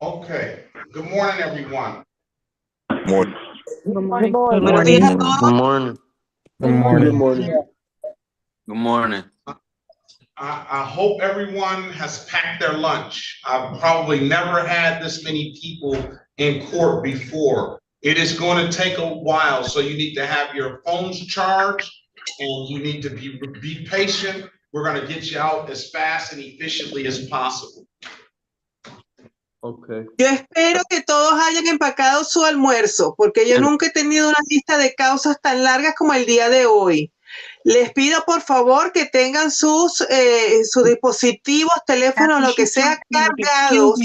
Okay. Good morning, everyone. Morning. Good morning. Buenos días a todos. Good morning. Good morning. Good morning. I hope everyone has packed their lunch. I've probably never had this many people in court before. It is going to take a while, so you need to have your phones charged and you need to be patient. We're going to get you out as fast and efficiently as possible. Okay. Yo espero que todos hayan empacado su almuerzo, porque yo nunca he tenido una lista de causas tan largas como el día de hoy. Les pido por favor que tengan sus dispositivos, teléfonos, lo que sea, cargados.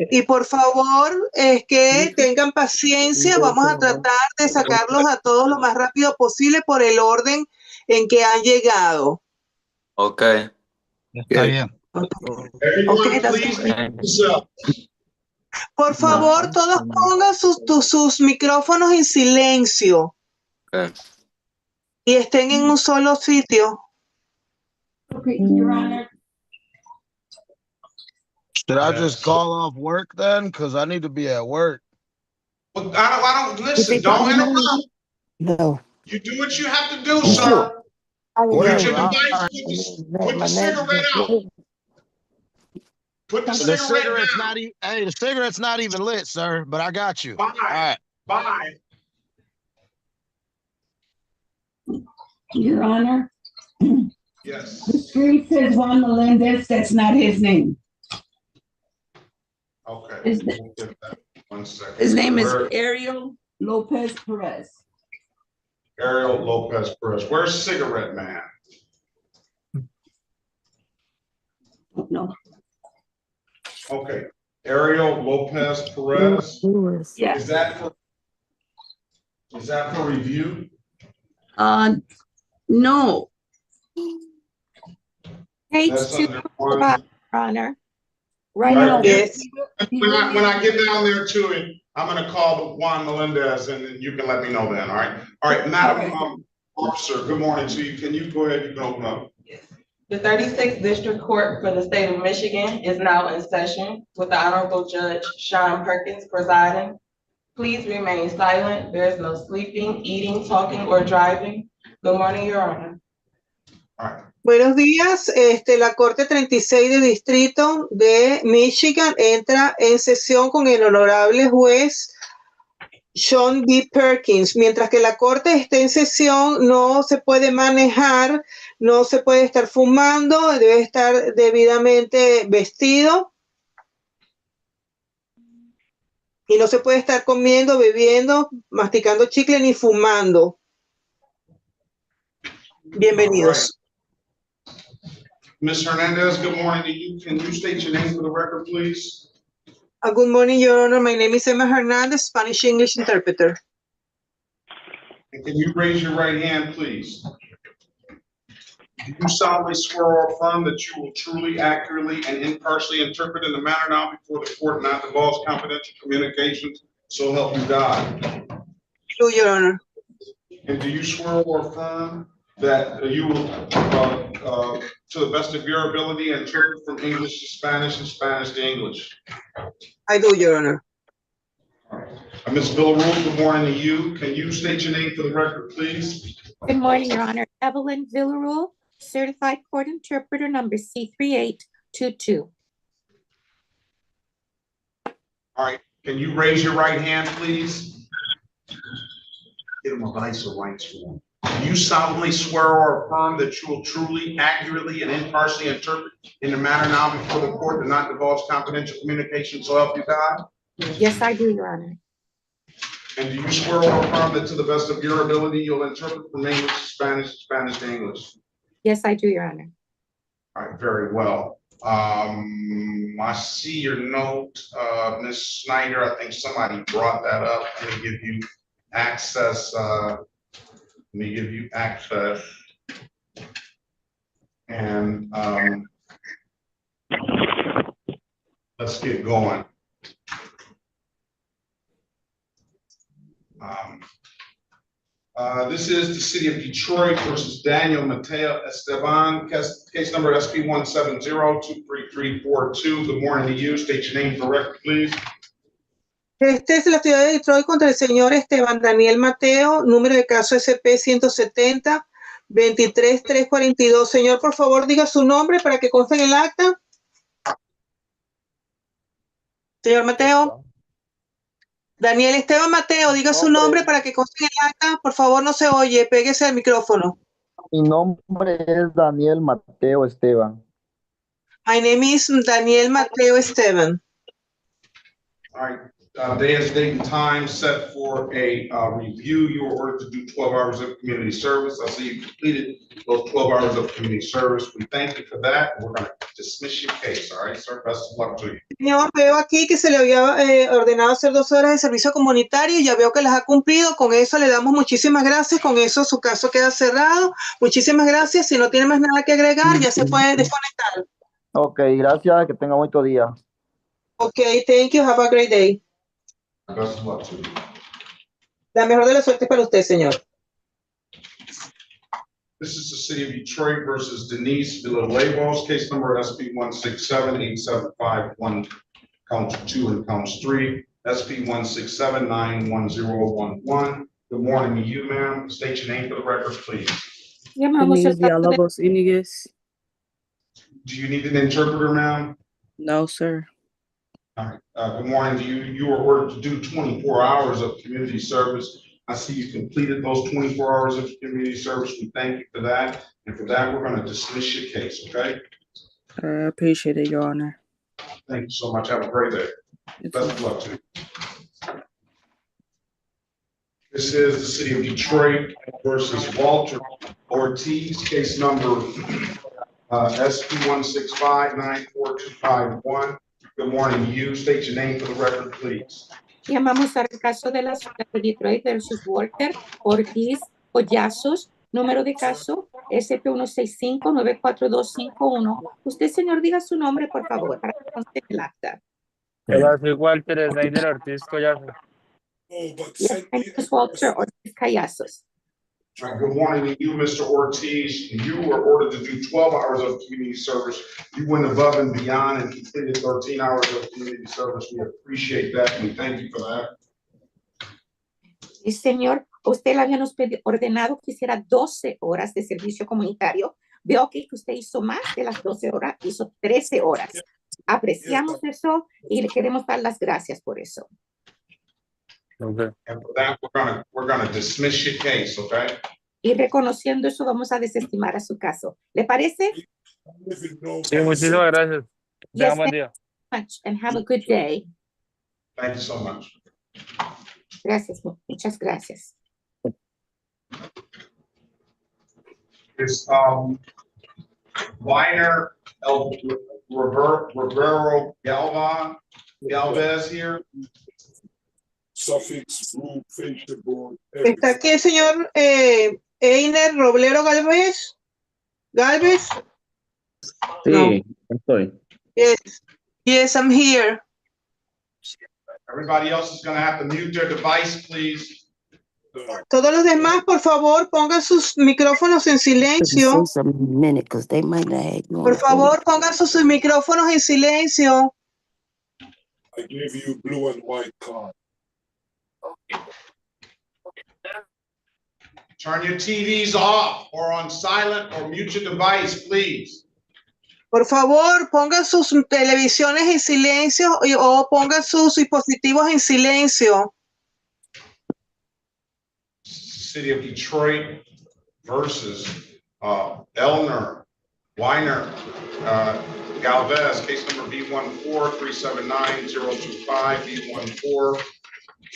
Y por favor, es que tengan paciencia. Vamos a tratar de sacarlos a todos lo más rápido posible por el orden en que han llegado. Okay. Está bien. Everyone, please mute yourself. Por favor, todos pongan sus micrófonos en silencio. Okay. Y estén en un solo sitio. Okay, Your Honor. Should I just call off work then? Because I need to be at work. Well, I don't listen. Don't interrupt. No. You do what you have to do, sir. Put your device, put the cigarette out. Put the The cigarette cigarette's down. not even. Hey, the cigarette's not even lit, sir. But I got you. Bye. All right. Bye. Your Honor, Yes. the street says Juan Melendez. That's not his name. Okay. Is the- We'll get that. 1 second. His name is Where- Ariel Lopez Perez. Ariel Lopez Perez. Where's Cigarette Man? No. Okay. Ariel Lopez Perez. Yeah. Is that for review? No. Page That's 2, under one. Honor. Right All now. right. Yes. When I get down there to it, I'm gonna call Juan Melendez and then you can let me know then, all right? All right, Madam Officer, good morning to you. Can you go ahead, you can open up. The 36th District Court for the State of Michigan is now in session with the Honorable Judge Sean Perkins presiding. Please remain silent. There is no sleeping, eating, talking, or driving. Good morning, Your Honor. All right. Buenos días. La Corte 36 de Distrito de Michigan entra en sesión con el honorable juez Sean B. Perkins. Mientras que la Corte esté en sesión, no se puede manejar, no se puede estar fumando, debe estar debidamente vestido. Y no se puede estar comiendo, bebiendo, masticando chicle ni fumando. Bienvenidos. Ms. Hernandez, good morning to you. Can you state your name for the record, please? Good morning, Your Honor. My name is Emma Hernandez, Spanish-English interpreter. And can you raise your right hand, please? Do you solemnly swear or affirm that you will truly, accurately, and impartially interpret in the manner now before the court, not divulge confidential communications, so help you God? Do, Your Honor. And do you swear or affirm that you will, to the best of your ability, interpret from English to Spanish and Spanish to English? I do, Your Honor. Ms. Villarreal, good morning to you. Can you state your name for the record, please? Good morning, Your Honor. Evelyn Villarreal, Certified Court Interpreter number C3822. All right. Can you raise your right hand, please? Get him a vice of rights form. Do you solemnly swear or affirm that you will truly, accurately, and impartially interpret in the manner now before the court to not divulge confidential communications, so help you God? Yes, I do, Your Honor. And do you swear or affirm that to the best of your ability, you'll interpret from English to Spanish, Spanish to English? Yes, I do, Your Honor. All right, very well. I see your note, Ms. Snyder. I think somebody brought that up. Let me give you access. And let's get going. This is the city of Detroit versus Daniel Mateo Esteban, case number SP 170-23342. Good morning to you. State your name for the record, please. Este es la ciudad de Detroit contra el señor Esteban Daniel Mateo, número de caso SP 170-23342. Señor, por favor, diga su nombre para que conste en el acta. Señor Mateo. Daniel Esteban Mateo, diga su nombre para que conste en el acta. Por favor, no se oye, péguese al micrófono. Mi nombre es Daniel Mateo Esteban. My name is Daniel Mateo Esteban. All right, day is date and time set for a review. You were ordered to do 12 hours of community service. I see you completed those 12 hours of community service. We thank you for that. We're going to dismiss your case. All right, sir. Best of luck to you. Señor, veo aquí que se le había ordenado hacer 12 horas de servicio comunitario y ya veo que las ha cumplido. Con eso le damos muchísimas gracias. Con eso su caso queda cerrado. Muchísimas gracias. Si no tiene más nada que agregar, ya se puede desconectar. Ok, gracias. Que tenga bonito día. Ok, thank you. Have a great day. Best of luck to you. La mejor de las suertes para usted, señor. This is the city of Detroit versus Denise Villalobos, case number SP 167-8751, counts 2 and counts 3, SP 167-91011. Good morning to you, ma'am. State your name for the record, please. Llamamos Denise el caso de Villalobos Iniguez. Do you need an interpreter, ma'am? No, sir. All right. Good morning to you. You were ordered to do 24 hours of community service. I see you completed those 24 hours of community service. We thank you for that. And for that, we're going to dismiss your case, okay? I appreciate it, Your Honor. Thank you so much. Have a great day. It's Best of luck to you. This is the city of Detroit versus Walter Ortiz, case number SP 165-94251. Good morning to you. State your name for the record, please. Llamamos al caso de la ciudad de Detroit versus Walter Ortiz Collazos, número de caso SP 165-94251. Usted, señor, diga su nombre, por favor, para que conste en el acta. Hola, soy Walter Snyder Ortiz Collazo. Yes, my name is Walter Ortiz Collazos. All right, good morning to you, Mr. Ortiz. You were ordered to do 12 hours of community service. You went above and beyond and completed 13 hours of community service. We appreciate that and we thank you for that. Y señor, usted le habíamos ordenado que hiciera 12 horas de servicio comunitario. Veo que usted hizo más de las 12 horas, hizo 13 horas. Apreciamos eso y le queremos dar las gracias por eso. Okay. And for that, we're gonna dismiss your case, okay? Y reconociendo eso, vamos a desestimar a su caso. ¿Le parece? Sí, muchísimas gracias. Yes, Tenga buen thank you día. so much and have a good day. Thank you so much. Gracias, muchas gracias. Is Weiner Rivero Galvez here? Suffix root facial board. Está aquí el señor Einer Roblero Galvez. Galvez? Sí, estoy. Yes. Yes, I'm here. Everybody else is gonna have to mute their device, please. Todos los demás, por favor, pongan sus micrófonos en silencio. Por favor, pongan sus micrófonos en silencio. I gave you blue and white card. Turn your TVs off or on silent or mute your device, please. Por favor, pongan sus televisiones en silencio o pongan sus dispositivos en silencio. City of Detroit versus Elner Weiner Galvez, case number B14379-025,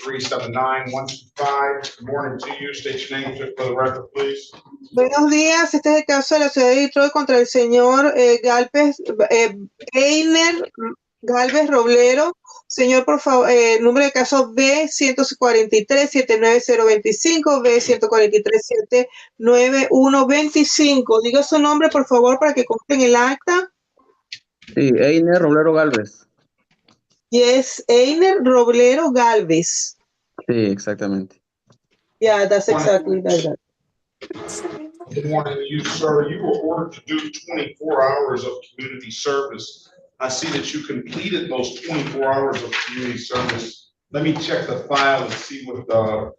B14379-125. Good morning to you. State your name for the record, please. Buenos días, este es el caso de la ciudad de Detroit contra el señor Einer Galvez Roblero. Señor, por favor, número de caso B143-79025, B143-79125. Diga su nombre, por favor, para que conste en el acta. Sí, Einer Roblero Galvez. Yes, Einer Roblero Galvez. Sí, exactamente. Yeah, that's exactly like that. Good morning to you, sir. You were ordered to do 24 hours of community service. I see that you completed those 24 hours of community service. Let me check the file and see what the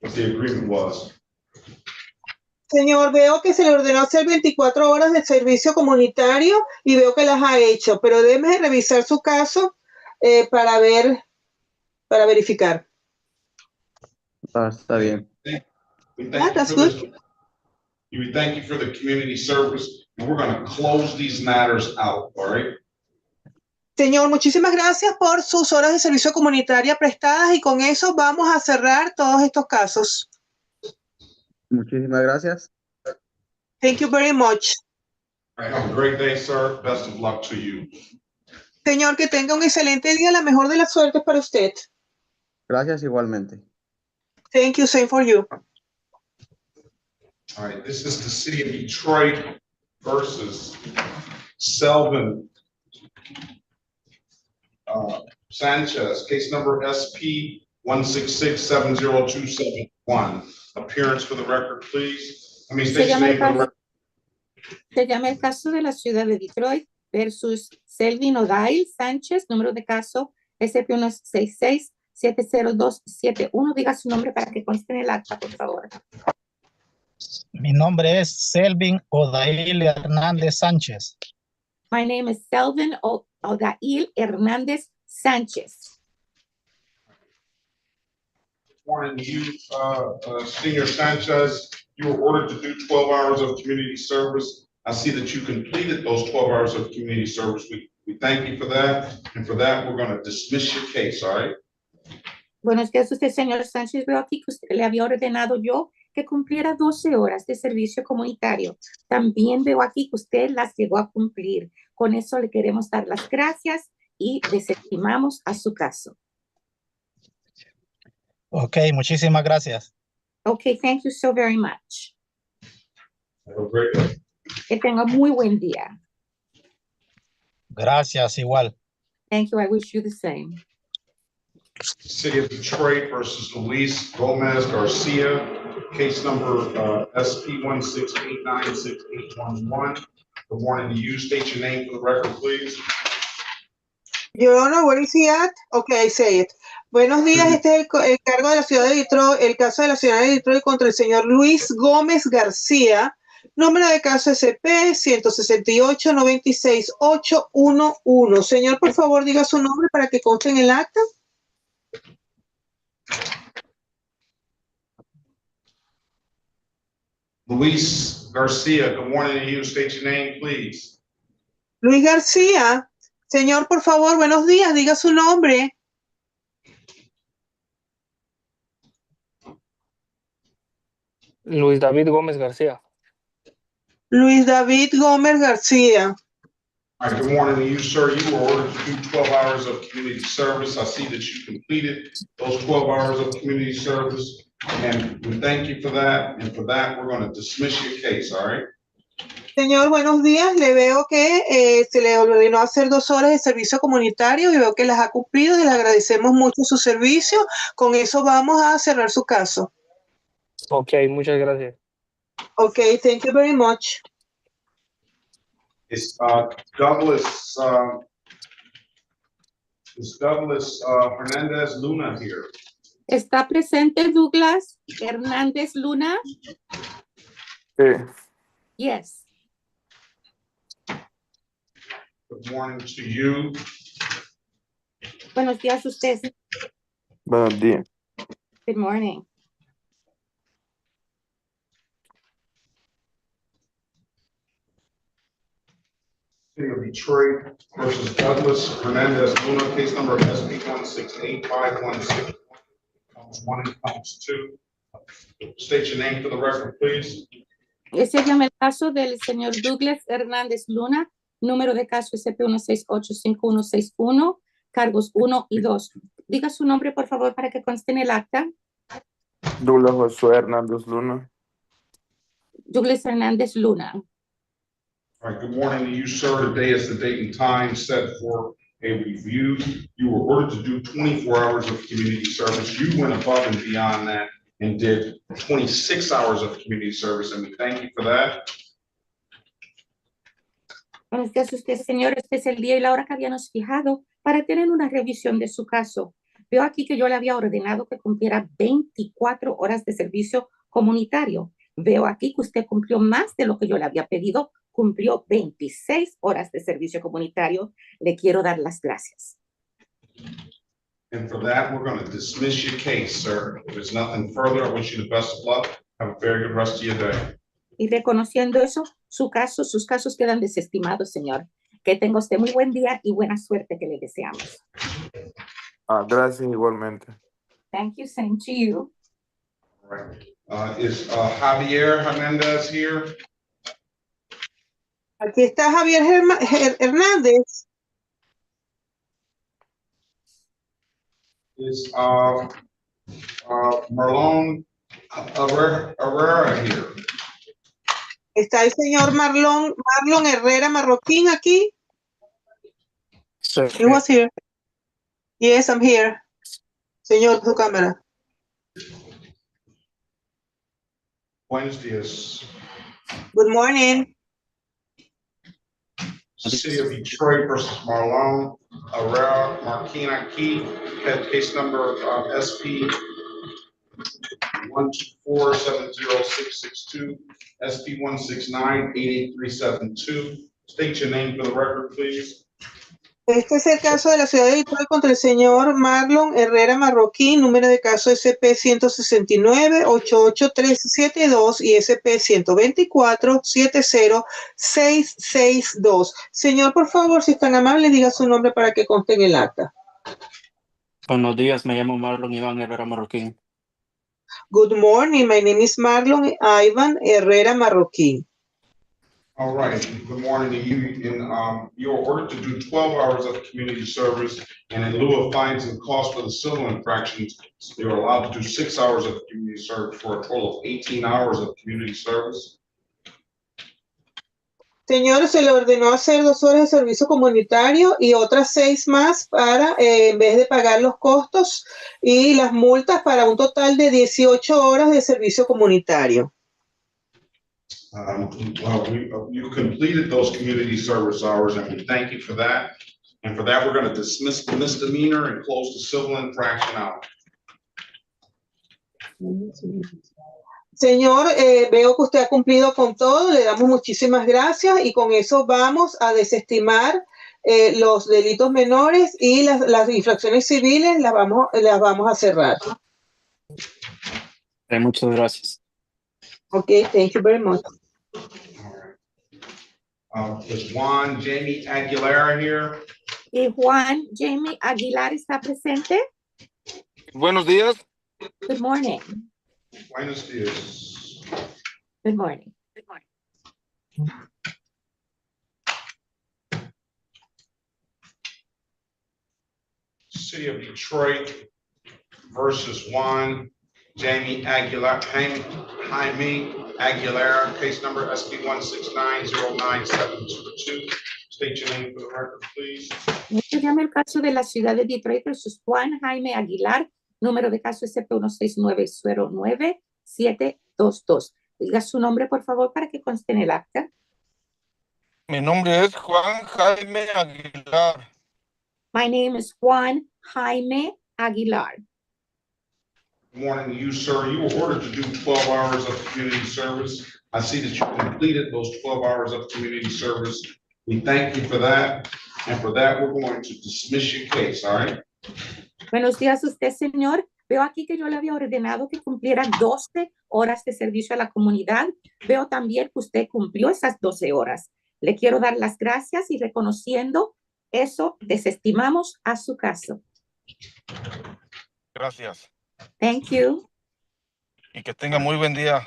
agreement was. Señor, veo que se le ordenó hacer 24 horas de servicio comunitario y veo que las ha hecho, pero déjeme revisar su caso para verificar. Está bien. We Yeah, thank you that's for good. we thank you for the community service, and we're going to close these matters out, all right? Señor, muchísimas gracias por sus horas de servicio comunitaria prestadas y con eso vamos a cerrar todos estos casos. Muchísimas gracias. Thank you very much. All right, have a great day, sir. Best of luck to you. Señor, que tenga un excelente día, la mejor de las suertes para usted. Gracias igualmente. Thank you, same for you. All right, this is the city of Detroit versus Selvin Sanchez, case number SP 166-70271. Appearance for the record, please. I mean, state your name for the record. Se llama el caso de la ciudad de Detroit versus Selvin O'Dyle Sánchez, número de caso SP166-70271. Diga su nombre para que conste en el acta, por favor. Mi nombre es Selvin Odail Hernández Sánchez. My name is Selvin Odail Hernández Sánchez. Morning, you, Senior Sanchez, you were ordered to do 12 hours of community service. I see that you completed those 12 hours of community service. We thank you for that. And for that, we're going to dismiss your case, all right? Buenos días, usted, señor Sánchez. Veo aquí que usted le había ordenado yo que cumpliera 12 horas de servicio comunitario. También veo aquí que usted las llegó a cumplir. Con eso le queremos dar las gracias y desestimamos a su caso. Ok, muchísimas gracias. Okay, thank you so very much. Have a great day. Que tenga muy buen día. Gracias, igual. Thank you. I wish you the same. City of Detroit versus Luis Gomez Garcia, case number SP 1689681. Good morning to you. State your name for the record, please. Your Honor, where is he at? Okay, I say it. Buenos días, este es el cargo de la ciudad de Detroit, el caso de la ciudad de Detroit contra el señor Luis Gómez García, número de caso SP 168-96811. Señor, por favor, diga su nombre para que conste en el acta. Luis Garcia, good morning to you. State your name, please. Luis García. Señor, por favor, buenos días, diga su nombre. Luis David Gómez García. Luis David Gómez García. All right, good morning to you, sir. You were ordered to do 12 hours of community service. I see that you completed those 12 hours of community service, and we thank you for that. And for that, we're going to dismiss your case, all right? Señor, buenos días. Le veo que se le ordenó hacer 2 horas de servicio comunitario y veo que las ha cumplido y le agradecemos mucho su servicio. Con eso vamos a cerrar su caso. Ok, muchas gracias. Ok, thank you very much. Is Douglas Hernandez Luna here? ¿Está presente Douglas Hernández Luna? Sí. Yes. Good morning to you. Buenos días, usted. Buenos días. Good morning. City of Detroit versus Douglas Hernandez Luna, case number SP 168-516. Counts 1 and counts 2. State your name for the record, please. Ese llama el caso del señor Douglas Hernández Luna, número de caso SP1685161, cargos 1 y 2. Diga su nombre, por favor, para que conste en el acta. Douglas Josué Hernández Luna. Douglas Hernández Luna. All right, good morning to you, sir. Today is the date and time set for a review. You were ordered to do 24 hours of community service. You went above and beyond that. and did 26 hours of community service, and we thank you for that. Buenos días, usted, señor. Este es el día y la hora que habíamos fijado para tener una revisión de su caso. Veo aquí que yo le había ordenado que cumpliera 24 horas de servicio comunitario. Veo aquí que usted cumplió más de lo que yo le había pedido. Cumplió 26 horas de servicio comunitario. Le quiero dar las gracias. And for that, we're going to dismiss your case, sir. If there's nothing further, I wish you the best of luck. Have a very good rest of your day. Y reconociendo eso, sus casos quedan desestimados, señor. Que tenga usted muy buen día y buena suerte que le deseamos. Gracias igualmente. Thank you, same to you. All right. Is Javier Hernandez here? Aquí está Javier Hernández. Is Marlon Herrera here? Está el señor Marlon Herrera Marroquín aquí. Sir. He was here. Yes, I'm here. Señor, su cámara. Buenos días. Good morning. City of Detroit versus Marlon Herrera Marquina Key, case number SP 124-70662, SP 169-88372. State your name for the record, please. Este es el caso de la ciudad de Detroit contra el señor Marlon Herrera Marroquín, número de caso SP 169-88372 y SP 124-70662. Señor, por favor, si es tan amable, diga su nombre para que conste en el acta. Buenos días, me llamo Marlon Iván Herrera Marroquín. Good morning, my name is Marlon Ivan Herrera Marroquín. All right, good morning to you. You are ordered to do 12 hours of community service, and in lieu of fines and costs for the civil infractions, you are allowed to do 6 hours of community service for a total of 18 hours of community service. Señor, se le ordenó hacer 2 horas de servicio comunitario y otras 6 más para, en vez de pagar los costos y las multas, para un total de 18 horas de servicio comunitario. You completed those community service hours, and we thank you for that. And for that, we're going to dismiss the misdemeanor and close the civil infraction out. Señor, veo que usted ha cumplido con todo, le damos muchísimas gracias y con eso vamos a desestimar los delitos menores y las infracciones civiles las vamos a cerrar. Muchas gracias. Okay, thank you very much. Is Juan Jamie Aguilera here? Y Juan Jamie Aguilar está presente. Buenos días. Good morning. Buenos dias. Good morning. Good morning. City of Detroit versus Juan Jamie Aguilar, Jaime Aguilera, case number SP 169-09722. State your name for the record, please. Se llama el caso de la ciudad de Detroit versus Juan Jaime Aguilar, número de caso SP 169-09722. Diga su nombre, por favor, para que conste en el acta. Mi nombre es Juan Jaime Aguilar. My name is Juan Jaime Aguilar. Good morning to you, sir. You were ordered to do 12 hours of community service. I see that you completed those 12 hours of community service. We thank you for that. And for that, we're going to dismiss your case, all right? Buenos días, usted, señor. Veo aquí que yo le había ordenado que cumpliera 12 horas de servicio a la comunidad. Veo también que usted cumplió esas 12 horas. Le quiero dar las gracias y reconociendo eso, desestimamos a su caso. Gracias. Thank you. Y que tenga muy buen día.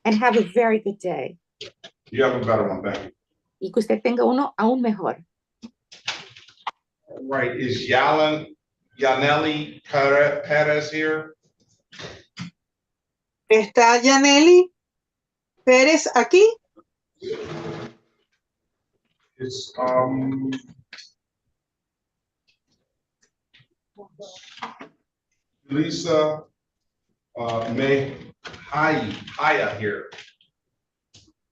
And have a very good day. You have a better one, thank you. Y que usted tenga uno aún mejor. All right, is Yaneli Perez here? ¿Está Yaneli Pérez aquí? It's Lisa Mejia here.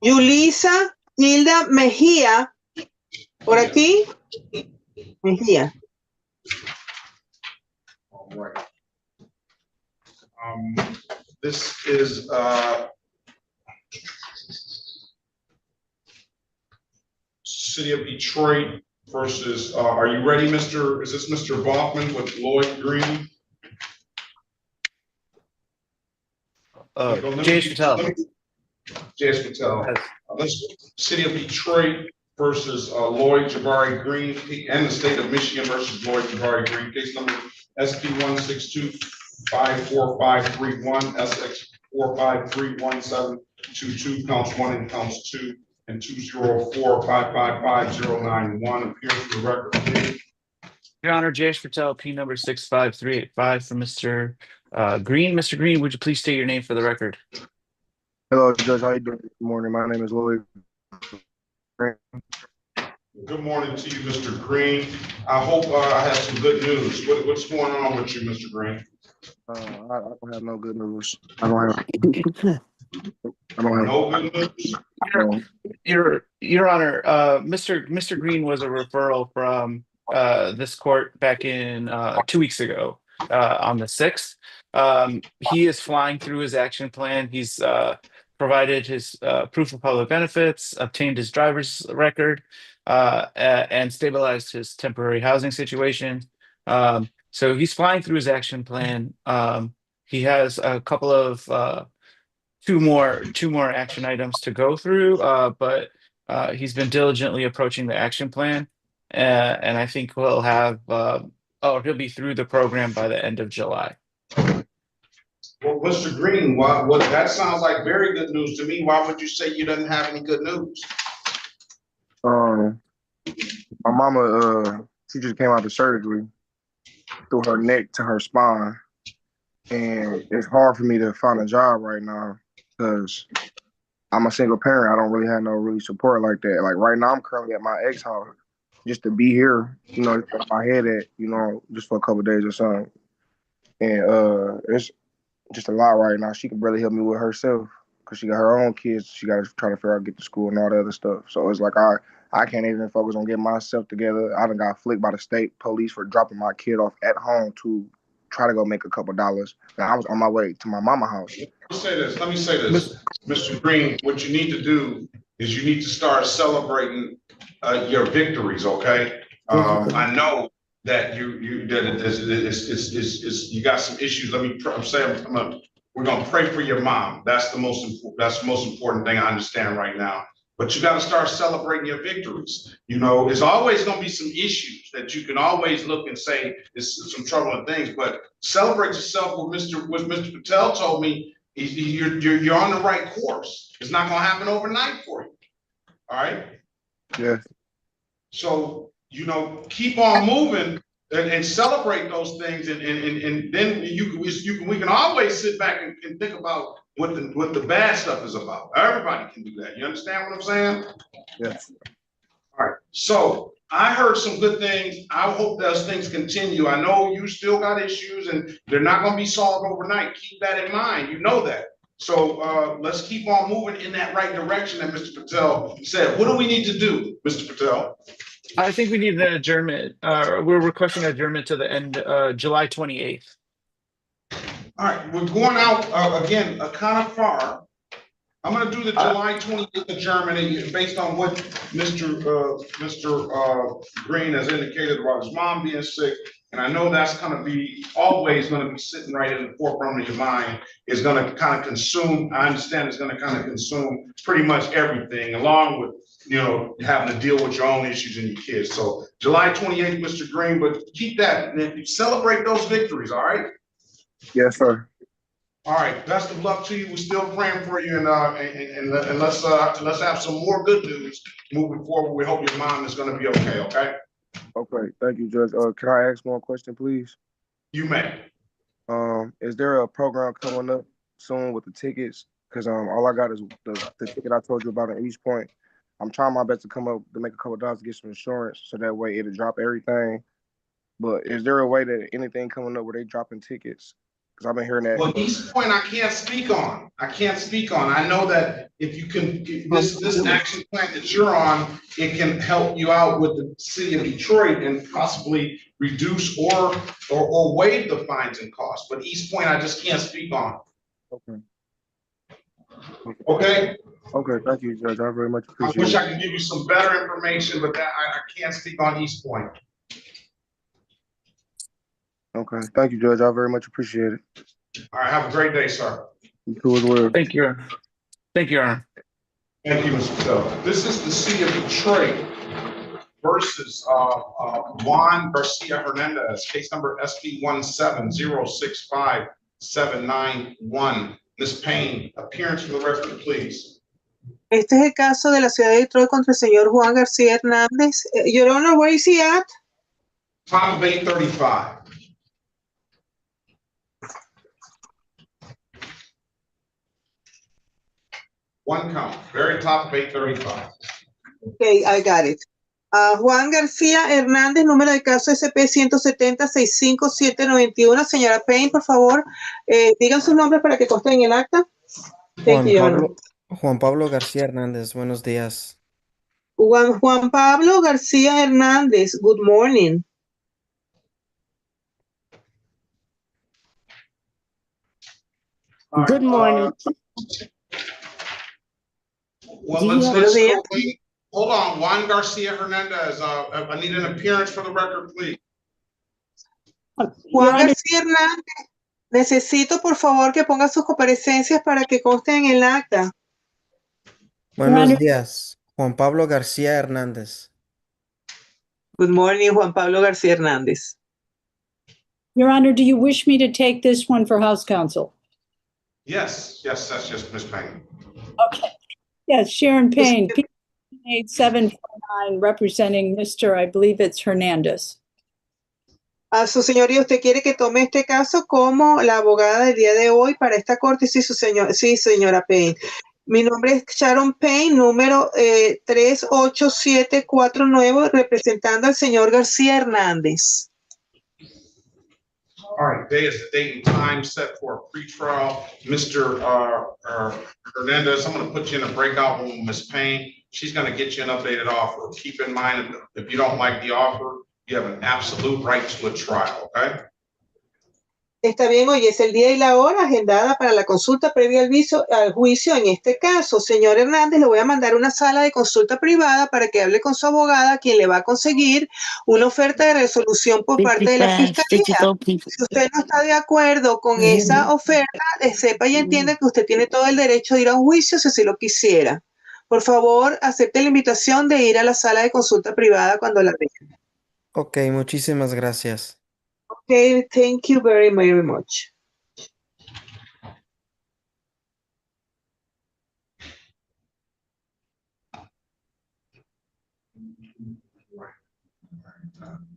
Yulisa Hilda Mejía, por aquí. Mejía. All right. This is City of Detroit versus, are you ready, is this Mr. Baughman with Lloyd Green? James Patel. James Patel. City of Detroit versus Lloyd Jabari Green, and the state of Michigan versus Lloyd Jabari Green. Case number SP 162-54531, SX 4531722, counts 1 and counts 2, and 204-555-091. Appears for the record, please. Your Honor, James Patel, P number 65385 for Mr. Green. Mr. Green, would you please state your name for the record? Hello, Judge. How you doing? Good morning. My name is Lloyd. Good morning to you, Mr. Green. I hope I have some good news. What's going on with you, Mr. Green? I don't have no good news. I don't have no good news. Your Honor, Mr. Green was a referral from this court back in 2 weeks ago on the 6th. He is flying through his action plan. He's provided his proof of public benefits, obtained his driver's record, and stabilized his temporary housing situation. So he's flying through his action plan. He has a couple of two more action items to go through, but he's been diligently approaching the action plan, and I think we'll have he'll be through the program by the end of July. Well, Mr. Green, what that sounds like very good news to me. Why would you say you didn't have any good news? My mama, she just came out of surgery through her neck to her spine, and it's hard for me to find a job right now because I'm a single parent. I don't really have no really support like that. Like right now, I'm currently at my ex house just to be here, you know, my head at, you know, just for a couple of days or something. And it's just a lot right now. She can barely help me with herself because she got her own kids. She got to try to figure out get to school and all the other stuff. So it's like I can't even focus on getting myself together. I done got flicked by the state police for dropping my kid off at home to try to go make a couple dollars. And I was on my way to my mama's house. Let me say this, Mr. Green. What you need to do is you need to start celebrating your victories. Okay, I know that you got some issues. We're gonna pray for your mom. That's the most important thing I understand right now. But you got to start celebrating your victories. You know, there's always going to be some issues that you can always look and say there's some troubling things. But celebrate yourself with Mr. Patel told me. You're on the right course. It's not going to happen overnight for you. All right. Yeah. So keep on moving and celebrate those things, and then we can always sit back and think about what the bad stuff is about. Everybody can do that. You understand what I'm saying? Yes. All right. So I heard some good things. I hope those things continue. I know you still got issues and they're not going to be solved overnight. Keep that in mind. You know that. So let's keep on moving in that right direction that Mr. Patel said. What do we need to do, Mr. Patel? I think we need an adjournment. We're requesting adjournment to the end, July 28th. All right, we're going out again, kind of far. I'm going to do the July 28th adjournment based on what Mr. Green has indicated about his mom being sick. And I know that's going to be always going to be sitting right in the forefront of your mind. Is going to kind of consume. I understand it's going to kind of consume pretty much everything, along with having to deal with your own issues and your kids. So July 28th, Mr. Green, but keep that and celebrate those victories. All right. Yes, sir. All right, best of luck to you. We're still praying for you, and let's have some more good news moving forward. We hope your mom is going to be okay. Okay. Okay. Thank you, Judge. Can I ask one question, please? You may. Is there a program coming up soon with the tickets? Because all I got is the ticket I told you about in East Point. I'm trying my best to come up to make a couple of dollars to get some insurance, so that way it'll drop everything. But is there a way that anything coming up where they dropping tickets? Because I've been hearing that. Well, East Point, I can't speak on. I know that if you can, this action plan that you're on, it can help you out with the city of Detroit and possibly reduce or waive the fines and costs. But East Point, I just can't speak on. Okay. Okay? Okay, thank you, Judge. I very much I appreciate wish it. I could give you some better information, but that I can't speak on East Point. Okay, thank you, Judge. I very much appreciate it. All right, have a great day, sir. You too as well. Thank you. Thank you, Your Honor. Thank you, Mr. Phil. This is the city of Detroit versus Juan Garcia Hernandez, case number SB 170657991. Ms. Payne, appearance for the record, please. Este es el caso de la ciudad de Detroit contra el señor Juan García Hernández. Your Honor, where is he at? Top of 835. One count, very top of 835. Okay, I got it. Juan García Hernández, número de caso SP 170-65791. Señora Payne, por favor, digan sus nombres para que conste en el acta. Thank you, Your Honor. Juan Pablo García Hernández, buenos días. Juan Pablo García Hernández, good morning. Good morning. Well, let's go. Hold on, Juan Garcia Hernandez. I need an appearance for the record, please. Juan García Hernández, necesito por favor que ponga sus comparecencias para que consten en el acta. Buenos días, Juan Pablo García Hernández. Good morning, Juan Pablo García Hernández. Your Honor, do you wish me to take this one for House Counsel? Yes, that's just Ms. Payne. Okay. Yes, Sharon Payne, P8749, representing Mr. I believe it's Hernandez. A su señoría, ¿usted quiere que tome este caso como la abogada del día de hoy para esta corte? Sí, señora Payne. Mi nombre es Sharon Payne, número 38749, representando al señor García Hernández. All right, today is the date and time set for a pretrial. Mr. Hernandez, I'm going to put you in a breakout room with Ms. Payne. She's going to get you an updated offer. Keep in mind, if you don't like the offer, you have an absolute right to a trial, okay? Está bien, hoy es el día y la hora agendada para la consulta previa al juicio. En este caso, señor Hernández, le voy a mandar una sala de consulta privada para que hable con su abogada, quien le va a conseguir una oferta de resolución por parte de la fiscalía. Si usted no está de acuerdo con esa oferta, sepa y entienda que usted tiene todo el derecho de ir a un juicio si así lo quisiera. Por favor, acepte la invitación de ir a la sala de consulta privada cuando la vea. Ok, muchísimas gracias. Okay, thank you very, very much.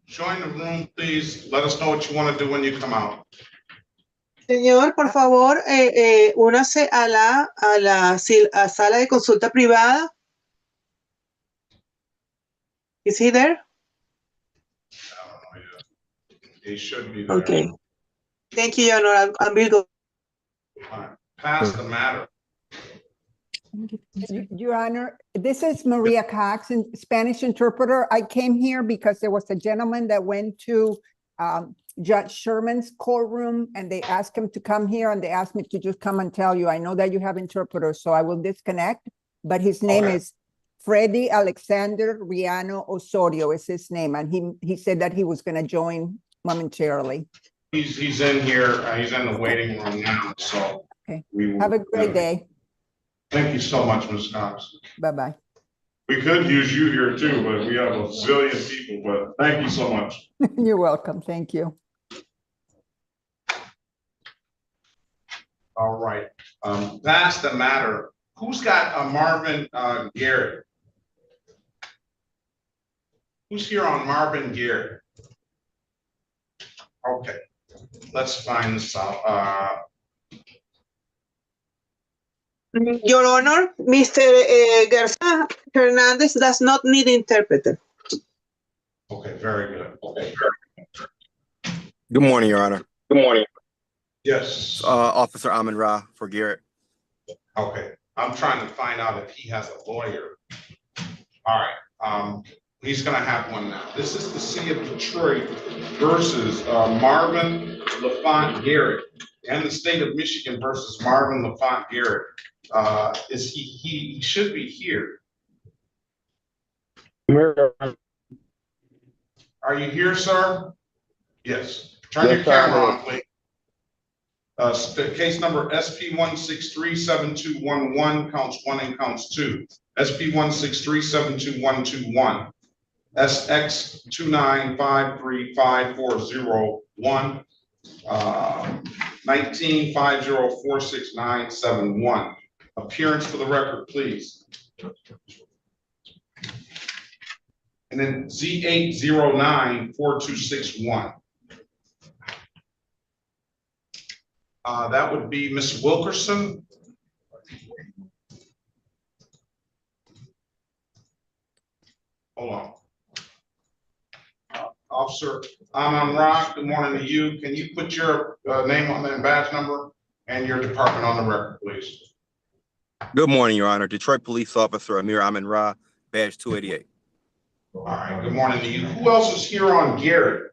Join the room, please. Let us know what you want to do when you come out. Señor, por favor, únase a la sala de consulta privada. Is he there? He should be there. Okay. Thank you, Your Honor. I will go. Pass the matter. Your Honor, this is Maria Cox, Spanish interpreter. I came here because there was a gentleman that went to Judge Sherman's courtroom and they asked him to come here and they asked me to just come and tell you. I know that you have interpreters, so I will disconnect, but his name is Freddy Alexander Riano Osorio is his name. And he said that he was going to join momentarily. He's in here. He's in the waiting room now. So okay. Have a great day. Thank you so much, Ms. Cox. Bye-bye. We could use you here too, but we have a zillion people, but thank you so much. You're welcome. Thank you. All right. Pass the matter. Who's got Marvin Garrett? Who's here on Marvin Garrett? Okay, let's find this out. Your Honor, Mr. Garcia Hernandez does not need interpreter. Okay, very good. Okay. Good morning, Your Honor. Good morning. Yes. Officer Amin Ra for Garrett. Okay, I'm trying to find out if he has a lawyer. All right, he's gonna have one now. This is the city of Detroit versus Marvin LaFont Garrett, and the state of Michigan versus Marvin LaFont Garrett. He should be here. Are you here, sir? Yes. Turn your camera on, please. Case number SP 1637211, counts 1 and counts 2. SP 1637221, SX 2953541, 19504691. Appearance for the record, please. And then Z8094261. That would be Ms. Wilkerson. Hold on. Officer Amin Ra, good morning to you. Can you put your name on the badge number and your department on the record, please? Good morning, Your Honor. Detroit Police Officer Amir Amin Ra, badge 288. All right, good morning to you. Who else is here on Garrett?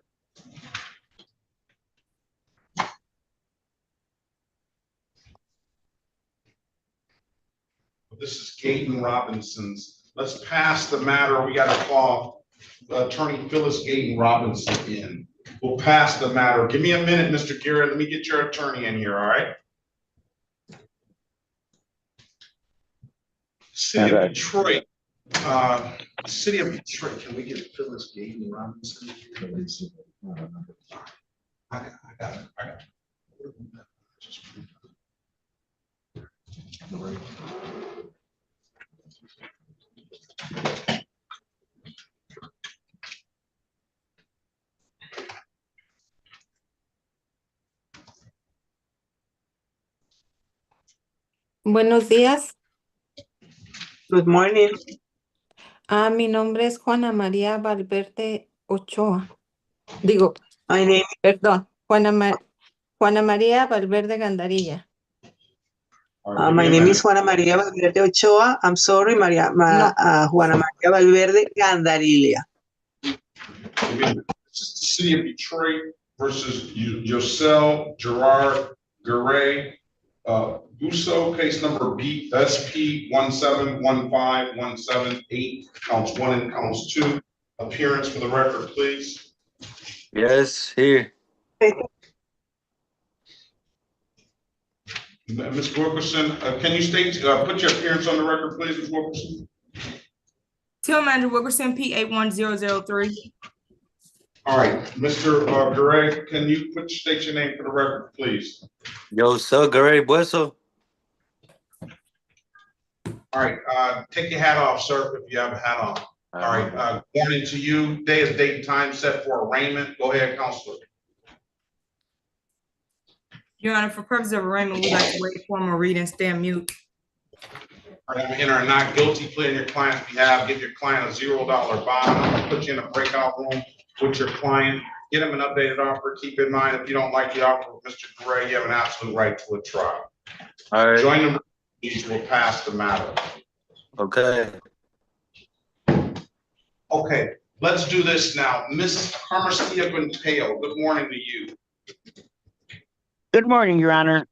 This is Gaten Robinson's. Let's pass the matter. We got to call Attorney Phyllis Gaten Robinson in. We'll pass the matter. Give me a minute, Mr. Garrett. Let me get your attorney in here, all right? City of Detroit. City of Detroit. Can we get Phyllis Gaten Robinson? I got it. Buenos días. Good morning. Mi nombre es Juana María Valverde Ochoa. Digo, My name, perdón, Juana María Valverde Gandarilla. my name is Juana María Valverde Ochoa. I'm sorry, Juana María Valverde Gandarilla. City of Detroit versus Yosel Gerard Garay Busso, case number SP 1715178, counts 1 and counts 2. Appearance for the record, please. Yes, here. Ms. Wilkerson, can you put your appearance on the record, please, Ms. Wilkerson? Till Manager Wilkerson, P81003. All right, Mr. Garay, can you state your name for the record, please? Yosel Garay Bueso. All right, take your hat off, sir, if you have a hat on. All right, morning to you. Day is date and time set for arraignment. Go ahead, Counselor. Your Honor, for purposes of arraignment, we'd like to waive formal read and stay on mute. All right, I'm enter a not guilty plea on your client's behalf. Give your client a $0 bond. I'm gonna put you in a breakout room with your client. Get him an updated offer. Keep in mind, if you don't like the offer of Mr. Garay, you have an absolute right to a trial. All right. Join the room, will pass the matter. Okay. Okay, let's do this now. Ms. Carmesia Quinteo, good morning to you. Good morning, Your Honor.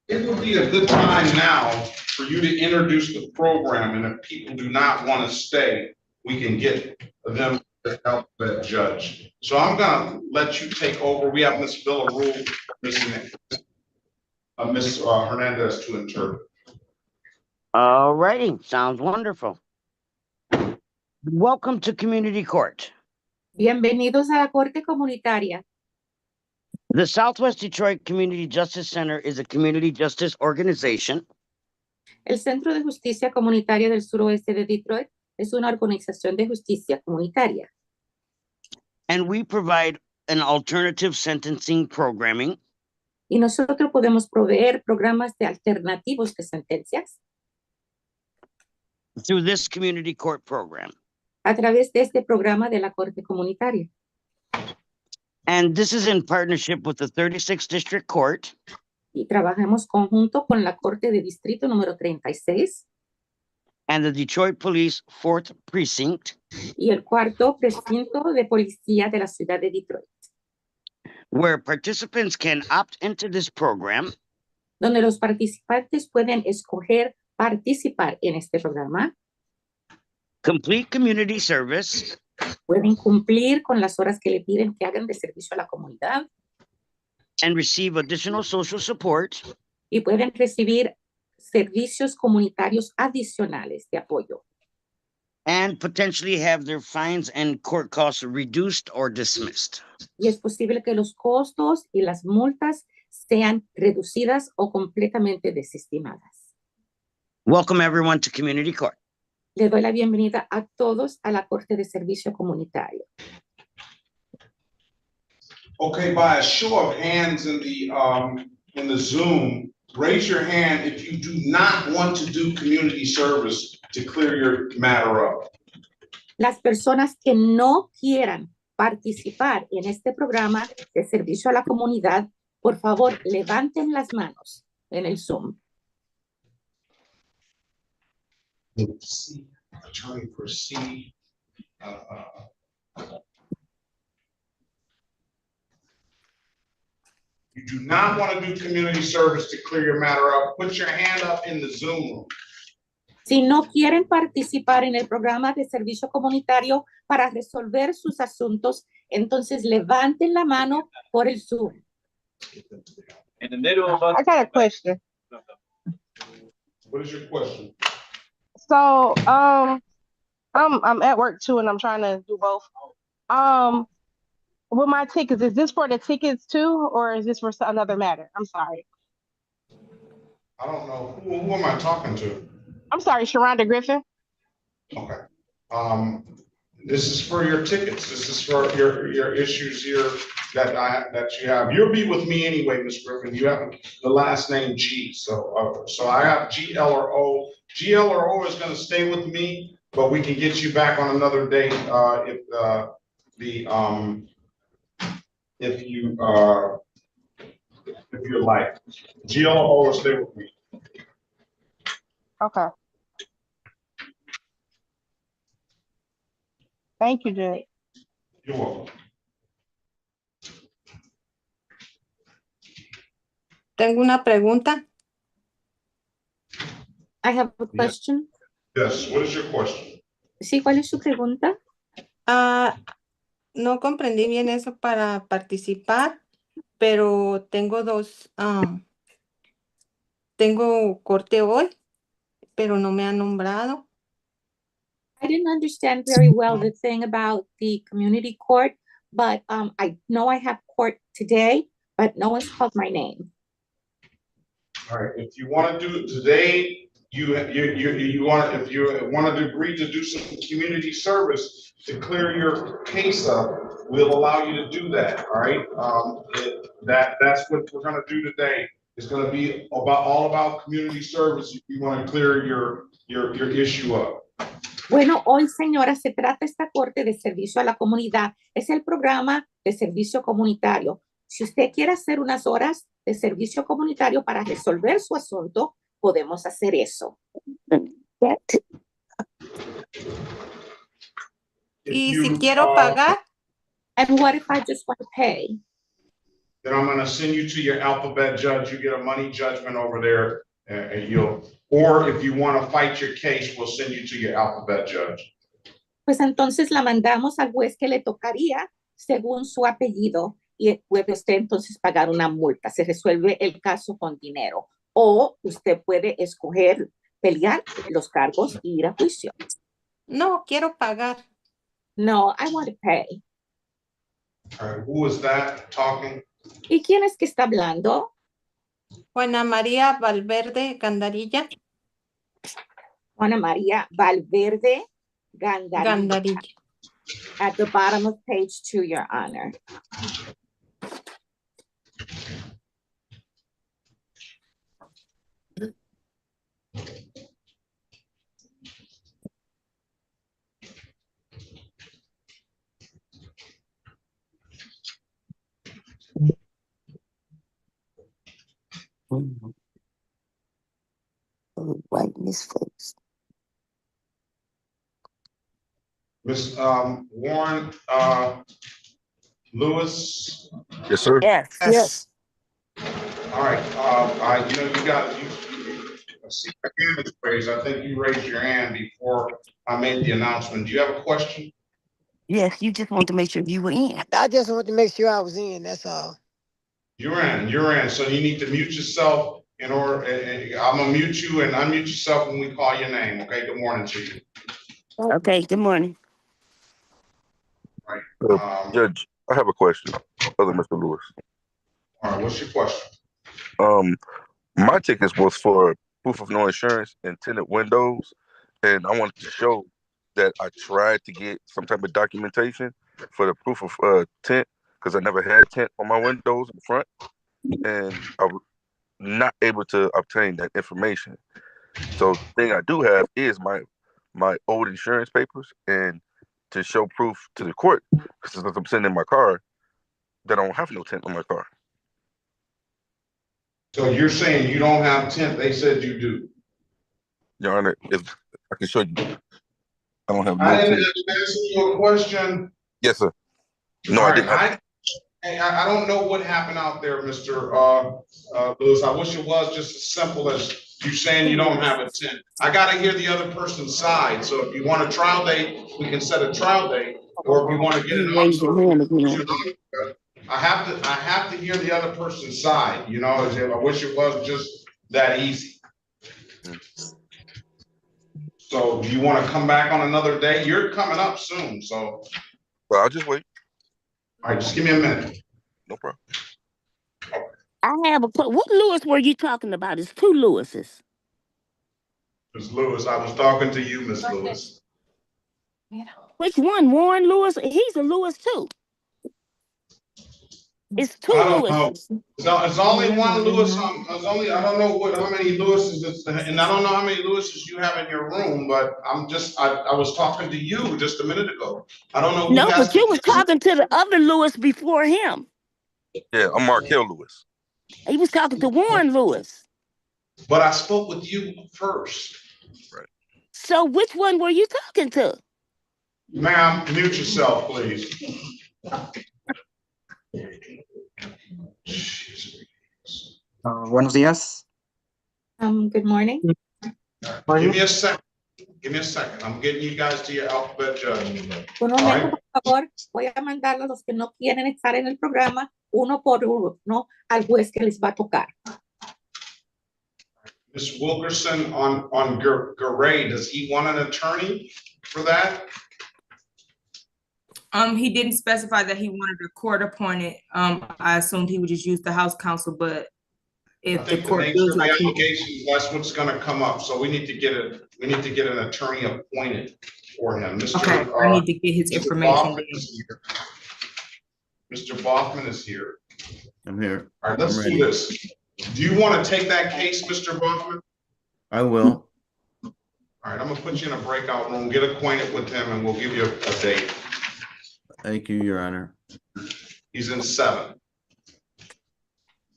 It would be a good time now for you to introduce the program, and if people do not want to stay, we can get them to help that judge. So I'm gonna let you take over. We have Ms. Villarreal, Ms. Hernandez to interpret. All righty, sounds wonderful. Welcome to Community Court. Bienvenidos a la Corte Comunitaria. The Southwest Detroit Community Justice Center is a community justice organization. El Centro de Justicia Comunitaria del Suroeste de Detroit es una organización de justicia comunitaria. And we provide an alternative sentencing programming. Y nosotros podemos proveer programas de alternativos de sentencias through this community court program. A través de este programa de la Corte Comunitaria. And this is in partnership with the 36th District Court Y trabajamos conjunto con la Corte de Distrito número 36 and the Detroit Police 4th Precinct, y el cuarto precinto de policía de la ciudad de Detroit, where participants can opt into this program donde los participantes pueden escoger participar en este programa, complete community service, pueden cumplir con las horas que le piden que hagan de servicio a la comunidad and receive additional social support y pueden recibir servicios comunitarios adicionales de apoyo and potentially have their fines and court costs reduced or dismissed. y es posible que los costos y las multas sean reducidas o completamente desestimadas. Welcome everyone to Community Court. Le doy la bienvenida a todos a la Corte de Servicio Comunitario. Okay, by a show of hands in the Zoom, raise your hand if you do not want to do community service to clear your matter up. Las personas que no quieran participar en este programa de servicio a la comunidad, por favor, levanten las manos en el Zoom. Attorney for C. You do not want to do community service to clear your matter up. Put your hand up in the Zoom room. Si no quieren participar en el programa de servicio comunitario para resolver sus asuntos, entonces levanten la mano por el Zoom. I got a question. What is your question? So, I'm at work too, and I'm trying to do both. With my tickets, is this for the tickets too, or is this for another matter? I'm sorry. I don't know. Who am I talking to? I'm sorry, Sharonda Griffin. Okay. This is for your tickets. This is for your issues here that you have. You'll be with me anyway, Ms. Griffin. You have the last name G. So I have GLRO. GLRO is going to stay with me, but we can get you back on another date if you like. GLRO will stay with me. Okay. Thank you, Judge. You're welcome. Tengo una pregunta. I have a question. Yes, what is your question? Sí, ¿cuál es su pregunta? No comprendí bien eso para participar, pero tengo tengo corte hoy, pero no me han nombrado. I didn't understand very well the thing about the community court, but I know I have court today, but no one's called my name. All right, if you want to do it today, if you want to agree to do some community service to clear your case up, we'll allow you to do that. All right, that's what we're going to do today. It's going to be all about community service. If you want to clear your issue up. Bueno, hoy, señora, se trata esta corte de servicio a la comunidad. Es el programa de servicio comunitario. Si usted quiere hacer unas horas de servicio comunitario para resolver su asunto, podemos hacer eso. Y si quiero pagar. And what if I just want to pay? Then I'm going to send you to your alphabet judge. You get a money judgment over there, and or if you want to fight your case, we'll send you to your alphabet judge. Pues entonces la mandamos al juez que le tocaría según su apellido y puede usted entonces pagar una multa. Se resuelve el caso con dinero. O usted puede escoger pelear los cargos y ir a juicio. No, quiero pagar. No, I want to pay. All right, who is that talking? ¿Y quién es que está hablando? Juana María Valverde Gandarilla. Juana María Valverde Gandarilla. At the bottom of page 2, Your Honor. Right in his face. Miss Warren Lewis. Yes, sir. Yes. Yes. All right. You got you. I see your hand is raised. I think you raised your hand before I made the announcement. Do you have a question? Yes. You just want to make sure you were in. I just wanted to make sure I was in, that's all. You're in. You're in. So you need to mute yourself in order. I'm gonna mute you and unmute yourself when we call your name. Okay. Good morning to you. Okay. Good morning. Right. Judge, I have a question, other Mr. Lewis. All right. What's your question? My tickets was for proof of no insurance and tinted windows, and I wanted to show that I tried to get some type of documentation for the proof of tint because I never had tint on my windows in the front, and I was not able to obtain that information. So the thing I do have is my old insurance papers, and to show proof to the court, because I'm sitting in my car, that I don't have no tint on my car. So you're saying you don't have tint? They said you do. Your Honor, if I can show you, I don't have no I didn't tint. ask you a question. Yes, sir. No, All I didn't right. have. I don't know what happened out there, Mr. Lewis. I wish it was just as simple as you saying you don't have a tint. I gotta hear the other person's side. So if you want a trial date, we can set a trial date. Or if you want to get an answer, I have to hear the other person's side. You know, I wish it was just that easy. So do you want to come back on another day? You're coming up soon, so. Well, I'll just wait. All right, just give me a minute. No problem. I have a question. What Lewis were you talking about? It's two Lewises. Miss Lewis, I was talking to you, Miss Lewis. Which one? Warren Lewis? He's a Lewis too. It's two I don't know. Lewises. It's only one Lewis. I don't know how many Lewises and I don't know how many Lewises you have in your room, but I was talking to you just a minute ago. I don't know who No, has but you was talking to the other Lewis before him. Yeah, I'm Markel Lewis. He was talking to Warren Lewis. But I spoke with you first. Right. So which one were you talking to? Ma'am, mute yourself, please. Buenos días. Good morning. Give me a second. Give me a second. I'm getting you guys to your alphabet judge. Un momento, por favor. Voy a mandar a los que no quieren estar en el programa, uno por uno, al juez que les va a tocar. Ms. Wilkerson on Garay, does he want an attorney for that? He didn't specify that he wanted a court appointed. I assumed he would just use the House counsel, but if the court feels like he. Allegations, that's what's going to come up. So we need to get an attorney appointed for him. Mr. Okay, I need to get his information. Mr. Boffman is here. I'm here. All right, let's do this. Do you want to take that case, Mr. Boffman? I will. All right, I'm gonna put you in a breakout room, get acquainted with him, and we'll give you a date. Thank you, Your Honor. He's in 7.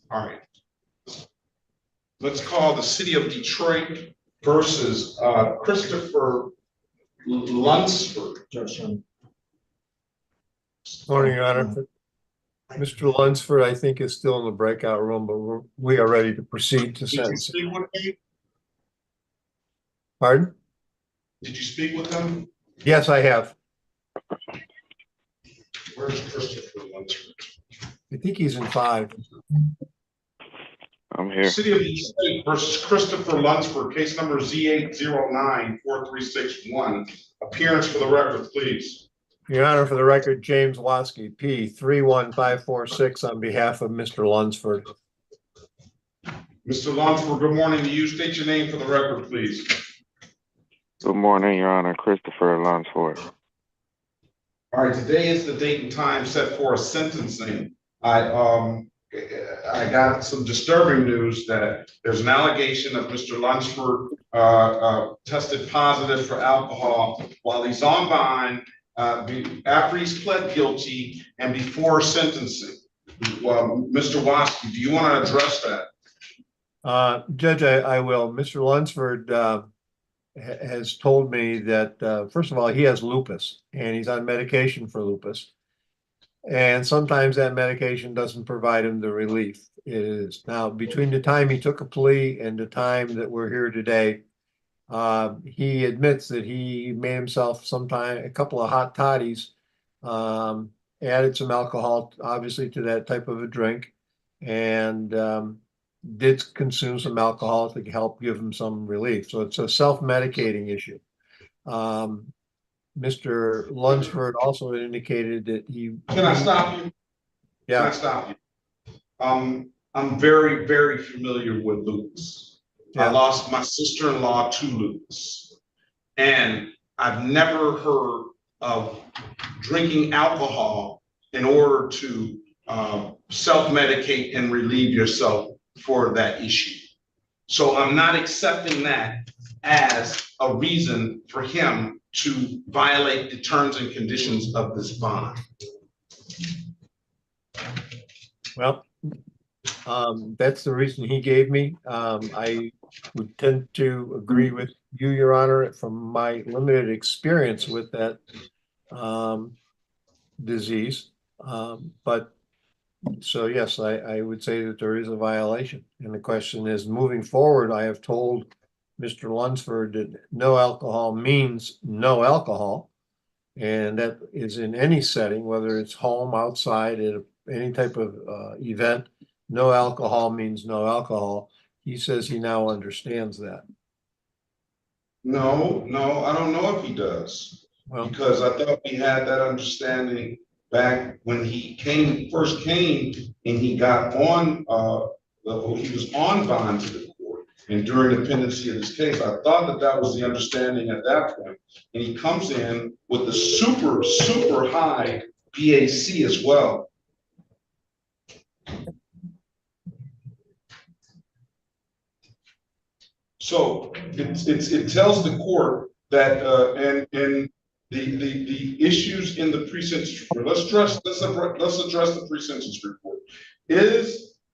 All right. Let's call the city of Detroit versus Christopher Lunsford. Morning, Your Honor. Mr. Lunsford, I think, is still in the breakout room, but we are ready to proceed to sentencing. Did you speak with him? Pardon? Did you speak with him? Yes, I have. Where's Christopher Lunsford? I think he's in 5. I'm here. City of Detroit versus Christopher Lunsford, case number Z8094361. Appearance for the record, please. Your Honor, for the record, James Lasky, P. 31546 on behalf of Mr. Lunsford. Mr. Lunsford, good morning to you. State your name for the record, please. Good morning, Your Honor. Christopher Lunsford. All right, today is the date and time set for a sentencing. I got some disturbing news that there's an allegation that Mr. Lunsford tested positive for alcohol while he's on bond, after he's pled guilty and before sentencing. Well, Mr. Waski, do you want to address that? Judge, I will. Mr. Lunsford has told me that, first of all, he has lupus and he's on medication for lupus. And sometimes that medication doesn't provide him the relief it is. Now, between the time he took a plea and the time that we're here today, he admits that he made himself a couple of hot toddies, added some alcohol, obviously, to that type of a drink, and did consume some alcohol to help give him some relief. So it's a self-medicating issue. Mr. Lunsford also indicated that he. Can I stop you? Yeah. Can I stop you? I'm very, very familiar with lupus. Yeah. I lost my sister-in-law to lupus, and I've never heard of drinking alcohol in order to self-medicate and relieve yourself for that issue. So I'm not accepting that as a reason for him to violate the terms and conditions of this bond. Well, that's the reason he gave me. I would tend to agree with you, Your Honor, from my limited experience with that disease. But so, yes, I would say that there is a violation. And the question is, moving forward, I have told Mr. Lunsford that no alcohol means no alcohol. And that is in any setting, whether it's home, outside, at any type of event, no alcohol means no alcohol. He says he now understands that. No, I don't know if he does. Well, because I thought we had that understanding back when he first came and he got on, he was on bond to the court. And during the pendency of this case, I thought that was the understanding at that point. And he comes in with the super, super high BAC as well. So it tells the court that and the issues in the pre-sentence report. Let's address the pre-sentence report.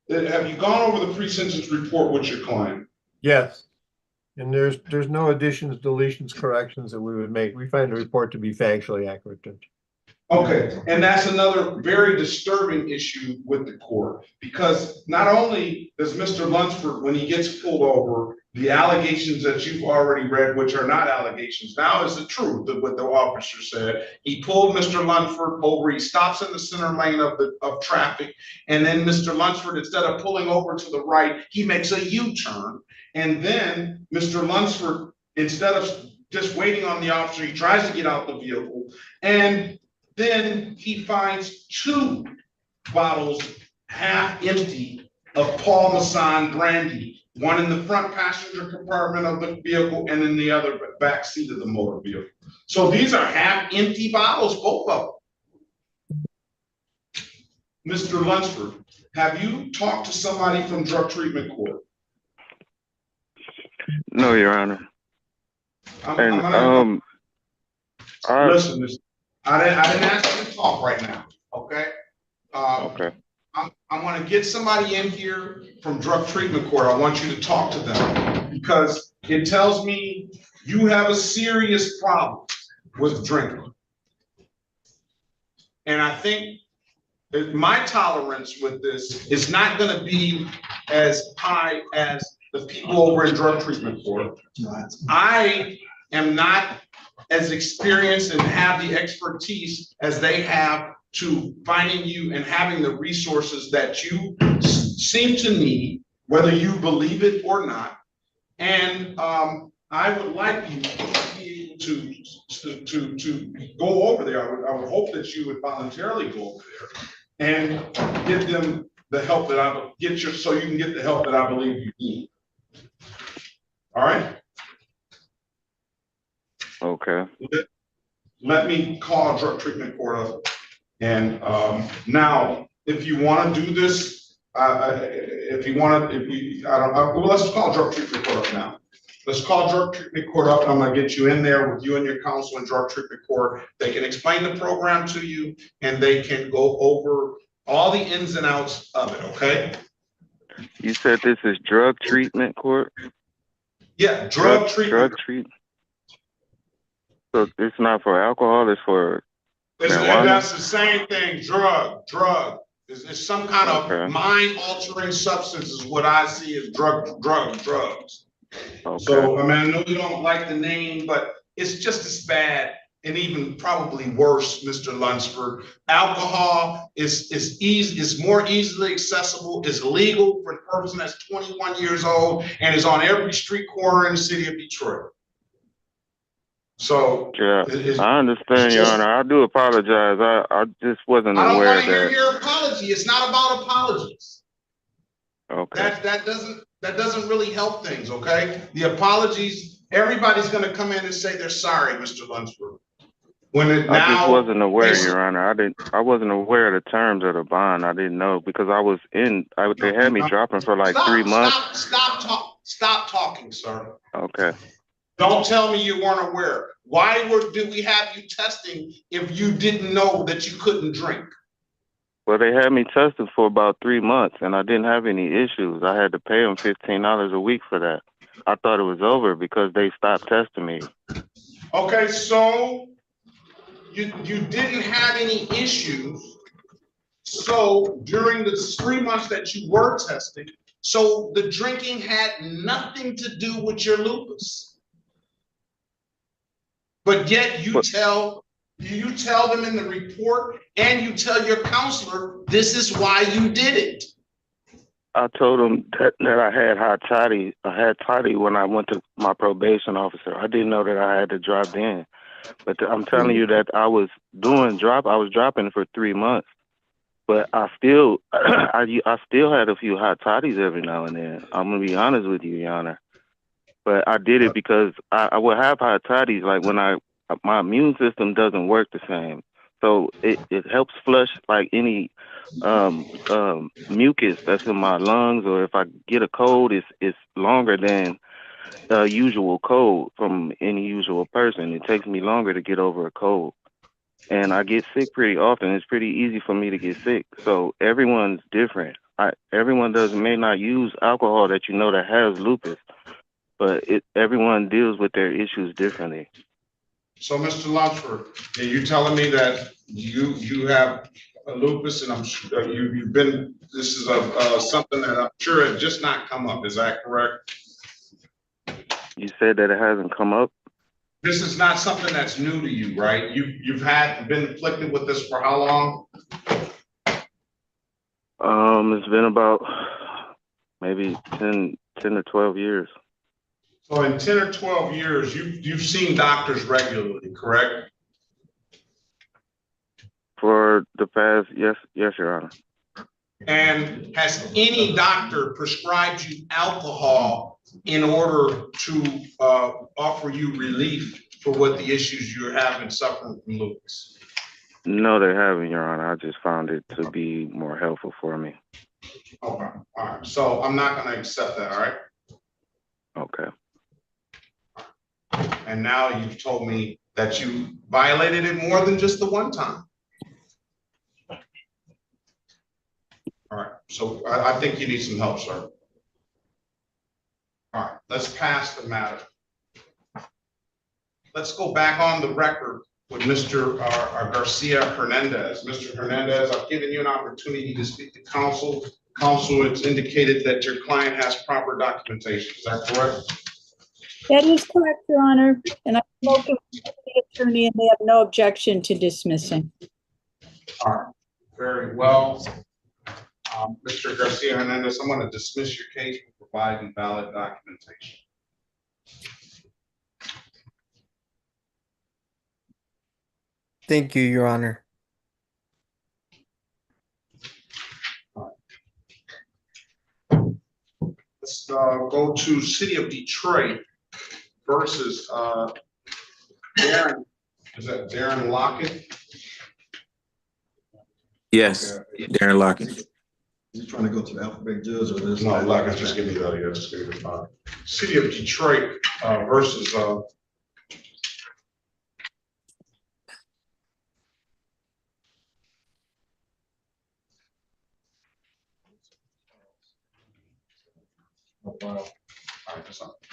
Have you gone over the pre-sentence report with your client? yes. And there's no additions, deletions, corrections that we would make. We find the report to be factually accurate. Okay, and that's another very disturbing issue with the court, because not only does Mr. Lunsford, when he gets pulled over, the allegations that you've already read, which are not allegations, now is the truth of what the officer said. He pulled Mr. Lunsford over, he stops in the center lane of traffic, and then Mr. Lunsford, instead of pulling over to the right, he makes a U-turn, and then Mr. Lunsford, instead of just waiting on the officer, he tries to get out the vehicle, and then he finds 2 bottles half empty of Paul Masson brandy, one in the front passenger compartment of the vehicle and in the other back seat of the motor vehicle. So these are half empty bottles, both of them. Mr. Lunsford, have you talked to somebody from drug treatment court? No, Your Honor. Listen, I didn't ask you to talk right now, okay? Okay. I want to get somebody in here from drug treatment court. I want you to talk to them because it tells me you have a serious problem with drinking. And I think that my tolerance with this is not going to be as high as the people over in drug treatment court. I am not as experienced and have the expertise as they have to finding you and having the resources that you seem to need, whether you believe it or not. And I would like you to be able to go over there. I would hope that you would voluntarily go over there and give them the help that so you can get the help that I believe you need. All right. Okay. Let me call drug treatment court up. And now, if you want to do this, let's call drug treatment court up now. Let's call drug treatment court up. I'm going to get you in there with you and your counsel in drug treatment court. They can explain the program to you, and they can go over all the ins and outs of it. Okay. You said this is drug treatment court? Yeah, drug treatment. Drug treatment. So it's not for alcohol, it's for And marijuana? that's the same thing, drug. It's some kind of mind-altering substance is what I see as drugs. Okay. So, I mean, I know you don't like the name, but it's just as bad and even probably worse, Mr. Lunsford. Alcohol is more easily accessible, is legal for the person that's 21 years old, and is on every street corner in the city of Detroit. So yeah, I understand, Your Honor. I do apologize. I just wasn't I don't aware want to hear that. your apology. It's not about apologies. Okay. That doesn't really help things, okay? The apologies, everybody's gonna come in and say they're sorry, Mr. Lunsford. I just wasn't aware, Your Honor. I wasn't aware of the terms of the bond. I didn't know because they had me dropping for like 3 months. Stop talking, sir. Okay. Don't tell me you weren't aware. Why did we have you testing if you didn't know that you couldn't drink? Well, they had me tested for about 3 months, and I didn't have any issues. I had to pay them $15 a week for that. I thought it was over because they stopped testing me. Okay, so you didn't have any issues. So during the 3 months that you were testing, so the drinking had nothing to do with your lupus. But yet you tell them in the report and you tell your counselor, this is why you did it. I told them that I had high toddy. I had toddy when I went to my probation officer. I didn't know that I had to drop in. But I'm telling you that I was dropping for 3 months. But I still I still had a few hot toddies every now and then. I'm gonna be honest with you, Your Honor. But I did it because I would have hot toddies like when my immune system doesn't work the same. So it helps flush like any mucus that's in my lungs, or if I get a cold, it's longer than usual cold from any usual person. It takes me longer to get over a cold. And I get sick pretty often. It's pretty easy for me to get sick. So everyone's different. Everyone may not use alcohol that that has lupus, but everyone deals with their issues differently. So, Mr. Lunsford, are you telling me that you have a lupus, and I'm sure you've been? This is something that I'm sure has just not come up. Is that correct? You said that it hasn't come up? This is not something that's new to you, right? You've been afflicted with this for how long? It's been about maybe 10 to 12 years. So in 10 or 12 years, you've seen doctors regularly, correct? For the past, yes, Your Honor. And has any doctor prescribed you alcohol in order to offer you relief for what the issues you're having suffering from lupus? No, they haven't, Your Honor. I just found it to be more helpful for me. Okay, all right. So I'm not going to accept that, all right? Okay. And now you've told me that you violated it more than just the one time. All right, so I think you need some help, sir. All right, let's pass the matter. Let's go back on the record with Mr. Garcia Hernandez. Mr. Hernandez, I've given you an opportunity to speak to counsel. Counsel, it's indicated that your client has proper documentation. Is that correct? That is correct, Your Honor. And I've spoken with the attorney and they have no objection to dismissing. All right, very well. Mr. Garcia Hernandez, I'm going to dismiss your case for providing valid documentation. Thank you, Your Honor. Let's go to City of Detroit versus Darren. Is that Darren Lockett? Yes, Darren Lockett. You trying to go to the alphabet judge or this? No, Lockett, just give me that. Yeah, just give me the City of Detroit versus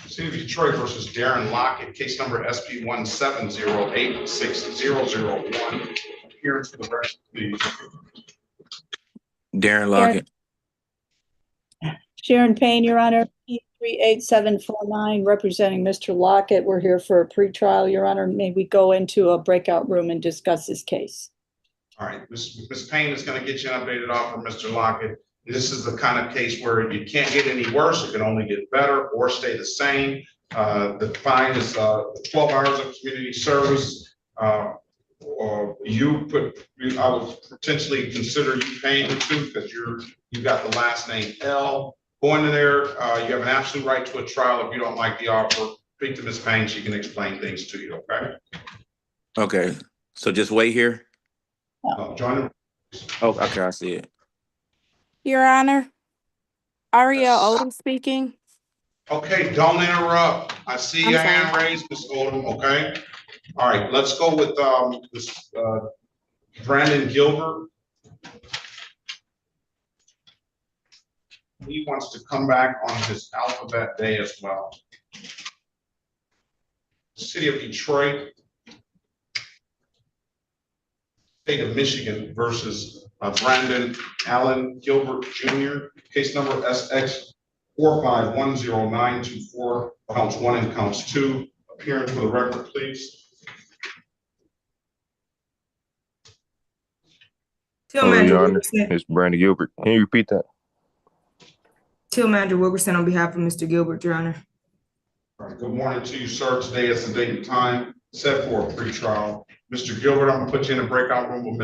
City of Detroit versus Darren Lockett, case number SP 170860001. Appearance for the rest, please. Darren Lockett. Sharon Payne, Your Honor, P38749, representing Mr. Lockett. We're here for a pretrial, Your Honor. May we go into a breakout room and discuss this case? All right, Ms. Payne is going to get you an updated offer, Mr. Lockett. This is the kind of case where you can't get any worse, it can only get better or stay the same. The fine is 12 hours of community service. Or I would potentially consider you paying it too, because you got the last name L. Going in there, you have an absolute right to a trial. If you don't like the offer, speak to Ms. Payne, she can explain things to you, okay? Okay, so just wait here. Join them. Oh, okay, I see it. Your Honor, Aria Odom speaking. Okay, don't interrupt. I see your hand raised, Ms. Odom, okay? All right, let's go with this Brandon Gilbert. He wants to come back on his alphabet day as well. City of Detroit, State of Michigan versus Brandon Allen Gilbert Jr. Case number SX4510924, counts 1 and counts 2. Appearing for the record, please. Till Manager Wilkerson. It's Brandon Gilbert. Can you repeat that? Till Manager Wilkerson on behalf of Mr. Gilbert, Your Honor. All right, good morning to you, sir. Today is the date and time set for a pretrial. Mr. Gilbert, I'm gonna put you in a breakout room with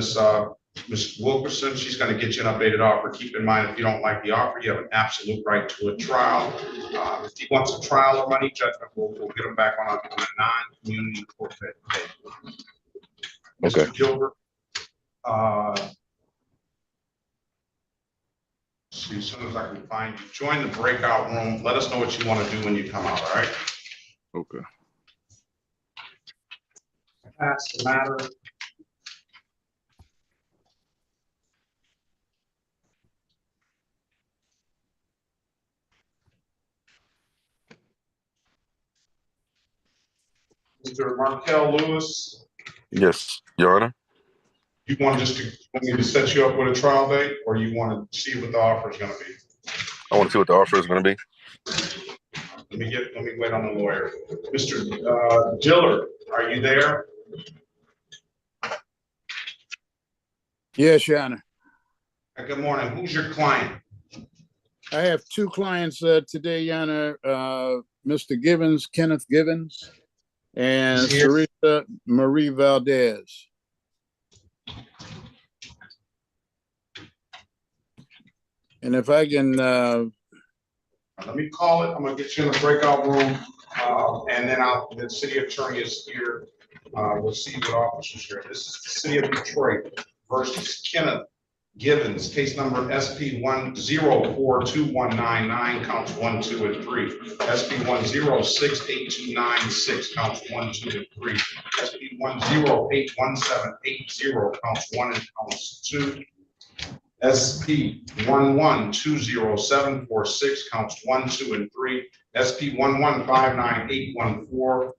Ms. Wilkerson. She's gonna get you an updated offer. Keep in mind, if you don't like the offer, you have an absolute right to a trial. If he wants a trial or money judgment, we'll get him back on a non-community court day. Okay. Mr. Gilbert, see, as soon as I can find you, join the breakout room. Let us know what you want to do when you come out, all right? Okay. Pass the matter. Mr. Markel Lewis. Yes, Your Honor. You want me to set you up with a trial date, or you want to see what the offer is going to be? I want to see what the offer is going to be. Let me wait on the lawyer. Mr. Dillard, are you there? Yes, Your Honor. Good morning. Who's your client? I have two clients today, Your Honor. Mr. Givens, Kenneth Givens, and Sarita Marie Valdez. And if I can let me call it. I'm gonna get you in the breakout room, and then the city attorney is here. We'll see what officers here. This is the City of Detroit versus Kenneth Givens, case number SP1042199, counts 1, 2, and 3. SP1068296, counts 1, 2, and 3. SP1081780, counts 1 and counts 2. SP11204746, counts 1, 2, and 3. SP1159814,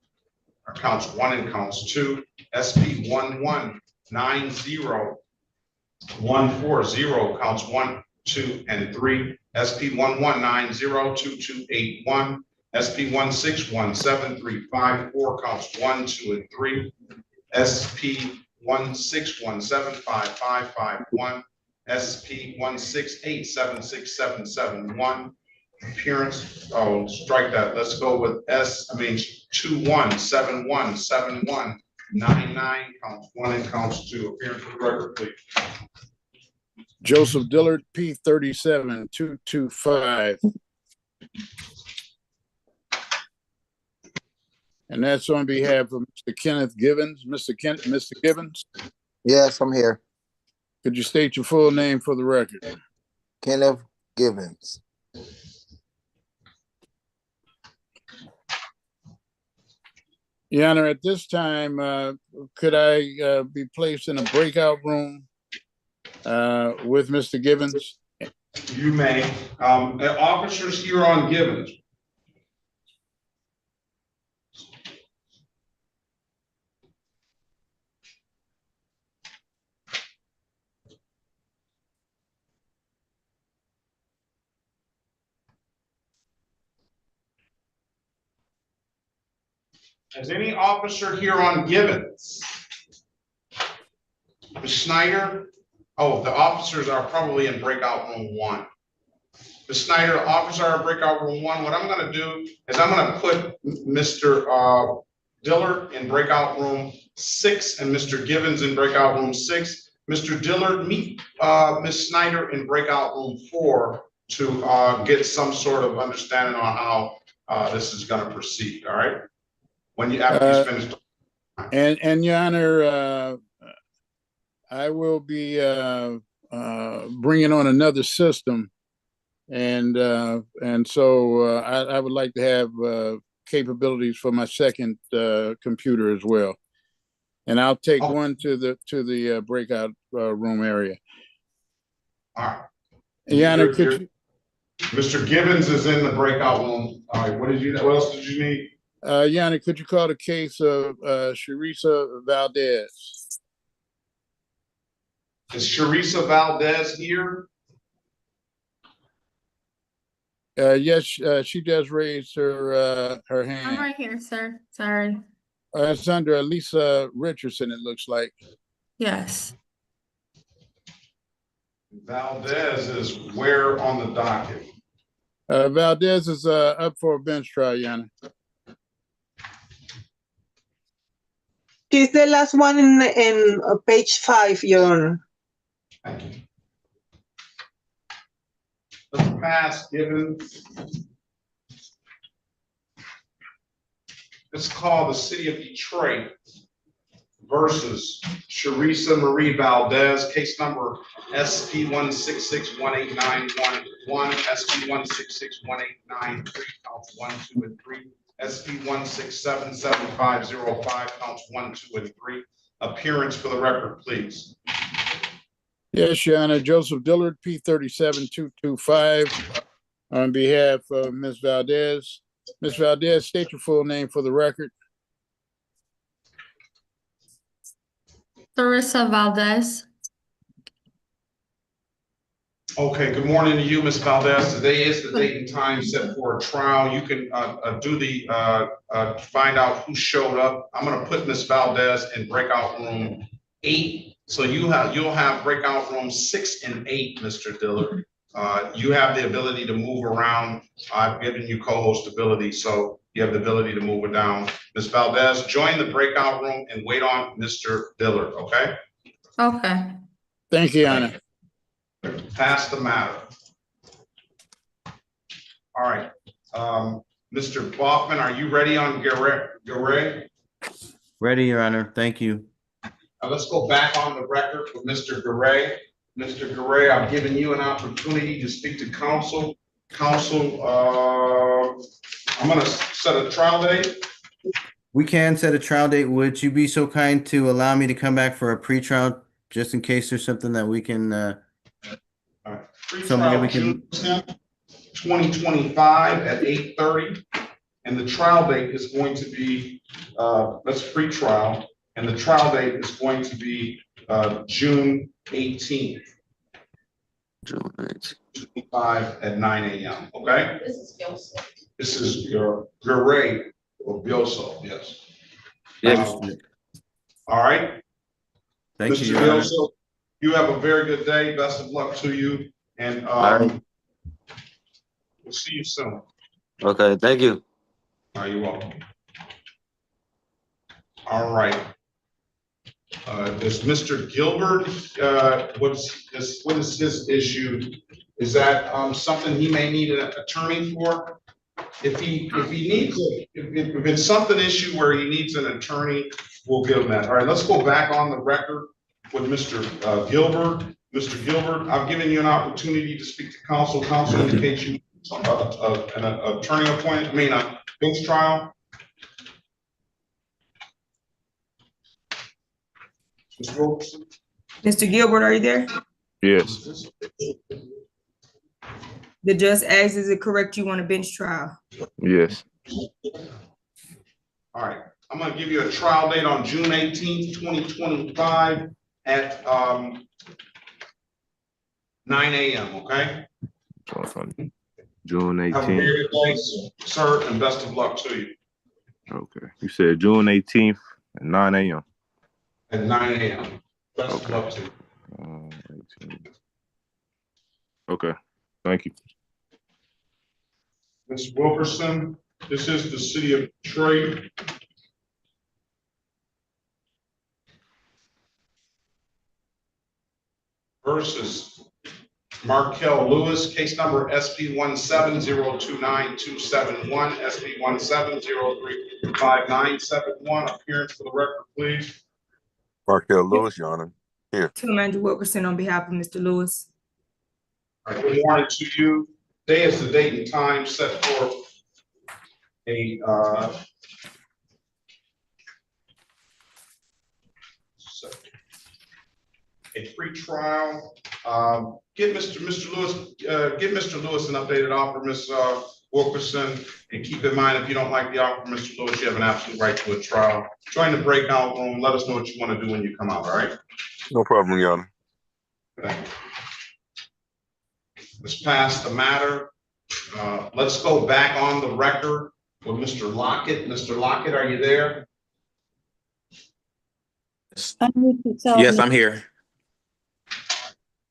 counts 1 and counts 2. SP1190140, counts 1, 2, and 3. SP11902281. SP1617354, counts 1, 2, and 3. SP161755551. SP168767771. Appearance, oh, strike that. Let's go with 21717199, counts 1 and counts 2. Appearance for the record, please. Joseph Dillard, P37225. And that's on behalf of Mr. Kenneth Givens. Mr. Givens? Yes, I'm here. Could you state your full name for the record? Kenneth Givens. Your Honor, at this time, could I be placed in a breakout room with Mr. Givens You may. Officers here on Givens. Is any officer here on Givens? Ms. Snyder? Oh, the officers are probably in breakout room 1. Ms. Snyder, officer are in breakout room 1. What I'm gonna do is I'm gonna put Mr. Dillard in breakout room 6 and Mr. Givens in breakout room 6. Mr. Dillard, meet Ms. Snyder in breakout room 4 to get some sort of understanding on how this is gonna proceed, all right? When you, after you finish. And Your Honor, I will be bringing on another system, and so I would like to have capabilities for my second computer as well, and I'll take one to the breakout room area. All right. Your Honor, could you? Mr. Givens is in the breakout room. All right. What else did you need? Your Honor, could you call the case of Sharisa Valdez? Is Sharisa Valdez here? Yes, she does raise her hand. I'm right here, sir. Sorry. It's under Lisa Richardson, it looks like. Yes. Valdez is where on the docket? Valdez is up for a bench trial, Your Honor. She's the last one in page 5, Your Honor. Thank you. Let's pass Givens. Let's call the city of Detroit versus Sharisa Marie Valdez, case number SP 166-18911, SP 166-18993, counts 1, 2, and 3, SP 167-7505, counts 1, 2, and 3. Appearance for the record, please. Yes, Your Honor. Joseph Dillard, P37225, on behalf of Ms. Valdez. Ms. Valdez, state your full name for the record. Sharisa Valdez. Okay, good morning to you, Ms. Valdez. Today is the date and time set for a trial. You can find out who showed up. I'm gonna put Ms. Valdez in breakout room 8. So you'll have breakout room 6 and 8, Mr. Dillard. You have the ability to move around. I've given you co-host ability, so you have the ability to move it down. Ms. Valdez, join the breakout room and wait on Mr. Dillard, okay? Okay. Thank you, Your Honor. Pass the matter. All right. Mr. Baughman, are you ready on Garay? Ready, Your Honor. Thank you. Now let's go back on the record with Mr. Garay. Mr. Garay, I've given you an opportunity to speak to counsel. Counsel, I'm gonna set a trial date. We can set a trial date. Would you be so kind to allow me to come back for a pretrial, just in case there's something that we can, something that we can. 2025 at 8:30, and the trial date is going to be, that's pre-trial, and the trial date is going to be June 18th. June 18th. 25 at 9 a.m. Okay. This is your Garay or Bioso, yes. Yes. All right. Thank Mr. you, Your Honor. Bioso, you have a very good day. Best of luck to you, and we'll see you soon. Okay, thank you. You're welcome. All right. Does Mr. Gilbert, what is his issue? Is that something he may need an attorney for? If he needs if it's something issue where he needs an attorney, we'll give him that. All right, let's go back on the record with Mr. Gilbert. Mr. Gilbert, I've given you an opportunity to speak to counsel. Counsel indicates you an attorney appointment, I mean a bench trial. Mr. Gilbert, are you there? Yes. The judge asks, is it correct you want a bench trial? Yes. All right, I'm gonna give you a trial date on June 18th, 2025 at 9 a.m., okay? June Have a 18th. very good day, sir, and best of luck to you. Okay. You said June 18th at 9 a.m. At 9 a.m. Best of luck to you. 18. Okay. Thank you. Ms. Wilkerson, this is the city of Detroit. Versus Markel Lewis, case number SP 1702927 SP 1703591. Appearance for the record, please. Markel Lewis, Your Honor. Here. To Amanda Wilkerson on behalf of Mr. Lewis. All right, good morning to you. Today is the date and time set for a free trial. Give Mr. Lewis an updated offer, Ms. Wilkerson, and keep in mind, if you don't like the offer, Mr. Lewis, you have an absolute right to a trial. Join the breakout room. Let us know what you want to do when you come out. All right. No problem, Your Honor. Thank you. Let's pass the matter. Let's go back on the record with Mr. Lockett. Mr. Lockett, are you there? Yes, I'm here.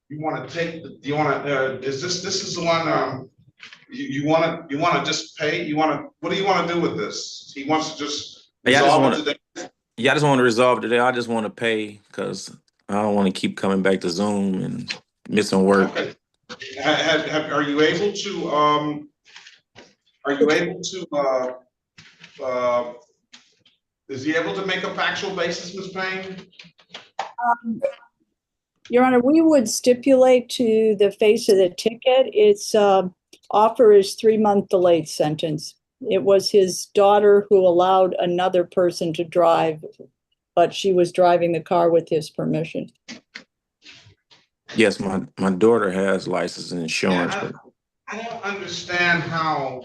You want to take the, you want to, this is the one, you want to just pay? What do you want to do with this? He wants to just resolve it today? Yeah, I just want to resolve it today. I just want to pay because I don't want to keep coming back to Zoom and missing work. Okay. Are you able to, is he able to make a factual basis, Ms. Payne? Your Honor, we would stipulate to the face of the ticket, its offer is 3-month delayed sentence. It was his daughter who allowed another person to drive, but she was driving the car with his permission. Yes, my daughter has license and insurance. Yeah, I don't understand how,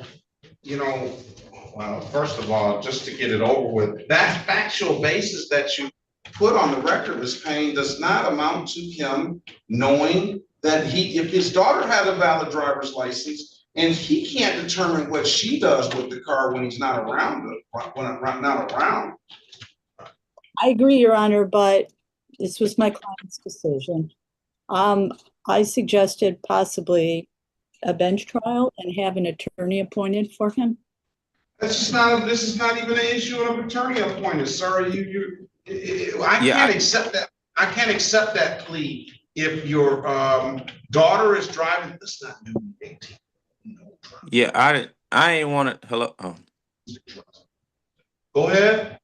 well, first of all, just to get it over with, that factual basis that you put on the record, Ms. Payne, does not amount to him knowing that if his daughter had a valid driver's license and he can't determine what she does with the car when he's not around, not around. I agree, Your Honor, but this was my client's decision. I suggested possibly a bench trial and have an attorney appointed for him. This is not even an issue of attorney appointed, sir. I can't accept that. I can't accept that plea if your daughter is driving. That's not new 18. Yeah, I ain't want to. Hello. Oh. Go ahead.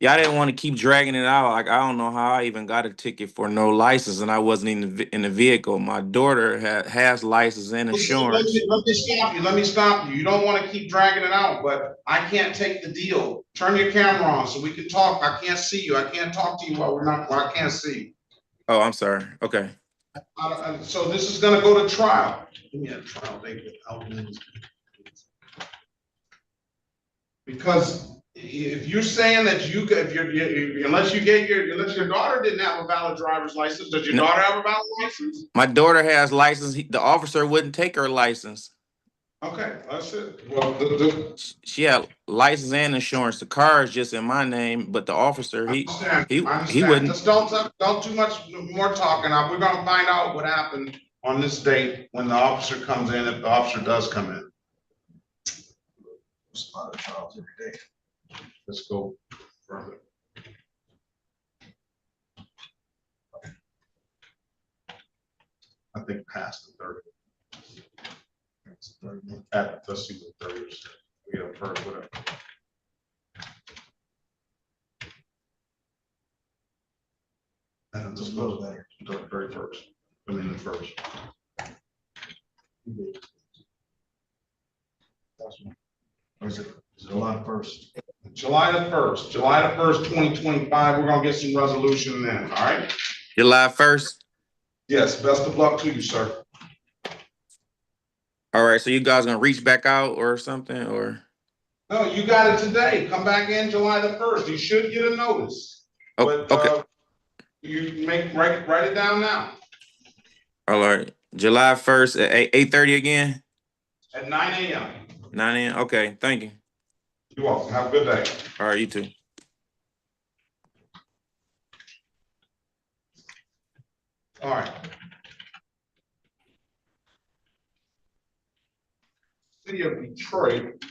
Yeah, I didn't want to keep dragging it out. Like, I don't know how I even got a ticket for no license, and I wasn't in the vehicle. My daughter has license and insurance. Let me stop you. You don't want to keep dragging it out, but I can't take the deal. Turn your camera on so we can talk. I can't see you. I can't talk to you while I can't see you. Oh, I'm sorry. Okay. So this is going to go to trial. Give me a trial date without names. Because if you're saying that unless your daughter didn't have a valid driver's license, does your daughter have a valid license? My daughter has license. The officer wouldn't take her license. Okay, that's it. Well, she had license and insurance. The car is just in my name, but the officer he wouldn't. Just don't too much more talking. We're gonna find out what happened on this date when the officer comes in, if the officer does come in. There's a lot of trials every day. Let's go further. I think past the 30. Let's see what 30 is. We have heard whatever. And just go there. The very first. I mean the first. Is it July 1st? July the 1st. July the 1st, 2025. We're gonna get some resolution then. All right. July 1st. Yes. Best of luck to you, sir. All right, so you guys gonna reach back out or something, or? No, you got it today. Come back in July the 1st. You should get a notice. Oh, But okay. you write it down now. All right, July 1st at 8:30 again. At 9 a.m. 9 a.m. Okay, thank you. You're welcome. Have a good day. All right, you too. All right. City of Detroit.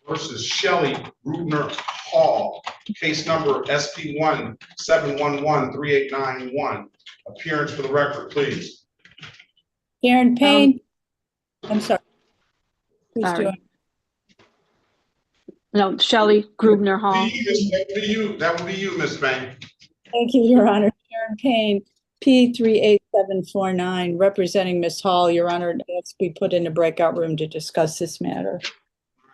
Versus Shelley Rubner Hall, case number SP1-711-3891. Appearance for the record, please. Karen Payne. I'm sorry. Who's Sorry. doing? No, Shelley Grubner Hall. That would be you, Ms. Payne. Thank you, Your Honor. Karen Payne, P38749, representing Ms. Hall. Your Honor, let's be put in a breakout room to discuss this matter.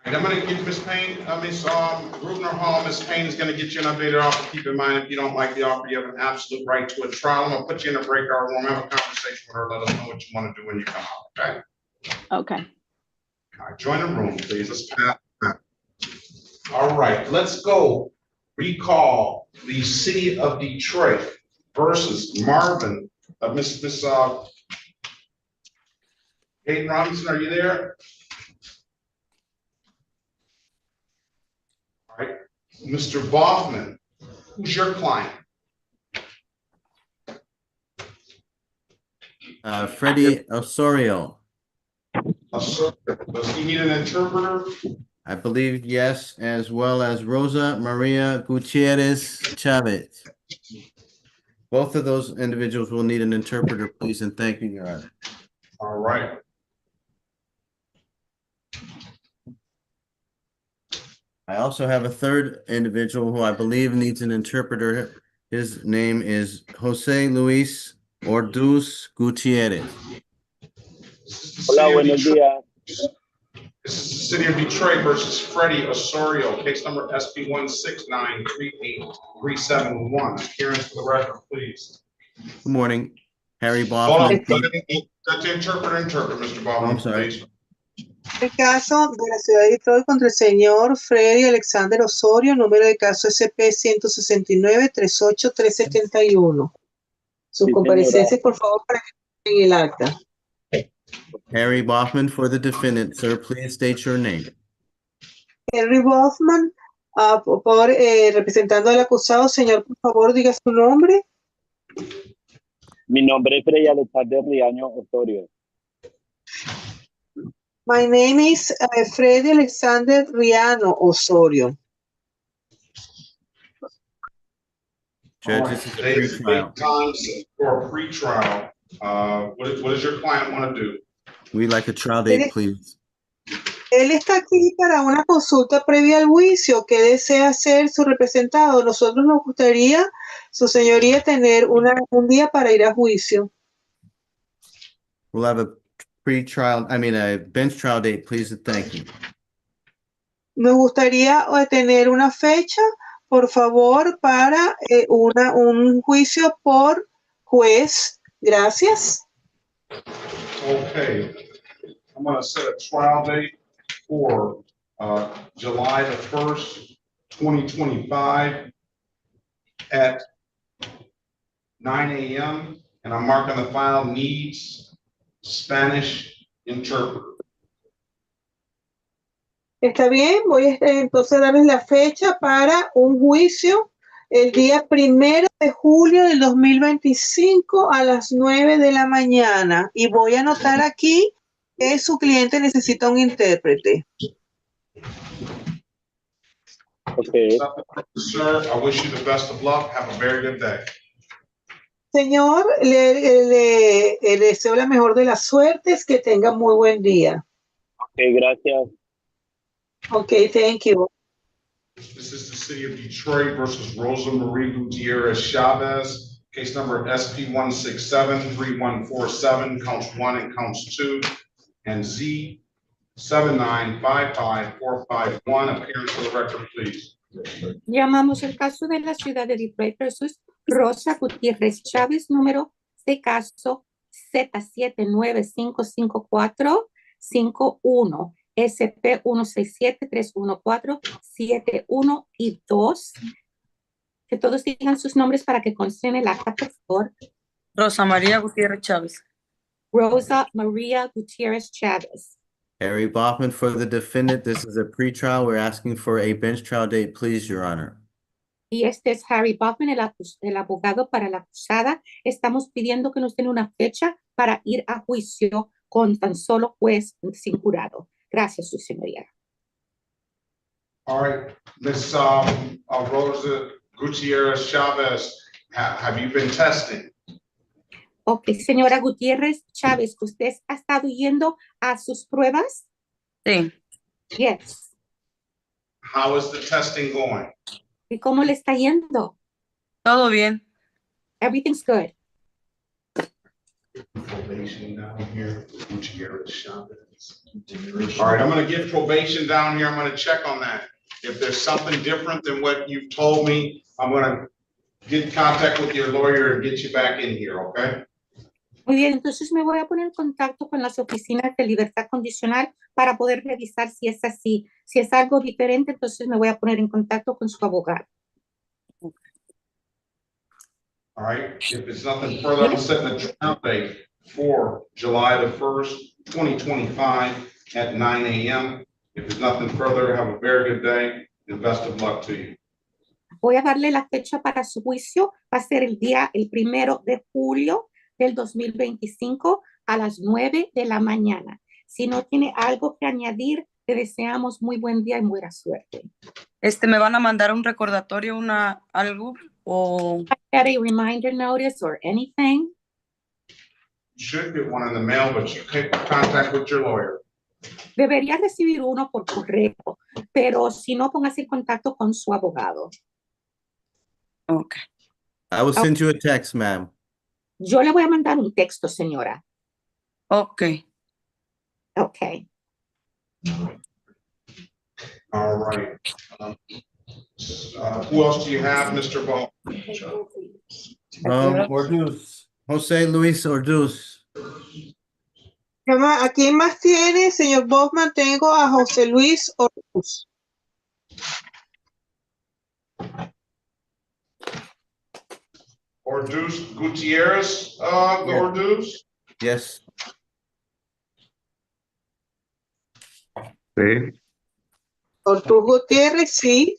And I'm going to give Ms. Payne, Ms. Rubner Hall, Ms. Payne is going to get you an updated offer. Keep in mind, if you don't like the offer, you have an absolute right to a trial. I'm going to put you in a breakout room, have a conversation with her, let us know what you want to do when you come out, okay? Okay. All right, join the room, please. Let's pass. All right, let's go. Recall the City of Detroit versus Marvin. Miss Hayden Robinson, are you there? All right, Mr. Boffman, who's your client? Freddie Osorio. Does he need an interpreter? I believe yes, as well as Rosa Maria Gutierrez Chavez. Both of those individuals will need an interpreter, please, and thank you, Your Honor. All right. I also have a third individual who I believe needs an interpreter. His name is Jose Luis Orduz Gutierrez. Hola, buenos días. This is the City of Detroit versus Freddie Osorio, case number SP1693837. Appearance for the record, please. Good morning, Harry Hold on, Boffman. let the interpret, Mr. Boffman, I'm sorry. please. El caso de la ciudad de Detroit contra el señor Freddy Alexander Osorio, número de caso SP-169-38371. Sus comparecencias, por favor, para que en el acta. Harry Boffman for the defendant, sir. Please state your name. Henry Boffman, representando al acusado, señor, por favor, diga su nombre. Mi nombre es Freddy Alexander Riaño Osorio. My name is Freddy Alexander Riano Osorio. Judge, this is a pre-trial. For a pre-trial, what does your client want to do? We'd like a trial date, please. Él está aquí para una consulta previa al juicio. ¿Qué desea hacer su representado? Nosotros nos gustaría, su señoría, tener un día para ir a juicio. We'll have a a bench trial date, please, and thank you. Nos gustaría tener una fecha, por favor, para un juicio por juez. Gracias. Okay, I'm going to set a trial date for July the 1st, 2025 at 9 a.m. and I'm marking the file needs Spanish interpreter. Está bien, voy a entonces darles la fecha para un juicio el día 1 de julio del 2025 a las 9 de la mañana. Y voy a anotar aquí que su cliente necesita un intérprete. Okay. Sir, I wish you the best of luck. Have a very good day. Señor, le deseo la mejor de las suertes, que tenga muy buen día. Okay, gracias. Okay, thank you. This is the City of Detroit versus Rosa Marie Gutierrez Chavez, case number SP1673147, counts 1 and counts 2, and Z7955451. Appearance for the record, please. Llamamos el caso de la ciudad de Detroit versus Rosa Gutiérrez Chávez, número de caso Z79555451, SP 167-314-71 y 2. Que todos digan sus nombres para que consten en el acta, por favor. Rosa María Gutiérrez Chávez. Rosa Maria Gutierrez Chavez. Harry Baughman for the defendant. This is a pretrial. We're asking for a bench trial date, please, Your Honor. Y este es Harry Baughman, el abogado para la acusada. Estamos pidiendo que nos den una fecha para ir a juicio con tan solo juez sin jurado. Gracias, su señoría. All right, Miss Rosa Gutierrez Chavez, have you been testing? Ok, señora Gutiérrez Chávez, ¿usted ha estado yendo a sus pruebas? Sí. Yes. How is the testing going? ¿Y cómo le está yendo? Todo bien. Everything's good. Probation down here, Gutierrez Chavez. All right, I'm going to give probation down here. I'm going to check on that. If there's something different than what you've told me, I'm going to get in contact with your lawyer and get you back in here, okay? Muy bien, entonces me voy a poner en contacto con las oficinas de libertad condicional para poder revisar si es así. Si es algo diferente, entonces me voy a poner en contacto con su abogado. All right, if it's nothing further, I'm setting a trial date for July the 1st, 2025 at 9 a.m. If it's nothing further, have a very good day and best of luck to you. Voy a darle la fecha para su juicio. Va a ser el 1 de julio del 2025 a las 9 de la mañana. Si no tiene algo que añadir, te deseamos muy buen día y buena suerte. ¿Me van a mandar un recordatorio, algo? O... Get a reminder notice or anything? You should get one in the mail, but you can contact with your lawyer. Debería recibir uno por correo, pero si no, póngase en contacto con su abogado. Okay. I will send you a text, ma'am. Yo le voy a mandar un texto, señora. Okay. Okay. All right. Who else do you have, Mr. Ball? Orduz. Jose Luis Orduz. ¿A quién más tiene, señor Baughman? Tengo a José Luis Orduz. Orduz Gutierrez, Orduz? Yes. Sí, Orduz Gutiérrez, sí.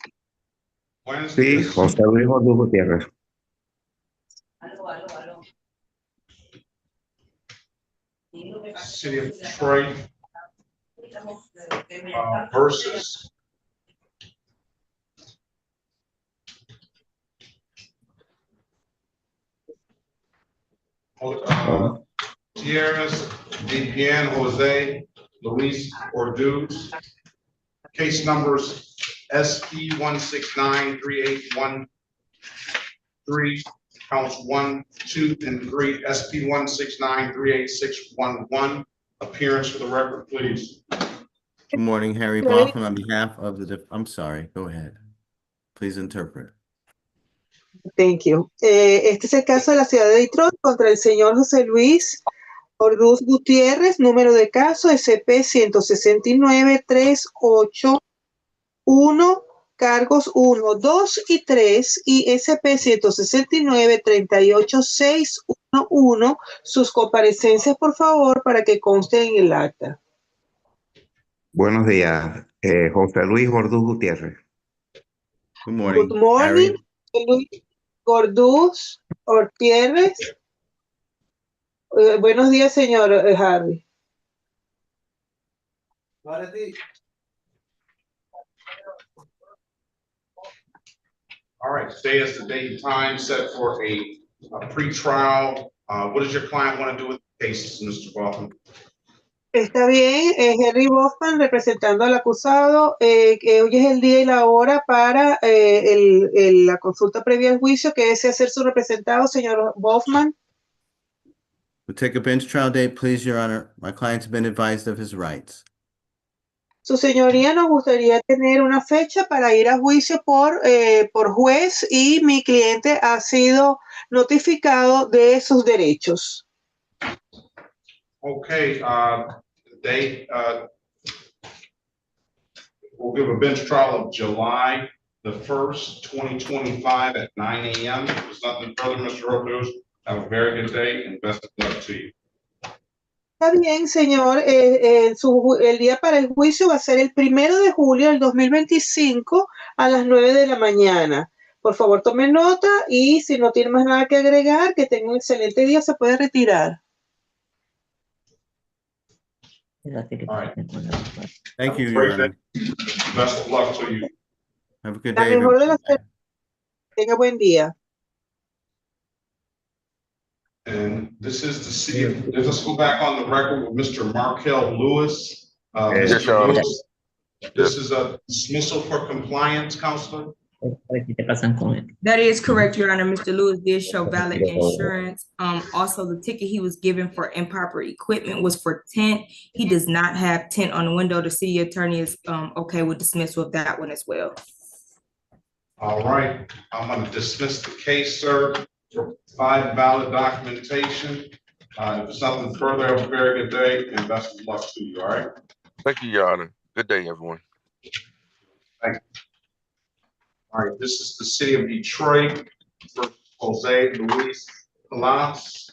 sí, José Luis Orduz Gutiérrez. City of Detroit versus Gutierrez, DPN, Jose Luis Orduz. Case numbers SP 1693813, counts 1, 2, and 3. SP 1693861. Appearance for the record, please. Good morning, Harry Baughman, on behalf of the, I'm sorry, go ahead. Please interpret. Thank you. Este es el caso de la ciudad de Detroit contra el señor José Luis Orduz Gutiérrez, número de caso SP 169-381, cargos 1, 2 y 3 y SP 169-38611. Sus comparecencias, por favor, para que consten en el acta. Buenos días, José Luis Orduz Gutiérrez. Good morning. Good morning, Luis Orduz Gutiérrez. Buenos días, señor Harry. All right, today is the date and time set for a pre-trial. What does your client want to do with the cases, Mr. Baughman? Está bien, Henry Baughman representando al acusado, que hoy es el día y la hora para la consulta previa al juicio, que desea ser su representado, señor Baughman. We'll take a bench trial date, please, Your Honor. My client's been advised of his rights. Su señoría, nos gustaría tener una fecha para ir a juicio por juez y mi cliente ha sido notificado de sus derechos. Okay, we'll give a bench trial of July the 1st, 2025 at 9 a.m. If there's nothing further, Mr. Rodriguez, have a very good day and best of luck to you. Está bien, señor. El día para el juicio va a ser el 1 de julio del 2025 a las 9 de la mañana. Por favor, tome nota y si no tiene más nada que agregar, que tenga un excelente día, se puede retirar. All right. Thank you, Have a Your great Honor. day. Best of luck to you. Have a good La day. mejor de everybody. las tenga buen día. And this is the city. Let's go back on the record with Mr. Markel Lewis. Yes, Mr. Your Honor. Lewis, this is a dismissal for compliance, Counselor. That is correct, Your Honor. Mr. Lewis did show valid insurance. Also, the ticket he was given for improper equipment was for tint. He does not have tint on the window. The city attorney is okay with dismissal of that one as well. All right, I'm going to dismiss the case, sir, for provide valid documentation. If there's nothing further, have a very good day and best of luck to you, all right? Thank you, Your Honor. Good day, everyone. Thank you. All right, this is the city of Detroit versus Jose Luis Palas.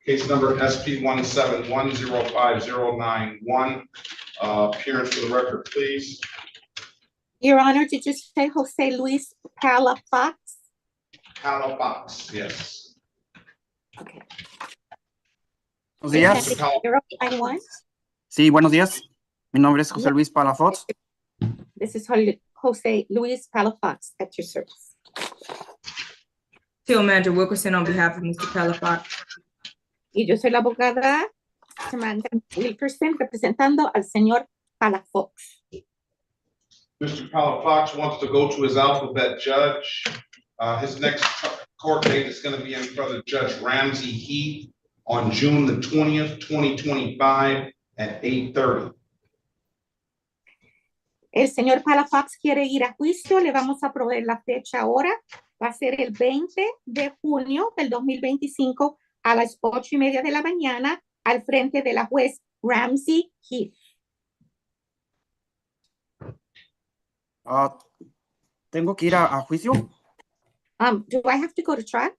Case number SP 1710509. Appearance for the record, please. Your Honor, did you say Jose Luis Palafox? Palafox, yes. Okay. Buenos días. 091. Sí, buenos días. Mi nombre es José Luis Palafox. This is Jose Luis Palafox at your service. Field Manager Wilkerson on behalf of Mr. Palafox. Y yo soy la abogada Samantha Wilkerson representando al señor Palafox. Mr. Palafox wants to go to his alphabet judge. His next court date is going to be in front of Judge Ramsey Heath on June the 20th, 2025 at 8:30. El señor Palafox quiere ir a juicio, le vamos a proveer la fecha ahora. Va a ser el 20 de junio del 2025 a las 8:30 de la mañana al frente de la juez Ramsey Heath. ¿Tengo que ir a juicio? Do I have to go to trial?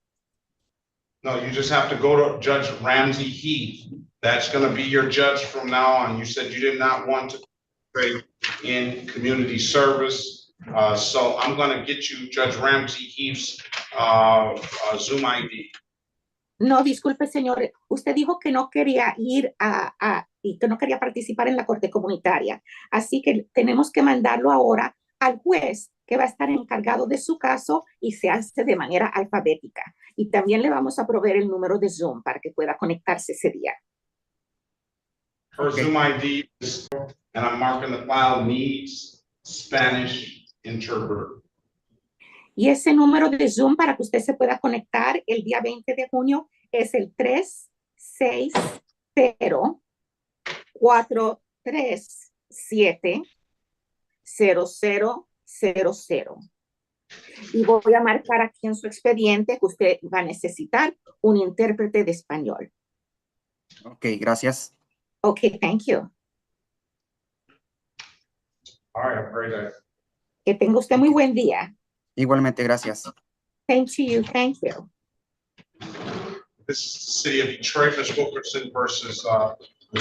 No, you just have to go to Judge Ramsey Heath. That's going to be your judge from now on. You said you did not want to participate in community service. So I'm going to get you Judge Ramsey Heath's Zoom ID. No, disculpe, señor. Usted dijo que no quería ir y que no quería participar en la corte comunitaria. Así que tenemos que mandarlo ahora al juez que va a estar encargado de su caso y se hace de manera alfabética. Y también le vamos a proveer el número de Zoom para que pueda conectarse ese día. Her Zoom ID is, and I'm marking the file, needs Spanish interpreter. Y ese número de Zoom para que usted se pueda conectar el día 20 de junio es el 360-437-0000. Y voy a marcar aquí en su expediente que usted va a necesitar un intérprete de español. Ok, gracias. Ok, thank you. All right, have a great day. Que tenga usted muy buen día. Igualmente, gracias. Same to you, thank you. This is the city of Detroit, Ms. Wilkerson versus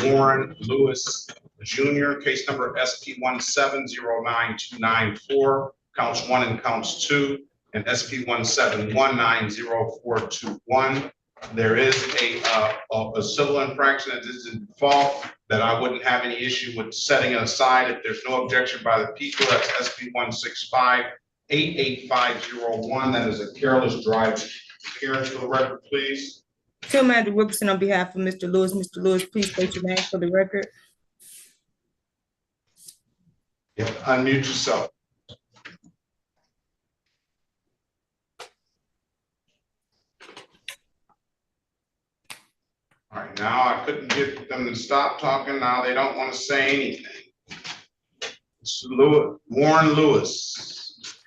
Warren Lewis Jr., case number SP 1709294, counts 1 and counts 2, and SP 1719041. There is a civil infraction that is in default that I wouldn't have any issue with setting it aside if there's no objection by the people. That's SP 165-88501. That is a careless drive. Appearance for the record, please. Field Manager Wilkerson on behalf of Mr. Lewis. Mr. Lewis, please state your name for the record. Yeah, unmute yourself. All right, now I couldn't get them to stop talking. Now they don't want to say anything. Warren Lewis.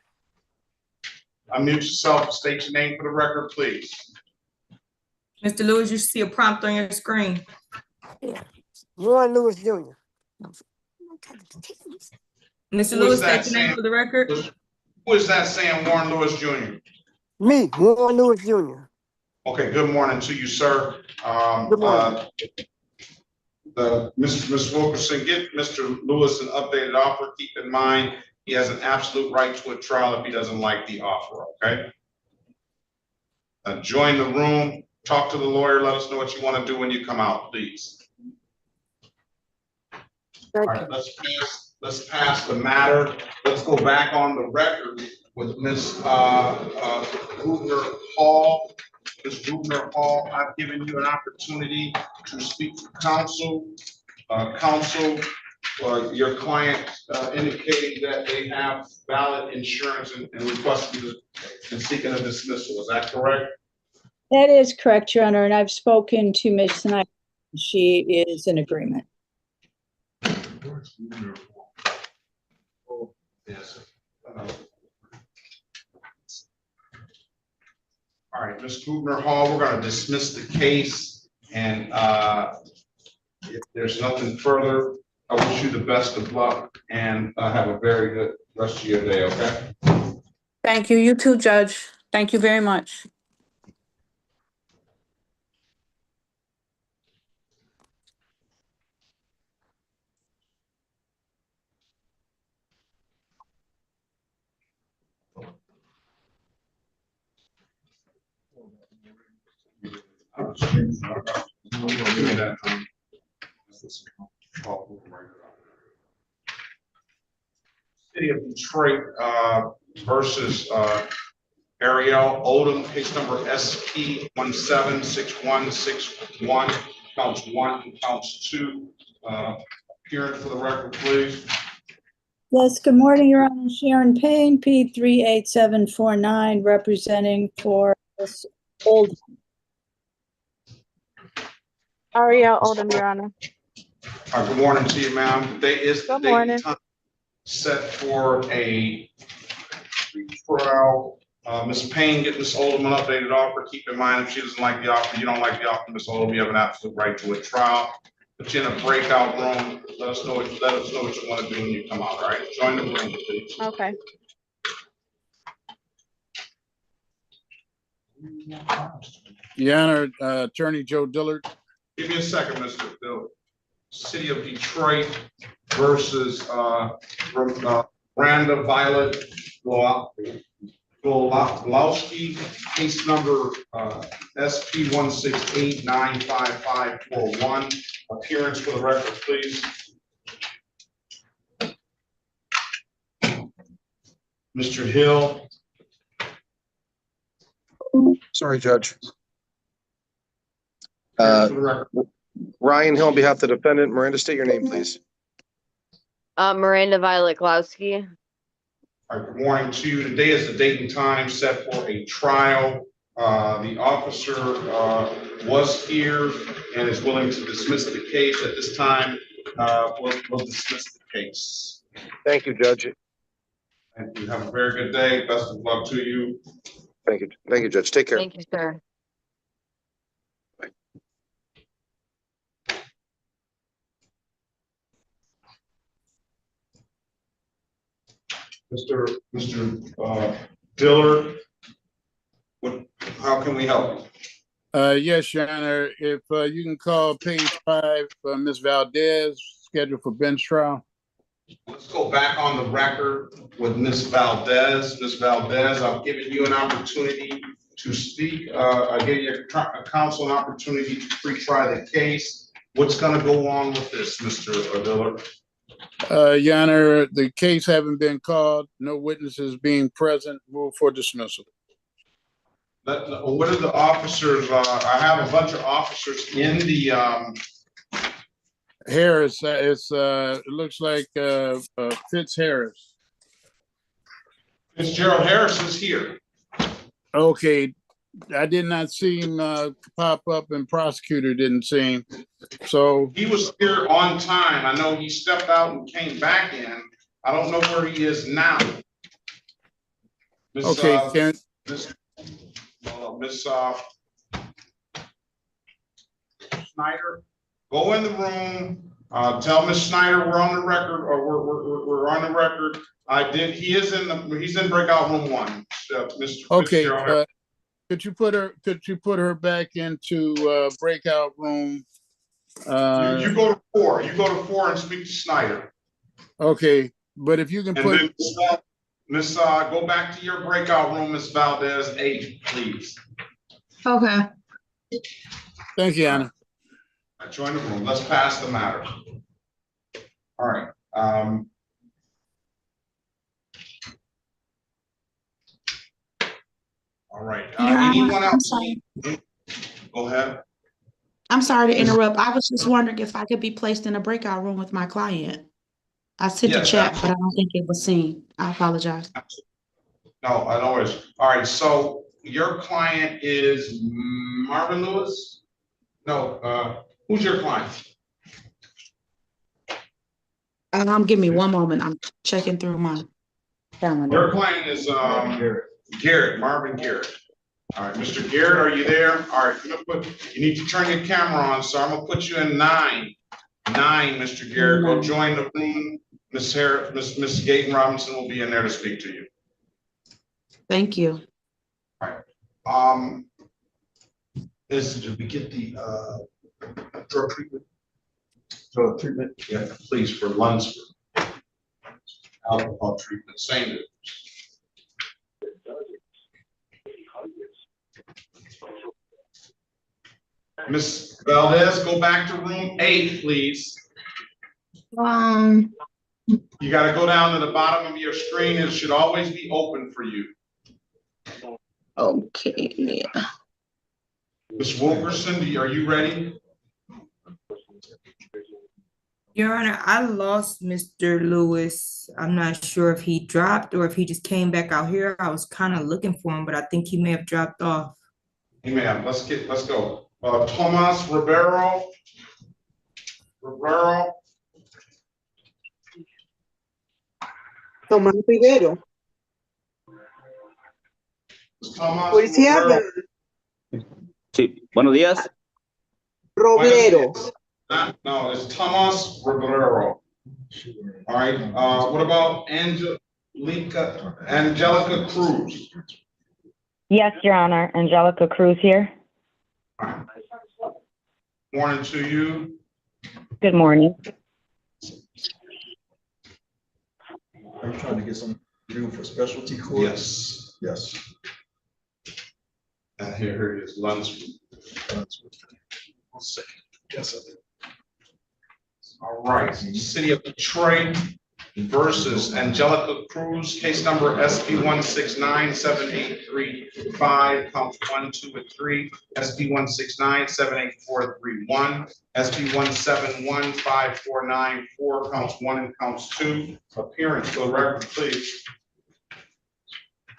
Unmute yourself, state your name for the record, please. Mr. Lewis, you see a prompt on your screen. Warren Lewis Jr. Mr. Lewis, state your name for the record. Who is that saying Warren Lewis Jr.? Me, Warren Lewis Jr. Okay, good morning to you, sir. Good morning. Ms. Wilkerson, get Mr. Lewis an updated offer. Keep in mind, he has an absolute right to a trial if he doesn't like the offer, okay? Join the room, talk to the lawyer, let us know what you want to do when you come out, please. All right, let's pass the matter. Let's go back on the record with Ms. Grubner Hall. Ms. Grubner Hall, I've given you an opportunity to speak to counsel. Your client indicating that they have valid insurance and requesting and seeking a dismissal. Is that correct? That is correct, Your Honor, and I've spoken to Ms. Snyder. She is in agreement. Yes. All right, Ms. Grubner Hall, we're going to dismiss the case, and if there's nothing further, I wish you the best of luck and have a very good rest of your day, okay? Thank you. You too, Judge. Thank you very much. City of Detroit versus Ariel Odom, case number SP 176161, counts 1 and counts 2. Appearing for the record, please. Yes, good morning, Your Honor. Sharon Payne, P38749, representing for Ms. Oldham. Ariel Odom, Your Honor. Good morning to you, ma'am. Today is the Good morning. time set for a trial. Ms. Payne, get Ms. Oldham an updated offer. Keep in mind, if she doesn't like the offer, you don't like the offer, Ms. Oldham, you have an absolute right to a trial. Put you in a breakout room. Let us know what you want to do when you come out. All right, join the room, please. Okay. Your Honor, Attorney Joe Dillard. Give me a second, Mr. Bill. City of Detroit versus Randa Violet Golowski, case number SP 168-95541. Appearance for the record, please. Mr. Hill. Sorry, Judge. Ryan Hill on behalf of the defendant. Miranda, state your name, please. Miranda Violet Glowski. All right, good morning to you. Today is the date and time set for a trial. The officer was here and is willing to dismiss the case at this time. We'll dismiss the case. Thank you, Judge. And you have a very good day. Best of luck to you. Thank you. Thank you, Judge. Take care. Thank you, sir. Mr. Dillard, how can we help? Yes, Your Honor. If you can call page 5, Ms. Valdez, scheduled for bench trial. Let's go back on the record with Ms. Valdez. Ms. Valdez, I've given you an opportunity to speak. I gave you a counsel an opportunity to pre-try the case. What's going to go on with this, Mr. Dillard? Your Honor, the case having been called, no witnesses being present, move for dismissal. What are the officers? I have a bunch of officers in the Harris. It looks like Fitz Harris. Fitzgerald Harris is here. Okay, I did not see him pop up, and prosecutor didn't see him. So he was here on time. I know he stepped out and came back in. I don't know where he is now. Miss, Okay, Miss Snyder, go in the room. Tell Miss Snyder we're on the record, or we're on the record. He's in breakout room 1. Mr. Okay, Fitzgerald. could you put her back into breakout room? You go to 4. You go to 4 and speak to Snyder. Okay, but if you can And then Miss, go back to your breakout room, Miss Valdez 8, please. Okay. Thank you, Anna. Join the room. Let's pass the matter. All right. All right. Anyone else? Go ahead. I'm sorry to interrupt. I was just wondering if I could be placed in a breakout room with my client. I sent a chat, but I don't think it was seen. I apologize. No, no worries. All right. So your client is Marvin Lewis? No. Who's your client? Give me one moment. I'm checking through my calendar. Your client is Garrett, Marvin Garrett. All right, Mr. Garrett, are you there? All right, you need to turn your camera on, so I'm gonna put you in 9. 9, Mr. Garrett. Go join the room. Miss Gaten Robinson will be in there to speak to you. Thank you. All right. Did we get the drug treatment? Drug treatment? Yeah, please, for Lunsford. Alcohol treatment, same. Miss Valdez, go back to room 8, please. You got to go down to the bottom of your screen. It should always be open for you. Okay, yeah. Miss Wilkerson, are you ready? Your Honor, I lost Mr. Lewis. I'm not sure if he dropped or if he just came back out here. I was kind of looking for him, but I think he may have dropped off. Hey, ma'am, let's go. Tomas Rivero. Tomás Rivero. Policía Sí, buenos días. Roblero. No, it's Tomas Rivero. All right. What about Angelica Cruz? Yes, Your Honor. Angelica Cruz here. Morning to you. Good morning. Are you trying to get some room for specialty court? Yes. Yes. And here it is, Lunsford. 1 second. Yes, I did. All right, City of Detroit versus Angelica Cruz, case number SP 1697835, counts 1, 2, and 3. SP 1697841, SP 1715494, counts 1 and counts 2. Appearance for the record, please.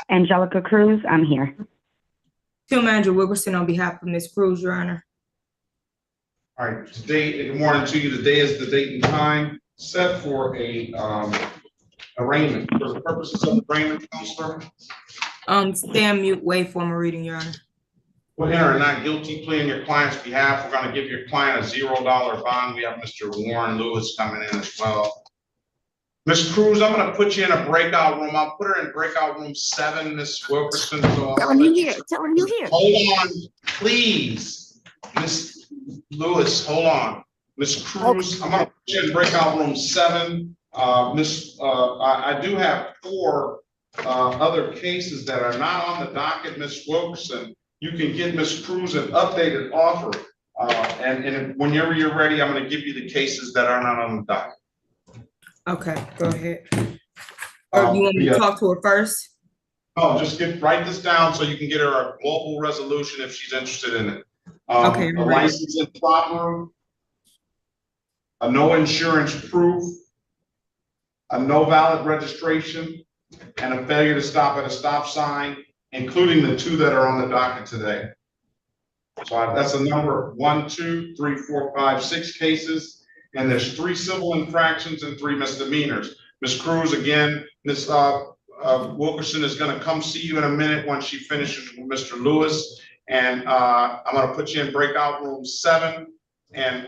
Angelica Cruz, I'm here. Field Manager Wilkerson on behalf of Ms. Cruz, Your Honor. All right, today, good morning to you. Today is the date and time set for a arraignment. For the purposes of arraignment, Counselor? Stay on mute, wait for my reading, Your Honor. We'll enter a not guilty plea on your client's behalf. We're going to give your client a $0 bond. We have Mr. Warren Lewis coming in as well. Ms. Cruz, I'm going to put you in a breakout room. I'll put her in breakout room 7, Ms. Wilkerson. So Tell him you here. Tell him you here. Hold on, please. Ms. Lewis, hold on. Ms. Cruz, I'm going to put you in breakout room 7. I do have 4 other cases that are not on the docket, Ms. Wilkerson. You can get Ms. Cruz an updated offer. And whenever you're ready, I'm going to give you the cases that are not on the docket. Okay, go ahead. Or you want me to talk to her first? No, just write this down so you can get her a global resolution if she's interested in it. Okay, A license improper, a no insurance proof, a no valid registration, and a failure to stop at a stop sign, including the 2 that are on the docket today. So that's a number of 1, 2, 3, 4, 5, 6 cases, and there's 3 civil infractions and 3 misdemeanors. Ms. Cruz, again, Ms. Wilkerson is gonna come see you in a minute once she finishes with Mr. Lewis. And I'm gonna put you in breakout room 7, and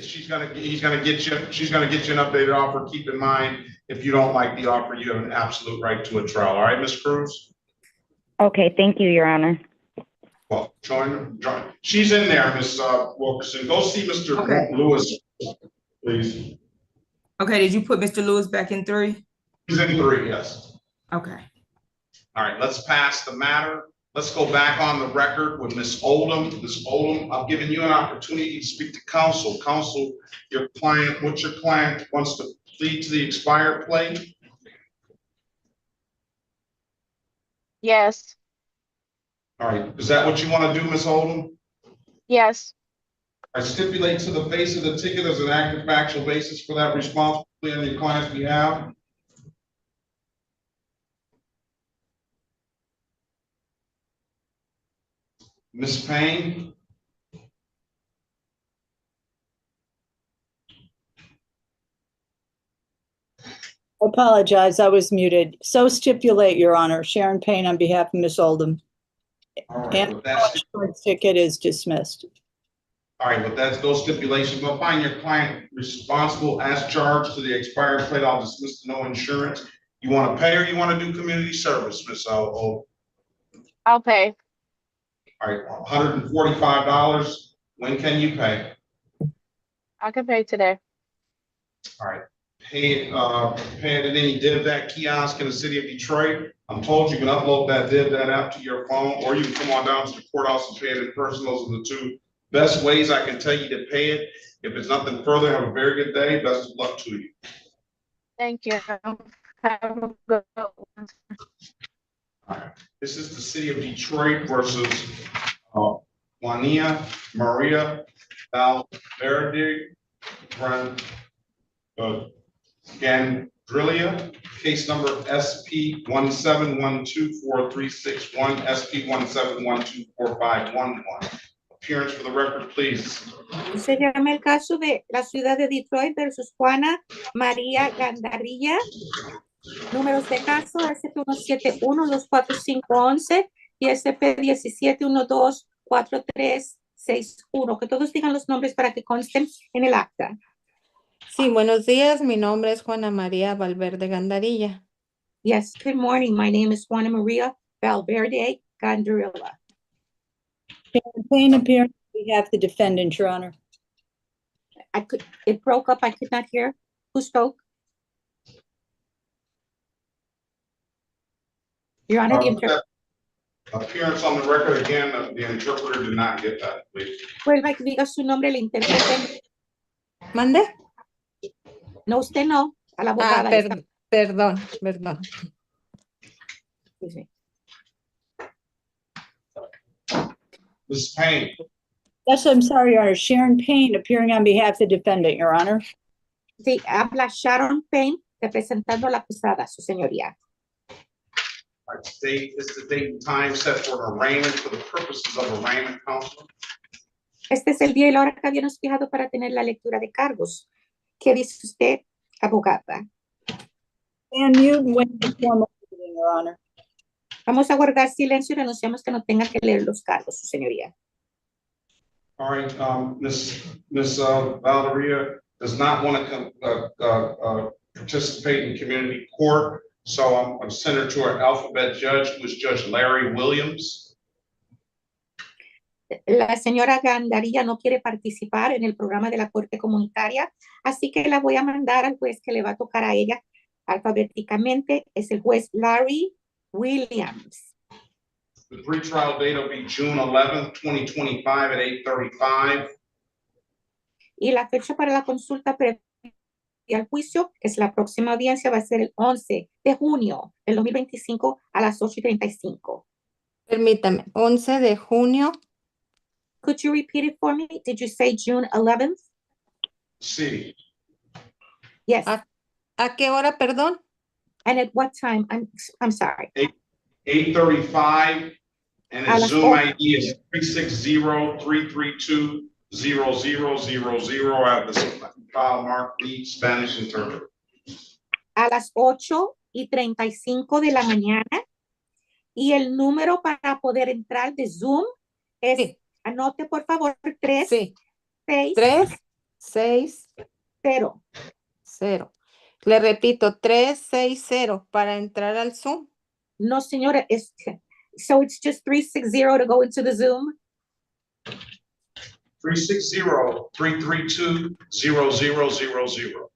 she's gonna get you an updated offer. Keep in mind, if you don't like the offer, you have an absolute right to a trial. All right, Ms. Cruz? Okay, thank you, Your Honor. Well, join. She's in there, Ms. Wilkerson. Go see Mr. Okay. Lewis, please. Okay, did you put Mr. Lewis back in 3? He's in 3, yes. Okay. All right, let's pass the matter. Let's go back on the record with Ms. Oldham. Ms. Oldham, I've given you an opportunity to speak to counsel. Counsel, your client wants to plead to the expired plate? Yes. All right, is that what you want to do, Ms. Oldham? Yes. I stipulate to the face of the ticket as an active factual basis for that responsibility on your client's behalf. Ms. Payne? I apologize, I was muted. So stipulate, Your Honor. Sharon Payne on behalf of Ms. Oldham. All right, And the ticket is dismissed. all right, with those stipulations, we'll find your client responsible as charged to the expired plate. I'll dismiss the no insurance. You want to pay or you want to do community service, Ms. Oldham? I'll pay. All right, $145. When can you pay? I can pay today. All right, pay it at any DivDat kiosk in the city of Detroit. I'm told you can upload that DivDat app to your phone, or you can come on down to the courthouse and pay it in person. Those are the 2 best ways I can tell you to pay it. If it's nothing further, have a very good day. Best of luck to you. Thank you. Have a good one. All right. This is the city of Detroit versus Juania Maria Valverde Gandrilia, case number SP 171243661, SP 1712451. Appearance for the record, please. Se llama el caso de la ciudad de Detroit versus Juana María Gandarilla. Números de caso SP171-24511 y SP17124361. Que todos digan los nombres para que consten en el acta. Sí, buenos días. Mi nombre es Juana María Valverde Gandarilla. Yes, good morning. My name is Juana Maria Valverde Gandarilla. Payne appearing on behalf of the defendant, Your Honor. It broke up. I could not hear. Who spoke? Your Honor, the interpreter. Appearance on the record again, the interpreter did not get that, please. Vuelva y diga su nombre, el intérprete. ¿Mande? No, usted no, a la abogada. Perdón. Ms. Payne. Yes, I'm sorry, Your Honor. Sharon Payne appearing on behalf of the defendant, Your Honor. Sí, habla Sharon Payne, representando a la acusada, su señoría. All right, today is the date and time set for arraignment for the purposes of arraignment, counsel. Este es el día y la hora que habíamos fijado para tener la lectura de cargos. ¿Qué dice usted, abogada? And you when the formal meeting, Your Honor. Vamos a guardar silencio y renunciamos que no tenga que leer los cargos, su señoría. All right, Ms. Valeria does not want to participate in community court, so I'm sending her to our alphabet judge, who is Judge Larry Williams. La señora Gandarilla no quiere participar en el programa de la Corte Comunitaria, así que la voy a mandar al juez que le va a tocar a ella alfabéticamente. Es el juez Larry Williams. The pretrial date will be June 11th, 2025 at 8:35. Y la fecha para la consulta previa al juicio, que es la próxima audiencia, va a ser el 11 de junio del 2025 a las 8:35. Permítame, 11 de junio. Could you repeat it for me? Did you say June 11th? Sí. Yes. ¿A qué hora, perdón? And at what time? I'm sorry. 8:35, and A the las Zoom 8. ID is 360-332-0000. I have the file marked lead Spanish interpreter. a las 8:35 de la mañana. Y el número para poder entrar de Zoom es, anote por favor, 3, 6, 0. Le repito, 360 para entrar al Zoom. No, señora, so it's just 360 to go into the Zoom. 360-332-0000.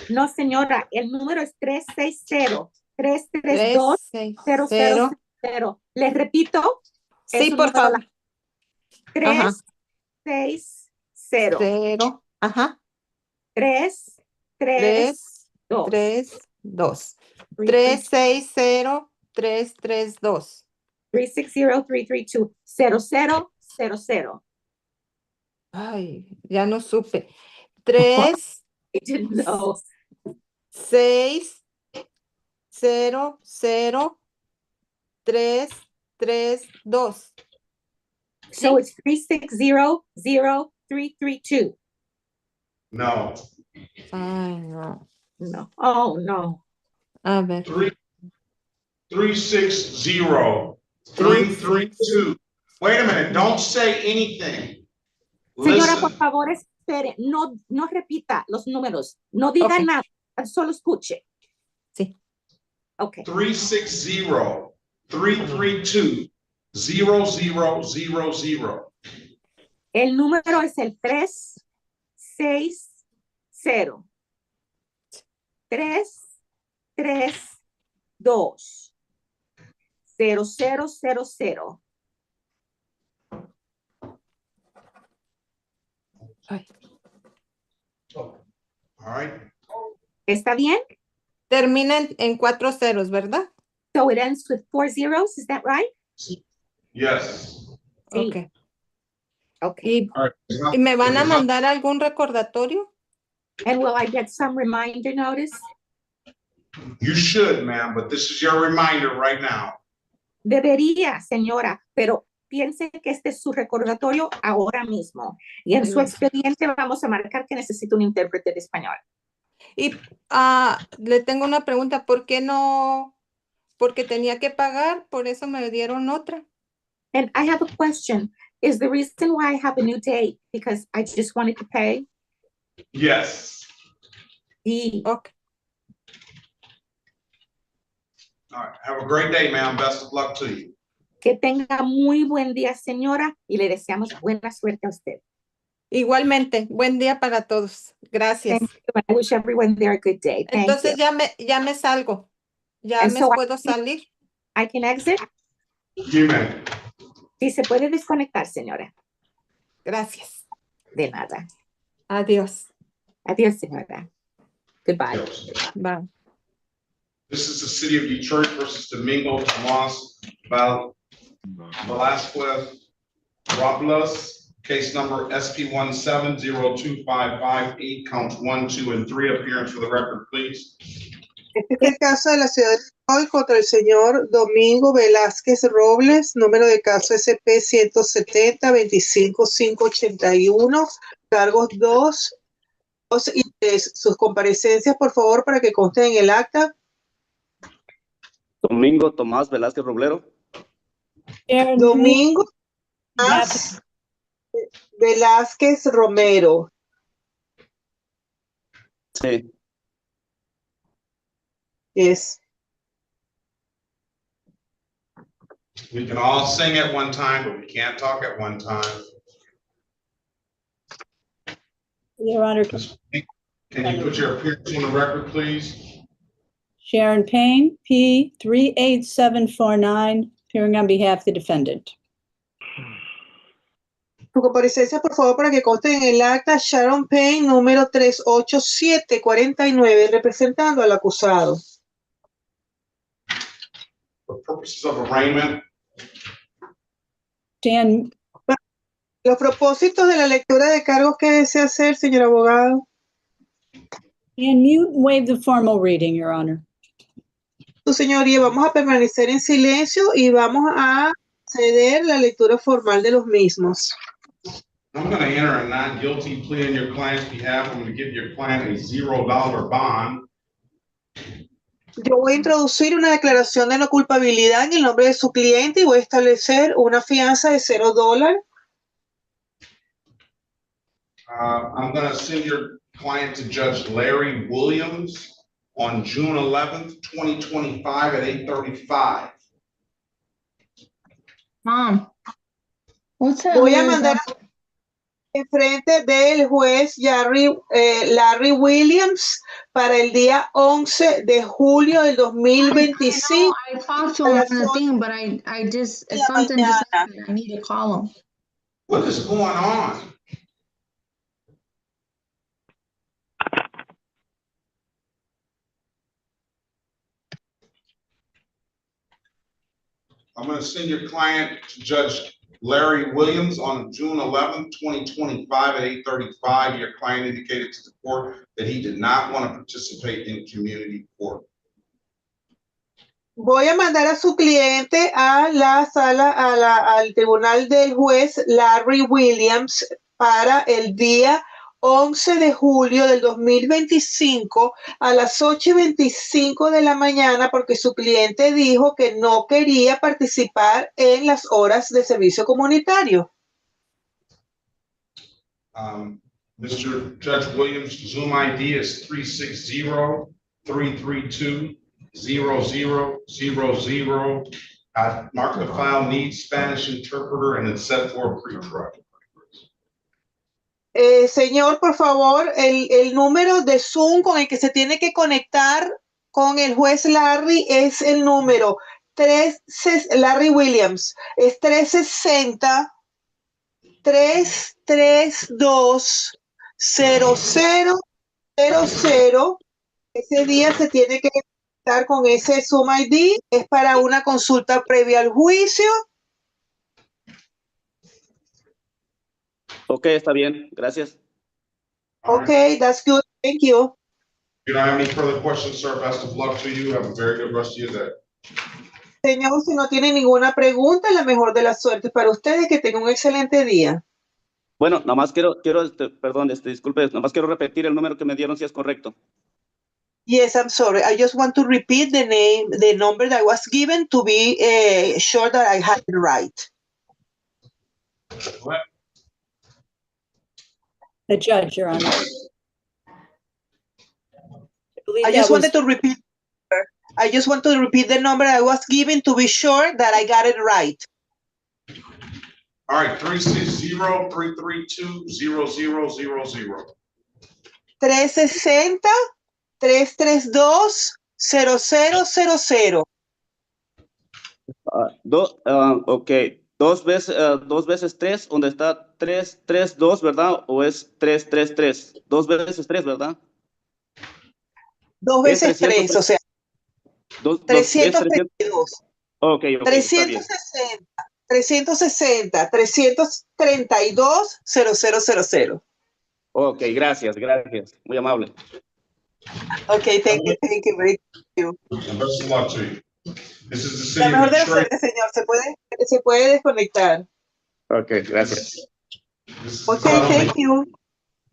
No, señora, el número es 362-000. Les repito. Sí, por favor. 360. 332. 360-332. 360-332-0000. Ay, ya no supe. 3, 6, 0, 0, 3, 3, 2. So it's 360-0332. No. Ay, no. No. Oh, no. A ver. 360-332. Wait a minute, don't say anything. Señora, Listen. por favor, espere. No repita los números. No diga nada. Solo escuche. Sí. Ok. 360-332-0000. El número es el 360. 332. 0000. Ay. All right. ¿Está bien? Termina en 4 ceros, ¿verdad? So it ends with 4 zeros, is that right? Yes. Sí. Okay. ¿Y me van a mandar algún recordatorio? And will I get some reminder notice? You should, ma'am, but this is your reminder right now. Debería, señora, pero piense que este es su recordatorio ahora mismo. Y en su expediente vamos a marcar que necesita un intérprete de español. Y le tengo una pregunta, ¿por qué no? Porque tenía que pagar, por eso me dieron otra. And I have a question. Is the reason why I have a new date because I just wanted to pay? Yes. Sí. Okay. All right. Have a great day, ma'am. Best of luck to you. Que tenga muy buen día, señora, y le deseamos buena suerte a usted. Igualmente, buen día para todos. Gracias. Thank you. I wish everyone there a good day. Thank Entonces you. ya me salgo. Ya And me so puedo salir. I can exit. Dime. Sí, se puede desconectar, señora. Gracias. De nada. Adiós. Adiós, señora. Goodbye. Bye. This is the city of Detroit versus Domingo Tomas Velasquez Robles. Case number SP 1702558, counts 1, 2, and 3. Appearance for the record, please. Este es el caso de la ciudad de Detroit contra el señor Domingo Velázquez Robles, número de caso SP 170-25581, cargos 2 y 3. Sus comparecencias, por favor, para que consten en el acta. Domingo Tomás Velázquez Roblero. Domingo Tomás Velázquez Romero. Sí. Yes. We can all sing at one time, but we can't talk at one time. Your Honor. Can you put your appearance on the record, please? Sharon Payne, P 38749, appearing on behalf of the defendant. Su comparecencia, por favor, para que conste en el acta. Sharon Payne, número 38749, representando al acusado. For purposes of arraignment. Dan. Los propósitos de la lectura de cargos que desea hacer, señor abogado. And you waive the formal reading, Your Honor. Su señoría, vamos a permanecer en silencio y vamos a ceder la lectura formal de los mismos. I'm going to enter a not guilty plea on your client's behalf. I'm going to give your client a $0 bond. Yo voy a introducir una declaración de no culpabilidad en el nombre de su cliente y voy a establecer una fianza de $0. I'm gonna send your client to Judge Larry Williams on June 11th, 2025 at 8:35. Mom, what's that Voy a weird mandar en frente del juez Larry Williams para el día 11 de julio del 2025. I talked to him on the thing, but I just something just happened. I need to call him. What is going on? I'm going to send your client to Judge Larry Williams on June 11th, 2025 at 8:35. Your client indicated to the court that he did not want to participate in community court. Voy a mandar a su cliente a la sala, al tribunal del juez Larry Williams para el día 11 de julio del 2025 a las 8:25 de la mañana porque su cliente dijo que no quería participar en las horas de servicio comunitario. Mr. Judge Williams, Zoom ID is 360-332-0000. I marked the file needs Spanish interpreter and it's set for a pre-trial. Señor, por favor, el número de Zoom con el que se tiene que conectar con el juez Larry es el número Larry Williams, es 360-332-0000. Ese día se tiene que conectar con ese Zoom ID, es para una consulta previa al juicio. Ok, está bien, gracias. Okay, that's good. Thank you. If you don't have any further questions, sir, best of luck to you. Have a very good rest of your day. Señor, si no tiene ninguna pregunta, la mejor de las suertes para ustedes, que tengan un excelente día. Bueno, nada más quiero perdón, disculpe, nada más quiero repetir el número que me dieron si es correcto. Yes, I'm sorry. I just want to repeat the number that was given to be sure that I had it right. What? The judge, Your Honor. I just wanted to repeat. I just want to repeat the number I was given to be sure that I got it right. All right, 360-332-0000. 360-332-0000. Ok, dos veces tres, donde está 332, ¿verdad? ¿O es 333? Dos veces tres, ¿verdad? Dos veces tres, o sea, 332. Ok, 360, 332-0000. Ok, gracias, muy amable. Okay, thank you, very you. And best of luck to you. This is the La city mejor of de la Detroit. suerte, señor. Se puede desconectar. Ok, gracias. Okay, thank you.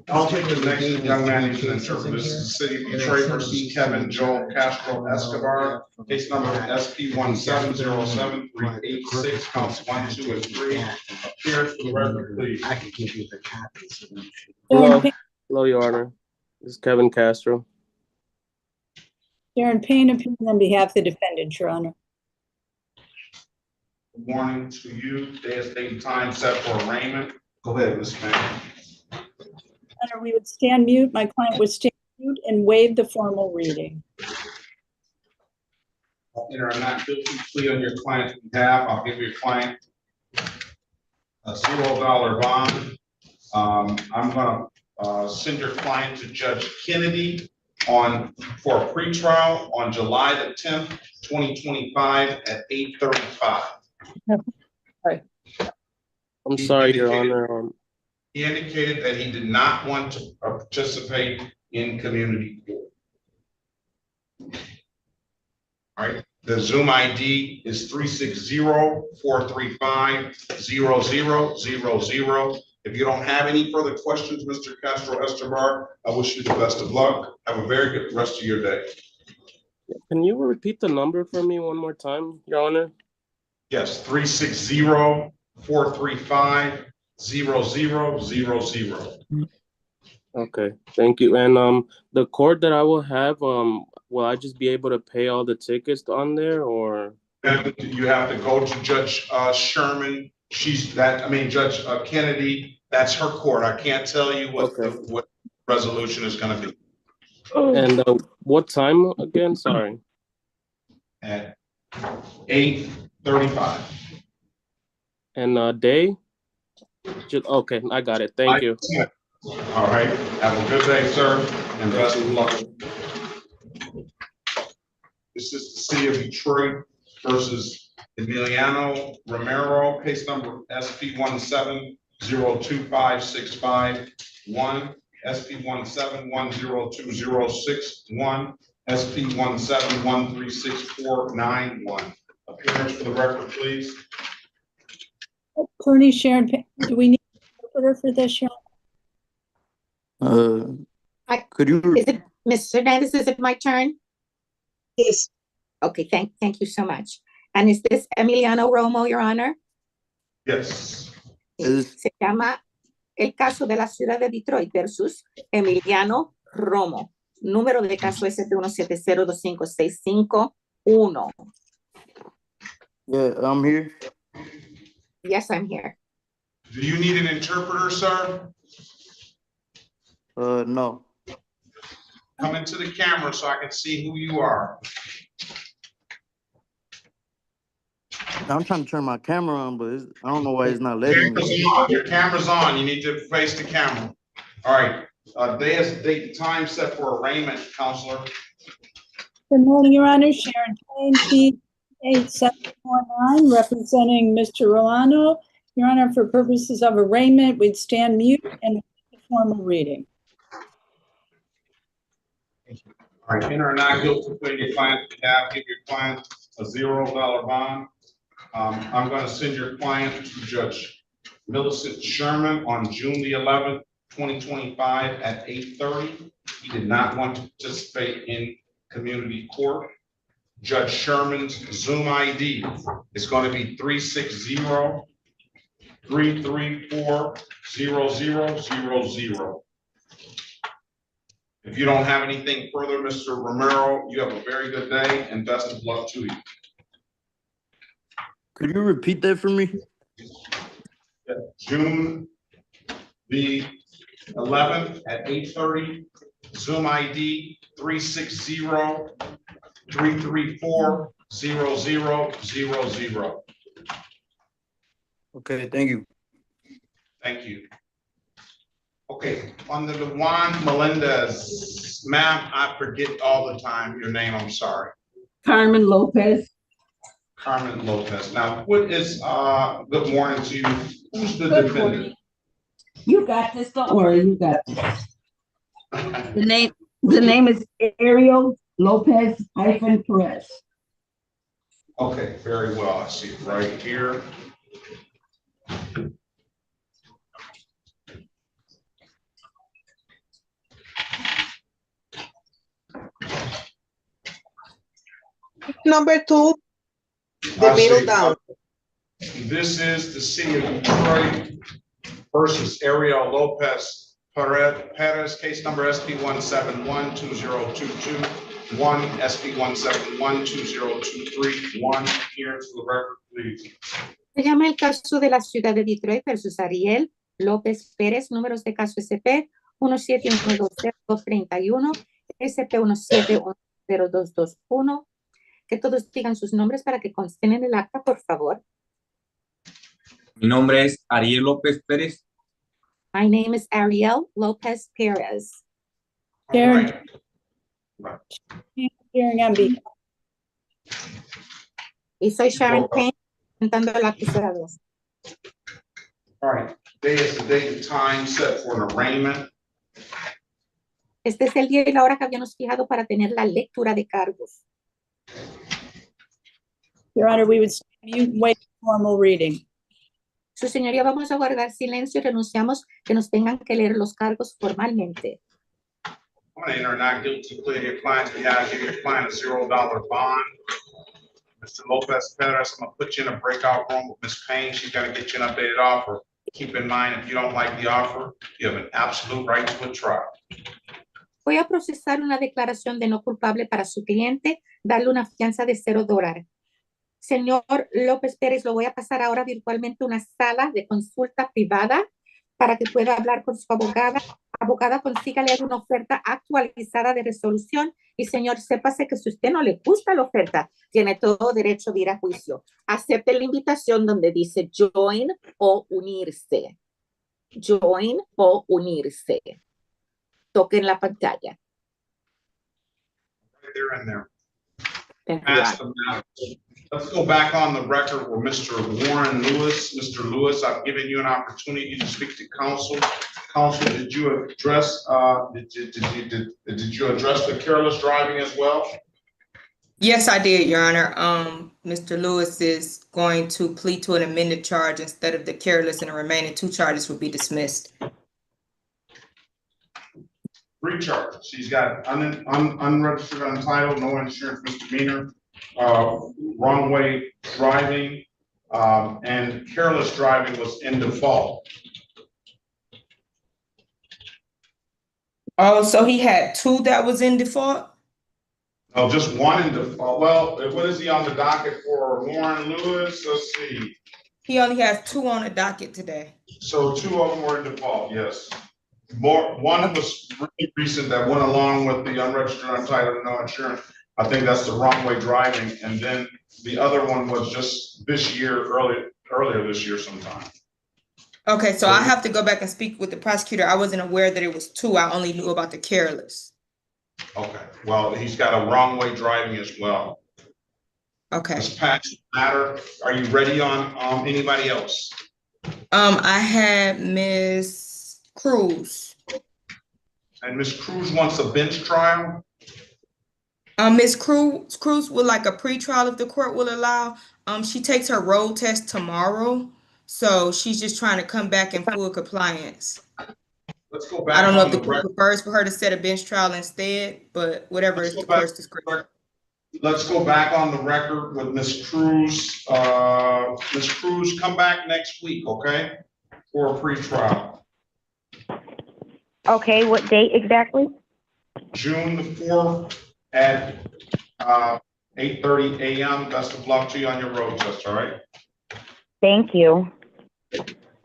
I'll take the next young man you can interpret. This is the city of Detroit versus Kevin Joel Castro Escobar. Case number SP 1707386, counts 1, 2, and 3. Appearance for the record, please. I can give you the copies. Hello, Your Honor. This is Kevin Castro. Darren Payne appearing on behalf of the defendant, Your Honor. Good morning to you. Day, date, and time set for arraignment. Go ahead, Ms. Mann. Honor, we would stand mute. My client would stand mute and waive the formal reading. I'll enter a not guilty plea on your client's behalf. I'll give your client a $0 bond. I'm gonna send your client to Judge Kennedy for a pretrial on July the 10th, 2025 at 8:35. I'm sorry, Your Honor. He indicated that he did not want to participate in community court. All right, the Zoom ID is 360-435-0000. If you don't have any further questions, Mr. Castro Escobar, I wish you the best of luck. Have a very good rest of your day. Can you repeat the number for me one more time, Your Honor? Yes, 360-435-0000. Okay, thank you. And the court that I will have, will I just be able to pay all the tickets on there, or? And you have to go to Judge Sherman. Judge Kennedy. That's her court. I can't tell you what what resolution is going to be. And what time again? Sorry. At 8:35. And day? Okay, I got it. Thank you. All right. Have a good day, sir, and best of luck. This is the City of Detroit versus Emiliano Romero, case number SP17025651, SP17102061, SP17136491. Appearance for the record, please. Attorney Sharon, do we need an interpreter for this, Sharon? Could you? Is it, Ms. Hernandez, is it my turn? Yes. Okay, thank you so much. And is this Emiliano Romo, Your Honor? Yes. Se llama el caso de la ciudad de Detroit versus Emiliano Romo. Número de caso SP1702565-1. Yeah, I'm here. Yes, I'm here. Do you need an interpreter, sir? No. Come into the camera so I can see who you are. I'm trying to turn my camera on, but I don't know why it's not letting me. Your camera's on. You need to face the camera. All right. Date, time set for arraignment, counselor. Good morning, Your Honor. Sharon Payne, P8749, representing Mr. Rolano. Your Honor, for purposes of arraignment, we'd stand mute and formal reading. All right, in or not guilty plea, your client have give your client a $0 bond. I'm going to send your client to Judge Millicent Sherman on June the 11th, 2025 at 8:30. He did not want to participate in community court. Judge Sherman's Zoom ID is going to be 360-334-0000. If you don't have anything further, Mr. Romero, you have a very good day and best of luck to you. Could you repeat that for me? June the 11th at 8:30, Zoom ID 360-334-0000. Okay, thank you. Thank you. Okay, under the Juan Melendez, ma'am, I forget all the time your name, I'm sorry. Carmen Lopez. Carmen Lopez. Now, what is, good morning to you. Who's the Good defendant? morning. You got this, don't worry, you got this. The name is Ariel Lopez Perez. Okay, very well. I see it right here. Number 2, the middle down. This is the City of Detroit versus Ariel Lopez Perez, case number SP1712022, 1 SP1712023, 1. Appearance for the record, please. Se llama el caso de la ciudad de Detroit versus Ariel López Pérez, números de caso SP 1710231, SP 1710221. Que todos digan sus nombres para que consten en el acta, por favor. Mi nombre es Ariel López Pérez. My name is Ariel Lopez Perez. Sharon, Sharon Y soy Sharon Payne, presentando el acusado. All right, today is the date and time set for an arraignment. Este es el día y la hora que habíamos fijado para tener la lectura de cargos. Your Honor, we would wait for formal reading. Su señoría, vamos a guardar silencio y renunciamos que nos tengan que leer los cargos formalmente. I'm gonna enter not guilty plea in your client's behalf, give your client a $0 bond. Mr. Lopez Perez, I'm gonna put you in a breakout room with Ms. Payne. She's gonna get you an updated offer. Keep in mind, if you don't like the offer, you have an absolute right to a trial. Voy a procesar una declaración de no culpable para su cliente, darle una fianza de $0. Señor López Pérez, lo voy a pasar ahora virtualmente a una sala de consulta privada para que pueda hablar con su abogada. Abogada, consígale una oferta actualizada de resolución. Y señor, sépase que si a usted no le gusta la oferta, tiene todo derecho de ir a juicio. Acepte la invitación donde dice join o unirse. Join o unirse. Toquen la pantalla. Right there and there. Thank you, Pass them out. Let's go back on the record with Mr. Warren Lewis. Mr. Lewis, I've given you an opportunity to speak to counsel. Counsel, did you address did you address the careless driving as well? Yes, I did, Your Honor. Mr. Lewis is going to plead to an amended charge instead of the careless, and the remaining 2 charges will be dismissed. 3 charges. He's got unregistered, untitled, no insurance misdemeanor, wrong way driving, and careless driving was in default. Oh, so he had 2 that was in default? Oh, just 1 in default. Well, what is he on the docket for? Warren Lewis, let's see. He only has 2 on the docket today. So 2 of them were in default, yes. One was really recent that went along with the unregistered, untitled, and no insurance. I think that's the wrong way driving. And then the other one was just this year, earlier this year sometime. Okay, so I have to go back and speak with the prosecutor. I wasn't aware that it was 2. I only knew about the careless. Okay, well, he's got a wrong way driving as well. Okay. Does Pat matter? Are you ready on anybody else? I had Miss Cruz. And Miss Cruz wants a bench trial? Miss Cruz would like a pretrial if the court will allow. She takes her road test tomorrow, so she's just trying to come back in full compliance. Let's go back. I don't know if the court prefers for her to set a bench trial instead, but whatever is the court's discretion. Let's go back on the record with Miss Cruz. Miss Cruz, come back next week, okay? For a pretrial. Okay, what date exactly? June the 4th at 8:30 a.m. Best of luck to you on your road test, all right? Thank you.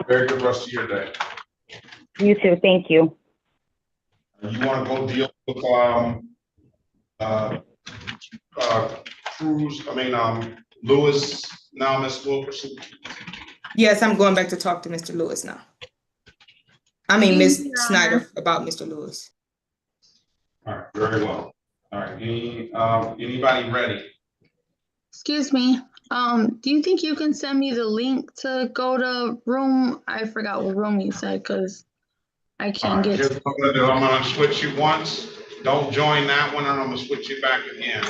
Very good rest of your day. You too, thank you. You want to go deal with Lewis now, Miss Wilkerson? Yes, I'm going back to talk to Mr. Lewis now. I mean, Ms. Snyder about Mr. Lewis. All right, very well. All right, anybody ready? Excuse me. Do you think you can send me the link to go to room? I forgot what room you said because I can't get. Here's what I'm gonna do. I'm gonna switch you once. Don't join that one, and I'm gonna switch you back again.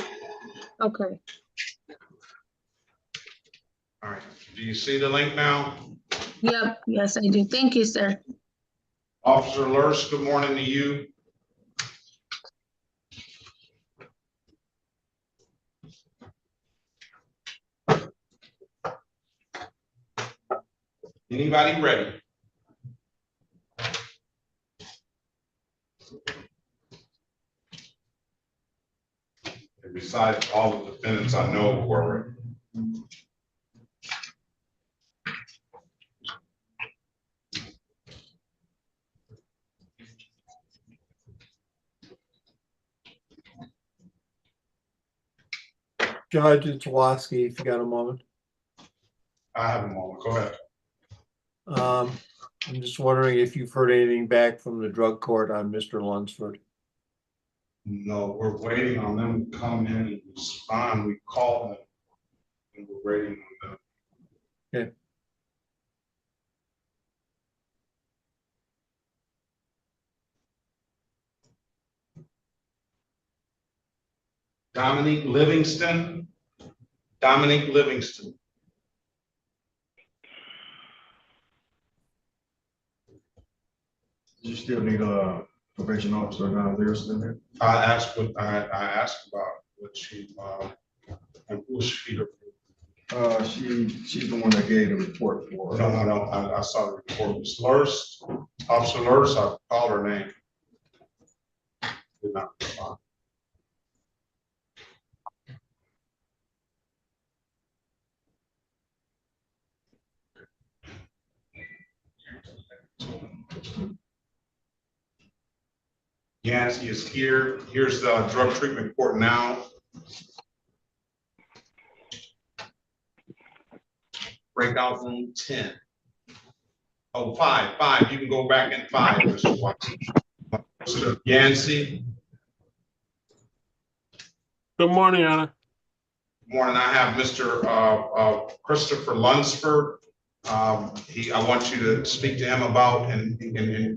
Okay. All right. Do you see the link now? Yep. Yes, I do. Thank you, sir. Officer Lurse, good morning to you. Anybody ready? And besides all the defendants I know who are ready. Judge, it's Lasky, if you got a moment. I have a moment. Go ahead. I'm just wondering if you've heard anything back from the drug court on Mr. Lunsford. No, we're waiting on them to come in and respond. We called them and we're waiting on them. Okay. Dominique Livingston. Dominique Livingston. You still need a Probation officer down there, still there? I asked about what she, and who was she? She's the one that gave the report for. No, I saw the report. Ms. Lurst, Officer Lurst, I called her name. Did not respond. Yancy is here. Here's the drug treatment report now. Breakout room 10. Oh, 5. You can go back in 5, Mr. White. Yancy. Good morning, Anna. Good morning. I have Mr. Christopher Lunsford. I want you to speak to him about and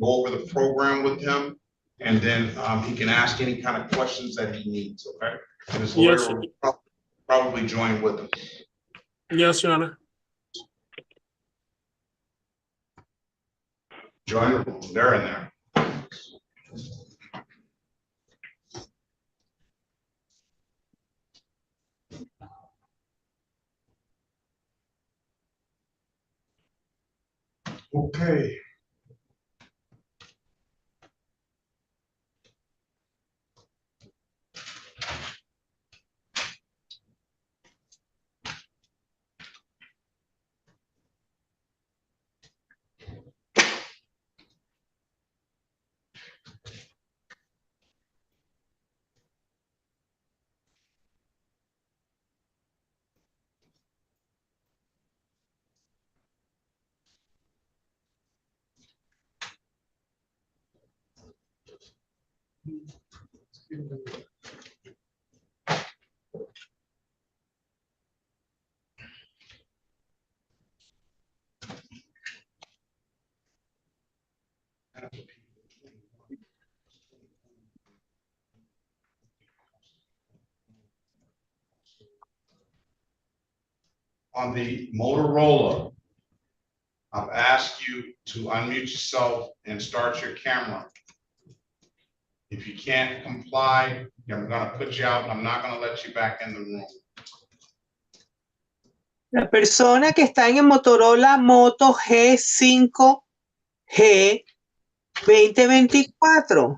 go over the program with him, and then he can ask any kind of questions that he needs. Okay. And his lawyer will probably join with him. Yes, Your Honor. Join the room. They're in there. Okay. On the Motorola, I've asked you to unmute yourself and start your camera. If you can't comply, I'm gonna put you out. I'm not gonna let you back in the room. La persona que está en el Motorola Moto G5G 2024.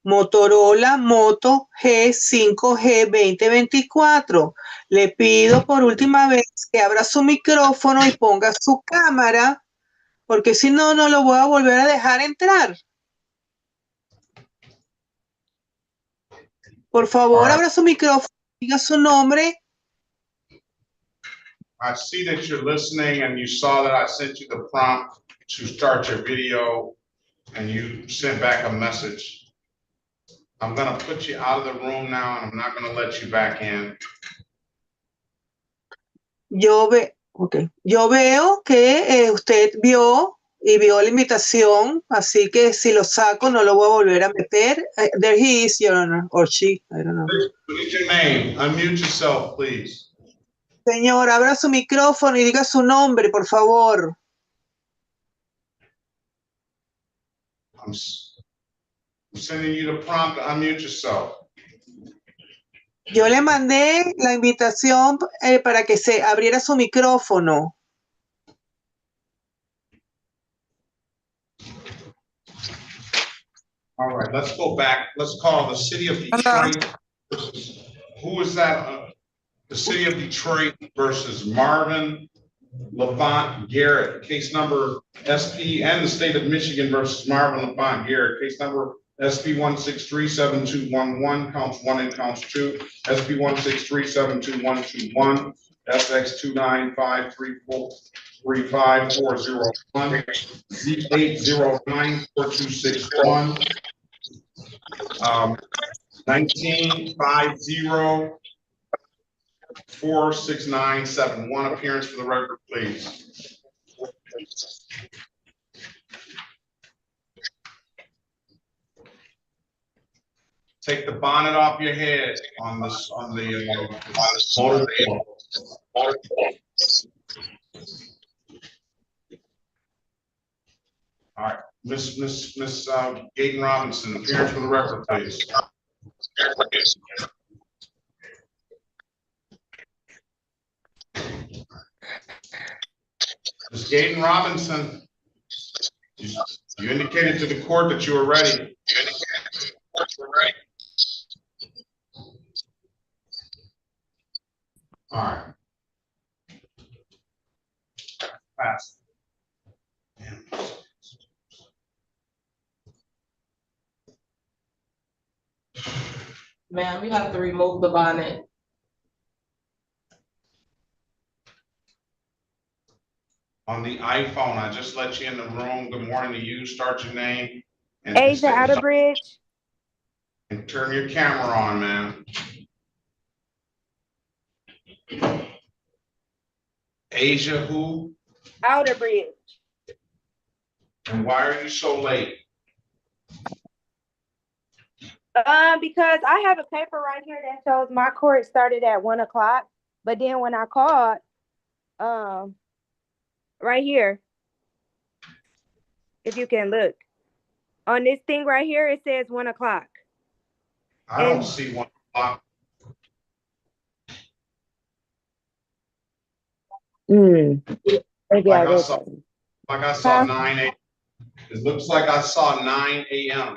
Motorola Moto G5G 2024. Le pido por última vez que abra su micrófono y ponga su cámara, porque si no, no lo voy a volver a dejar entrar. Por favor, abra su micrófono, diga su nombre. I see that you're listening and you saw that I sent you the prompt to start your video and you sent back a message. I'm gonna put you out of the room now and I'm not gonna let you back in. Yo veo que usted vio la invitación, así que si lo saco no lo voy a volver a meter. There he is, Your Honor, or she, I don't know. What is your name? Unmute yourself, please. Señor, abra su micrófono y diga su nombre, por favor. I'm sending you the prompt to unmute yourself. Yo le mandé la invitación para que se abriera su micrófono. All right, let's go back. Let's call the city of Detroit. Who is that? The city of Detroit versus Marvin Levant Garrett. Case number SP and the state of Michigan versus Marvin Levant Garrett. Case number SP 1637211, counts 1 and counts 2. SP 1637221, FX 295343541, Z8094261, 1950-46971. Appearance for the record, please. Take the bonnet off your head on this, on the motor vehicle. All right, Miss Gaten Robinson, appearance for the record, please. Miss Gaten Robinson, you indicated to the court that you were ready. All right. Pass. Ma'am, you have to remove the bonnet. On the iPhone, I just let you in the room. Good morning to you. Start your name and Asia Outerbridge. and turn your camera on, man. Asia who? Outerbridge. And why are you so late? Because I have a paper right here that shows my court started at 1 o'clock, but then when I called, right here, if you can look on this thing right here, it says 1 o'clock. I don't see 1 o'clock. Maybe I saw 9 a.m. It looks like I saw 9 a.m.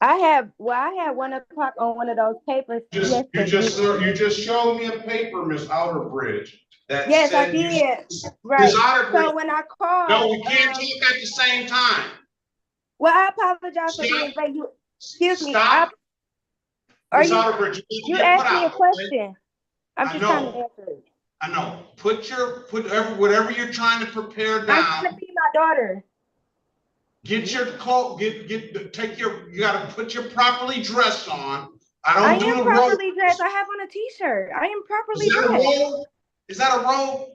I had 1 o'clock on one of those papers. You just showed me a paper, Miss Outerbridge. That yes, said I did. Right. So when I called, no, we can't talk at the same time. Well, I apologize for being late. Excuse me. Stop. You asked me a question. I'm just trying to answer it. I know. Put whatever you're trying to prepare down. I'm trying to feed my daughter. Get your coat. You gotta put your properly dressed on. I am properly dressed. I have on a t-shirt. I am properly dressed. Is that a robe?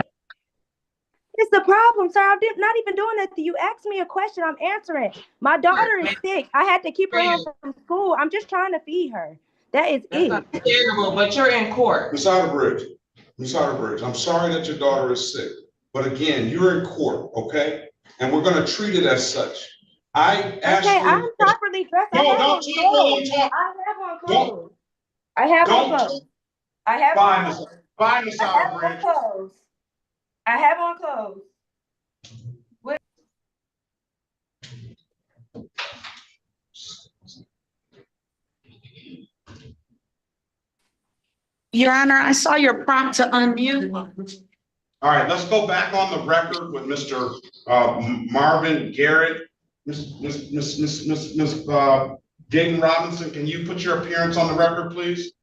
It's the problem, sir. I'm not even doing that. You asked me a question. I'm answering. My daughter is sick. I had to keep her home from school. I'm just trying to feed her. That is it. Understandable, but you're in court. Miss Outerbridge, I'm sorry that your daughter is sick. But again, you're in court, okay? And we're going to treat it as such. I asked you. I'm properly dressed. No, don't talk. I have on clothes. I have on clothes. I have on clothes. Bye, Miss Outerbridge. I have on clothes. Your Honor, I saw your prompt to unmute. All right, let's go back on the record with Mr. Marvin Garrett. Miss Gaten Robinson, can you put your appearance on the record, please?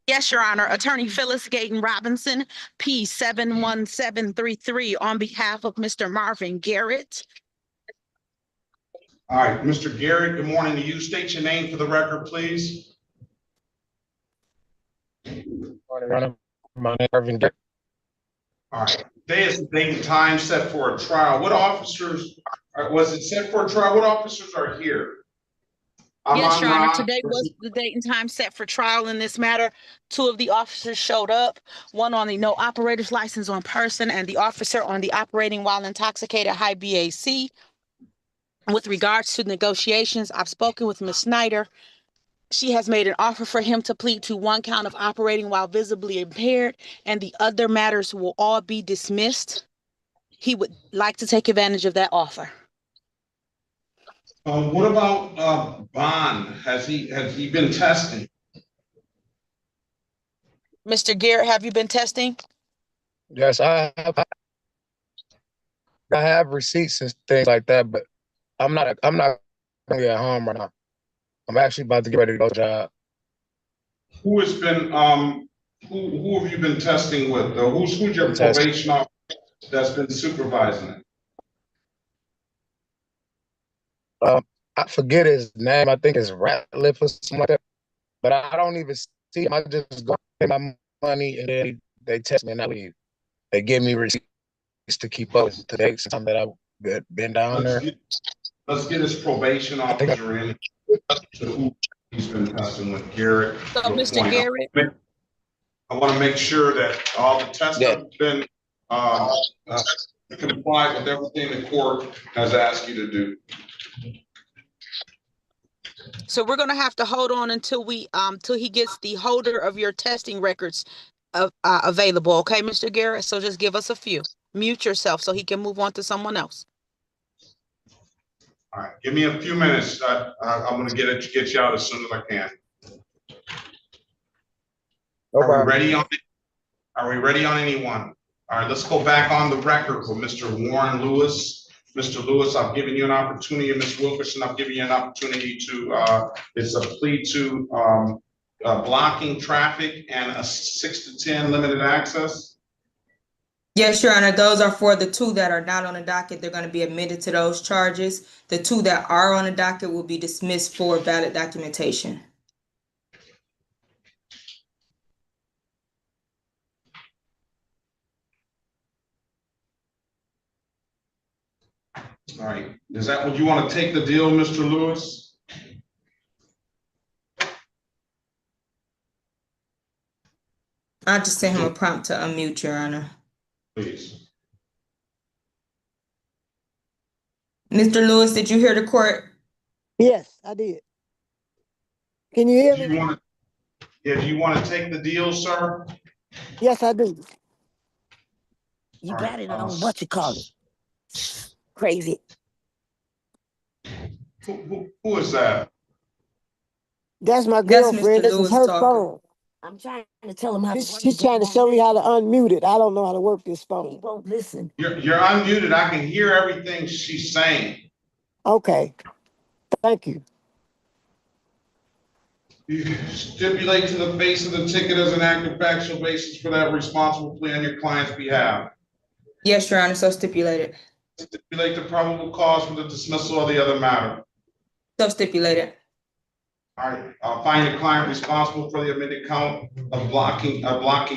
Yes, Your Honor. Attorney Phyllis Gaten Robinson, P71733, on behalf of Mr. Marvin Garrett. All right, Mr. Garrett, good morning to you. State your name for the record, please. My name is Marvin Garrett. All right. Today is the date and time set for a trial. What officers, was it set for a trial? What officers are here? Yes, Your Honor, today was the date and time set for trial in this matter. 2 of the officers showed up, one on the no operator's license on person and the officer on the operating while intoxicated high BAC. With regards to negotiations, I've spoken with Ms. Snyder. She has made an offer for him to plead to 1 count of operating while visibly impaired, and the other matters will all be dismissed. He would like to take advantage of that offer. What about Bond? Has he been testing? Mr. Garrett, have you been testing? Yes, I have receipts and things like that, but I'm not gonna be at home right now. I'm actually about to get ready to go to job. Who has been who have you been testing with? Who's your probation officer that's been supervising it? I forget his name. I think it's Ratliff or something like that. But I don't even see him. I just go pay my money and then they test me and I leave. They give me receipts to keep up to the time that I've been down there. Let's get his probation officer in to who he's been testing with. Garrett. So, Mr. Garrett, I want to make sure that all the tests have been complied with everything the court has asked you to do. So we're gonna have to hold on until till he gets the holder of your testing records available. Okay, Mr. Garrett? So just give us a few. Mute yourself so he can move on to someone else. All right, give me a few minutes. I'm gonna get you out as soon as I can. No Are we problem. ready on it? Are we ready on anyone? All right, let's go back on the record for Mr. Warren Lewis. Mr. Lewis, I've given you an opportunity, and Ms. Wilkerson, I've given you an opportunity to, it's a plea to blocking traffic and a 6 to 10 limited access. Yes, Your Honor, those are for the two that are not on the docket. They're going to be admitted to those charges. The two that are on the docket will be dismissed for valid documentation. All right, is that what you want to take the deal, Mr. Lewis? I just sent him a prompt to unmute, Your Honor. Please. Mr. Lewis, did you hear the court? Yes, I did. Can you hear me? Do you want to take the deal, sir? Yes, I do. You got it on what you call it. Crazy. Who is that? That's my That's girlfriend. Mr. This is Lewis her talking. phone. I'm trying to tell him how to She's trying to show me how to unmute it. I don't know how to work this phone. He won't listen. You're unmuted. I can hear everything she's saying. Okay. Thank you. You stipulate to the face of the ticket as an active factual basis for that responsible plea on your client's behalf. Yes, Your Honor, so stipulated. Stipulate the probable cause for the dismissal of the other matter. So stipulated. All right, find the client responsible for the amended count of blocking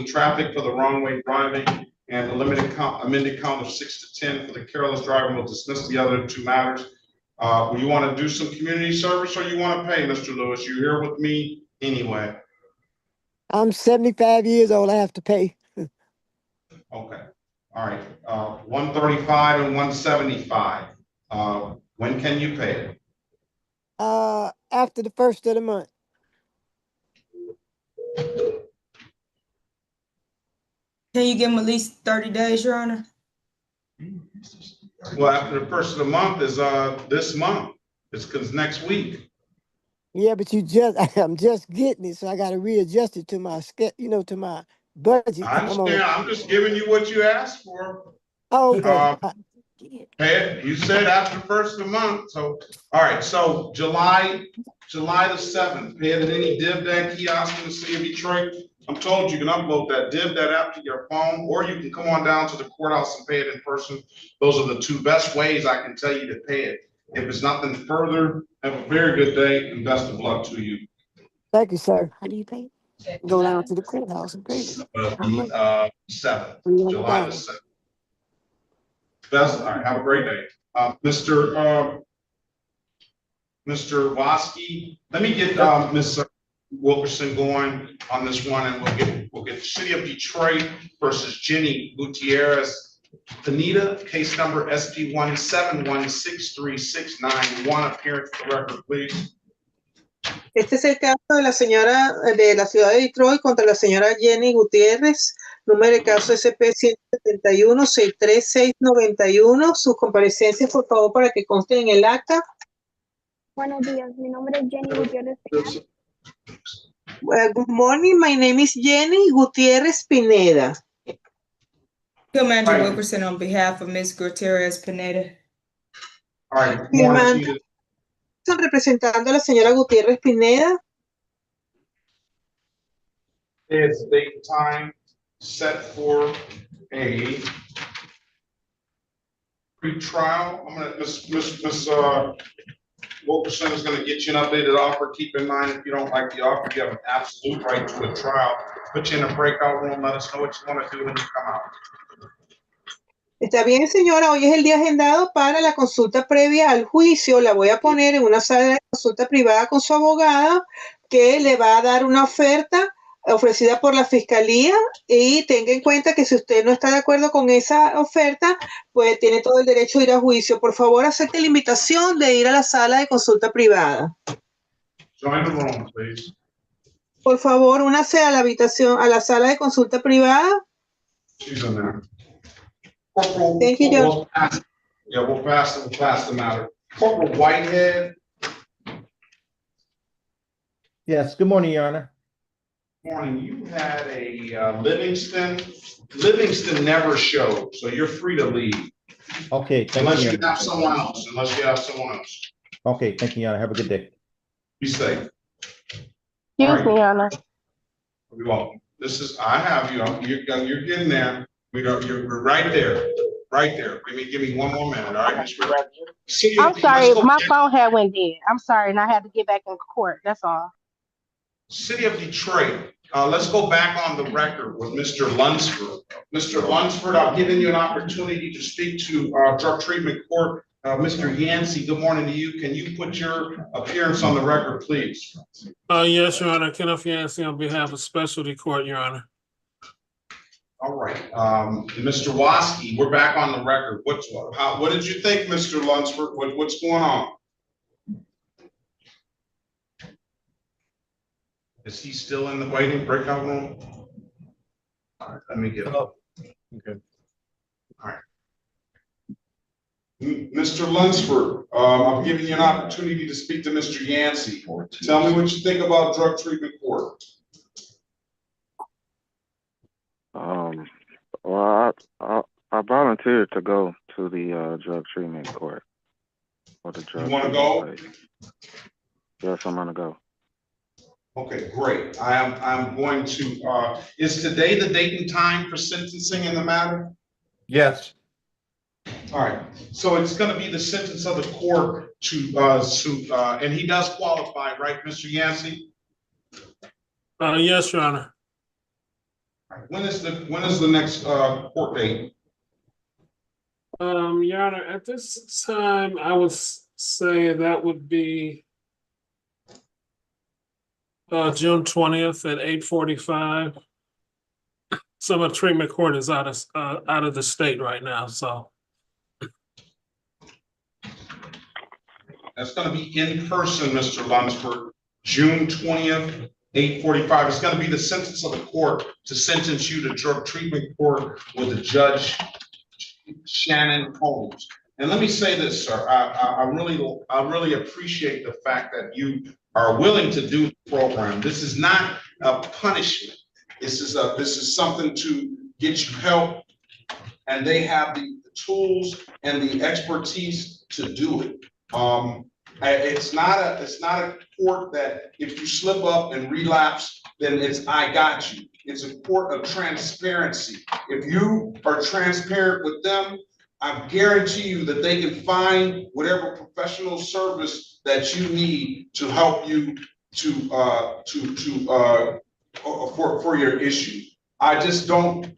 traffic for the wrong way driving and the amended count of 6 to 10 for the careless driving. Will dismiss the other two matters. You want to do some community service or you want to pay, Mr. Lewis? You're here with me anyway. I'm 75 years old. I have to pay. Okay. All right. 135 and 175. When can you pay it? After the first of the month. Can you give him at least 30 days, Your Honor? Well, after the first of the month is this month. It's because next week. Yeah, but I'm just getting it, so I got to readjust it to my to my budget. I understand. I'm just giving you what you asked for. Oh, okay. Pay it. You said after the first of the month. So, all right. So July the 7th. Pay it at any DivDad kiosk in the city of Detroit. I'm told you can upload that DivDad app to your phone, or you can come on down to the courthouse and pay it in person. Those are the two best ways I can tell you to pay it. If it's nothing further, have a very good day and best of luck to you. Thank you, sir. How do you pay? Go down to the courthouse and pay it. 7th, July the 7th. Best. All right. Have a great day, Mr. Wasky. Let me get Ms. Wilkerson going on this one, and we'll get the city of Detroit versus Jenny Gutierrez Pineda, case number SP 1716369. Appearance for the record, please. Este es el caso de la señora de la ciudad de Detroit contra la señora Jenny Gutiérrez, número de caso SP 171-63691. Sus comparecencias, por favor, para que consten en el acta. Buenos días, mi nombre es Jenny Gutiérrez Pineda. Good morning, my name is Jenny Gutiérrez Pineda. Commander Wilkerson on behalf of Ms. Gutierrez Pineda. All right, good morning. Están representando a la señora Gutiérrez Pineda. It's date and time set for a pre-trial. I'm gonna Miss Wilkerson is gonna get you an updated offer. Keep in mind, if you don't like the offer, you have an absolute right to a trial. Put you in a breakout room. Let us know what you want to do when you come out. Está bien, señora. Hoy es el día agendado para la consulta previa al juicio. La voy a poner en una sala de consulta privada con su abogada, que le va a dar una oferta ofrecida por la fiscalía, y tenga en cuenta que si usted no está de acuerdo con esa oferta, pues tiene todo el derecho a ir a juicio. Por favor, acepte la invitación de ir a la sala de consulta privada. Join the room, please. Por favor, únase a la habitación, a la sala de consulta privada. She's in there. Corporal, Thank you, Judge. we'll pass the matter. Corporal Whitehead. Yes, good morning, Your Honor. Morning. You had a Livingston. Livingston never showed, so you're free to leave. Okay, thank Unless you. you have someone else. Okay, thank you, Your Honor. Have a good day. Be safe. Excuse me, Your Honor. You're welcome. I have you. You're getting there. You're right there. Right there. Give me one more minute. All right, Ms. Rick. I'm sorry, my phone had went dead. I'm sorry, and I had to get back in court. That's all. City of Detroit. Let's go back on the record with Mr. Lunsford. Mr. Lunsford, I've given you an opportunity to speak to drug treatment court. Mr. Yancey, good morning to you. Can you put your appearance on the record, please? Yes, Your Honor. Kenneth Yancey on behalf of Specialty Court, Your Honor. All right, Mr. Waski, we're back on the record. What did you think, Mr. Lunsford? What's going on? Is he still in the waiting breakout room? All right, let me get up. Okay. All right. Mr. Lunsford, I'm giving you an opportunity to speak to Mr. Yancey. Tell me what you think about drug treatment court. Well, I volunteered to go to the drug treatment court. Or the drug. You want to go? Yes, I'm gonna go. Okay, great. I'm going to. Is today the date and time for sentencing in the matter? Yes. All right. So it's going to be the sentence of the court to and he does qualify, right, Mr. Yancey? Yes, Your Honor. When is the next court date? Your Honor, at this time, I would say that would be June 20th at 8:45. Some of the treatment court is out of the state right now, so. That's going to be in person, Mr. Lunsford, June 20th, 8:45. It's going to be the sentence of the court to sentence you to drug treatment court with the judge, Shannon Holmes. And let me say this, sir, I really appreciate the fact that you are willing to do the program. This is not a punishment. This is something to get you help, and they have the tools and the expertise to do it. It's not a court that if you slip up and relapse, then it's I got you. It's a court of transparency. If you are transparent with them, I guarantee you that they can find whatever professional service that you need to help you for your issue. I just don't.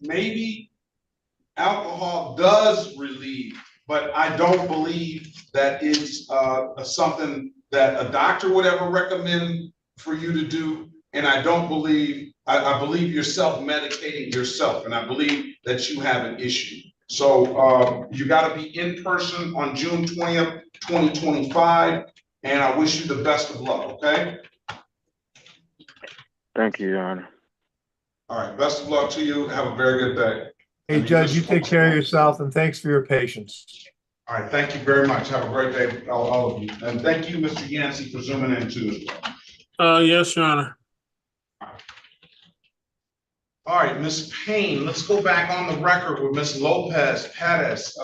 Maybe alcohol does relieve, but I don't believe that it's something that a doctor would ever recommend for you to do. And I don't believe, I believe you're self-medicating yourself, and I believe that you have an issue. So you got to be in person on June 20th, 2025, and I wish you the best of luck, okay? Thank you, Your Honor. All right, best of luck to you. Have a very good day. Hey, Judge, you take care of yourself, and thanks for your patience. All right, thank you very much. Have a great day, all of you. And thank you, Mr. Yancey, for zooming in too. Yes, Your Honor. All right, Ms. Payne, let's go back on the record with Ms. Lopez Perez.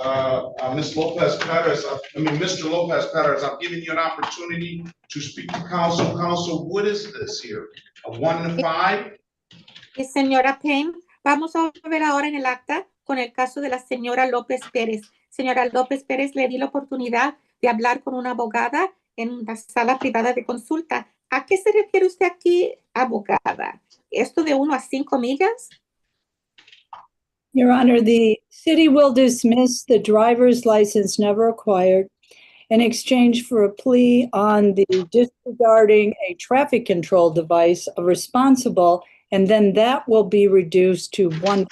Ms. Lopez Perez, Mr. Lopez Perez, I've given you an opportunity to speak to counsel. Counsel, what is this here? A 1 to 5? Señora Payne, vamos a ver ahora en el acta con el caso de la señora López Pérez. Señora López Pérez, le di la oportunidad de hablar con una abogada en una sala privada de consulta. ¿A qué se refiere usted aquí, abogada? ¿Esto de 1 a 5 millas? Your Honor, the city will dismiss the driver's license never acquired in exchange for a plea on the disregarding a traffic control device of responsible, and then that will be reduced to 1.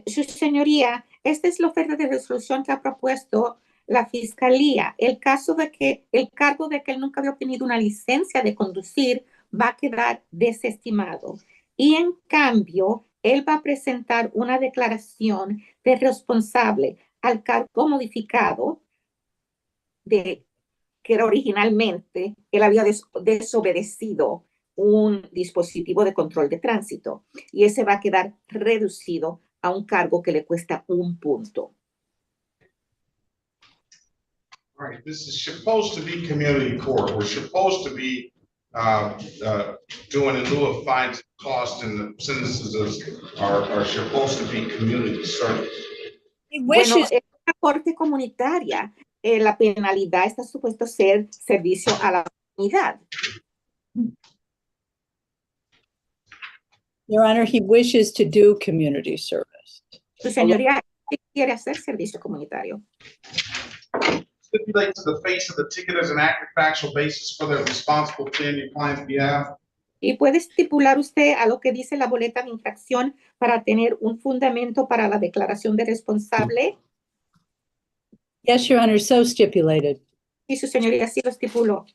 Su señoría, esta es la oferta de resolución que ha propuesto la fiscalía, el cargo de que él nunca había obtenido una licencia de conducir va a quedar desestimado. Y en cambio, él va a presentar una declaración de responsable al cargo modificado de que era originalmente, él había desobedecido un dispositivo de control de tránsito y ese va a quedar reducido a un cargo que le cuesta 1 punto. All right, this is supposed to be community court. We're supposed to be doing in lieu of fines and costs, and the sentences are supposed to be community service. Bueno, es una corte comunitaria. La penalidad está supuesto ser servicio a la comunidad. Your Honor, he wishes to do community service. Su señoría quiere hacer servicio comunitario. Stipulate to the face of the ticket as an accurate factual basis for the responsible plan your client's behalf. Y puede estipular usted a lo que dice la boleta de infracción para tener un fundamento para la declaración de responsable. Yes, Your Honor, so stipulated. Y su señoría sí lo estipuló.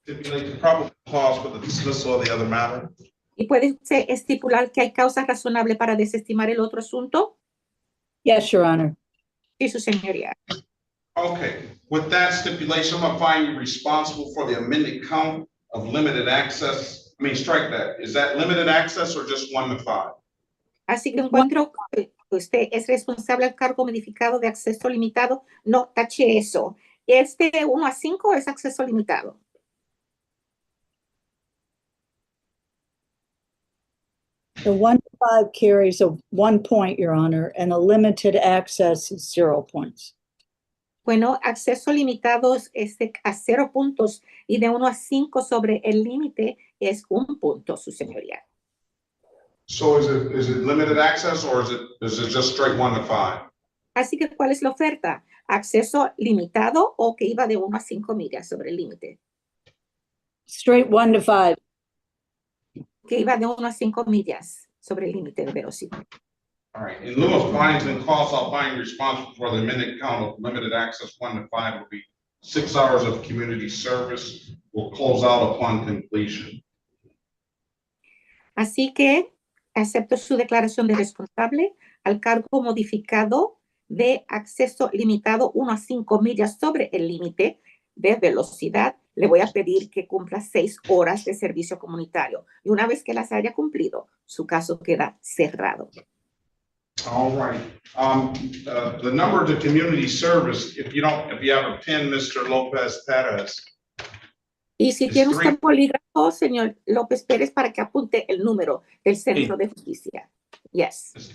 Stipulate the probable cause for the dismissal of the other matter. ¿Y puede usted estipular que hay causa razonable para desestimar el otro asunto? Yes, Your Honor. Sí, su señoría. Okay, with that stipulation, I'm gonna find you responsible for the amended count of limited access. I mean, strike that. Is that limited access or just 1 to 5? Así que encuentro que usted es responsable al cargo modificado de acceso limitado. No, tache eso. ¿Este 1 a 5 es acceso limitado? The 1 to 5 carries a 1 point, Your Honor, and a limited access is 0 points. Bueno, acceso limitado es a 0 puntos y de 1 a 5 sobre el límite es 1 punto, su señoría. So is it limited access or is it just straight 1 to 5? Así que, ¿cuál es la oferta? ¿Acceso limitado o que iba de 1 a 5 millas sobre el límite? Straight 1 to 5. Que iba de 1 a 5 millas sobre el límite de velocidad. All right, in lieu of fines and costs, I'll find you responsible for the amended count of limited access 1 to 5 will be 6 hours of community service. Will close out upon completion. Así que acepto su declaración de responsable al cargo modificado de acceso limitado 1 a 5 millas sobre el límite de velocidad. Le voy a pedir que cumpla 6 horas de servicio comunitario. Y una vez que las haya cumplido, su caso queda cerrado. All right. The number of the community service, if you have a pen, Mr. Lopez Perez. Y si tiene usted un bolígrafo, señor López Pérez, para que apunte el número del Centro de Justicia. Yes. It's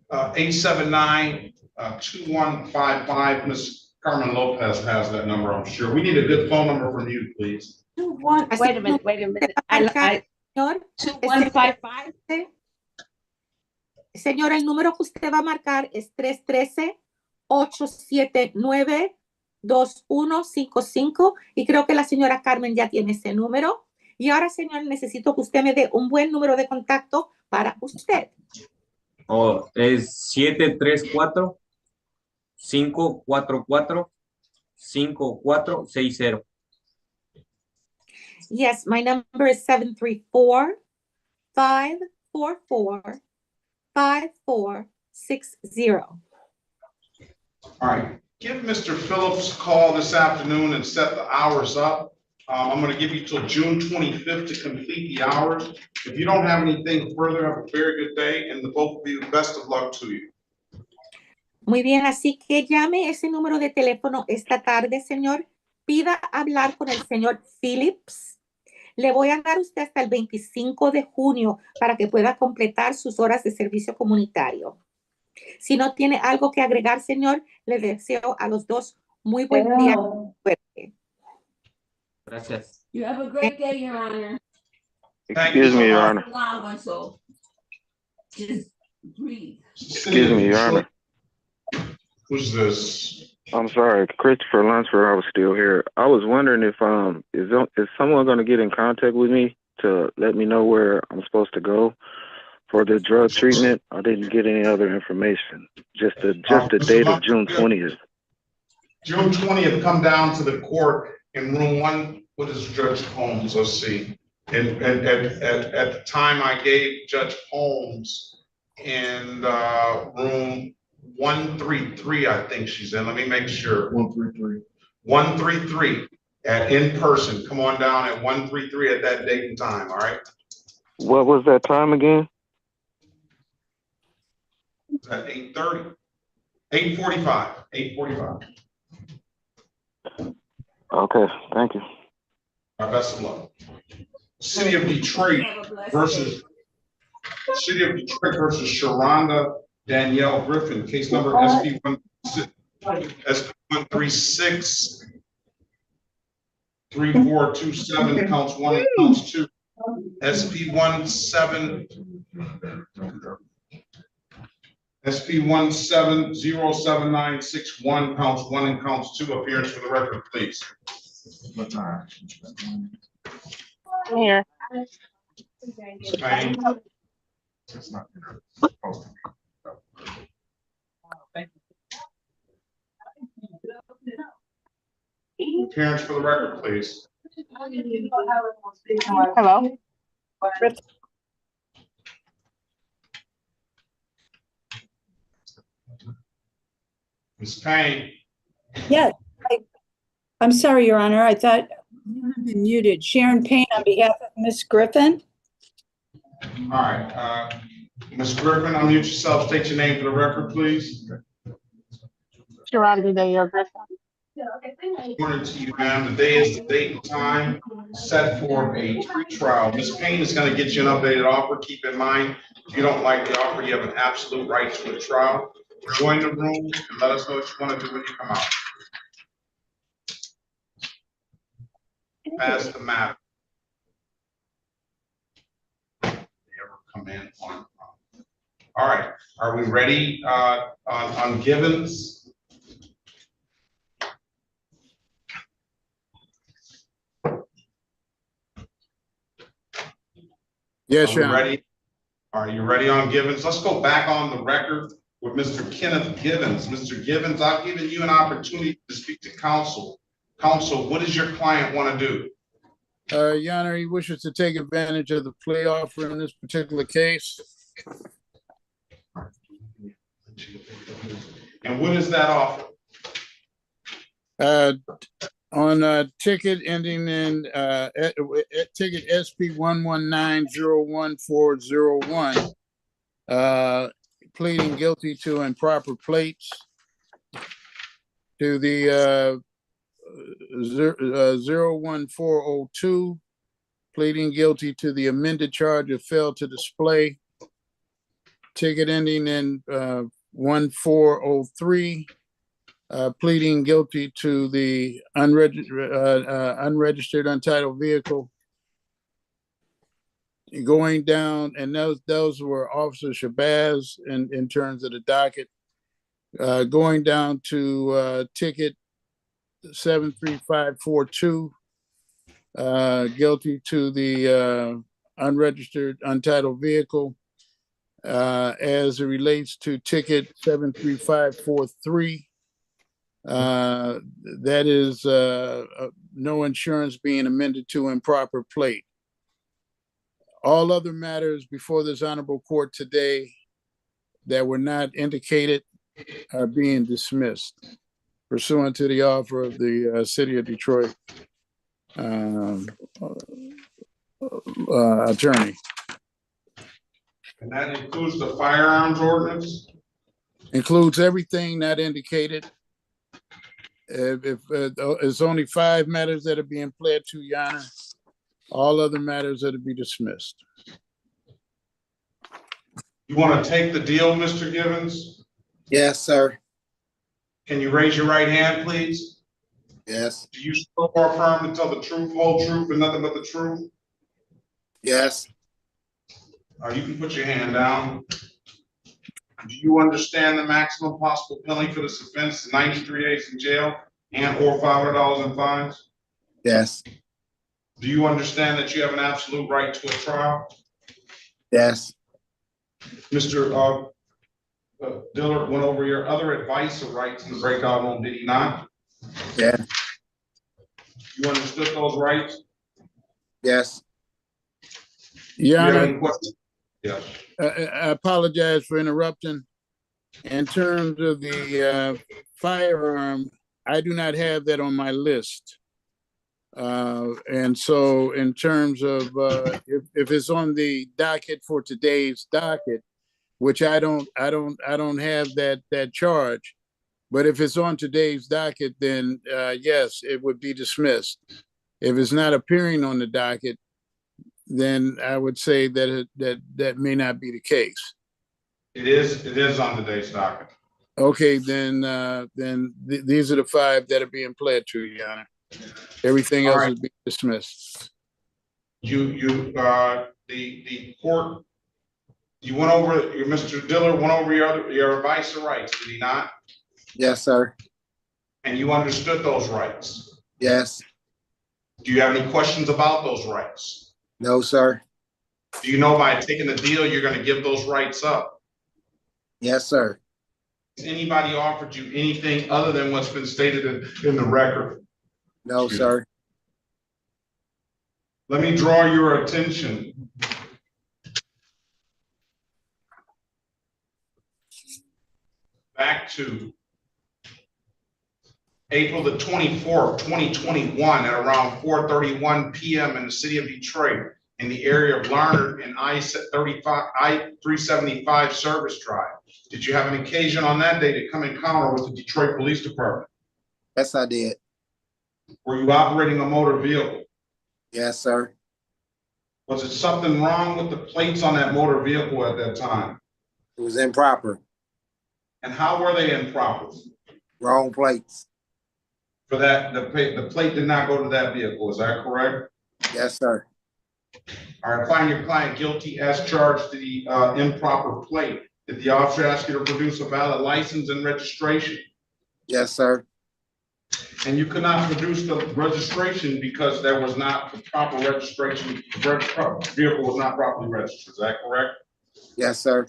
313-879-2155. Ms. Carmen Lopez has that number, I'm sure. We need a good phone number from you, please. Wait a minute. 2155. Señora, el número que usted va a marcar es 313-879-2155 y creo que la señora Carmen ya tiene ese número. Y ahora, señor, necesito que usted me dé un buen número de contacto para usted. Es 734-544-5460. Yes, my number is 734-544-5460. All right. Give Mr. Phillips a call this afternoon and set the hours up. I'm going to give you till June 25th to complete the hours. If you don't have anything further, have a very good day, and the both of you, best of luck to you. Muy bien, así que llame ese número de teléfono esta tarde, señor. Pida hablar con el señor Phillips. Le voy a dar a usted hasta el 25 de junio para que pueda completar sus horas de servicio comunitario. Si no tiene algo que agregar, señor, le deseo a los dos muy buen día. Gracias. You have a great day, Your Honor. Excuse me, Your Honor. Long one, so just breathe. Excuse me, Your Honor. Who's this? I'm sorry, Christopher Lunsford. I was still here. I was wondering if is someone going to get in contact with me to let me know where I'm supposed to go For the drug treatment, I didn't get any other information. Just the date of June 20th. June 20th, come down to the court in room 1. What is Judge Holmes? Let's see. And at the time I gave Judge Holmes in room 133, I think she's in. Let me make sure. 133. 133 in person. Come on down at 133 at that date and time. All right. What was that time again? At 8:30. 8:45. 8:45. Okay, thank you. Our best of luck. City of Detroit versus Sharonda Danielle Griffin, case number SP136 3427, counts 1 and counts 2. SP1707961, counts 1 and counts 2. Appearance for the record, please. Here. Appearance for the record, please. Hello. Ms. Payne. Yes, I'm sorry, Your Honor. I thought you had been muted. Sharon Payne on behalf of Ms. Griffin. All right, Ms. Griffin, unmute yourself. State your name for the record, please. Sharonda Danielle Griffin. According to you, ma'am, today is the date and time set for a pre-trial. Ms. Payne is going to get you an updated offer. Keep in mind, if you don't like the offer, you have an absolute right to a trial. Join the room and let us know what you want to do when you come out. Pass the map. Come in on. All right, are we ready on Givens? Yes, Are we ready? Are you ready on Givens? Let's go back on the record with Mr. Kenneth Givens. Mr. Givens, I've given you an opportunity to speak to counsel. Counsel, what does your client want to do? Your Honor, he wishes to take advantage of the plea offer in this particular case. And what is that offer? On ticket ending in ticket SP 119-01401, pleading guilty to improper plates, to the 01402, pleading guilty to the amended charge of failed to display, ticket ending in 1403, pleading guilty to the unregistered untitled vehicle. Going down, and those were Officer Shabazz in terms of the docket. Going down to ticket 73542, guilty to the unregistered untitled vehicle. As it relates to ticket 73543, that is no insurance being amended to improper plate. All other matters before this honorable court today that were not indicated are being dismissed pursuant to the offer of the City of Detroit attorney. And that includes the firearms ordinance? Includes everything not indicated. If it's only 5 matters that are being pled to, Your Honor, all other matters are to be dismissed. You want to take the deal, Mr. Givens? Yes, sir. Can you raise your right hand, please? Yes. Do you swear or affirm to tell the truth, whole truth, and nothing but the truth? Yes. You can put your hand down. Do you understand the maximum possible penalty for this offense, 93 days in jail and or $500 in fines? Yes. Do you understand that you have an absolute right to a trial? Yes. Mr. Dillard went over your other advice or rights in the breakout room, did he not? Yeah. You understood those rights? Yes. Do you have Your any Honor, questions? Yes. I apologize for interrupting. In terms of the firearm, I do not have that on my list. And so in terms of if it's on the docket for today's docket, which I don't have that charge, but if it's on today's docket, then yes, it would be dismissed. If it's not appearing on the docket, then I would say that that may not be the case. It is on today's docket. Okay, then these are the 5 that are being pled to, Your Honor. Everything All else right. is being dismissed. The court, you went over, Mr. Dillard went over your advice or rights, did he not? Yes, sir. And you understood those rights? Yes. Do you have any questions about those rights? No, sir. Do you know by taking the deal, you're going to give those rights up? Yes, sir. Has anybody offered you anything other than what's been stated in the record? No, sir. Let me draw your attention back to April the 24th, 2021 at around 4:31 p.m. in the city of Detroit in the area of Larned and I-375 Service Drive. Did you have an occasion on that day to come encounter with the Detroit Police Department? Yes, I did. Were you operating a motor vehicle? Yes, sir. Was it something wrong with the plates on that motor vehicle at that time? It was improper. And how were they improper? Wrong plates. For that, the plate did not go to that vehicle, is that correct? Yes, sir. All right, find your client guilty as charged to the improper plate. Did the officer ask you to produce a valid license and registration? Yes, sir. And you could not produce the registration because there was not the proper registration. The vehicle was not properly registered, is that correct? Yes, sir.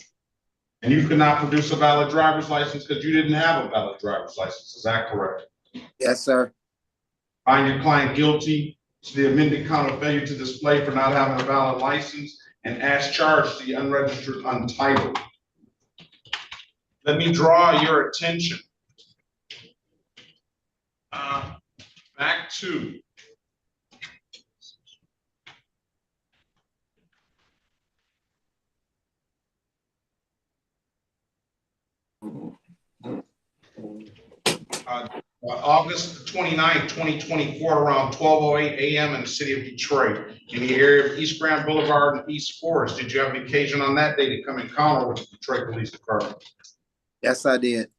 And you could not produce a valid driver's license because you didn't have a valid driver's license, is that correct? Yes, sir. Find your client guilty to the amended count of failure to display for not having a valid license and as charged to the unregistered untitled. Let me draw your attention back to August 29th, 2024, around 12:08 a.m. in the city of Detroit, in the area of East Grand Boulevard and East Forest. Did you have an occasion on that day to come encounter with the Detroit Police Department? Yes, I did.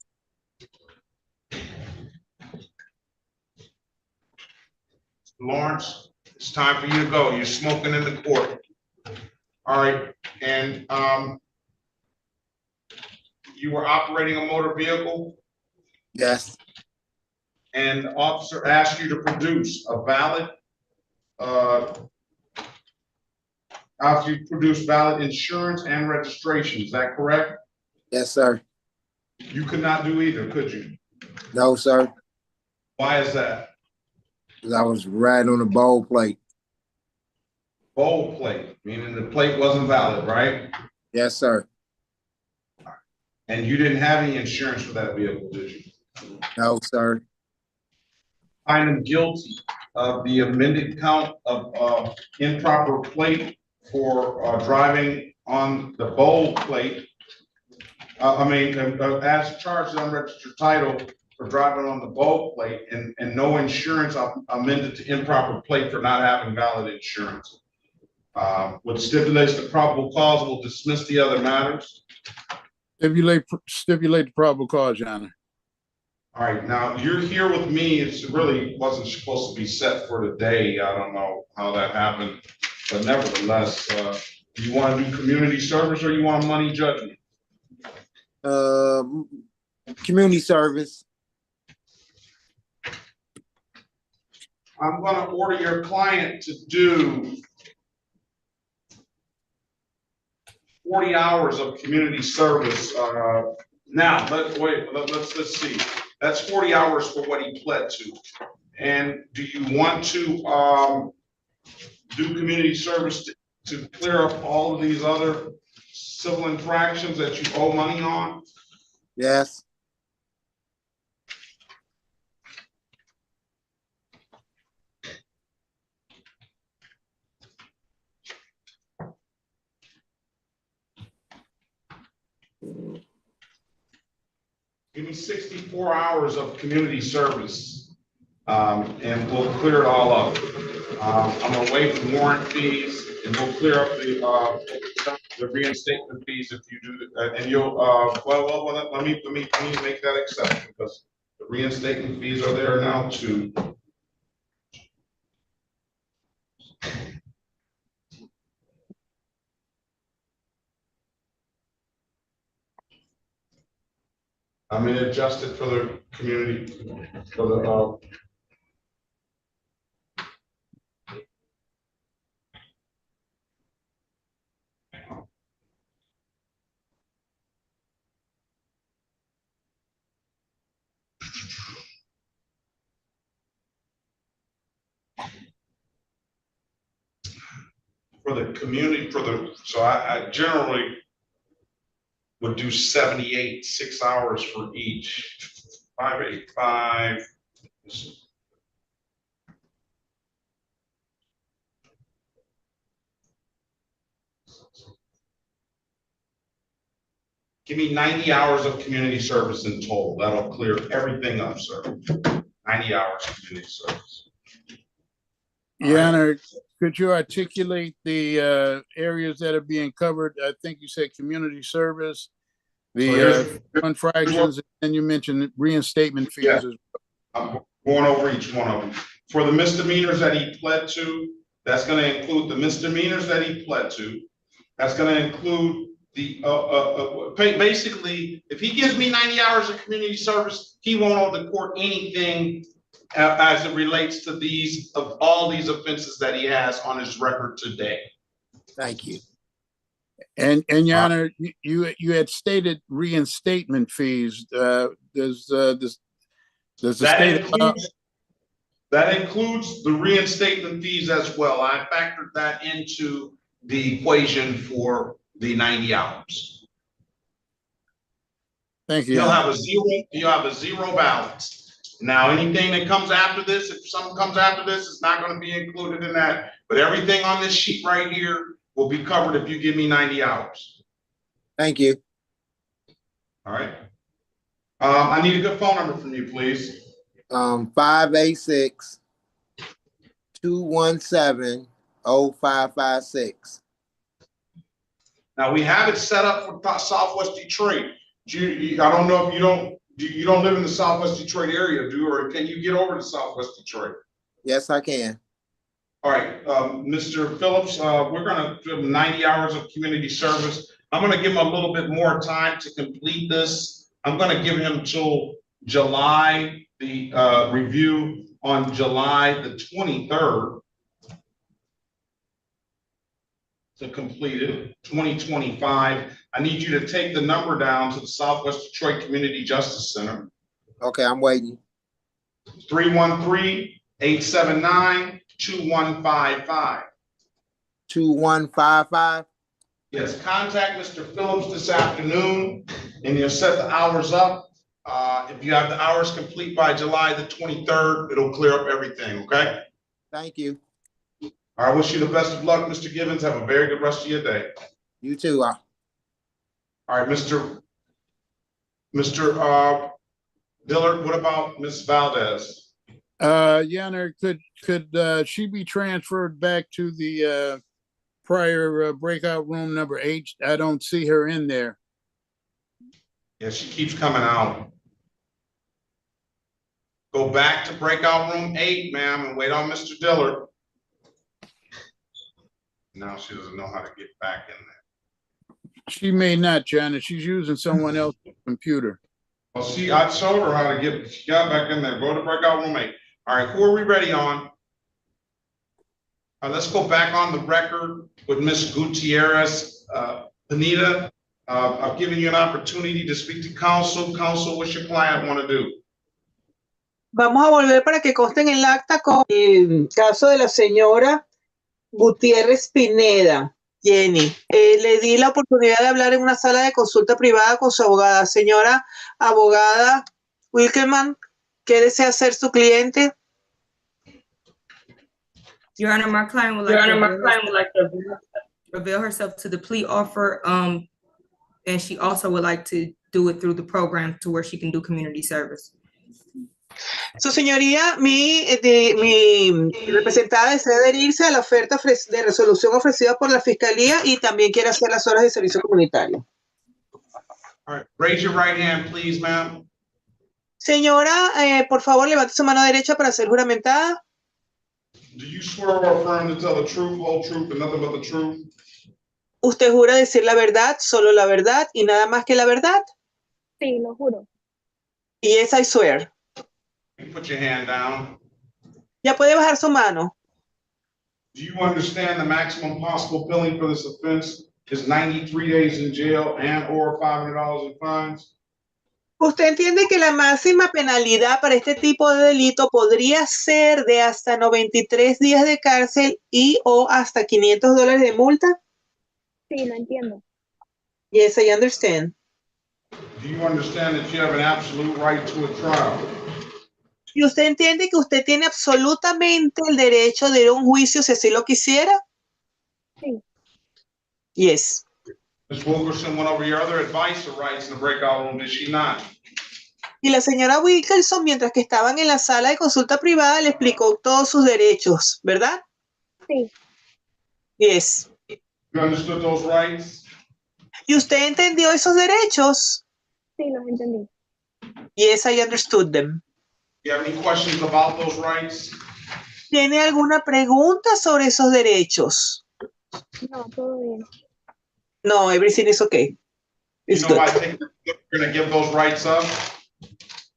Lawrence, it's time for you to go. You're smoking in the court. All right, and you were operating a motor vehicle? Yes. And the officer asked you to produce a valid, after you produce valid insurance and registration, is that correct? Yes, sir. You could not do either, could you? No, sir. Why is that? Because I was riding on a bold plate. Bold plate, meaning the plate wasn't valid, right? Yes, sir. And you didn't have any insurance for that vehicle, did you? No, sir. Find him guilty of the amended count of improper plate for driving on the bold plate. As charged unregistered title for driving on the bold plate and no insurance amended to improper plate for not having valid insurance. What stipulates the probable cause will dismiss the other matters. Stipulate the probable cause, Your Honor. All right, now you're here with me. It really wasn't supposed to be set for today. I don't know how that happened, but nevertheless, do you want to do community service or you want a money judgment? Community service. I'm going to order your client to do 40 hours of community service. Now, let's see. That's 40 hours for what he pled to. And do you want to do community service to clear up all of these other civil infractions that you owe money on? Yes. Give me 64 hours of community service, and we'll clear it all up. I'm gonna waive the warrant fees, and we'll clear up the reinstatement fees if you do that. And you'll, let me make that exception, because the reinstatement fees are there now too. I'm gonna adjust it for the community, for the, community, so I generally would do 78, 6 hours for each. 585. Give me 90 hours of community service in total. That'll clear everything up, sir. 90 hours of community service. Your Honor, could you articulate the areas that are being covered? I think you said community service, the infractions, and you mentioned reinstatement fees. Yeah. As well. I'm going over each one of them. For the misdemeanors that he pled to, that's going to include the misdemeanors that he pled to. That's going to include the basically, if he gives me 90 hours of community service, he won't owe the court anything as it relates to all these offenses that he has on his record today. Thank you. And Your Honor, you had stated reinstatement fees. Does the state that includes the reinstatement fees as well. I factored that into the equation for the 90 hours. Thank you. You'll have a zero balance. Now, anything that comes after this, if something comes after this, it's not going to be included in that. But everything on this sheet right here will be covered if you give me 90 hours. Thank you. All right. I need a good phone number from you, please. 586-217-0556. Now we have it set up for Southwest Detroit. I don't know if you don't live in the Southwest Detroit area, do you? Or can you get over to Southwest Detroit? Yes, I can. All right, Mr. Phillips, we're gonna do 90 hours of community service. I'm gonna give him a little bit more time to complete this. I'm gonna give him till July, the review on July the 23rd. To complete it, 2025. I need you to take the number down to the Southwest Detroit Community Justice Center. Okay, I'm waiting. 313-879-2155. 2155? Yes, contact Mr. Phillips this afternoon and you'll set the hours up. If you have the hours complete by July the 23rd, it'll clear up everything, okay? Thank you. I wish you the best of luck, Mr. Givens. Have a very good rest of your day. You too. All right, Mr. Dillard, what about Ms. Valdez? Your Honor, could she be transferred back to the prior breakout room number 8? I don't see her in there. Yeah, she keeps coming out. Go back to breakout room 8, ma'am, and wait on Mr. Dillard. Now she doesn't know how to get back in there. She may not, Janet. She's using someone else's computer. Well, see, I showed her how to get, she got back in there. Go to breakout room 8. All right, who are we ready on? Let's go back on the record with Ms. Gutierrez Anita, I've given you an opportunity to speak to counsel. Counsel, what's your client want to do? Vamos a volver para que conste en el acta con el caso de la señora Gutiérrez Pineda, Jenny. Le di la oportunidad de hablar en una sala de consulta privada con su abogada. Señora abogada Wilkerman, ¿qué desea hacer su cliente? Your Honor, my client would like to reveal herself to the plea offer, and she also would like to do it through the program to where she can do community service. Su señoría, mi representada desea adherirse a la oferta de resolución ofrecida por la Fiscalía y también quiere hacer las horas de servicio comunitario. All right, raise your right hand, please, ma'am. Señora, por favor, levante su mano derecha para ser juramentada. Do you swear or affirm to tell the truth, whole truth, and nothing but the truth? ¿Usted jura decir la verdad, solo la verdad y nada más que la verdad? Sí, lo juro. Yes, I swear. You put your hand down. Ya puede bajar su mano. Do you understand the maximum possible penalty for this offense is 93 days in jail and or $500 in fines? ¿Usted entiende que la máxima penalidad para este tipo de delito podría ser de hasta 93 días de cárcel y o hasta $500 de multa? Sí, lo entiendo. Yes, I understand. Do you understand that you have an absolute right to a trial? ¿Y usted entiende que usted tiene absolutamente el derecho de ir a un juicio si así lo quisiera? Sí. Yes. Ms. Wilkerson went over your other advice or rights in the breakout room, did she not? Y la señora Wilkerson, mientras que estaban en la sala de consulta privada, le explicó todos sus derechos, ¿verdad? Sí. Yes. You understood those rights? ¿Y usted entendió esos derechos? Sí, los entendí. Yes, I understood them. You have any questions about those rights? ¿Tiene alguna pregunta sobre esos derechos? No, todo bien. No, everything is okay. It's You know, good. I think you're going to give those rights up.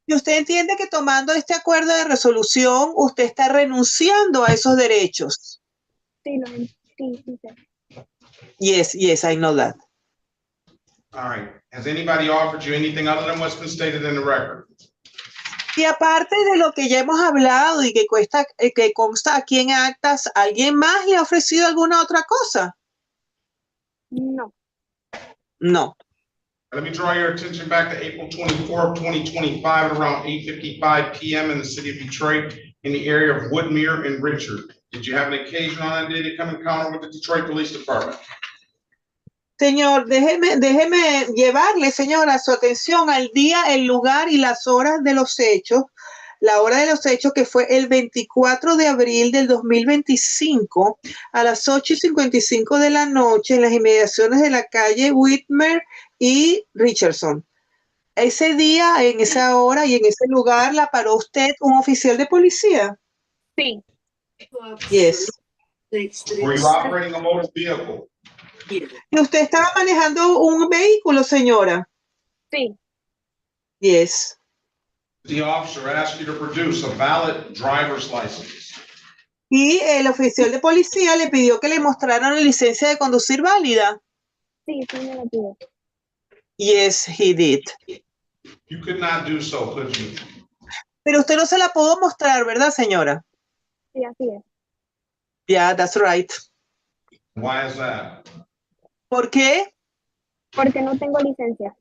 ¿Y usted entiende que tomando este acuerdo de resolución, usted está renunciando a esos derechos? Sí, sí, sí sé. Yes, yes, I know that. All right. Has anybody offered you anything other than what's been stated in the record? Y aparte de lo que ya hemos hablado y que consta aquí en actas, ¿alguien más le ha ofrecido alguna otra cosa? No. No. Let me draw your attention back to April 24th, 2025 at around 8:55 p.m. in the city of Detroit in the area of Woodmere and Richard. Did you have an occasion on that day to come encounter with the Detroit Police Department? Señor, déjeme llevarle, señora, su atención al día, el lugar y las horas de los hechos. La hora de los hechos que fue el 24 de abril del 2025 a las 8:55 de la noche en las inmediaciones de la calle Whitmer y Richardson. Ese día, en esa hora y en ese lugar, ¿la paró usted un oficial de policía? Sí. Yes. Were you operating a motor vehicle? ¿Y usted estaba manejando un vehículo, señora? Sí. Yes. The officer asked you to produce a valid driver's license. Y el oficial de policía le pidió que le mostrara una licencia de conducir válida. Sí, sí me la pidió. Yes, he did. You could not do so, could you? Pero usted no se la pudo mostrar, ¿verdad, señora? Sí, así es. Yeah, that's right. Why is that? ¿Por qué? Porque no tengo licencia.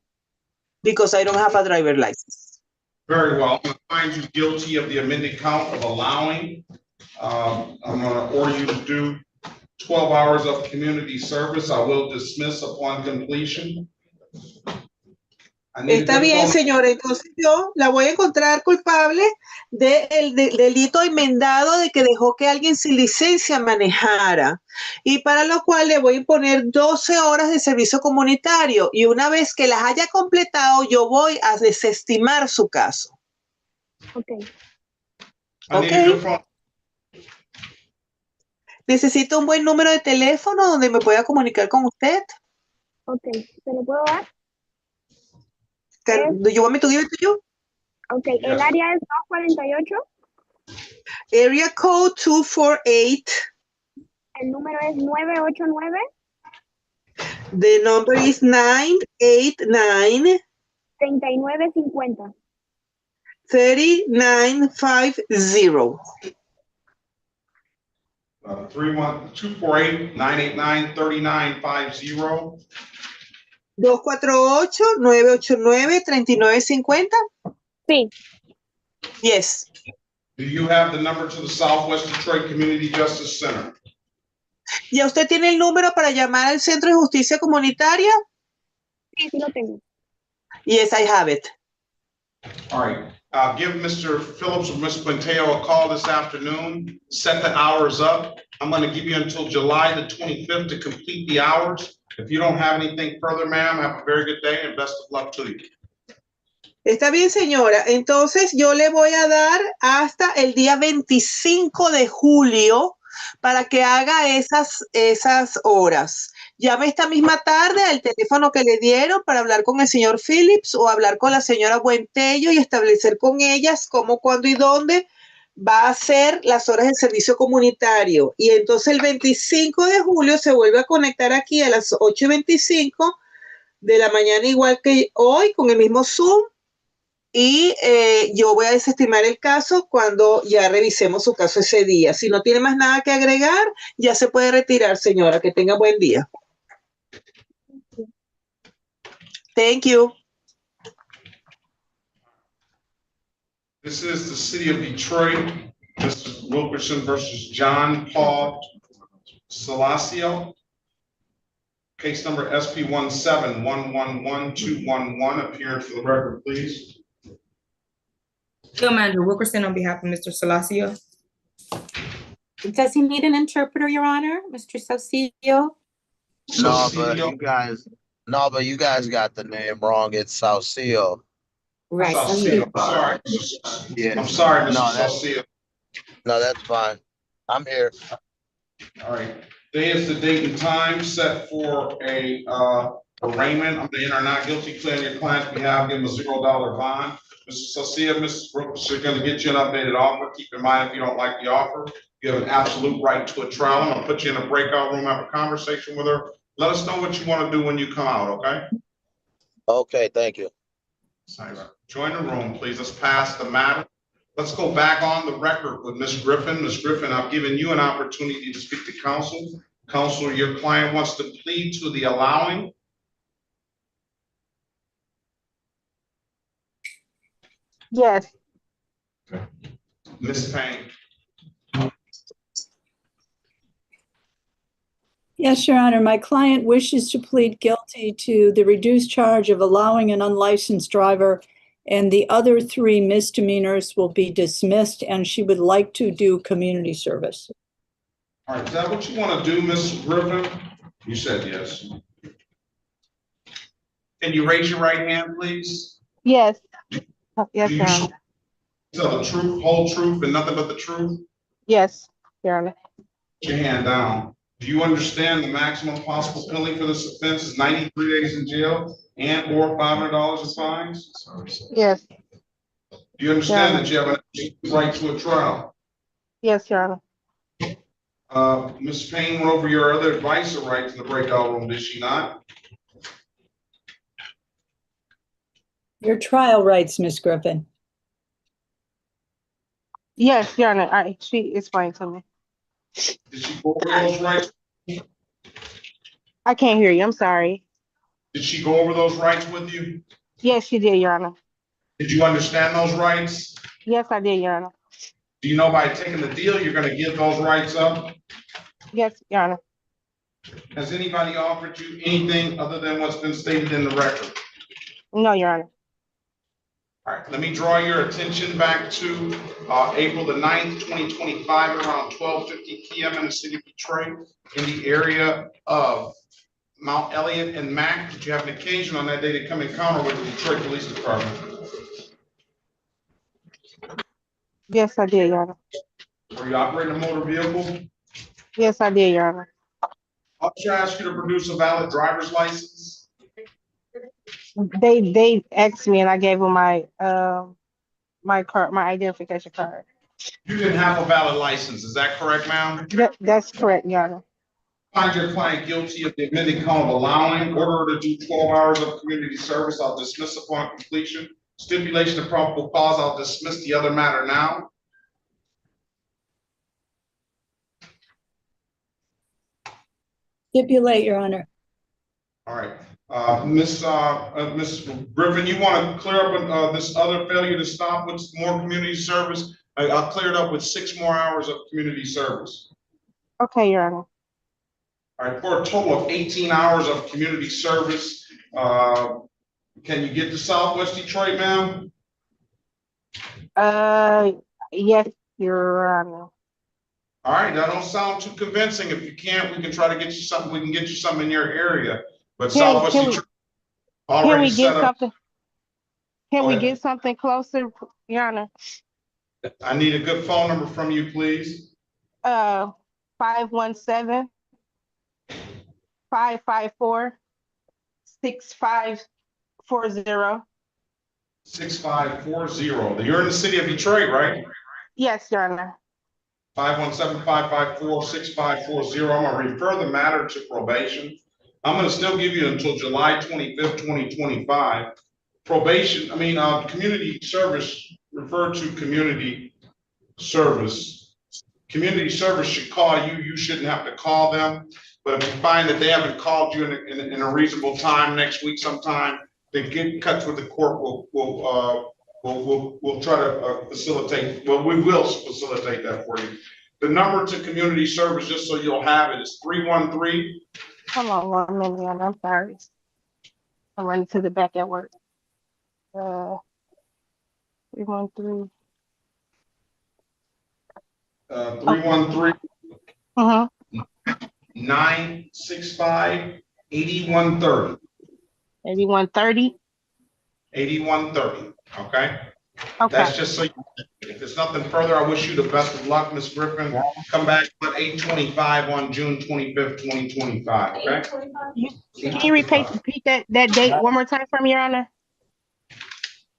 Because I don't have a driver license. Very well. I'm going to find you guilty of the amended count of allowing. I'm going to order you to do 12 hours of community service. I will dismiss upon completion. Está bien, señora. Entonces yo la voy a encontrar culpable del delito enmendado de que dejó que alguien sin licencia manejara. Y para lo cual le voy a imponer 12 horas de servicio comunitario. Y una vez que las haya completado, yo voy a desestimar su caso. Ok. Ok. Necesito un buen número de teléfono donde me pueda comunicar con usted. Ok. ¿Se lo puedo dar? Do you want me to give it to you? Ok. El área es 248. Area code 248. El número es 989. The number is 989 3950. 3950. 248-989-3950. 248-989-3950. Sí. Yes. Do you have the number to the Southwest Detroit Community Justice Center? ¿Ya usted tiene el número para llamar al Centro de Justicia Comunitaria? Sí, sí lo tengo. Yes, I have it. All right, give Mr. Phillips or Ms. Quinteo a call this afternoon, set the hours up. I'm gonna give you until July the 25th to complete the hours. If you don't have anything further, ma'am, have a very good day and best of luck to you. Está bien, señora. Entonces, yo le voy a dar hasta el día 25 de julio para que haga esas horas. Llame esta misma tarde al teléfono que le dieron para hablar con el señor Phillips o hablar con la señora Buentello y establecer con ellas cómo, cuándo y dónde va a hacer las horas del servicio comunitario. Y entonces el 25 de julio se vuelve a conectar aquí a las 8:25 de la mañana, igual que hoy, con el mismo Zoom. Y yo voy a desestimar el caso cuando ya revisemos su caso ese día. Si no tiene más nada que agregar, ya se puede retirar, señora. Que tenga buen día. Thank you. This is the city of Detroit, Mr. Wilkerson versus John Paul Salasio. Case number SP 171111211, appearing for the record, please. Commander Wilkerson on behalf of Mr. Salasio. Does he need an interpreter, Your Honor, Mr. Saucillo? No, but you guys got the name wrong. It's Saucillo. Right. Saucillo, sorry. Yeah. I'm sorry, Mr. No, Saucillo. No, that's fine. I'm here. All right. Today is the date and time set for a arraignment of the in or not guilty plea on your client's behalf. Give him a $0 bond. Mr. Saucillo, Mrs. Brooks are going to get you an updated offer. Keep in mind, if you don't like the offer, you have an absolute right to a trial. I'm going to put you in a breakout room, have a conversation with her. Let us know what you want to do when you come out, okay? Okay, thank you. Join the room, please. Let's pass the matter. Let's go back on the record with Ms. Griffin. Ms. Griffin, I've given you an opportunity to speak to counsel. Counsel, your client wants to plead to the allowing. Yes. Ms. Payne. Yes, Your Honor. My client wishes to plead guilty to the reduced charge of allowing an unlicensed driver, and the other 3 misdemeanors will be dismissed, and she would like to do community service. All right, is that what you want to do, Ms. Griffin? You said yes. Can you raise your right hand, please? Yes. Yes, Do Your you Honor. tell the truth, whole truth, and nothing but the truth? Yes, Your Honor. Put your hand down. Do you understand the maximum possible penalty for this offense is 93 days in jail and or $500 in fines? Yes. Do you understand that you have a right to a trial? Yes, Your Honor. Ms. Payne went over your other advice or rights in the breakout room, did she not? Your trial rights, Ms. Griffin. Yes, Your Honor. She explained to me. Did she go over those rights? I can't hear you. I'm sorry. Did she go over those rights with you? Yes, she did, Your Honor. Did you understand those rights? Yes, I did, Your Honor. Do you know by taking the deal, you're going to give those rights up? Yes, Your Honor. Has anybody offered you anything other than what's been stated in the record? No, Your Honor. All right, let me draw your attention back to April the 9th, 2025, around 12:50 p.m. in the city of Detroit, in the area of Mount Elliott and Mack. Did you have an occasion on that day to come encounter with the Detroit Police Department? Yes, I did, Your Honor. Were you operating a motor vehicle? Yes, I did, Your Honor. Officer asked you to produce a valid driver's license. They asked me and I gave them my my identification card. You didn't have a valid license, is that correct, ma'am? That's correct, Your Honor. Find your client guilty of the amended count of allowing, order her to do 12 hours of community service, I'll dismiss upon completion. Stipulation of probable cause, I'll dismiss the other matter now. Stipulate, Your Honor. All right, Ms. Griffin, you want to clear up this other failure to stop with more community service? I'll clear it up with 6 more hours of community service. Okay, Your Honor. All right, for a total of 18 hours of community service. Can you get to Southwest Detroit, ma'am? Yes, Your Honor. All right, that don't sound too convincing. If you can't, we can try to get you something. We can get you something in your area. But Southwest Detroit already set up. Can we get something closer, Your Honor? I need a good phone number from you, please. 517-554-6540. — 6540. You're in the city of Detroit, right? Yes, Your Honor. 517-554-6540. I'm gonna refer the matter to probation. I'm gonna still give you until July 25th, 2025. Probation, community service, refer to community service. Community service should call you. You shouldn't have to call them. But if you find that they haven't called you in a reasonable time next week sometime, then get in touch with the court. We'll try to facilitate. Well, we will facilitate that for you. The number to community service, just so you'll have it, is 313. Hold on 1 minute, Your Honor. I'm sorry. I'm running to the back at work. 313. 313. 965 8130. 8130. 8130. Okay. Okay. That's just so you, if there's nothing further, I wish you the best of luck, Ms. Griffin. Come back at 8:25 on June 25th, 2025. Okay. Can you repeat that date one more time for me, Your Honor?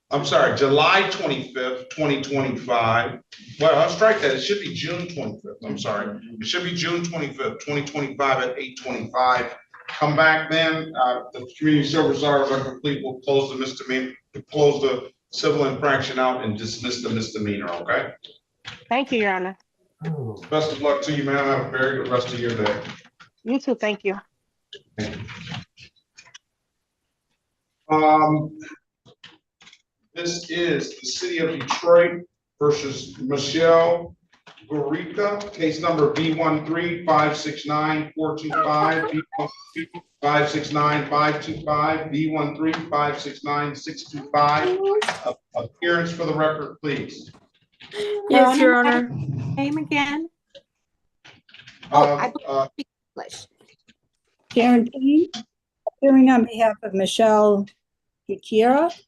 I'm sorry, July 25th, 2025. Well, I'll strike that. It should be June 25th. I'm sorry. It should be June 25th, 2025 at 8:25. Come back then. The community service hours are complete. We'll close the misdemeanor, close the civil infraction out and dismiss the misdemeanor, okay? Thank you, Your Honor. Best of luck to you, man. Have a very good rest of your day. You too. Thank you. This is the city of Detroit versus Michelle Gorica, case number B13-569-425, B13-569-525, B13-569-625. Appearance for the record, please. Yes, Your Honor. Name again. English. Karen P. Appearing on behalf of Michelle Gutierrez.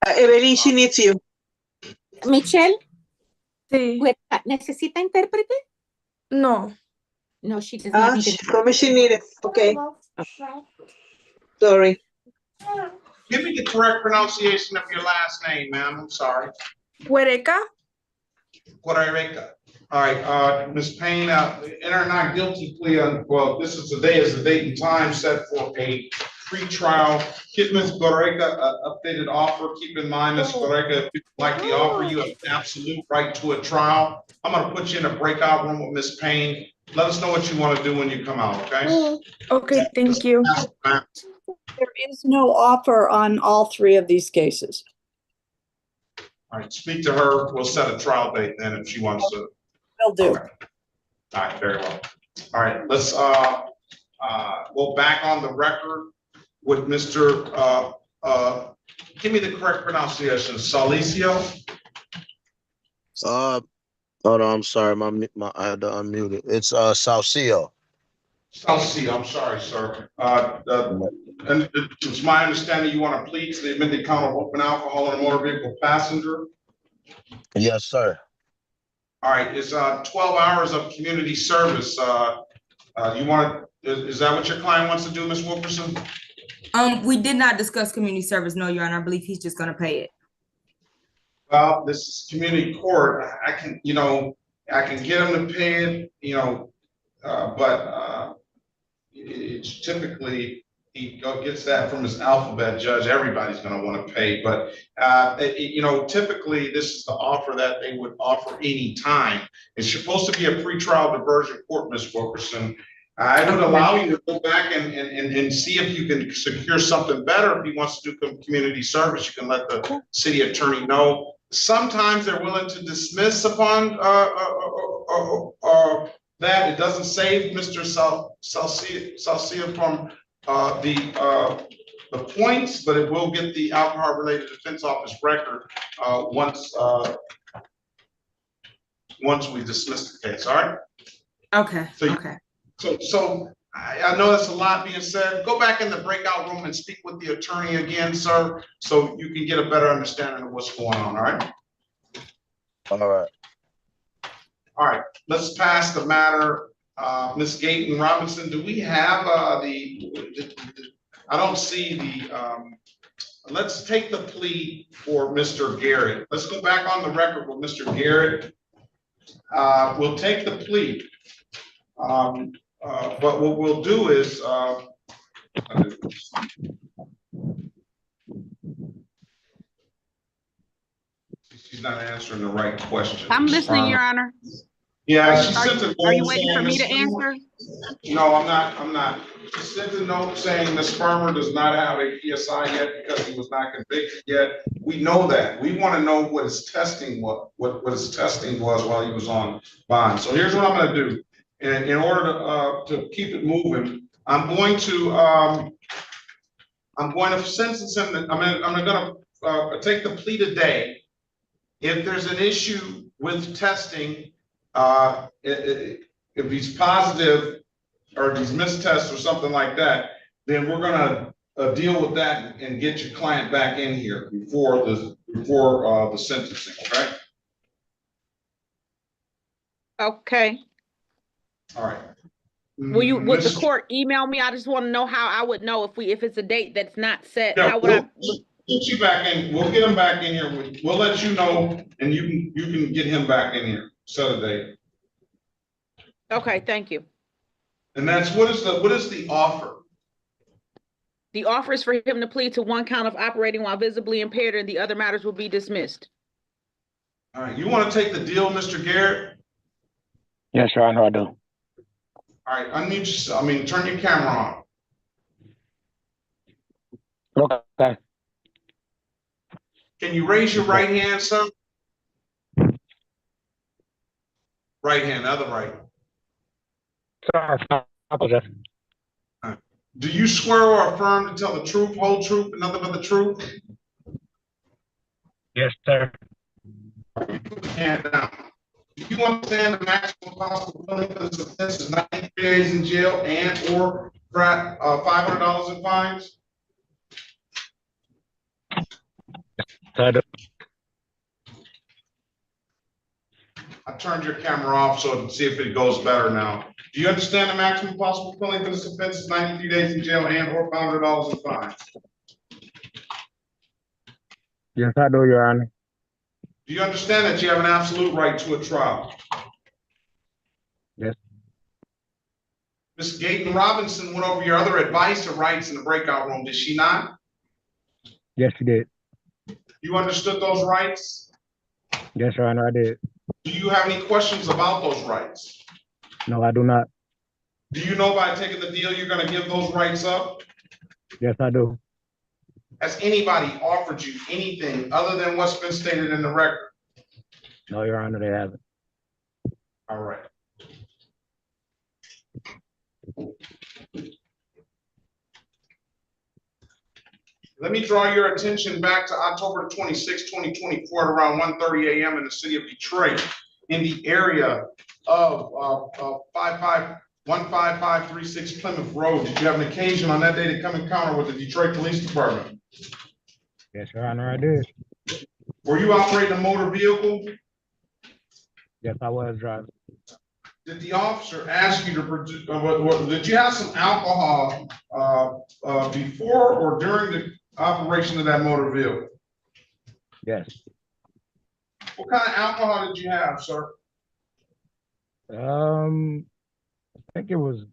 Evelyn, she needs you. Michelle. Sí. ¿Necesita intérprete? No. No, she does not need it. Como she needed. Okay. Sorry. Give me the correct pronunciation of your last name, ma'am. I'm sorry. Huereca. Guerreca. All right, Ms. Payne, enter not guilty plea on, well, this is the date and time set for a pre-trial. Get Ms. Guerreca updated offer. Keep in mind, Ms. Guerreca, if you like the offer, you have absolute right to a trial. I'm gonna put you in a breakout room with Ms. Payne. Let us know what you want to do when you come out, okay? Okay, thank you. There is no offer on all three of these cases. All right, speak to her. We'll set a trial date then if she wants to. Will do. Okay. All right, very well. All right, let's go back on the record with Mr. Give me the correct pronunciation. Salicio. Hold on, I'm sorry, I had to unmute it. It's Salcio. Salcio, I'm sorry, sir. And it's my understanding you want to plead to the amended count of open alcohol in a motor vehicle passenger. Yes, sir. All right, it's 12 hours of community service. You want to, is that what your client wants to do, Ms. Wilkerson? We did not discuss community service, no, Your Honor. I believe he's just gonna pay it. Well, this is community court. I can get him to pay it, It's typically, gets that from his alphabet judge, everybody's gonna wanna pay, but, you know, typically, this is the offer that they would offer any time. It's supposed to be a pretrial diversion court, Ms. Wilkerson. I would allow you to go back and see if you can secure something better. If he wants to do community service, you can let the city attorney know. Sometimes they're willing to dismiss upon, that. It doesn't save Mr. Salcia from the points, but it will get the alcohol-related defense office record once we dismiss the case. All right. Okay. So Okay. So I know that's a lot being said. Go back in the breakout room and speak with the attorney again, sir, so you can get a better understanding of what's going on. All right. All right. All right. Let's pass the matter. Ms. Gayton Robinson, do we have I don't see the, let's take the plea for Mr. Garrett. Let's go back on the record with Mr. Garrett. We'll take the plea. But what we'll do is, she's not answering the right question. I'm listening, Your Honor. Yeah, she sent a note. Are you waiting for me to answer? No, I'm not. She sent a note saying Ms. Farmer does not have a PSI yet because he was not convicted yet. We know that. We want to know what his testing was, what his testing was while he was on bond. So here's what I'm going to do. And in order to keep it moving, I'm going to sentence him. I'm going to take the plea today. If there's an issue with testing, if he's positive or if he's mistests or something like that, then we're going to deal with that and get your client back in here before the sentencing. Okay. Okay. All right. Would the court email me? I just want to know how I would know if it's a date that's not set. Yeah, how would I get you back in? We'll get him back in here. We'll let you know, and you can get him back in here. Set a date. Okay, thank you. And that's what is the offer? The offer is for him to plead to one count of operating while visibly impaired, and the other matters will be dismissed. All right. You want to take the deal, Mr. Garrett? Yes, Your Honor, I do. All right, unmute yourself. Turn your camera on. Okay. Can you raise your right hand, sir? Right hand, other right. Sorry, I apologize. Right. Do you swear or affirm to tell the truth, whole truth, and nothing but the truth? Yes, sir. Put your hand down. Do you understand the maximum possible penalty for this offense is 93 days in jail and or $500 in fines? I turned your camera off so to see if it goes better now. Do you understand the maximum possible penalty for this offense is 93 days in jail and or $500 in fines? Yes, I do, Your Honor. Do you understand that you have an absolute right to a trial? Yes. Ms. Gayton Robinson went over your other advice or rights in the breakout room, did she not? Yes, she did. You understood those rights? Yes, Your Honor, I did. Do you have any questions about those rights? No, I do not. Do you know by taking the deal you're going to give those rights up? Yes, I do. Has anybody offered you anything other than what's been stated in the record? No, Your Honor, they haven't. All right. Let me draw your attention back to October 26, 2024 at around 1:30 a.m. in the city of Detroit in the area of 15536 Plymouth Road. Did you have an occasion on that day to come encounter with the Detroit Police Department? Yes, Your Honor, I did. Were you operating a motor vehicle? Yes, I was driving. Did the officer ask you to produce, did you have some alcohol before or during the operation of that motor vehicle? Yes. What kind of alcohol did you have, sir? I think it was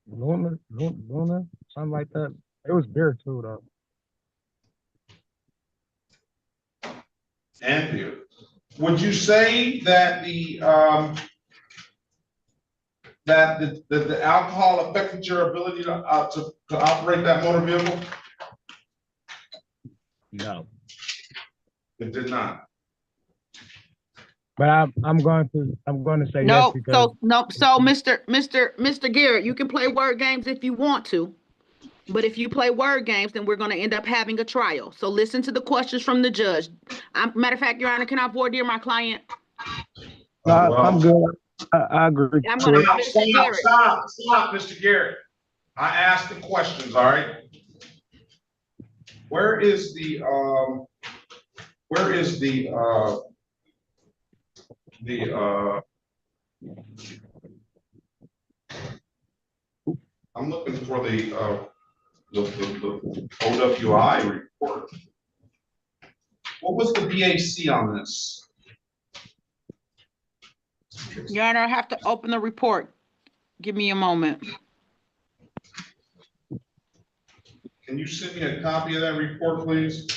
Luna, something like that. It was beer too, though. And beer. Would you say that the alcohol affected your ability to operate that motor vehicle? No. It did not. But I'm going to say yes No, because so Mr. Garrett, you can play word games if you want to. But if you play word games, then we're going to end up having a trial. So listen to the questions from the judge. Matter of fact, Your Honor, can I voir dire my client? I'm good. I agree. I'm going to stop, Mr. Garrett. I asked the questions, all right? Where is the I'm looking for the OWI report. What was the BAC on this? Your Honor, I have to open the report. Give me a moment. Can you send me a copy of that report, please?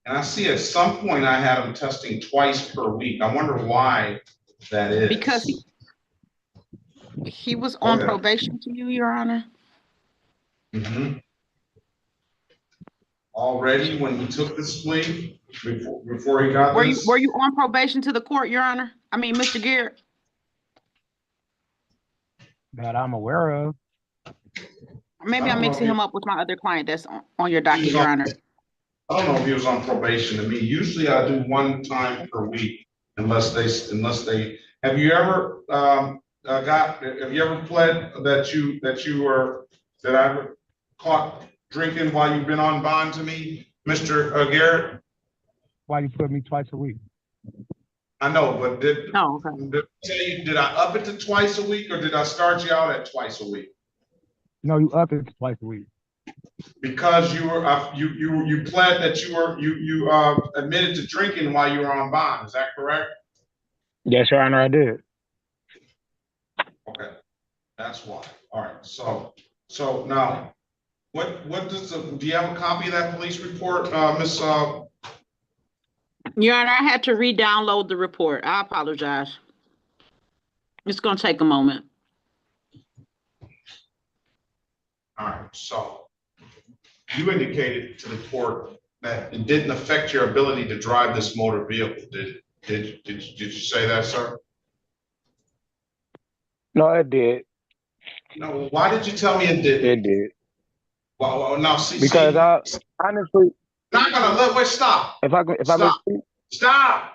And I see at some point I had him testing twice per week. I wonder why that is. Because he was on probation to you, Your Honor. Mm-hmm. Already when he took this plea, before he got this? Were you on probation to the court, Your Honor? I mean, Mr. Garrett. That I'm aware of. Maybe I'm mixing him up with my other client that's on your docket, Your Honor. I don't know if he was on probation to me. Usually I do one time per week, unless they, have you ever pled that I were caught drinking while you've been on bond to me, Mr. Garrett? Why you put me twice a week? I know, but did I up it to twice a week, or did I start you out at twice a week? No, you up it twice a week. Because you were you pled that you admitted to drinking while you were on bond. Is that correct? Yes, Your Honor, I did. Okay, that's why. All right. So now, what does do you have a copy of that police report, Miss? Your Honor, I had to re-download the report. I apologize. It's going to take a moment. All right. So you indicated to the court that it didn't affect your ability to drive this motor vehicle. Did you say that, sir? No, it did. No. Why did you tell me it didn't? It did. Well, now see. Because I honestly. Not gonna wait. Stop. Stop.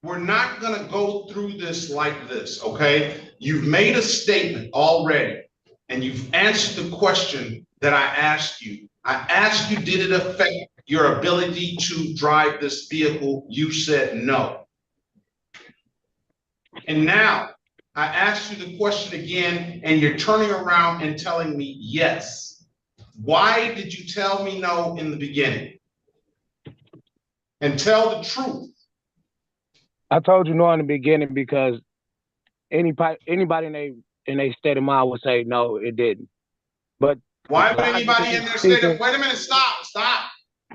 We're not gonna go through this like this, okay? You've made a statement already, and you've answered the question that I asked you. I asked you, did it affect your ability to drive this vehicle? You said no. And now I asked you the question again, and you're turning around and telling me yes. Why did you tell me no in the beginning? And tell the truth. I told you no in the beginning because anybody in a state of mind would say no, it didn't. But why would anybody in their state of wait a minute, stop.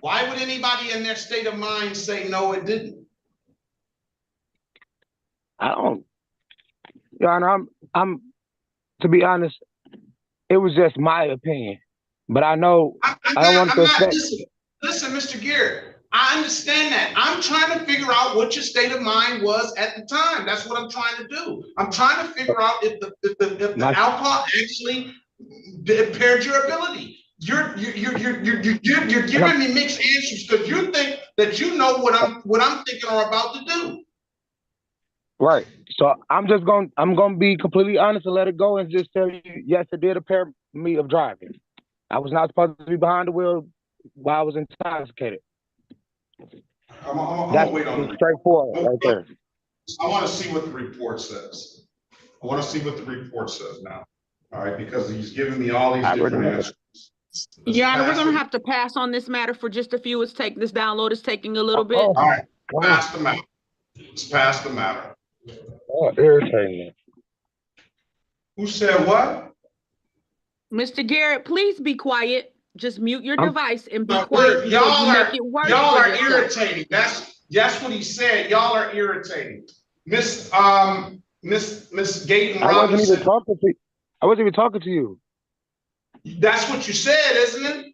Why would anybody in their state of mind say no, it didn't? I don't, Your Honor, I'm to be honest, it was just my opinion. But I know I don't want to say. Listen, Mr. Garrett, I understand that. I'm trying to figure out what your state of mind was at the time. That's what I'm trying to do. I'm trying to figure out if the alcohol actually impaired your ability. You're giving me mixed answers because you think that you know what I'm thinking or about to do. Right. So I'm gonna be completely honest and let it go and just tell you, yes, it did impair me of driving. I was not supposed to be behind the wheel while I was intoxicated. That's wait on straightforward right there. I want to see what the report says. I want to see what the report says now. All right, because he's giving me all these different answers. Your Honor, we're going to have to pass on this matter for just a few. This download is taking a little bit. All right, pass them out. Let's pass the matter. Oh, irritating. Who said what? Mr. Garrett, please be quiet. Just mute your device and be No, quiet before y'all you are make it worse y'all for are yourself. irritating. That's what he said. Y'all are irritating. Miss Gayton I wasn't even Robinson. talking to you. I wasn't even talking to you. That's what you said, isn't it?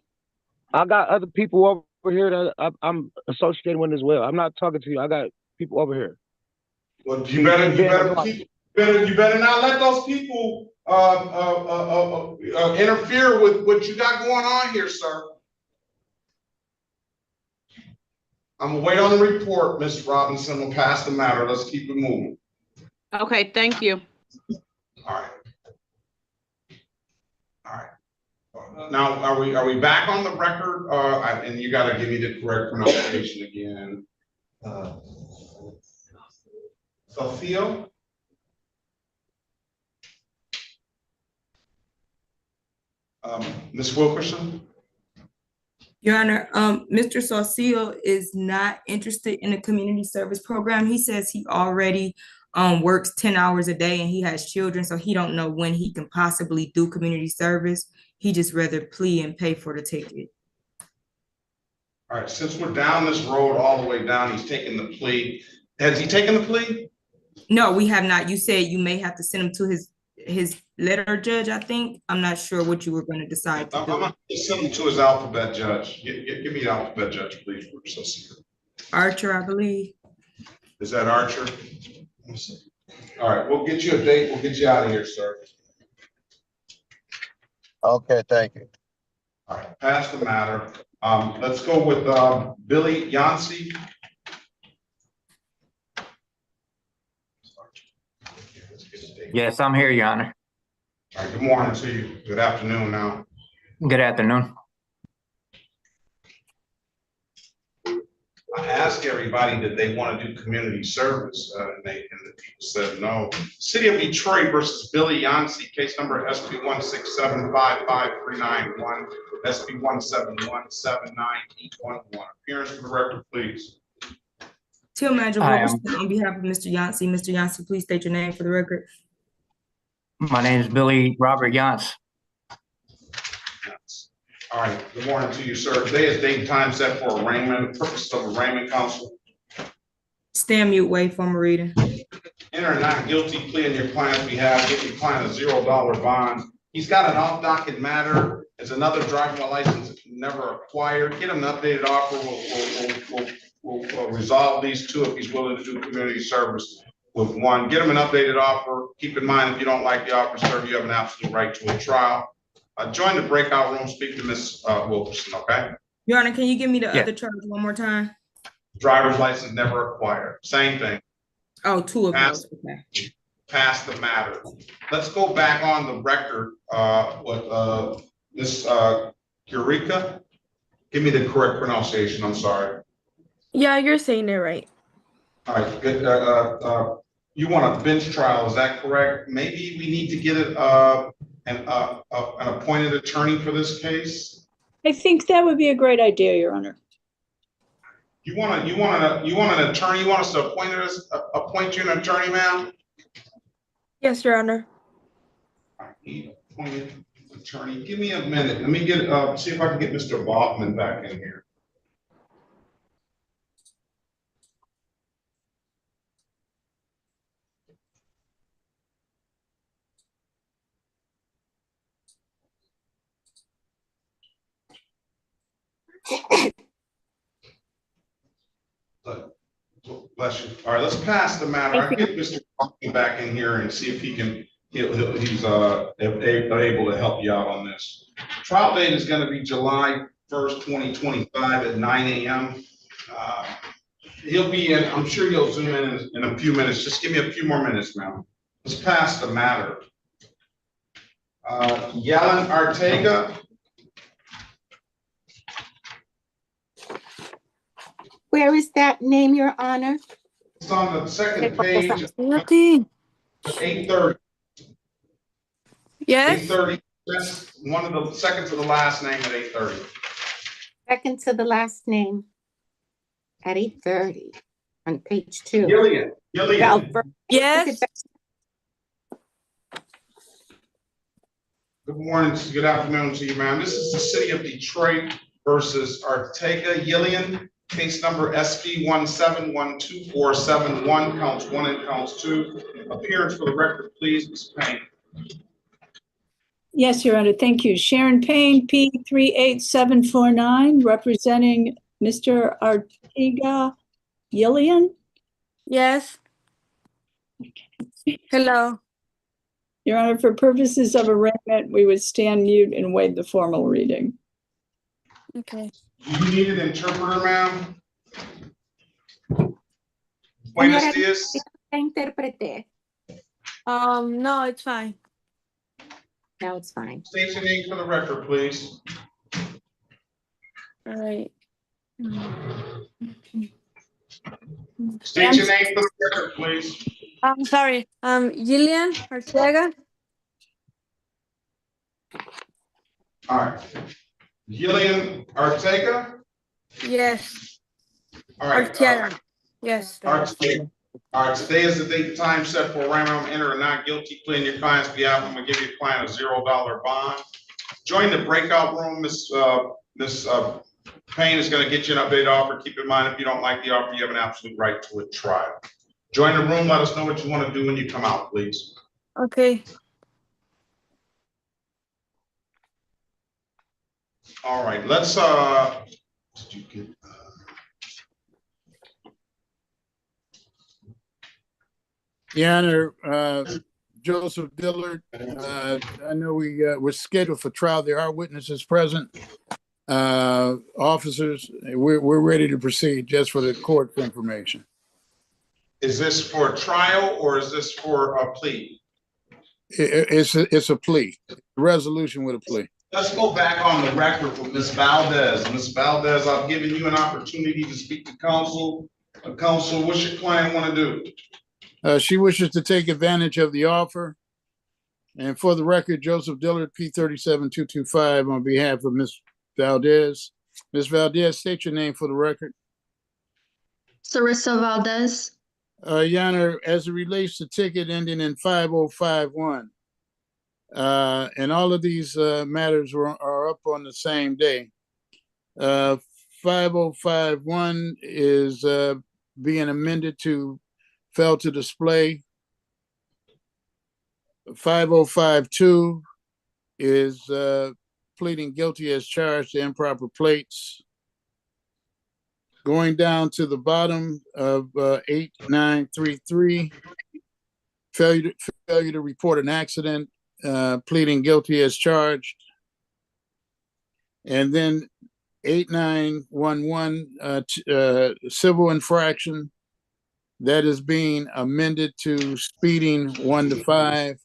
I got other people over here that I'm associated with as well. I'm not talking to you. I got people over here. Well, you better not let those people interfere with what you got going on here, sir. I'm gonna wait on the report, Ms. Robinson. We'll pass the matter. Let's keep it moving. Okay, thank you. All right. All right. Now, are we back on the record? And you got to give me the correct pronunciation again. Sophia? Ms. Wilkerson? Your Honor, Mr. Saucillo is not interested in the community service program. He says he already works 10 hours a day and he has children, so he don't know when he can possibly do community service. He just rather plea and pay for the ticket. All right, since we're down this road all the way down, he's taking the plea. Has he taken the plea? No, we have not. You said you may have to send him to his letter judge, I think. I'm not sure what you were going to decide to do. I'm going to send him to his alphabet judge. Give me the alphabet judge, please. Archer, I believe. Is that Archer? All right, we'll get you a date. We'll get you out of here, sir. Okay, thank you. All right, pass the matter. Let's go with Billy Yancey. Yes, I'm here, Your Honor. All right, good morning to you. Good afternoon now. Good afternoon. I asked everybody that they want to do community service, and the people said no. City of Detroit versus Billy Yancey, case number SP 167553991, SP 1717911. Appearance for the record, please. Till Manager Wilkerson, on behalf of Mr. Yancey. Mr. Yancey, please state your name for the record. My name is Billy Robert Yance. All right, good morning to you, sir. Today is date and time set for arraignment. The purpose of arraignment, counsel. Stand mute, wait for my reading. Enter a not guilty plea in your client's behalf, give your client a $0 bond. He's got an off-docket matter. It's another driving license never acquired. Get him an updated offer. We'll resolve these two if he's willing to do community service with one. Get him an updated offer. Keep in mind, if you don't like the offer, sir, you have an absolute right to a trial. Join the breakout room, speak to Ms. Wilkerson, okay? Your Honor, can you give me the other charge one more time? Driver's license never acquired, same thing. Oh, two of those, okay. Pass the matter. Let's go back on the record with Ms. Eureka. Give me the correct pronunciation, I'm sorry. Yeah, you're saying it right. All right, good. You want a bench trial, is that correct? Maybe we need to get an appointed attorney for this case? I think that would be a great idea, Your Honor. You want an attorney? You want us to appoint you an attorney, ma'am? Yes, Your Honor. I need appointed attorney. Give me a minute. Let me get see if I can get Mr. Bachman back in here. Bless you. All right, let's pass the matter. I'll get Mr. Bachman back in here and see if he can. He's able to help you out on this. Trial date is going to be July 1st, 2025 at 9 a.m. He'll be in. I'm sure he'll zoom in a few minutes. Just give me a few more minutes, ma'am. Let's pass the matter. Yellen Arteaga. Where is that name, Your Honor? It's on the second page. 830. Yes. 830. That's one of the second to the last name at 830. Second to the last name at 8:30. on page 2. Gillian. Yes. Good morning, good afternoon to you, ma'am. This is the city of Detroit versus Ortega Gillian, case number SP 1712471, counts 1 and counts 2. Appearance for the record, please, Ms. Payne. Yes, Your Honor, thank you. Sharon Payne, P38749, representing Mr. Ortega Gillian. Yes. Hello. Your Honor, for purposes of arraignment, we would stand mute and waive the formal reading. Okay. Do you need an interpreter, ma'am? Buenos dias. No, it's fine. No, it's fine. State your name for the record, please. All right. State your name for the record, please. I'm sorry. Gillian Ortega. All right. Gillian Ortega? Yes. All right. Ortega. Yes. All right, today is the date and time set for random enter a not guilty plea in your client's behalf. I'm gonna give your client a $0 bond. Join the breakout room. Miss Payne is gonna get you an updated offer. Keep in mind, if you don't like the offer, you have an absolute right to a trial. Join the room. Let us know what you want to do when you come out, please. Okay. All right, let's did you get Your Honor, Joseph Dillard, I know we're scheduled for trial. There are witnesses present. Officers, we're ready to proceed, just for the court's information. Is this for a trial or is this for a plea? It's a plea, a resolution with a plea. Let's go back on the record with Ms. Valdez. Ms. Valdez, I've given you an opportunity to speak to counsel. Counsel, what's your client want to do? She wishes to take advantage of the offer. And for the record, Joseph Dillard, P37225, on behalf of Ms. Valdez. Ms. Valdez, state your name for the record. Sarissa Valdez. Your Honor, as it relates to ticket ending in 5051, and all of these matters are up on the same day. 5051 is being amended to fail to display. 5052 is pleading guilty as charged to improper plates. Going down to the bottom of 8933, failure to report an accident, pleading guilty as charged. And then 8911, civil infraction, that is being amended to speeding 1 to 5.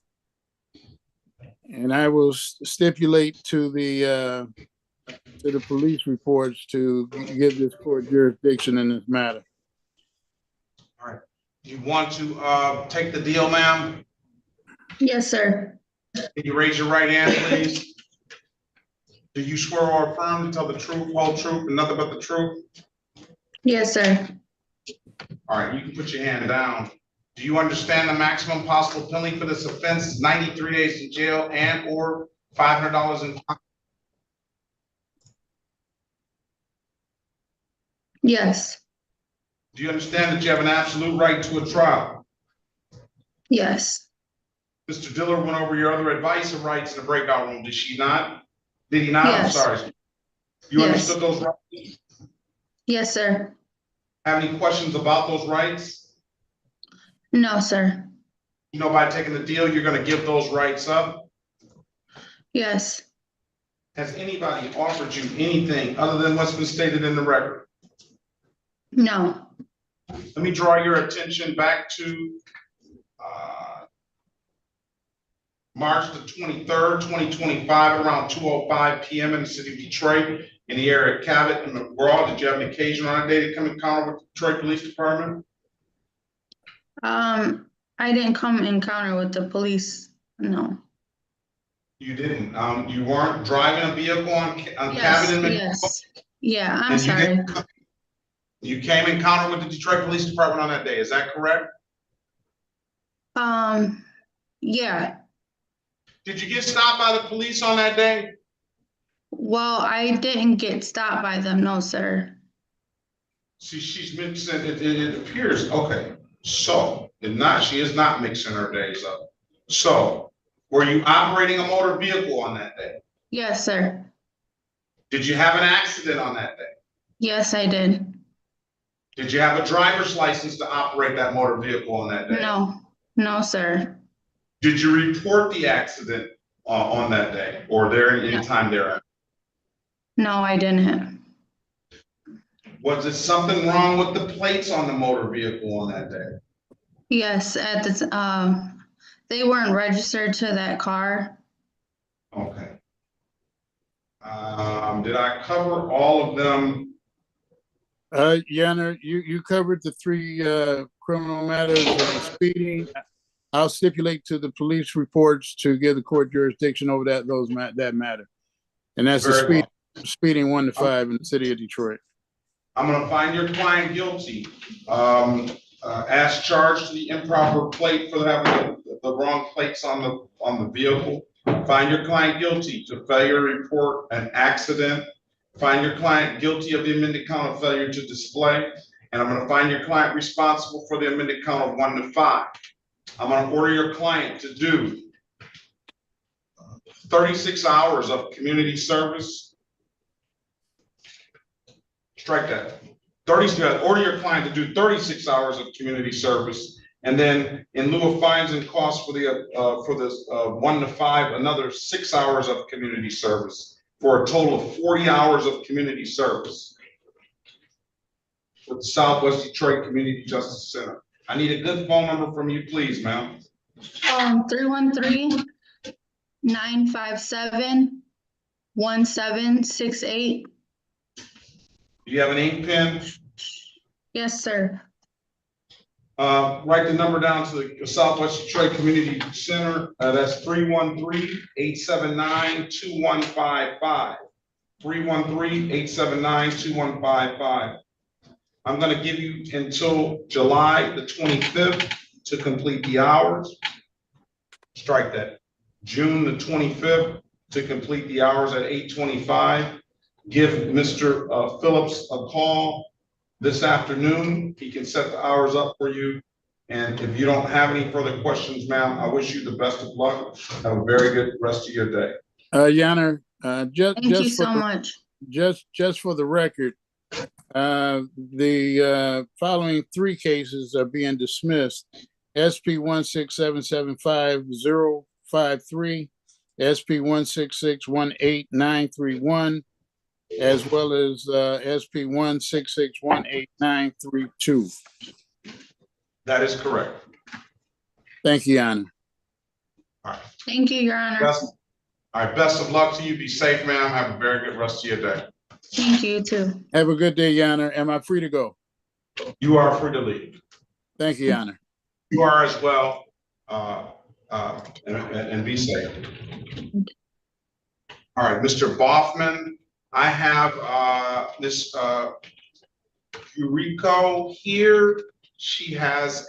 And I will stipulate to the police reports to give this court jurisdiction in this matter. All right. You want to take the deal, ma'am? Yes, sir. Can you raise your right hand, please? Do you swear or affirm to tell the truth, whole truth, and nothing but the truth? Yes, sir. All right, you can put your hand down. Do you understand the maximum possible penalty for this offense is 93 days in jail and or $500 in fine? Yes. Do you understand that you have an absolute right to a trial? Yes. Mr. Dillard went over your other advice and rights in the breakout room, did she not? Did he not? Yes. I'm sorry. You understood those rights? Yes, sir. Have any questions about those rights? No, sir. You know, by taking the deal, you're going to give those rights up? Yes. Has anybody offered you anything other than what's been stated in the record? No. Let me draw your attention back to March the 23rd, 2025, around 2:05 p.m. in the city of Detroit, in the area of Cabot and McGraw. Did you have an occasion on a day to come encounter with the Detroit Police Department? I didn't come encounter with the police. No. You didn't. You weren't driving a vehicle on Yes. Cabot and McGraw? Yes. Yeah. I'm sorry. You came in encounter with the Detroit Police Department on that day, is that correct? Yeah. Did you get stopped by the police on that day? Well, I didn't get stopped by them, no, sir. See, she's mixing, it appears, okay, so, she is not mixing her days up. So, were you operating a motor vehicle on that day? Yes, sir. Did you have an accident on that day? Yes, I did. Did you have a driver's license to operate that motor vehicle on that day? No, sir. Did you report the accident on that day or there any time thereafter? No, I didn't. Was there something wrong with the plates on the motor vehicle on that day? Yes, they weren't registered to that car. Okay. Did I cover all of them? Your Honor, you covered the 3 criminal matters of speeding. I'll stipulate to the police reports to give the court jurisdiction over that matter. And that's the speeding 1 to 5 in the city of Detroit. I'm going to find your client guilty. As charged to the improper plate for having the wrong plates on the vehicle. Find your client guilty to failure to report an accident. Find your client guilty of the amended count of failure to display. And I'm going to find your client responsible for the amended count of 1 to 5. I'm going to order your client to do 36 hours of community service. Strike that. Order your client to do 36 hours of community service, and then in lieu of fines and costs for this 1 to 5, another 6 hours of community service for a total of 40 hours of community service with the Southwest Detroit Community Justice Center. I need a good phone number from you, please, ma'am. 313-957-1768. Do you have an ink pen? Yes, sir. Write the number down to the Southwest Detroit Community Center. That's 313-879-2155. 313-879-2155. I'm going to give you until July the 25th to complete the hours. Strike that. June the 25th to complete the hours at 8:25. Give Mr. Phillips a call this afternoon. He can set the hours up for you. And if you don't have any further questions, ma'am, I wish you the best of luck. Have a very good rest of your day. Your Honor, Thank you so much. Just for the record, the following 3 cases are being dismissed. SP 16775-053, SP 166-18931, as well as SP 166-18932. That is correct. Thank you, Your Honor. All right. Thank you, Your Honor. All right, best of luck to you. Be safe, ma'am. Have a very good rest of your day. Thank you, too. Have a good day, Your Honor. Am I free to go? You are free to leave. Thank you, Your Honor. You are as well, and be safe. All right, Mr. Boffman, I have Miss Yuriko here. She has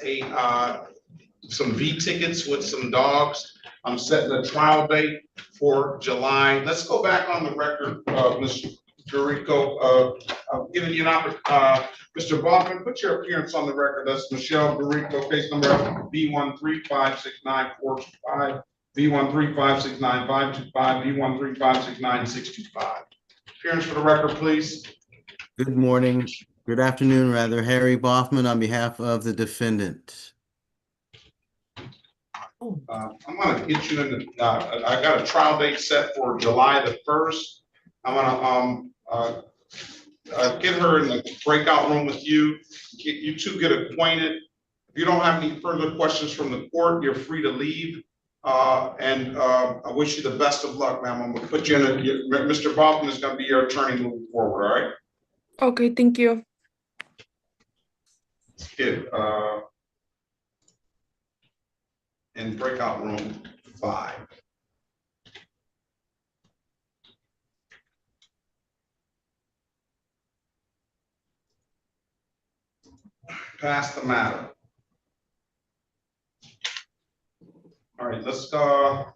some V tickets with some dogs. I'm setting a trial date for July. Let's go back on the record, Ms. Yuriko. I'm giving you an opportunity. Mr. Boffman, put your appearance on the record. That's Michelle Yuriko, case number B1356945, B135695525, B1356965. Appearance for the record, please. Good morning. Good afternoon, rather. Harry Boffman on behalf of the defendant. I'm going to get you in the, I got a trial date set for July the 1st. I'm going to get her in the breakout room with you. You two get acquainted. If you don't have any further questions from the court, you're free to leave. And I wish you the best of luck, ma'am. I'm going to put you in Mr. Boffman is going to be your attorney moving forward, all right? Okay, thank you. Kid, in breakout room 5. pass the matter. All right, let's go.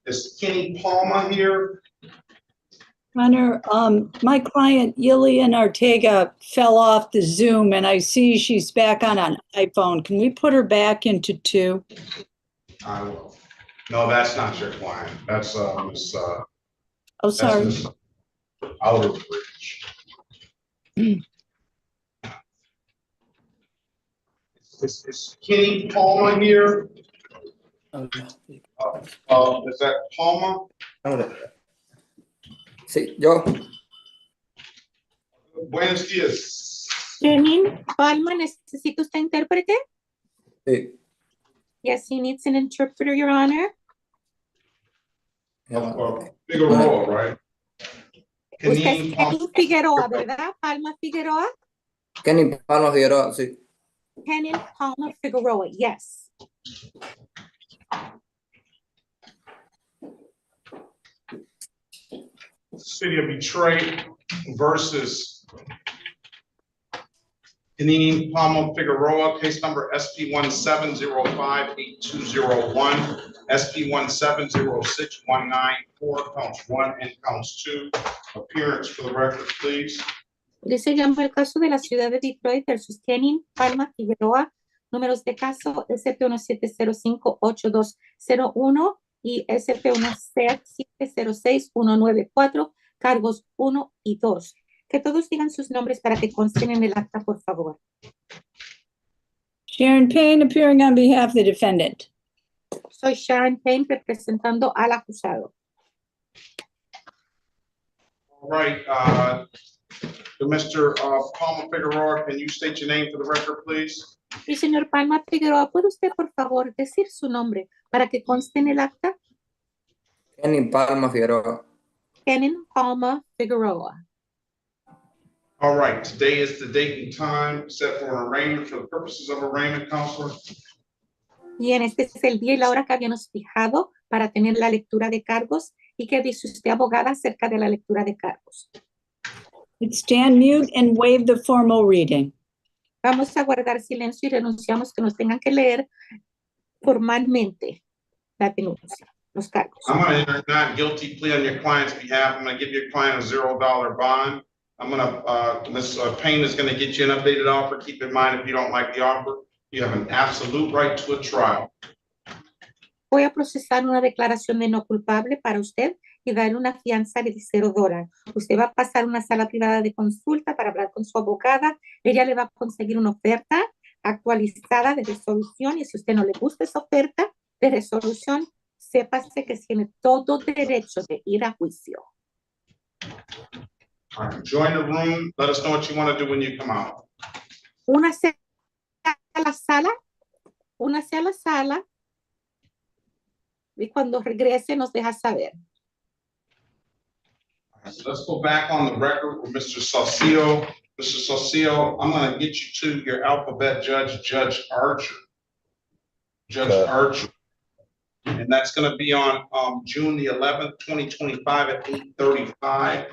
Is Kenny Palmer here? Honor, my client Yilian Ortega fell off the Zoom and I see she's back on an iPhone. Can we put her back into 2? I will. No, that's not your client. That's Miss. Oh, sorry. Miss Outerbridge. Is Kenny Palmer here? Is that Palmer? Sí, yo. Buenos días. Lenin Palma, ¿necesita usted intérprete? Sí. Yes, he needs an interpreter, Your Honor. Figueroa, right? Usted es Kenny Figueroa, ¿verdad? Palma Figueroa? Kenny Palma Figueroa, sí. Kenny Palma Figueroa, yes. City of Detroit versus Kenny Palma Figueroa, case number SP 17058201, SP 1706194, counts 1 and counts 2. Appearance for the record, please. Dice llama el caso de la ciudad de Detroit versus Kenny Palma Figueroa, números de caso SP17058201 y SP17061194, cargos 1 y 2. Que todos digan sus nombres para que consten en el acta, por favor. Sharon Payne appearing on behalf of the defendant. Soy Sharon Payne representando al acusado. All right, Mr. Palma Figueroa, can you state your name for the record, please? Y señor Palma Figueroa, ¿puede usted por favor decir su nombre para que conste en el acta? Kenny Palma Figueroa. Kenny Palma Figueroa. All right, today is the date and time set for an arraignment for the purposes of arraignment, counselor. Bien, este es el día y la hora que habíamos fijado para tener la lectura de cargos. ¿Y qué dice usted, abogada, acerca de la lectura de cargos? Stand mute and waive the formal reading. Vamos a guardar silencio y renunciamos que nos tengan que leer formalmente la denuncia, los cargos. I'm going to enter a not guilty plea on your client's behalf. I'm going to give your client a $0 bond. I'm going to, Ms. Payne is going to get you an updated offer. Keep in mind, if you don't like the offer, you have an absolute right to a trial. Voy a procesar una declaración de no culpable para usted y darle una fianza de $0. Usted va a pasar a una sala privada de consulta para hablar con su abogada. Ella le va a conseguir una oferta actualizada de resolución y si a usted no le gusta esa oferta de resolución, sépase que tiene todo derecho de ir a juicio. All right, join the room. Let us know what you want to do when you come out. Únase a la sala, únase a la sala y cuando regrese nos deja saber. So let's go back on the record with Mr. Saucio. Mr. Saucio, I'm going to get you to your alphabet judge, Judge Archer. Judge Archer. And that's going to be on June the 11th, 2025 at 8:35.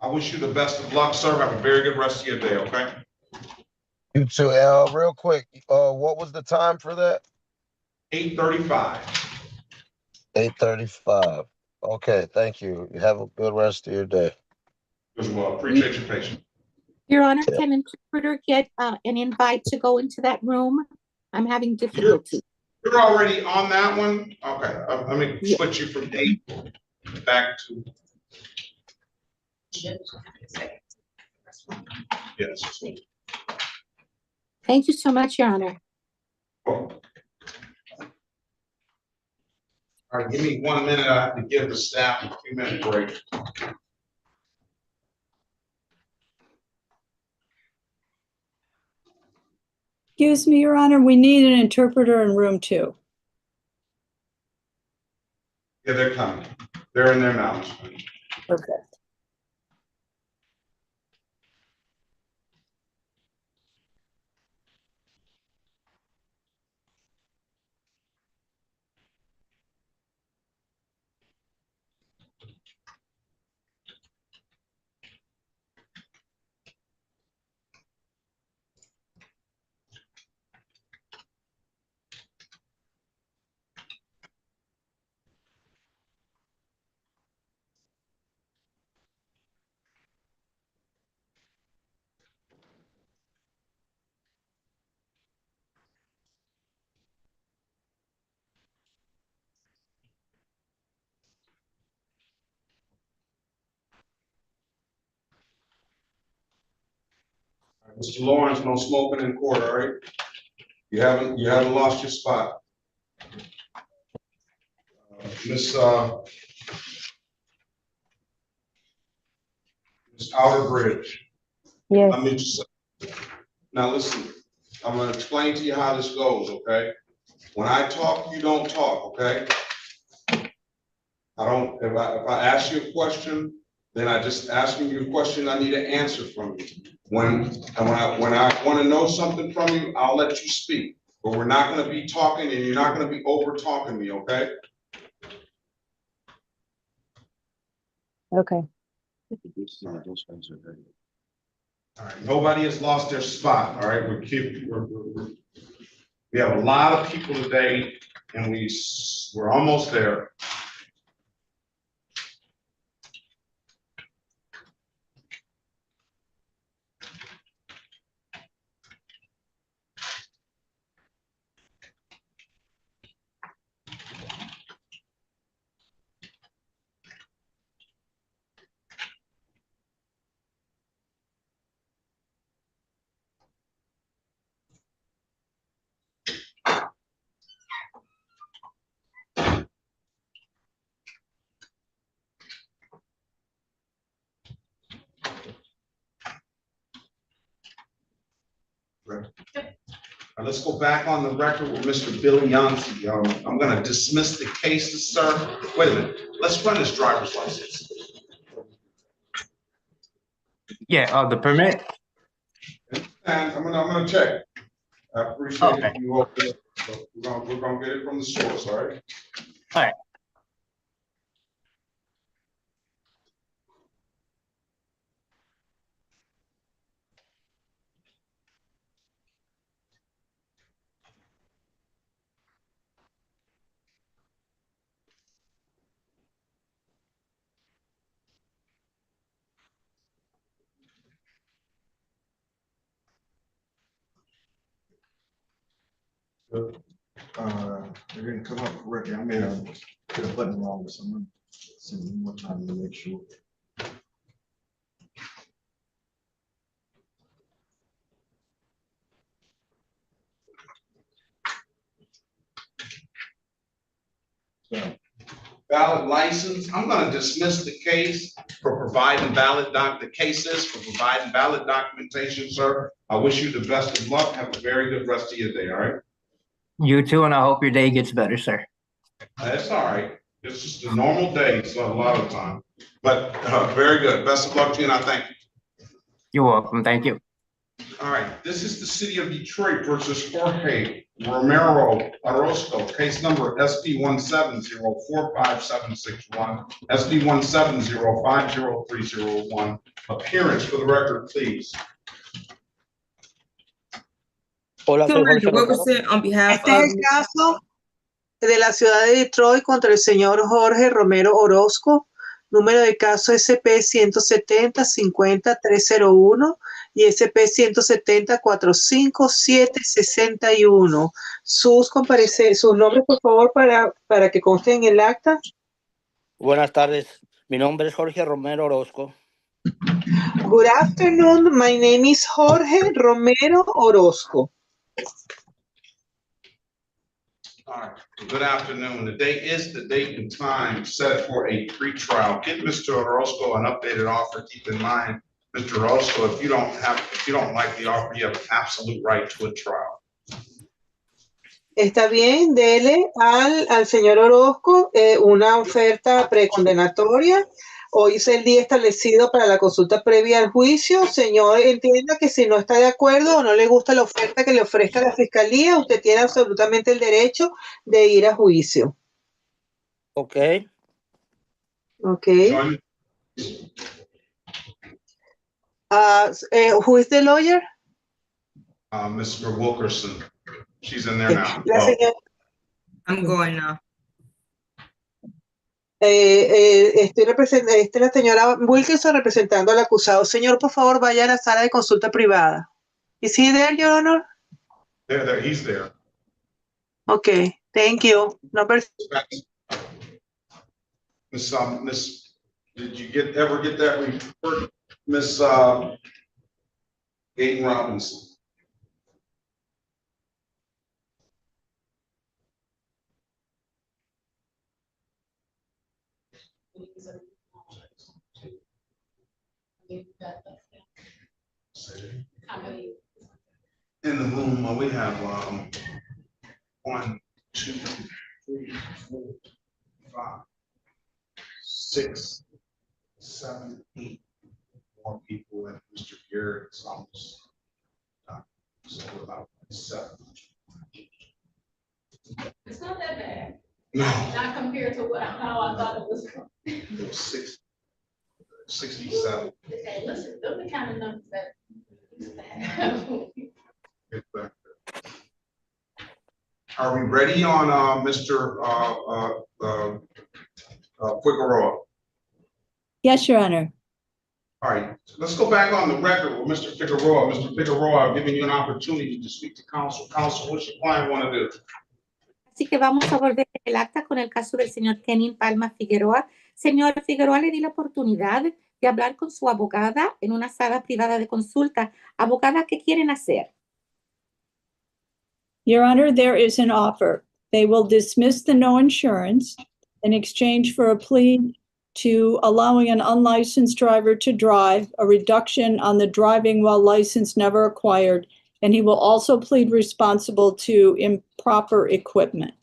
I wish you the best of luck, sir. Have a very good rest of your day, okay? You too. Real quick, what was the time for that? 8:35. 8:35. Okay, thank you. You have a good rest of your day. As well. Appreciate your patience. Your Honor, can an interpreter get an invite to go into that room? I'm having difficulty. You're already on that one? Okay, let me switch you from 8 back to. Yes. Thank you so much, Your Honor. All right, give me 1 minute. I have to give the staff a 2-minute break. Excuse me, Your Honor, we need an interpreter in room 2. Yeah, they're coming. They're in there now. Perfect. Mr. Lawrence, no smoking in court, all right? You haven't lost your spot. Miss Outerbridge. Yes. Let me just, now listen, I'm gonna explain to you how this goes, okay? When I talk, you don't talk, okay? If I ask you a question, then I just asking you a question, I need an answer from you. When I want to know something from you, I'll let you speak, but we're not gonna be talking and you're not gonna be over talking me, okay? Okay. All right, nobody has lost their spot, all right? We have a lot of people today and we're almost there. Right. Now let's go back on the record with Mr. Billy Yancey. I'm going to dismiss the cases, sir. Wait a minute. Let's run his driver's license. Yeah, the permit. And I'm gonna check. I appreciate Okay. you open it. So we're gonna get it from the source, all right? All right. They're gonna come up correctly. I may have hit a button wrong or something. See one more time to make sure. So, valid license. I'm gonna dismiss the case for providing the cases for providing valid documentation, sir. I wish you the best of luck. Have a very good rest of your day, all right? You too, and I hope your day gets better, sir. That's all right. It's just a normal day, so a lot of time. But very good. Best of luck to you, and I thank you. You're welcome. Thank you. All right, this is the city of Detroit versus Jorge Romero Orozco, case number SP 170-45761, SP 170-50301. Appearance for the record, please. Hola, soy Jorge Romero. Robertson, on behalf Este es el caso de la ciudad de Detroit contra el señor Jorge Romero Orozco, número de caso SP 170-50-301 y SP 170-45761. Sus nombres, por favor, para que consten en el acta. Buenas tardes. Mi nombre es Jorge Romero Orozco. Good afternoon. My name is Jorge Romero Orozco. All right, good afternoon. The date is the date and time set for a pretrial. Get Mr. Orozco an updated offer. Keep in mind, Mr. Orozco, if you don't like the offer, you have absolute right to a trial. Está bien, dele al señor Orozco una oferta precondenatoria. Hoy es el día establecido para la consulta previa al juicio. Señor, entienda que si no está de acuerdo o no le gusta la oferta que le ofrezca la fiscalía, usted tiene absolutamente el derecho de ir a juicio. Ok. Ok. Who is the lawyer? Mr. Wilkerson. She's in there now. La señora, I'm going now. la señora Wilkinson representando al acusado. Señor, por favor, vaya a la sala de consulta privada. Is he there, Your Honor? There, he's there. Okay, thank you. Number. Miss, did you ever get that report, Miss Gaten Robinson. In the room, we have 1, 2, 3, 4, 5, 6, 7, 8 more people, and Mr. Garrett is almost done. So we're about 7. It's not that bad. No. Not compared to how I thought it was. It was 67. Okay, listen, those are the kind of numbers that we used to have. Are we ready on Mr. Figueroa? Yes, Your Honor. All right, let's go back on the record with Mr. Figueroa. Mr. Figueroa, I've given you an opportunity to speak to counsel. Counsel, what's your client want to do? Así que vamos a volver el acta con el caso del señor Kenin Palma Figueroa. Señor Figueroa, le di la oportunidad de hablar con su abogada en una sala privada de consulta. Abogada, ¿qué quieren hacer? Your Honor, there is an offer. They will dismiss the no insurance in exchange for a plea to allowing an unlicensed driver to drive, a reduction on the driving while license never acquired, and he will also plead responsible to improper equipment.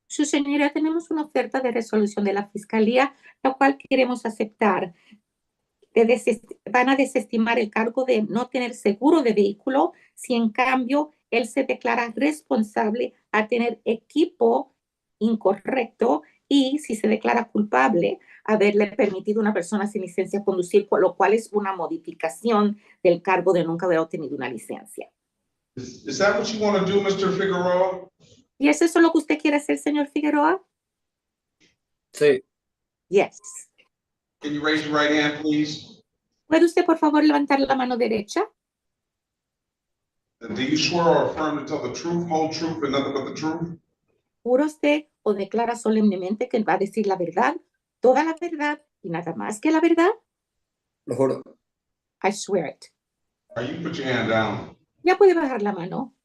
Su señoría, tenemos una oferta de resolución de la Fiscalía, la cual queremos aceptar. Van a desestimar el cargo de no tener seguro de vehículo si en cambio él se declara responsable a tener equipo incorrecto y si se declara culpable haberle permitido a una persona sin licencia conducir, lo cual es una modificación del cargo de nunca haber obtenido una licencia. Is that what you want to do, Mr. Figueroa? ¿Y es eso lo que usted quiere hacer, señor Figueroa? Sí. Yes. Can you raise your right hand, please? ¿Puede usted, por favor, levantar la mano derecha? And do you swear or affirm to tell the truth, whole truth, and nothing but the truth? ¿Jura usted o declara solemnemente que va a decir la verdad, toda la verdad y nada más que la verdad? Lo juro. I swear it. All right, you put your hand down. Ya puede bajar la mano.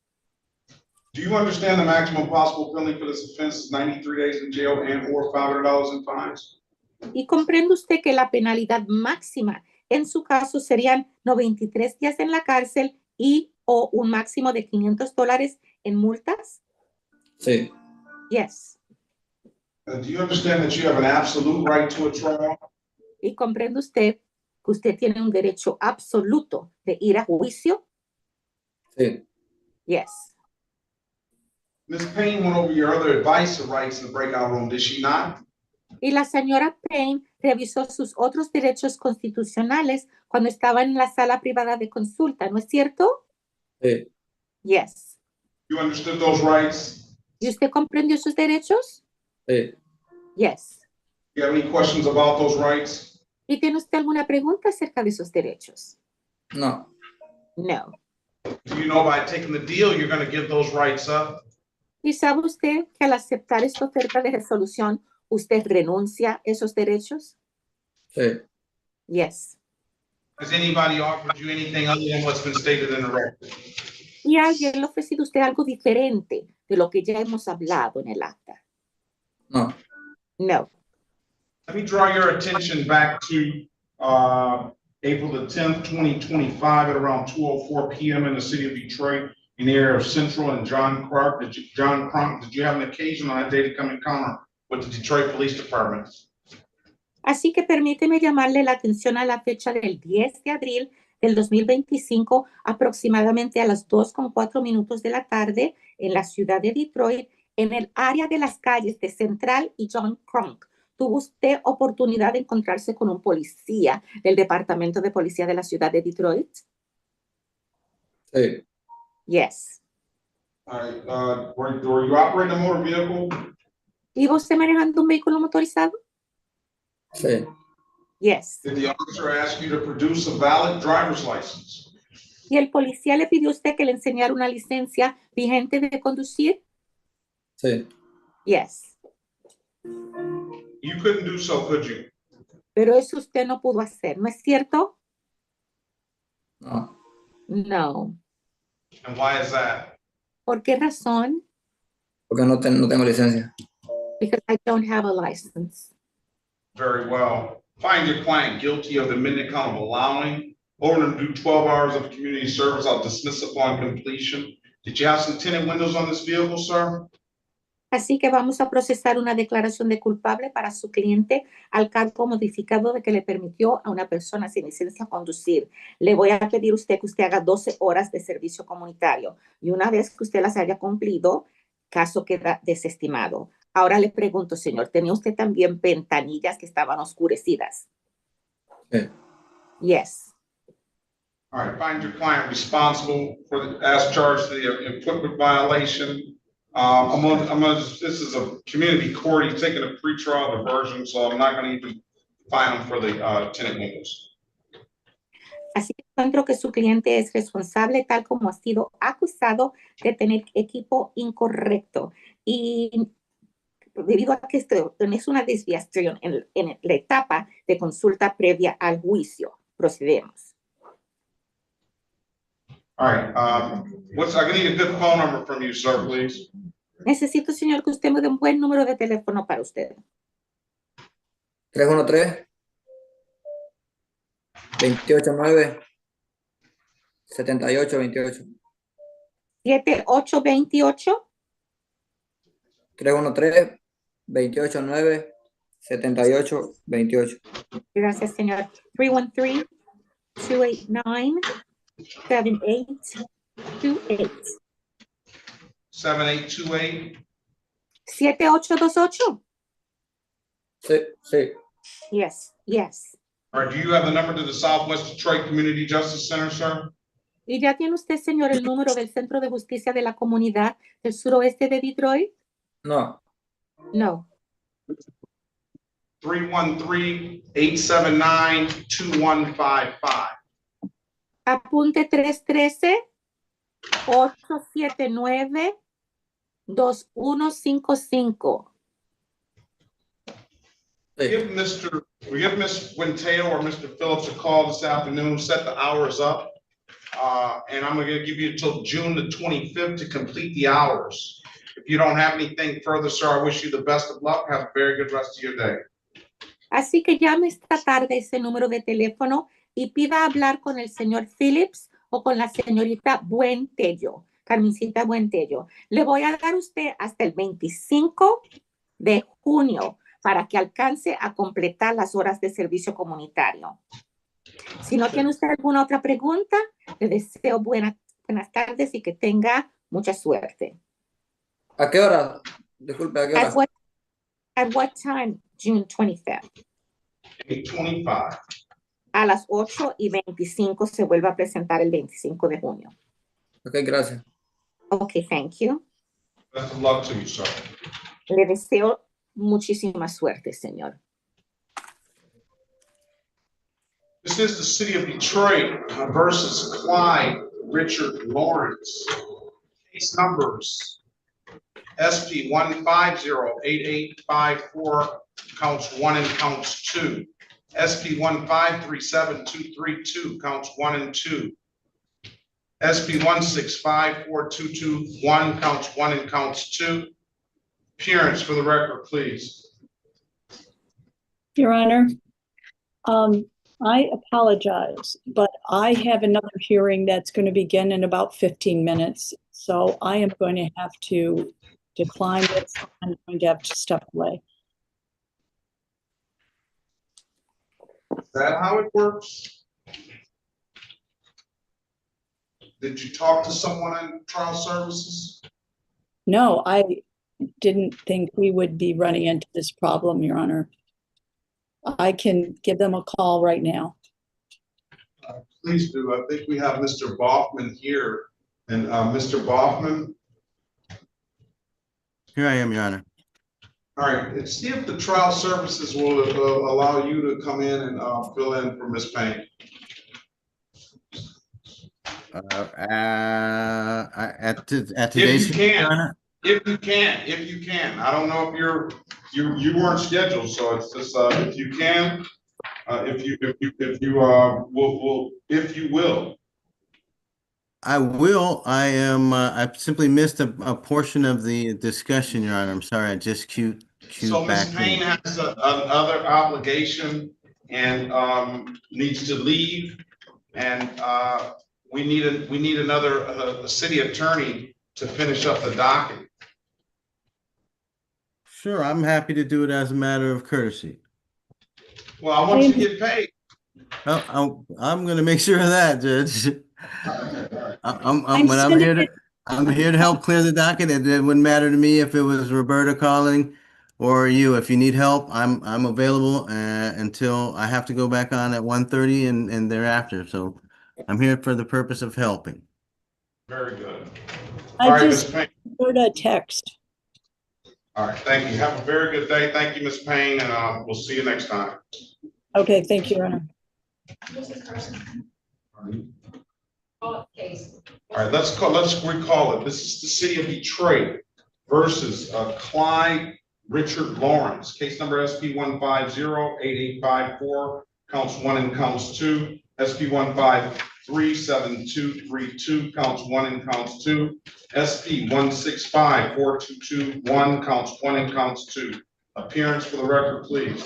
Do you understand the maximum possible penalty for this offense is 93 days in jail and or $500 in fines? ¿Y comprende usted que la penalidad máxima en su caso serían 93 días en la cárcel y o un máximo de $500 en multas? Sí. Yes. Do you understand that you have an absolute right to a trial? ¿Y comprende usted que usted tiene un derecho absoluto de ir a juicio? Sí. Yes. Ms. Payne went over your other advice or rights in the breakout room, did she not? Y la señora Payne revisó sus otros derechos constitucionales cuando estaba en la sala privada de consulta, ¿no es cierto? Sí. Yes. You understood those rights? ¿Y usted comprendió sus derechos? Sí. Yes. You have any questions about those rights? ¿Y tiene usted alguna pregunta acerca de esos derechos? No. No. Do you know by taking the deal, you're going to give those rights up? ¿Y sabe usted que al aceptar esta oferta de resolución, usted renuncia a esos derechos? Sí. Yes. Has anybody offered you anything other than what's been stated in the record? ¿Y alguien le ha ofrecido a usted algo diferente de lo que ya hemos hablado en el acta? No. No. Let me draw your attention back to April the 10th, 2025 at around 2:04 p.m. in the city of Detroit in the area of Central and John Crunk. Did you have an occasion on that day to come in encounter with the Detroit Police Department? Así que permíteme llamarle la atención a la fecha del 10 de abril del 2025, aproximadamente a las 2:04 de la tarde, en la ciudad de Detroit, en el área de las calles de Central y John Crunk. ¿Tuvo usted oportunidad de encontrarse con un policía del Departamento de Policía de la ciudad de Detroit? Sí. Yes. All right, were you operating a motor vehicle? ¿Iba usted manejando un vehículo motorizado? Sí. Yes. Did the officer ask you to produce a valid driver's license? ¿Y el policía le pidió a usted que le enseñara una licencia vigente de conducir? Sí. Yes. You couldn't do so, could you? Pero eso usted no pudo hacer, ¿no es cierto? No. No. And why is that? ¿Por qué razón? Porque no tengo licencia. Because I don't have a license. Very well. Find your client guilty of the amended count of allowing owner to do 12 hours of community service. I'll dismiss upon completion. Did you have some tinted windows on this vehicle, sir? Así que vamos a procesar una declaración de culpable para su cliente al cargo modificado de que le permitió a una persona sin licencia conducir. Le voy a pedir a usted que usted haga 12 horas de servicio comunitario y una vez que usted las haya cumplido, caso queda desestimado. Ahora le pregunto, señor, ¿tenía usted también ventanillas que estaban oscurecidas? Sí. Yes. All right, find your client responsible for the, as charged to the equipment violation. This is a community court. He's taking a pretrial diversion, so I'm not going to even fine him for the tinted windows. Así que encuentro que su cliente es responsable tal como ha sido acusado de tener equipo incorrecto. Y debido a que esto es una desviación en la etapa de consulta previa al juicio, procedemos. All right, I need a good phone number from you, sir, please. Necesito, señor, que usted me dé un buen número de teléfono para usted. 313-289-7828. 7828. 313-289-7828. Gracias, señor. 313-289-7828. 7828. 7828. Sí. Yes, yes. All right, do you have the number to the Southwest Detroit Community Justice Center, sir? ¿Y ya tiene usted, señor, el número del Centro de Justicia de la Comunidad del Suroeste de Detroit? No. No. 313-879-2155. Apunte 313-879-2155. Give Ms. Quinteo or Mr. Phillips a call this afternoon, set the hours up. And I'm going to give you until June the 25th to complete the hours. If you don't have anything further, sir, I wish you the best of luck. Have a very good rest of your day. Así que llame esta tarde ese número de teléfono y pida hablar con el señor Phillips o con la señorita Buentello, Carmencita Buentello. Le voy a dar a usted hasta el 25 de junio para que alcance a completar las horas de servicio comunitario. Si no tiene usted alguna otra pregunta, le deseo buenas tardes y que tenga mucha suerte. ¿A qué hora? Disculpe, ¿a qué hora? At what time? June 25th. 8:25. A las 8:25 se vuelve a presentar el 25 de junio. Ok, gracias. Ok, thank you. Best of luck to you, sir. Le deseo muchísima suerte, señor. This is the city of Detroit versus Clyde Richard Lawrence. Case numbers SP 1508854, counts 1 and counts 2. SP 1537232, counts 1 and 2. SP 1654221, counts 1 and counts 2. Appearance for the record, please. Your Honor, I apologize, but I have another hearing that's going to begin in about 15 minutes. So I am going to have to decline this. I'm going to have to step away. Is that how it works? Did you talk to someone in trial services? No, I didn't think we would be running into this problem, Your Honor. I can give them a call right now. Please do. I think we have Mr. Boffman here. And Mr. Boffman? Here I am, Your Honor. All right, and see if the trial services will allow you to come in and fill in for Ms. Payne. At today's If you can. I don't know if you weren't scheduled, so it's just if you can, if you will. I will. I simply missed a portion of the discussion, Your Honor. I'm sorry. I just queued So Ms. back Payne in. has another obligation and needs to leave. And we need another a city attorney to finish up the docket. Sure, I'm happy to do it as a matter of courtesy. Well, I want you to get paid. I'm going to make sure of that, Judge. I'm here to help clear the docket. It wouldn't matter to me if it was Roberta calling or you. If you need help, I'm available until I have to go back on at 1:30 and thereafter. So I'm here for the purpose of helping. Very good. I All right, just Ms. Payne. wrote a text. All right, thank you. Have a very good day. Thank you, Ms. Payne, and we'll see you next time. Okay, thank you, Your Honor. All right, let's recall it. This is the city of Detroit versus Clyde Richard Lawrence. Case number SP 150-8854, counts 1 and counts 2. SP 153-7232, counts 1 and counts 2. SP 165-4221, counts 1 and counts 2. Appearance for the record, please.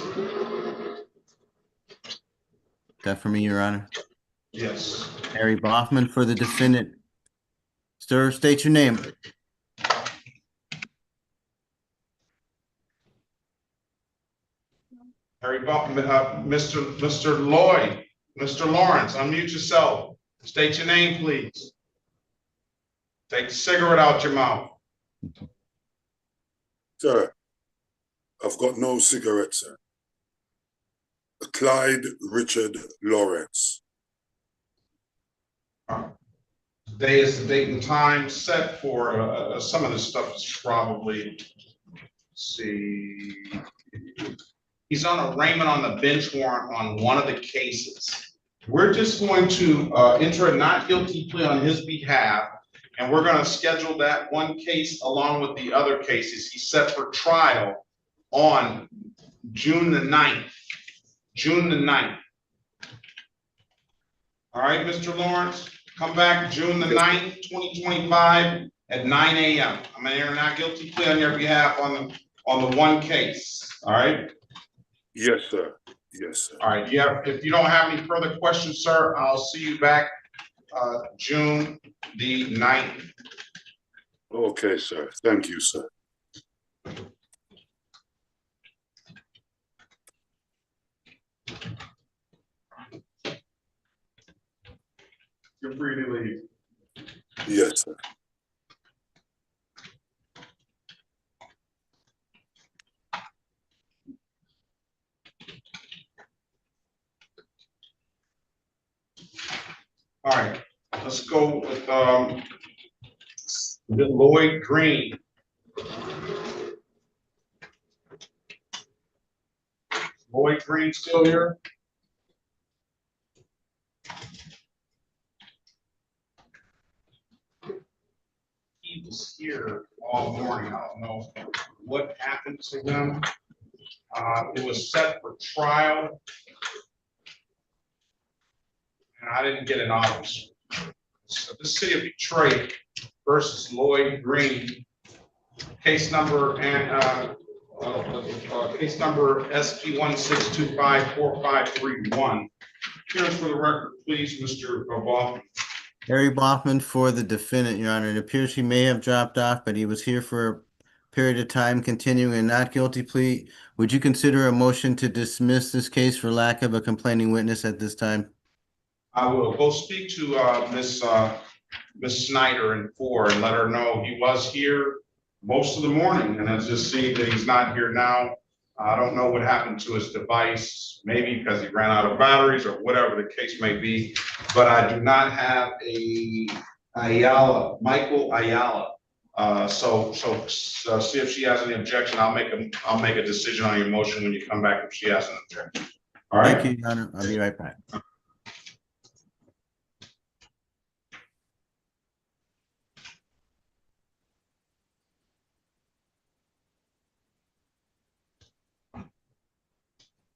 That for me, Your Honor. Yes. Harry Boffman for the defendant. Sir, state your name. Harry Boffman, Mr. Lloyd, Mr. Lawrence, unmute yourself. State your name, please. Take the cigarette out your mouth. Sir, I've got no cigarette, sir. Clyde Richard Lawrence. Today is the date and time set for some of this stuff is probably, let's see. He's on arraignment on the bench warrant on one of the cases. We're just going to enter a not guilty plea on his behalf, and we're going to schedule that one case along with the other cases. He's set for trial on June the 9th. June the 9th. All right, Mr. Lawrence, come back June the 9th, 2025 at 9 a.m. I'm going to enter a not guilty plea on your behalf on the one case. All right. Yes, sir. Yes, sir. All right. Yeah. If you don't have any further questions, sir, I'll see you back June the 9th. Okay, sir. Thank you, sir. You're free to leave. Yes, sir. All right, let's go with Lloyd Green. Lloyd Green still here? He was here all morning. I don't know what happened to him. It was set for trial, and I didn't get an officer. So the city of Detroit versus Lloyd Green, case number and case number SP 162545331. Appearance for the record, please, Mr. Boffman. Harry Boffman for the defendant, Your Honor. It appears he may have dropped off, but he was here for a period of time, continuing a not guilty plea. Would you consider a motion to dismiss this case for lack of a complaining witness at this time? I will go speak to Miss Snyder in 4 and let her know he was here most of the morning, and I just see that he's not here now. I don't know what happened to his device, maybe because he ran out of batteries or whatever the case may be, but I do not have a Michael Ayala. So see if she has any objection. I'll make a decision on your motion when you come back if she has an objection. All right. Thank you, Your Honor. I'll be right back.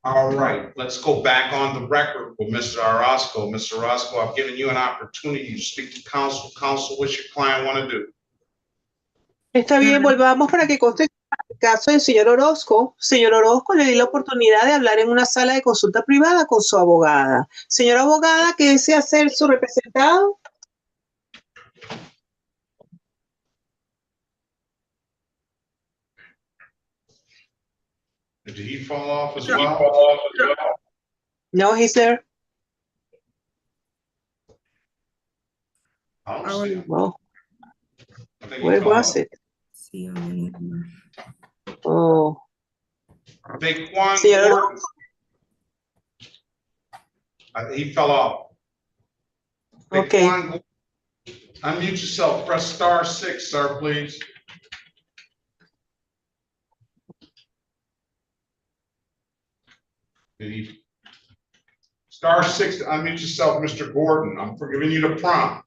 All right, let's go back on the record with Mr. Orozco. Mr. Orozco, I've given you an opportunity to speak to counsel. Counsel, what's your client want to do? Está bien, volvamos para que conste el caso del señor Orozco. Señor Orozco, le di la oportunidad de hablar en una sala de consulta privada con su abogada. Señora abogada, ¿qué desea ser su representado? Did he fall off as well? No, he's there. I don't see him. Well, I think he where fell was off. it? See him anymore. Oh. Daquan Señor Gordon. He fell off. Okay. Daquan Gordon, unmute yourself. Press *6, sir, please. Did he? *6 to unmute yourself, Mr. Gordon. I'm giving you the prompt.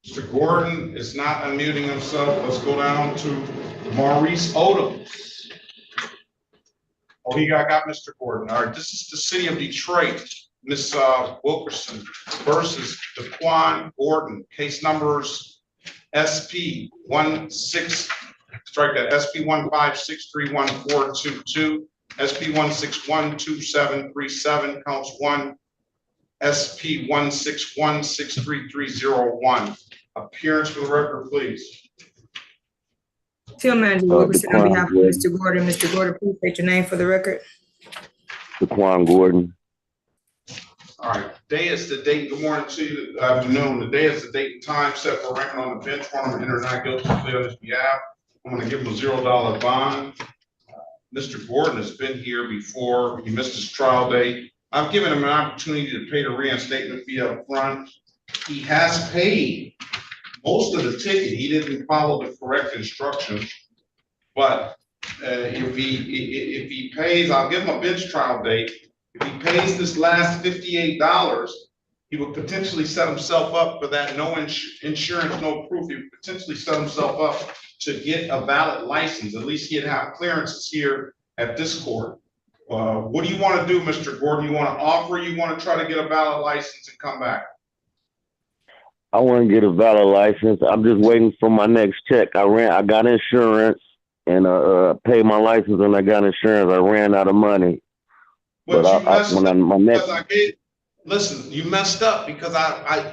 Mr. Gordon is not unmuting himself. Let's go down to Maurice Odom. Oh, I got Mr. Gordon. All right, this is the city of Detroit. Ms. Wilkerson versus Daquan Gordon. Case numbers SP 16, strike that, SP 156314222, SP 1612737, counts 1, SP 161633301. Appearance for the record, please. Field Manager Wilkerson on behalf of Mr. Gordon. Mr. Gordon, please state your name for the record. Daquan Gordon. All right, day is the date. Good morning to you. Good afternoon. The day is the date and time set for ranking on the bench. One of them enter not guilty plea on his behalf. I'm going to give him a $0 bond. Mr. Gordon has been here before. He missed his trial date. I've given him an opportunity to pay the reinstatement fee up front. He has paid most of the ticket. He didn't follow the correct instructions, but if he pays, I'll give him a bench trial date. If he pays this last $58, he will potentially set himself up for that no insurance, no proof. He would potentially set himself up to get a valid license. At least he'd have clearances here at this court. What do you want to do, Mr. Gordon? You want to offer? You want to try to get a valid license and come back? I want to get a valid license. I'm just waiting for my next check. I got insurance and paid my license and I got insurance. I ran out of money. But listen, you messed up because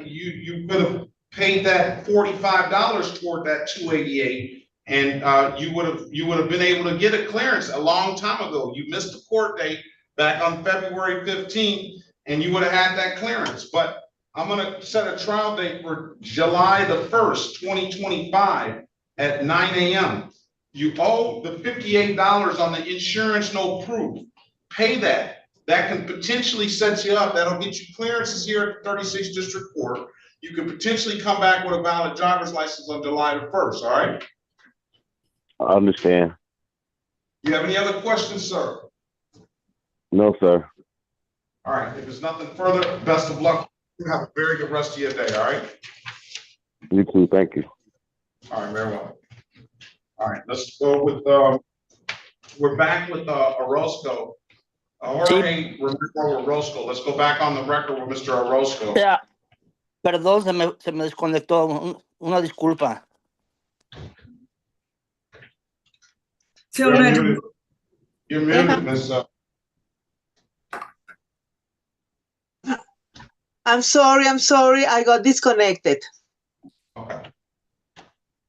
you could have paid that $45 toward that $288, and you would have been able to get a clearance a long time ago. You missed the court date back on February 15th, and you would have had that clearance. But I'm going to set a trial date for July the 1st, 2025 at 9 a.m. You owe the $58 on the insurance, no proof. Pay that. That can potentially set you up. That'll get you clearances here at the 36th District Court. You could potentially come back with a valid driver's license on July the 1st, all right? I understand. Do you have any other questions, sir? No, sir. All right, if there's nothing further, best of luck. You have a very good rest of your day, all right? You too, thank you. All right, very well. All right, let's go with, we're back with Orozco. Jorge Orozco. Let's go back on the record with Mr. Orozco. Yeah. Perdón, se me desconectó. Una disculpa. You're muted, Ms. I'm sorry. I got disconnected. Okay.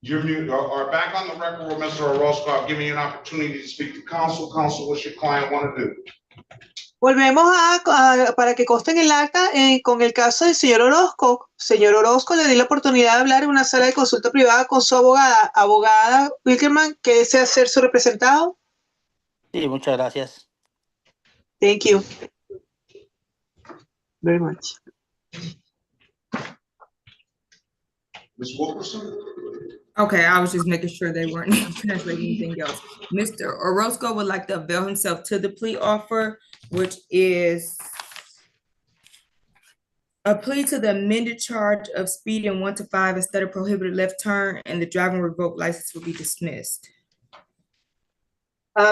You're muted. Or back on the record with Mr. Orozco. I've given you an opportunity to speak to counsel. Counsel, what's your client want to do? Volvemos para que conste en el acta con el caso del señor Orozco. Señor Orozco, le di la oportunidad de hablar en una sala de consulta privada con su abogada. Abogada Wilkerman, ¿qué desea ser su representado? Sí, muchas gracias. Thank you very much. Ms. Wilkerson? Okay, I was just making sure they weren't translating anything else. Mr. Orozco would like to avail himself to the plea offer, which is A plea to the amended charge of speeding 1 to 5 instead of prohibited left turn, and the driving revoked license will be dismissed.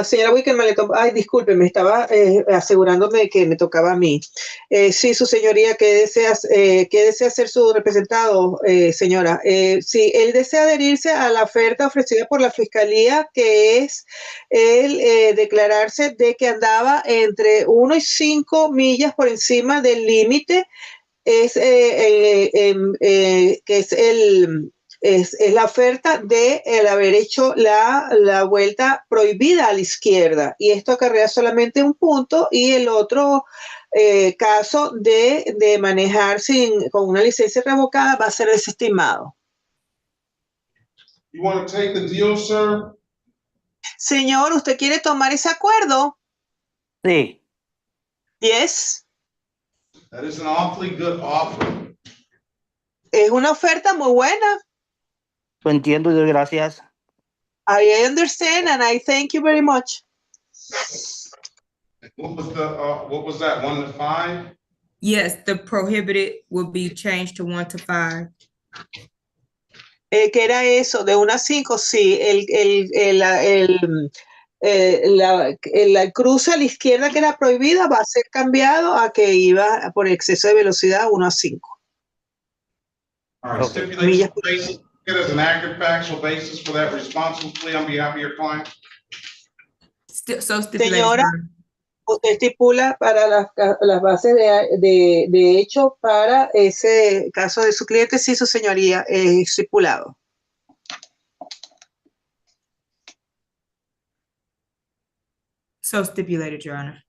Señora Wickerman, ay, disculpe, me estaba asegurándome de que me tocaba a mí. Sí, su señoría, ¿qué desea hacer su representado, señora? Sí, él desea adherirse a la oferta ofrecida por la Fiscalía, que es el declararse de que andaba entre 1 y 5 millas por encima del límite, es la oferta de el haber hecho la vuelta prohibida a la izquierda, y esto acarrea solamente un punto, y el otro caso de manejar con una licencia revocada va a ser desestimado. You want to take the deal, sir? Señor, ¿usted quiere tomar ese acuerdo? Sí. Yes. That is an awfully good offer. Es una oferta muy buena. Lo entiendo y doy gracias. I understand and I thank you very much. What was that, 1 to 5? Yes, the prohibited will be changed to 1 to 5. ¿Qué era eso? ¿De 1 a 5? Sí, el cruce a la izquierda que era prohibida va a ser cambiado a que iba por exceso de velocidad 1 a 5. All right, stipulation basis, it as an accurate factual basis for that responsible plea on behalf of your client. Señora, usted estipula para las bases de hecho para ese caso de su cliente, sí, su señoría, estipulado. So stipulated, Your Honor.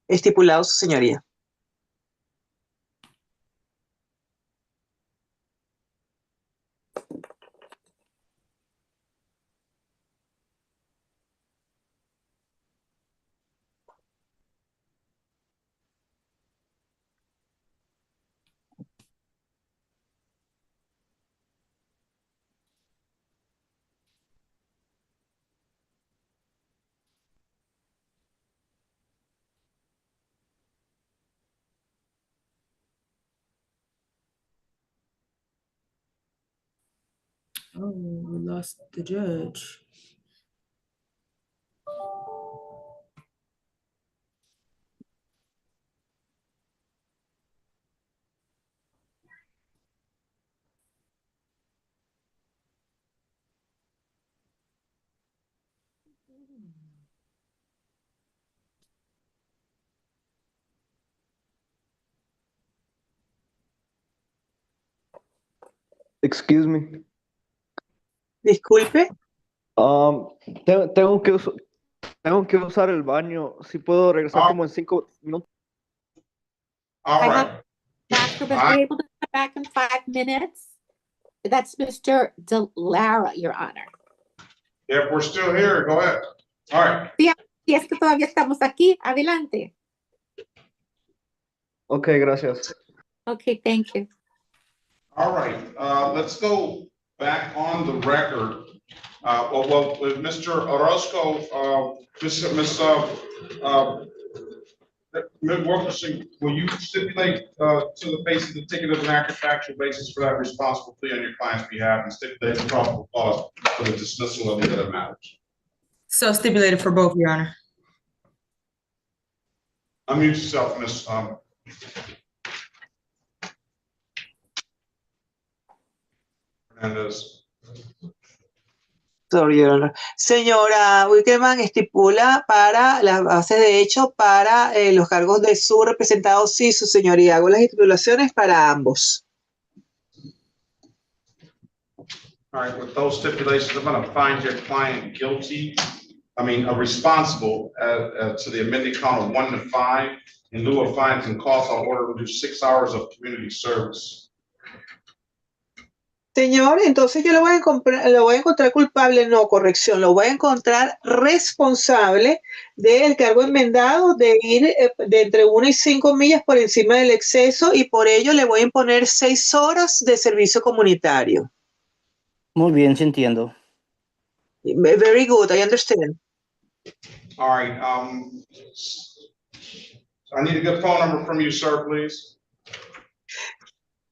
Estipulado, su señoría. Oh, we lost the judge. Excuse me. Disculpe. Tengo que usar el baño. Si puedo regresar como en 5 minutos. All right. Doctor, but we're able to come back in 5 minutes. That's Mr. DeLara, Your Honor. If we're still here, go ahead. All right. Sí, es que todavía estamos aquí. Adelante. Okay, gracias. Okay, thank you. All right, let's go back on the record. Mr. Orozco, Ms. Wilkerson, will you stipulate to the face of the ticket as an accurate factual basis for that responsible plea on your client's behalf, and stipulate the probable cause for the dismissal of the other matters? So stipulated for both, Your Honor. Unmute yourself, Ms. Hernandez. Sorry, Your Honor. Señora Wickerman, estipula para las bases de hecho para los cargos de su representado, sí, su señoría. Hago las estipulaciones para ambos. All right, with those stipulations, I'm going to find your client guilty. Responsible to the amended count of 1 to 5. In lieu of fines and costs, I'll order to do 6 hours of community service. Señor, entonces yo lo voy a encontrar culpable, no, corrección, lo voy a encontrar responsable del cargo enmendado de ir de entre 1 y 5 millas por encima del exceso, y por ello le voy a imponer 6 horas de servicio comunitario. Muy bien, sí entiendo. Very good, I understand. All right, I need a good phone number from you, sir, please.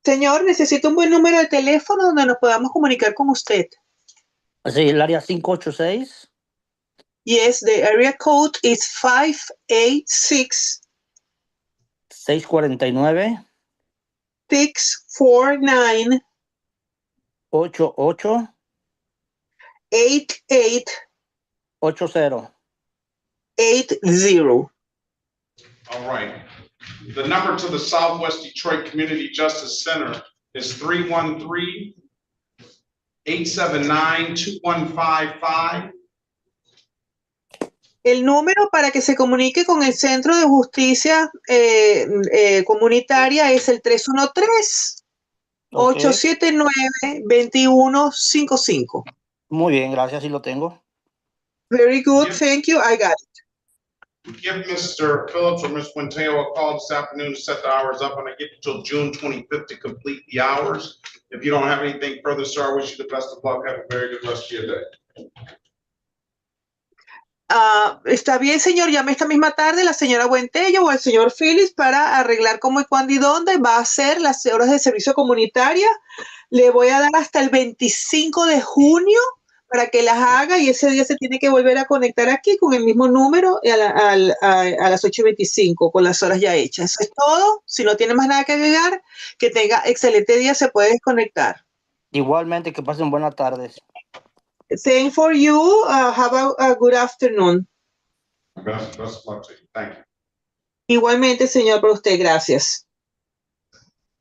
Señor, necesito un buen número de teléfono donde nos podamos comunicar con usted. Sí, el área 586. Yes, the area code is 586 649 649 88 8880. 80. All right. The number to the Southwest Detroit Community Justice Center is 313-879-2155. El número para que se comunique con el Centro de Justicia Comunitaria es el 313-879-2155. Muy bien, gracias, sí lo tengo. Very good, thank you, I got it. Give Mr. Phillips or Ms. Quintero a call this afternoon to set the hours up, and I give you till June 25th to complete the hours. If you don't have anything further, sir, I wish you the best of luck. Have a very good rest of your day. Está bien, señor, llame esta misma tarde la señora Buentello o el señor Phillips para arreglar cómo y cuándo y dónde va a hacer las horas de servicio comunitaria. Le voy a dar hasta el 25 de junio para que las haga y ese día se tiene que volver a conectar aquí con el mismo número a las 8:25 con las horas ya hechas. Eso es todo. Si no tiene más nada que agregar, que tenga excelente día, se puede desconectar. Igualmente, que pasen buenas tardes. Same for you. Have a good afternoon. Best of luck to you. Thank you. Igualmente, señor, para usted. Gracias.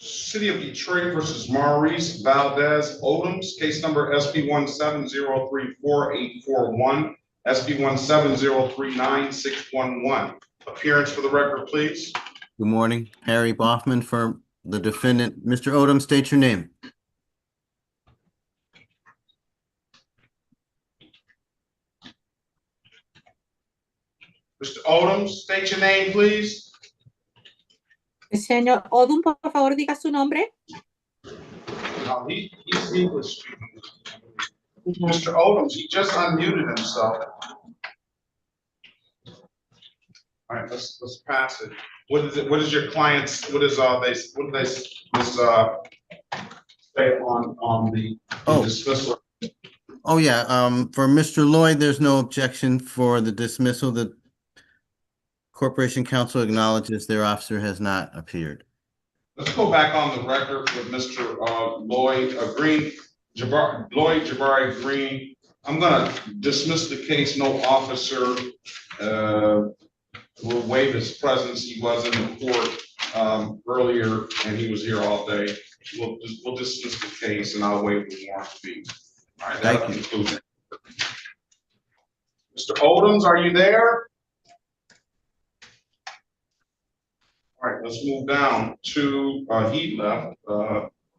City of Detroit versus Maurice Valdez Odoms, case number SB 170348441, SB 1703961. Appearance for the record, please. Good morning, Harry Boffman for the defendant. Mr. Odom, state your name. Mr. Odom, state your name, please. Señor Odom, por favor, diga su nombre. No, he's English. Mr. Odom, he just unmuted himself. All right, let's pass it. What is it? What is your client's? What is they say on the dismissal? Oh yeah. For Mr. Lloyd, there's no objection for the dismissal. The Corporation Counsel acknowledges their officer has not appeared. Let's go back on the record with Mr. Lloyd Green, Lloyd Jabari Green. I'm going to dismiss the case. No officer will waive his presence. He was in the court earlier, and he was here all day. We'll dismiss the case, and I'll waive the warrant fee. All right, that'll conclude it. Mr. Odoms, are you there? All right, let's move down to, he left,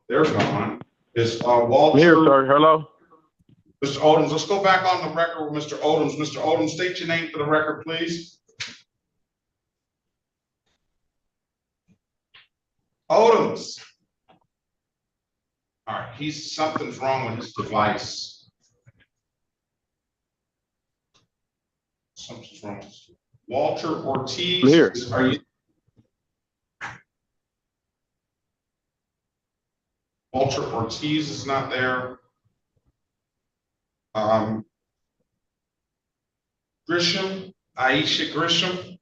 they're gone. Is Walter. Here, sir, hello. Mr. Odoms, let's go back on the record with Mr. Odoms. Mr. Odoms, state your name for the record, please. Odoms. All right, something's wrong with his device. Something's wrong. Walter Ortiz, here. Are you? Walter Ortiz is not there. Grisham, Aisha Grisham.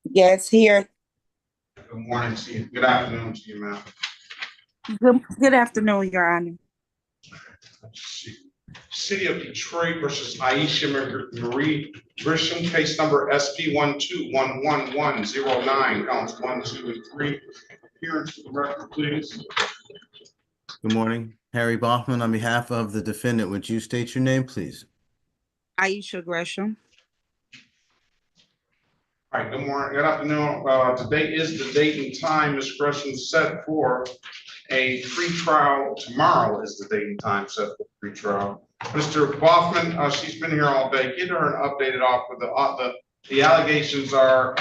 Yes, here. Good morning to you. Good afternoon to you, ma'am. Good afternoon, Your Honor. City of Detroit versus Aisha Marie Grisham, case number SP 1211109, counts 1, 2, and 3. Appearance for the record, please. Good morning, Harry Boffman. On behalf of the defendant, would you state your name, please? Aisha Gresham. All right, good morning, good afternoon. Today is the date and time Ms. Gresham set for a pretrial. Tomorrow is the date and time set for pretrial. Mr. Boffman, she's been here all day. Get her an updated offer. The allegations are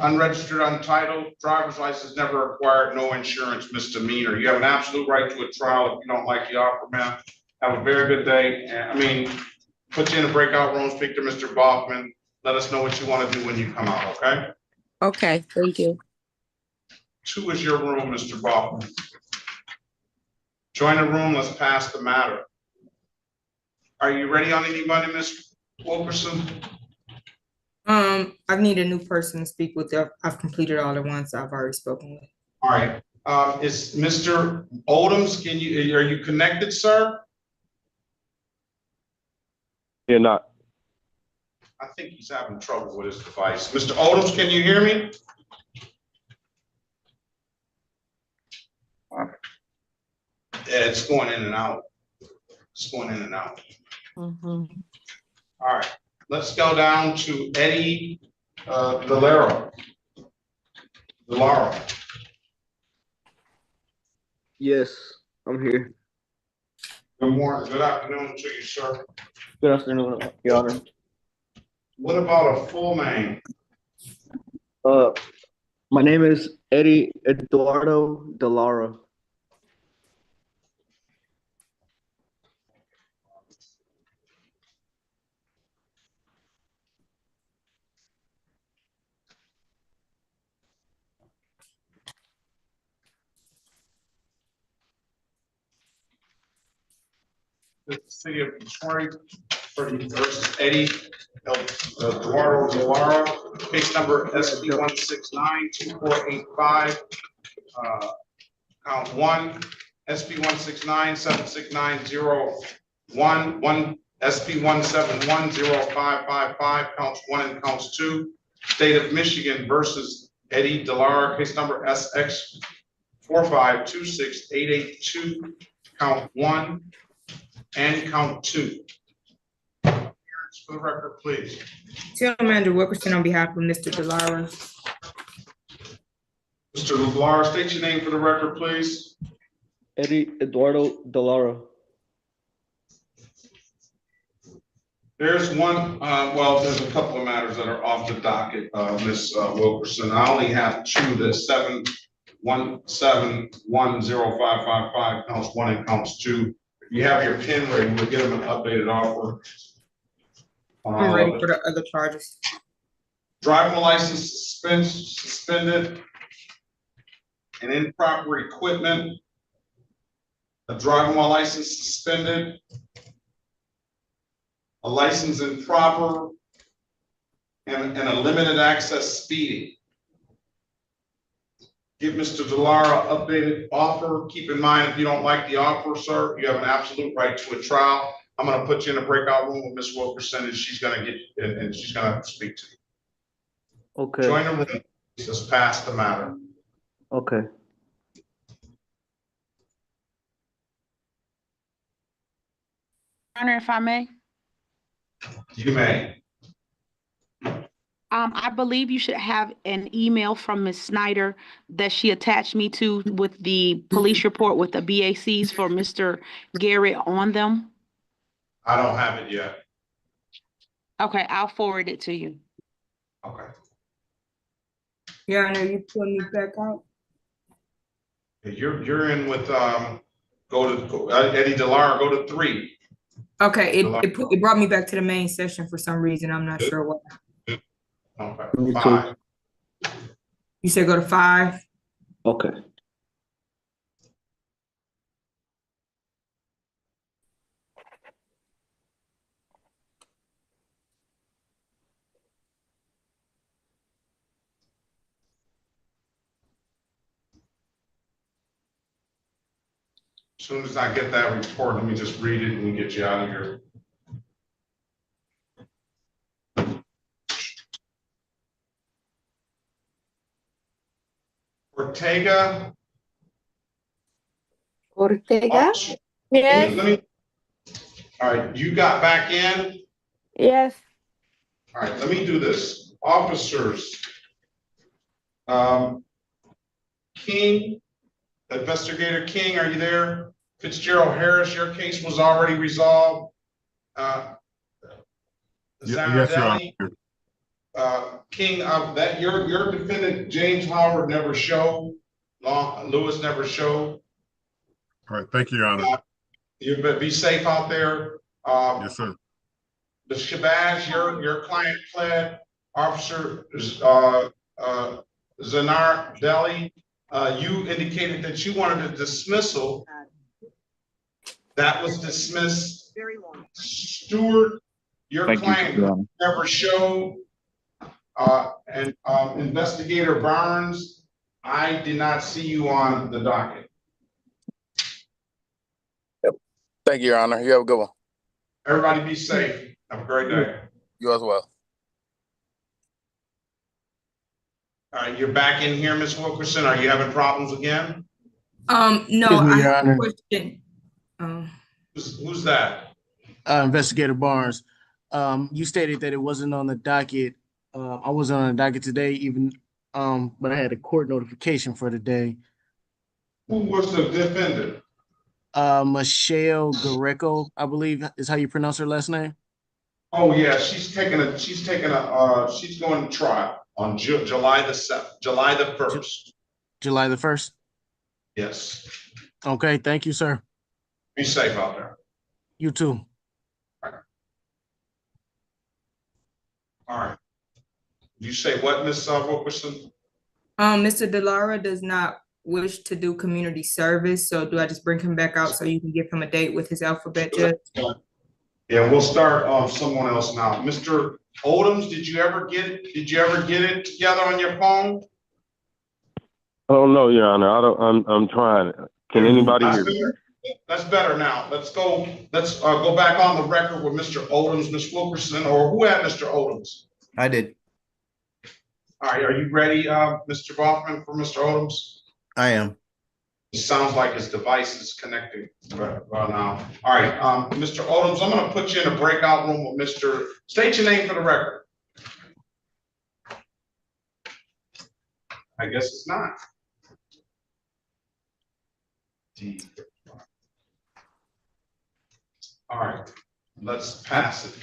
unregistered, untitled, driver's license never acquired, no insurance, misdemeanor. You have an absolute right to a trial if you don't like the offer, ma'am. Have a very good day. I mean, put you in a breakout room, speak to Mr. Baughman. Let us know what you want to do when you come out, okay? Okay, thank you. 2 is your room, Mr. Baughman. Join the room, let's pass the matter. Are you ready on anybody, Ms. Wilkerson? I need a new person to speak with. I've completed all the ones I've already spoken with. All right, is Mr. Odoms, are you connected, sir? You're not. I think he's having trouble with his device. Mr. Odoms, can you hear me? Yeah, it's going in and out. It's going in and out. All right, let's go down to Eddie Delara. Yes, I'm here. Good morning, good afternoon to you, sir. Good afternoon, Your Honor. What about a full name? My name is Eddie Eduardo Delara. The city of Detroit versus Eddie Eduardo Delara, case number SP 169-2485, count 1, SP 169-76901, SP 171-05555, counts 1 and counts 2. State of Michigan versus Eddie Delara, case number SX 4526882, count 1 and count 2. Appearance for the record, please. Tim Amanda Wilkerson on behalf of Mr. Delara. Mr. Delara, state your name for the record, please. Eddie Eduardo Delara. There's one, well, there's a couple of matters that are off the docket, Ms. Wilkerson. I only have 2, the 717105555 counts 1 and counts 2. If you have your pen ready, we'll get them an updated offer. I'm ready for the other charges. Driving license suspended, and improper equipment, a driving while license suspended, a license improper, and a limited access speeding. Give Mr. Delara updated offer. Keep in mind, if you don't like the offer, sir, you have an absolute right to a trial. I'm going to put you in a breakout room with Ms. Wilkerson, and she's going to get and she's going to speak to you. Okay. Join the room. Just pass the matter. Okay. Honor, if I may. You may. I believe you should have an email from Ms. Snyder that she attached me to with the police report with the BACs for Mr. Garrett on them. I don't have it yet. Okay, I'll forward it to you. Okay. Yeah, I know you pulling me back out. You're in with Eddie Delara. Go to 3. Okay, it brought me back to the main session for some reason. I'm not sure what. Okay, 5. You said go to 5? Okay. As soon as I get that report, let me just read it and we get you out of here. Ortega. Ortega? Yes. All right, you got back in? Yes. All right, let me do this. Officers. King, Investigator King, are you there? Fitzgerald Harris, your case was already resolved. Yes, Your Honor. King, that your defendant James Howard never showed. Lewis never showed. All right, thank you, Your Honor. You better be safe out there. Yes, sir. the Shabazz, your client pled, Officer Zanar Deli, you indicated that you wanted a dismissal. That was dismissed. Stewart, your client never showed, and Investigator Barnes, I did not see you on the docket. Thank you, Your Honor. You have a good one. Everybody be safe. Have a great day. You as well. All right, you're back in here, Ms. Wilkerson. Are you having problems again? No, Excuse me, I Your have a Honor. question. Who's that? Investigator Barnes. You stated that it wasn't on the docket. I wasn't on the docket today, even but I had a court notification for the day. Who was the defendant? Michelle Greco, I believe is how you pronounce her last name. Oh yeah, she's going to trial on July the 1st. July the 1st? Yes. Okay, thank you, sir. Be safe out there. You too. All right. You say what, Ms. Wilkerson? Mr. DeLaura does not wish to do community service, so do I just bring him back out so you can give him a date with his alphabet judge? Yeah, we'll start someone else now. Mr. Odoms, did you ever get it together on your phone? I don't know, Your Honor. I'm trying. Can anybody hear me? That's better now. Let's go back on the record with Mr. Odoms, Ms. Wilkerson, or who had Mr. Odoms? I did. All right, are you ready, Mr. Baughman, for Mr. Odoms? I am. It sounds like his device is connected right now. All right, Mr. Odoms, I'm gonna put you in a breakout room with state your name for the record. I guess it's not. All right, let's pass it.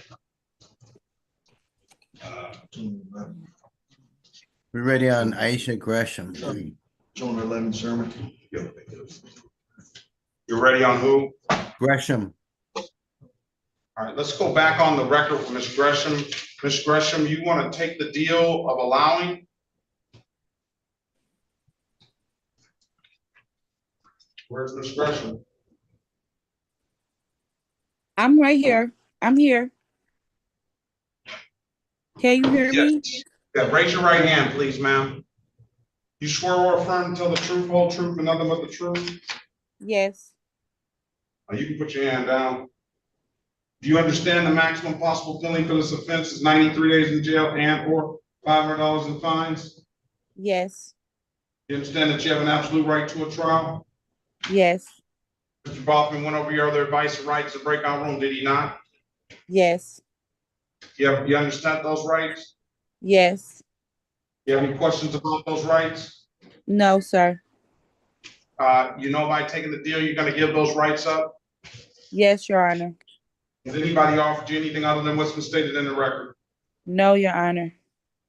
We're ready on Aisha Gresham. John 11 Sherman. You're ready on who? Gresham. All right, let's go back on the record with Ms. Gresham. Ms. Gresham, you want to take the deal of allowing? Where's Ms. Gresham? I'm right here. I'm here. Can you hear me? Yeah, raise your right hand, please, ma'am. You swear or affirm to tell the truth, whole truth, and nothing but the truth? Yes. You can put your hand down. Do you understand the maximum possible penalty for this offense is 93 days in jail and or $500 in fines? Yes. You understand that you have an absolute right to a trial? Yes. Mr. Baughman went over your other advice and rights to breakout room, did he not? Yes. You understand those rights? Yes. You have any questions about those rights? No, sir. You know by taking the deal, you're going to give those rights up? Yes, Your Honor. Has anybody offered you anything other than what's been stated in the record? No, Your Honor.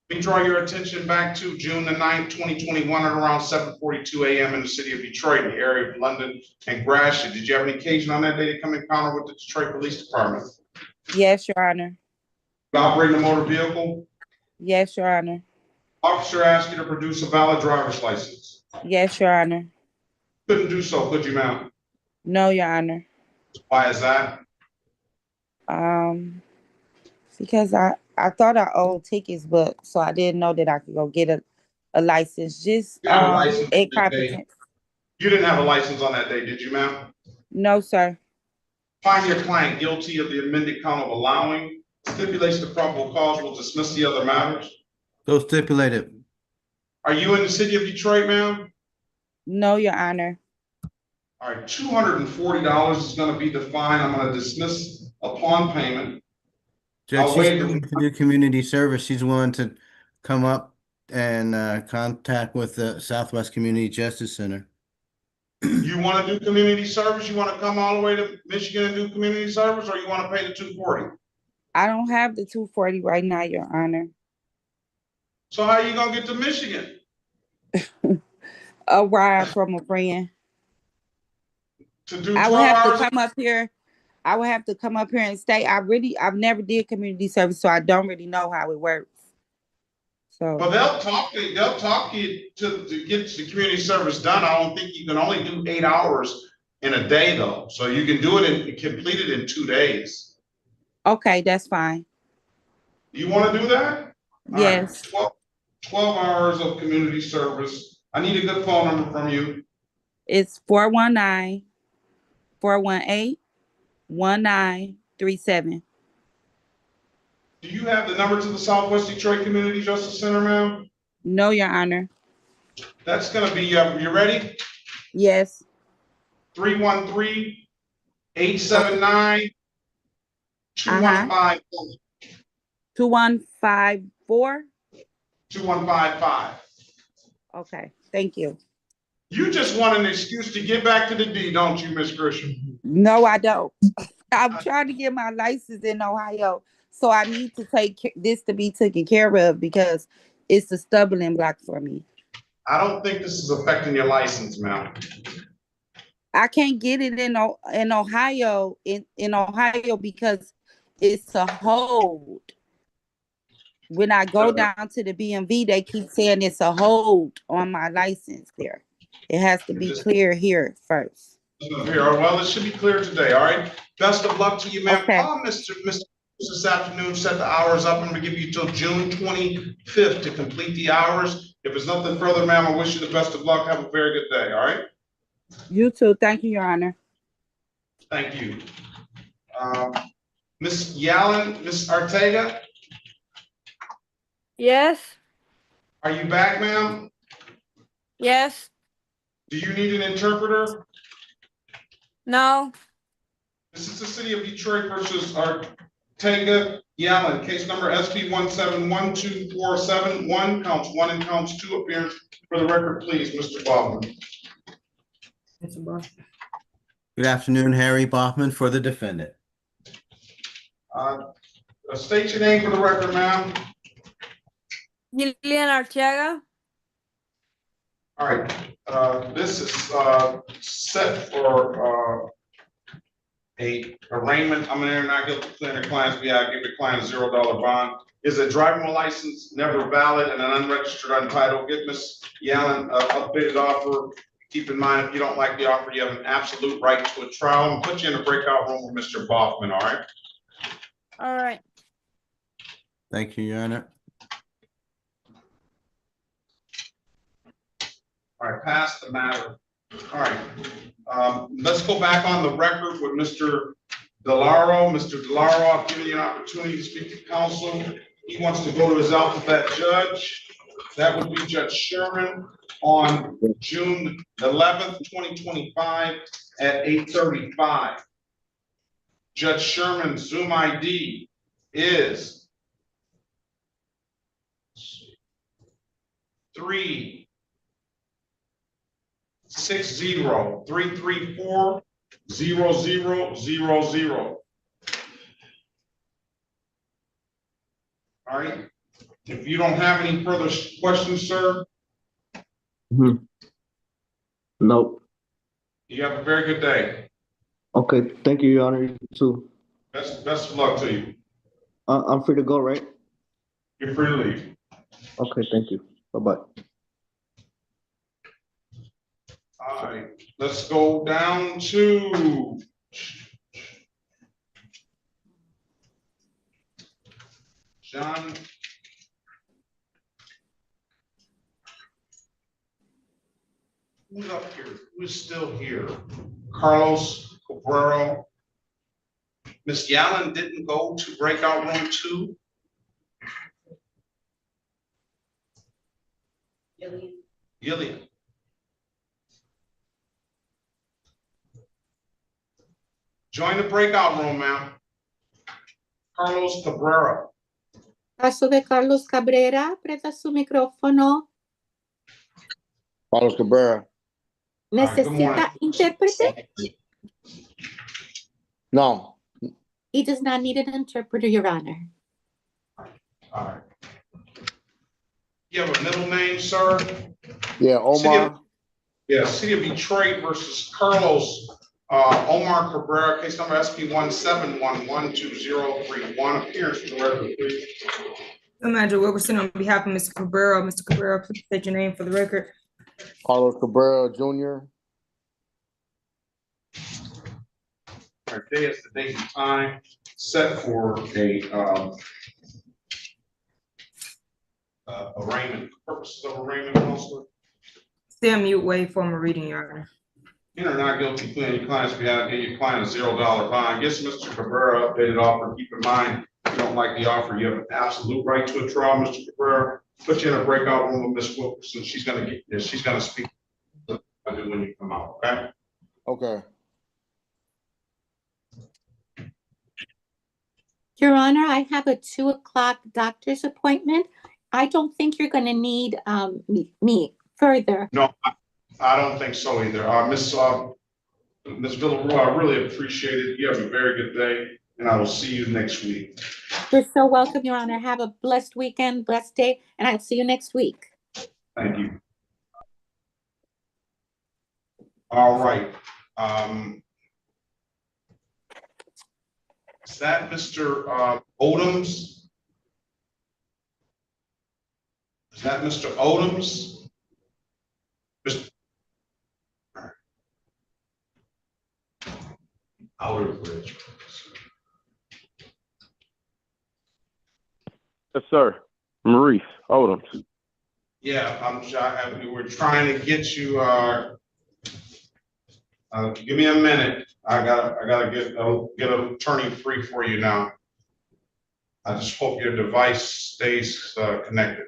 Let me draw your attention back to June the 9th, 2021 at around 7:42 a.m. in the city of Detroit, in the area of London and Gratiot. Did you have any occasion on that day to come encounter with the Detroit Police Department? Yes, Your Honor. You operating a motor vehicle? Yes, Your Honor. Officer asked you to produce a valid driver's license. Yes, Your Honor. Couldn't do so, could you, ma'am? No, Your Honor. Why is that? Because I thought I owed tickets, but so I didn't know that I could go get a license. Just You have a license incompetence. You didn't have a license on that day, did you, ma'am? No, sir. Find your client guilty of the amended count of allowing, stipulates the probable cause, will dismiss the other matters. So stipulated. Are you in the city of Detroit, ma'am? No, Your Honor. All right, $240 is going to be the fine. I'm going to dismiss upon payment. Judge, she's willing to do community service. She's willing to come up and contact with the Southwest Community Justice Center. You want to do community service? You want to come all the way to Michigan and do community service, or you want to pay the $240? I don't have the $240 right now, Your Honor. So how are you going to get to Michigan? A ride from a friend. To do I would have to come up here. I would have to come up here and stay. I've never did community service, so I don't really know how it works. So. Well, they'll talk to you to get the community service done. I don't think you can only do 8 hours in a day though. So you can do it and complete it in 2 days. Okay, that's fine. You want to do that? Yes. All right. 12 hours of community service. I need a good phone number from you. It's 419-418-1937. Do you have the number to the Southwest Detroit Community Justice Center, ma'am? No, Your Honor. That's going to be, you ready? Yes. 313-879-2154. 2154. 2155. Okay, thank you. You just want an excuse to get back to the D, don't you, Miss Grisham? No, I don't. I'm trying to get my license in Ohio, so I need to take this to be taken care of because it's a stumbling block for me. I don't think this is affecting your license, ma'am. I can't get it in Ohio in Ohio because it's a hold. When I go down to the BMV, they keep saying it's a hold on my license there. It has to be clear here first. Here, well, it should be clear today, all right? Best of luck to you, ma'am. Okay. Call Mr. this afternoon, set the hours up. I'm gonna give you till June 25th to complete the hours. If there's nothing further, ma'am, I wish you the best of luck. Have a very good day, all right? You too. Thank you, Your Honor. Thank you. Ms. Yallen, Ms. Ortega? Yes. Are you back, ma'am? Yes. Do you need an interpreter? No. This is the City of Detroit versus Ortega Yallen, case number SP 1712471, counts 1 and counts 2. Appearance for the record, please, Mr. Baldwin. Good afternoon, Harry Bachman for the defendant. State your name for the record, ma'am. Gillian Arteaga. All right, this is set for a arraignment. I'm an not guilty plea in the client's behalf. Give the client a $0 bond. Is a driving license never valid and an unregistered untitled? Get Ms. Yallen updated offer. Keep in mind, if you don't like the offer, you have an absolute right to a trial. And put you in a breakout room with Mr. Bachman. All right. All right. Thank you, Your Honor. All right, pass the matter. All right, let's go back on the record with Mr. DeLauro. Mr. DeLauro, I've given you an opportunity to speak to counsel. He wants to go to his alphabet judge. That would be Judge Sherman on June 11th, 2025 at 8:35. Judge Sherman's Zoom ID is 360-334-0000. All right. If you don't have any further questions, sir. Nope. You have a very good day. Okay, thank you, Your Honor. You too. Best of luck to you. I'm free to go, right? You're free to leave. Okay, thank you. Bye-bye. All right, let's go down to John. Who's up here? Who's still here? Carlos Cabrero. Ms. Yallen didn't go to breakout room 2. Gillian. Join the breakout room, ma'am. Carlos Cabrera. Caso de Carlos Cabrera, presta su micrófono. Carlos Cabrera. ¿Necesita intérprete? No. He does not need an interpreter, Your Honor. All right. You have a middle name, sir? Yeah, Omar. City of Detroit versus Carlos Omar Cabrera, case number SP 171123031, appearance for the record, please. Manager Wilkerson, on behalf of Mr. Cabrera. Mr. Cabrera, please state your name for the record. Carlos Cabrera Jr. Our day is the date and time set for a arraignment, purposes of arraignment also. Stay on mute, wait for my reading, Your Honor. In or not guilty plea, any client's behalf, give your client a $0 fine. Gets Mr. Cabrera updated offer. Keep in mind, if you don't like the offer, you have an absolute right to a trial, Mr. Cabrera. Put you in a breakout room with Ms. Wilkerson. She's gonna speak when you come out, okay? Okay. Your Honor, I have a 2 o'clock doctor's appointment. I don't think you're gonna need me further. No, I don't think so either. Ms. Villarreal, I really appreciate it. You have a very good day, and I will see you next week. You're so welcome, Your Honor. Have a blessed weekend, blessed day, and I'll see you next week. Thank you. All right. Is that Mr. Odoms? Is that Mr. Odoms? Mr. Outer Bridge. Yes, sir. Maurice Odoms. Yeah, we were trying to get you, give me a minute. I gotta get an attorney free for you now. I just hope your device stays connected.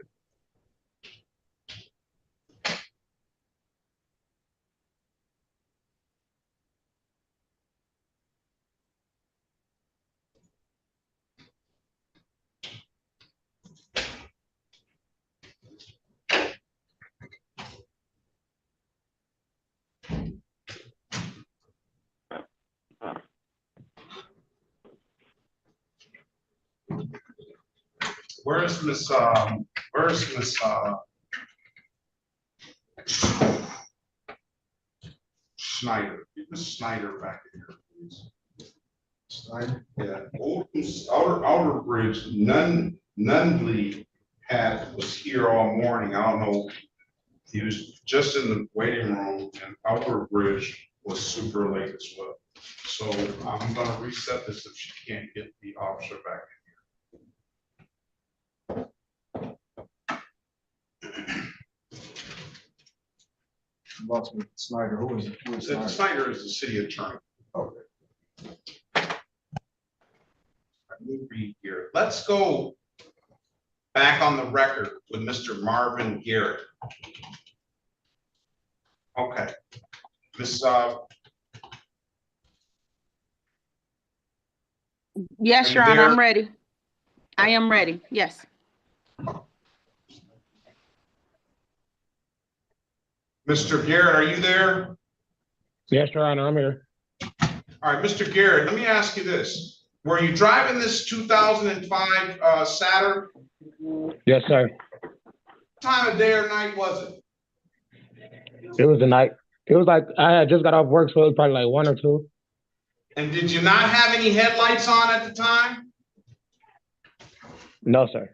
Where's Miss Schneider? Get Miss Schneider back in here, please. Schneider, yeah. Outer Bridge, Nunley was here all morning. I don't know. He was just in the waiting room, and Outer Bridge was super late as well. So I'm gonna reset this if she can't get the officer back in. Lost with Snyder. Who is it? Snyder is the city attorney. Okay. Let me read here. Let's go back on the record with Mr. Marvin Garrett. Okay. Miss Yes, Your Honor, I'm ready. I am ready. Yes. Mr. Garrett, are you there? Yes, Your Honor, I'm here. All right, Mr. Garrett, let me ask you this. Were you driving this 2005 Saturn? Yes, sir. What time of day or night was it? It was the night. It was like I had just got off work, so it was probably like 1 or 2. And did you not have any headlights on at the time? No, sir.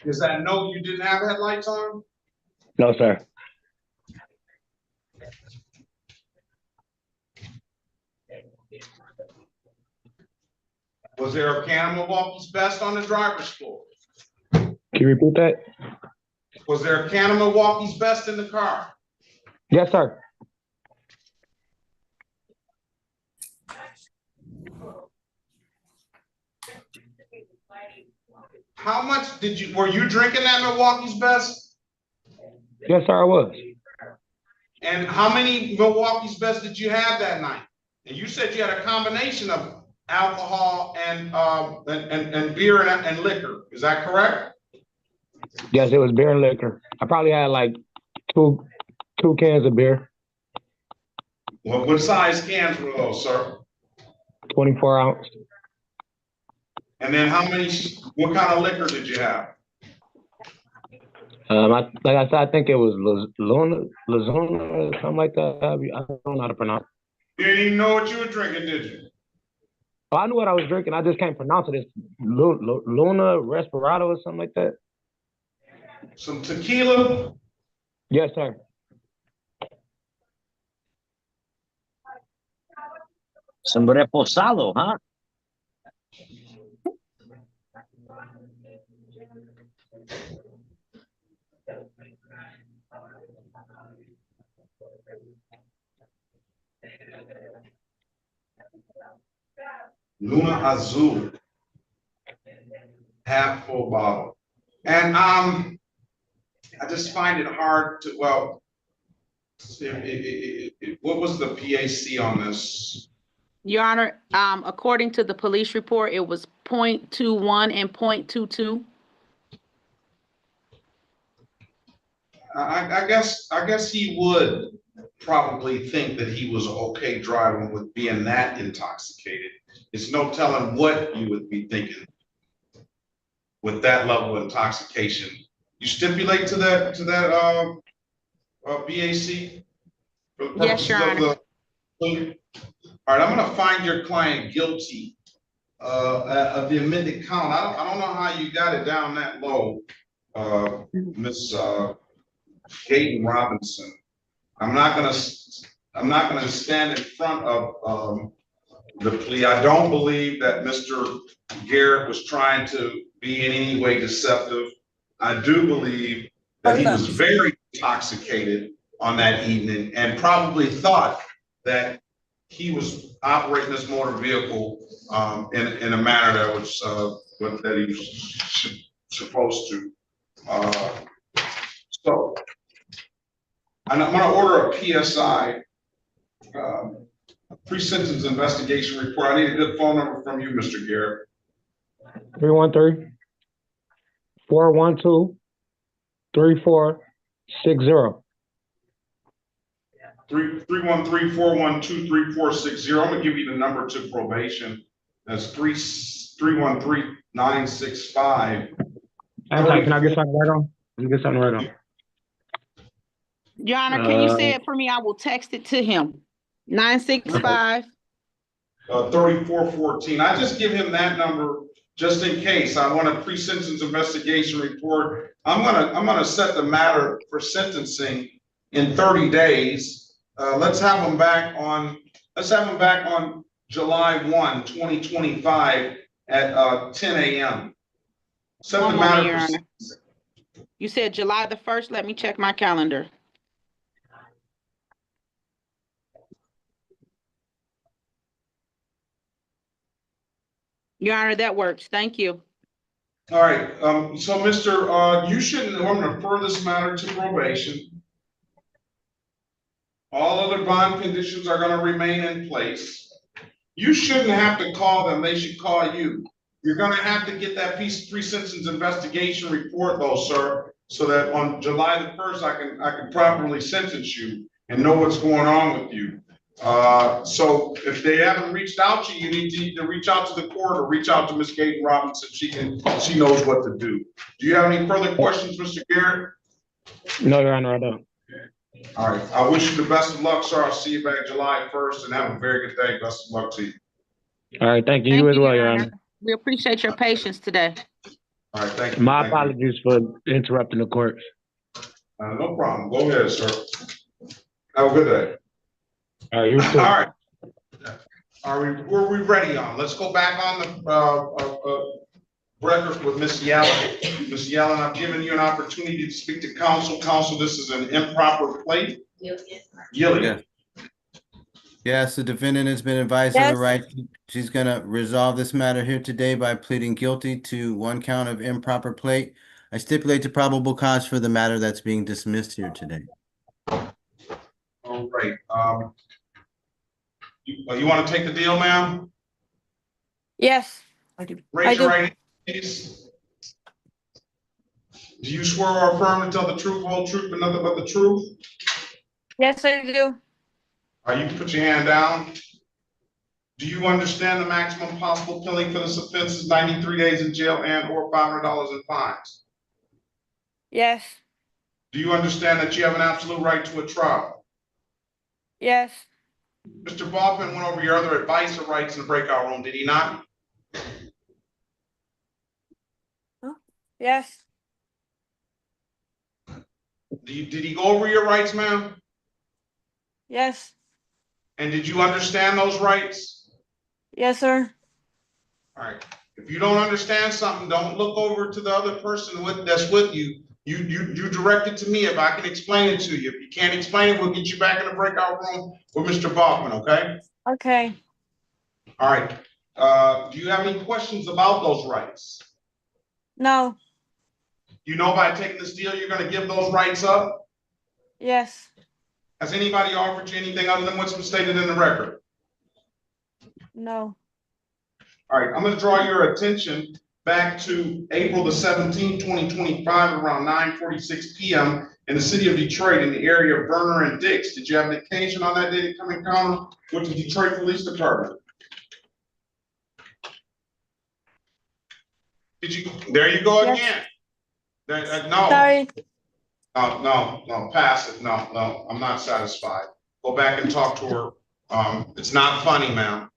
Does that know you didn't have headlights on? No, sir. Was there a can of Milwaukee's Best on the driver's floor? Can you repeat that? Was there a can of Milwaukee's Best in the car? Yes, sir. How much were you drinking that Milwaukee's Best? Yes, sir, I was. And how many Milwaukee's Best did you have that night? And you said you had a combination of alcohol and beer and liquor. Is that correct? Yes, it was beer and liquor. I probably had like two cans of beer. What size cans were those, sir? 24 ounce. And then what kind of liquor did you have? Like I said, I think it was Lazuna or something like that. I don't know how to pronounce. You didn't even know what you were drinking, did you? Oh, I knew what I was drinking. I just can't pronounce it. It's Luna Respirado or something like that. Some tequila? Yes, sir. Some reposado, huh? Luna Azul. Half full bottle. And I just find it hard to, well, what was the PAC on this? Your Honor, according to the police report, it was 0.21 and 0.22. I guess he would probably think that he was okay driving with being that intoxicated. It's no telling what you would be thinking with that level of intoxication. You stipulate to that BAC? For the Yes, Your purposes Honor. All right, I'm gonna find your client guilty of the amended count. I don't know how you got it down that low, Miss Gaten Robinson. I'm not gonna stand in front of the plea. I don't believe that Mr. Garrett was trying to be in any way deceptive. I do believe that he was very intoxicated on that evening and probably thought that he was operating this motor vehicle in a manner that was that he was supposed to. So, and I'm going to order a PSI, pre-sentence investigation report. I need a good phone number from you, Mr. Garrett. 313-412-3460. 313-412-3460. I'm gonna give you the number to probation. That's 313-965. Can I get something right on? Let me get something right on. Your Honor, can you say it for me? I will text it to him. 965. 3414. I just give him that number just in case. I want a pre-sentence investigation report. I'm gonna set the matter for sentencing in 30 days. Let's have him back on July 1, 2025 at 10 a.m. Set the matter for sentencing. You said July the 1st. Let me check my calendar. Your Honor, that works. Thank you. All right. So, Mr. You shouldn't. I'm going to refer this matter to probation. All other bond conditions are going to remain in place. You shouldn't have to call them. They should call you. You're going to have to get that pre-sentence investigation report, though, sir, so that on July the 1st, I can properly sentence you and know what's going on with you. So if they haven't reached out to you, you need to either reach out to the court or reach out to Ms. Gaten Robinson. She knows what to do. Do you have any further questions, Mr. Garrett? No, Your Honor, I don't. All right. I wish you the best of luck, sir. I'll see you back July 1st and have a very good day. Best of luck to you. All right. Thank you. You as well, Your Honor. We appreciate your patience today. All right. Thank you. My apologies for interrupting the court. No problem. Go ahead, sir. Have a good day. All right. You too. All right. Were we ready on? Let's go back on the record with Ms. Yellen. Ms. Yellen, I've given you an opportunity to speak to counsel. Counsel, this is an improper plate. Yellen. Yes, the defendant has been advised of her right. She's going to resolve this matter here today by pleading guilty to 1 count of improper plate. I stipulate the probable cause for the matter that's being dismissed here today. All right. You want to take the deal, ma'am? Yes. Raise your right hand, please. Do you swear or affirm to tell the truth, whole truth, and nothing but the truth? Yes, I do. All right, you can put your hand down. Do you understand the maximum possible penalty for this offense is 93 days in jail and or $500 in fines? Yes. Do you understand that you have an absolute right to a trial? Yes. Mr. Baughman went over your other advisor rights in the breakout room, did he not? Yes. Did he go over your rights, ma'am? Yes. And did you understand those rights? Yes, sir. All right. If you don't understand something, don't look over to the other person that's with you. You direct it to me if I can explain it to you. If you can't explain it, we'll get you back in the breakout room with Mr. Baughman, okay? Okay. All right. Do you have any questions about those rights? No. You know by taking this deal, you're going to give those rights up? Yes. Has anybody offered you anything other than what's been stated in the record? No. All right, I'm going to draw your attention back to April the 17th, 2025, around 9:46 p.m. in the city of Detroit in the area of Berner and Dix. Did you have an occasion on that day to come encounter with the Detroit Police Department? Did you? There you go again. No. Sorry. No, pass it. No, I'm not satisfied. Go back and talk to her. It's not funny, ma'am.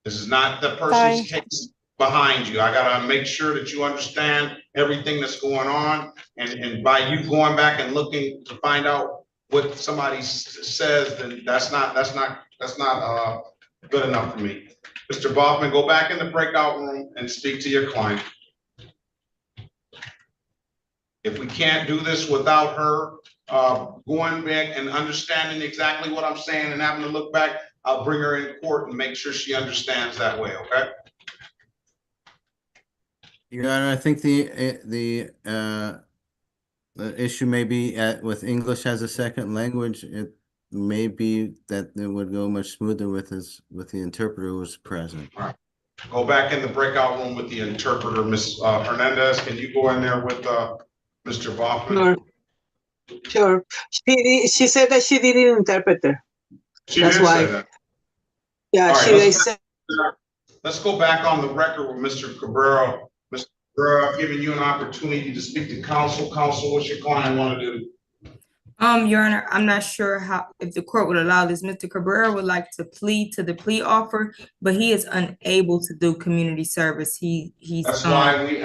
This is not the person's case behind you. I gotta make sure that you understand everything that's going on. And by you going back and looking to find out what somebody says, then that's not good enough for me. Mr. Baughman, go back in the breakout room and speak to your client. If we can't do this without her going back and understanding exactly what I'm saying and having to look back, I'll bring her in court and make sure she understands that way, okay? Your Honor, I think the issue may be with English as a second language. It may be that it would go much smoother with the interpreter who was present. All right. Go back in the breakout room with the interpreter, Ms. Hernandez. Can you go in there with Mr. Baughman? Sure. She said that she didn't interpreter. That's why. Say that. Yeah, right, let's go back on the record with Mr. Cabrera. Mr. Cabrera, I've given you an opportunity to speak to counsel. Counsel, what's your client want to do? Your Honor, I'm not sure if the court would allow this. Mr. Cabrera would like to plead to the plea offer, but he is unable to do community service. That's why we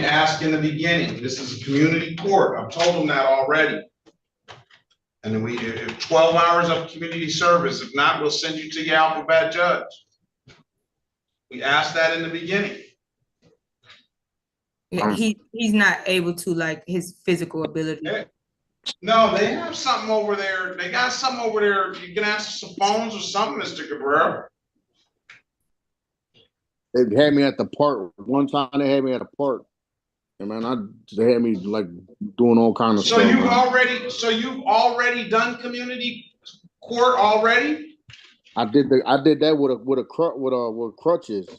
asked in the beginning. This is a community court. I've told them that already. And then if 12 hours of community service, if not, we'll send you to your alphabet judge. We asked that in the beginning. Yeah, he's not able to, like, his physical ability. Yeah. No, they have something over there. They got something over there. You can answer some phones or something, Mr. Cabrera. They had me at the park. One time they had me at a park. And man, they had me like doing all kinds of stuff. So you've already done community court already? I did that with crutches.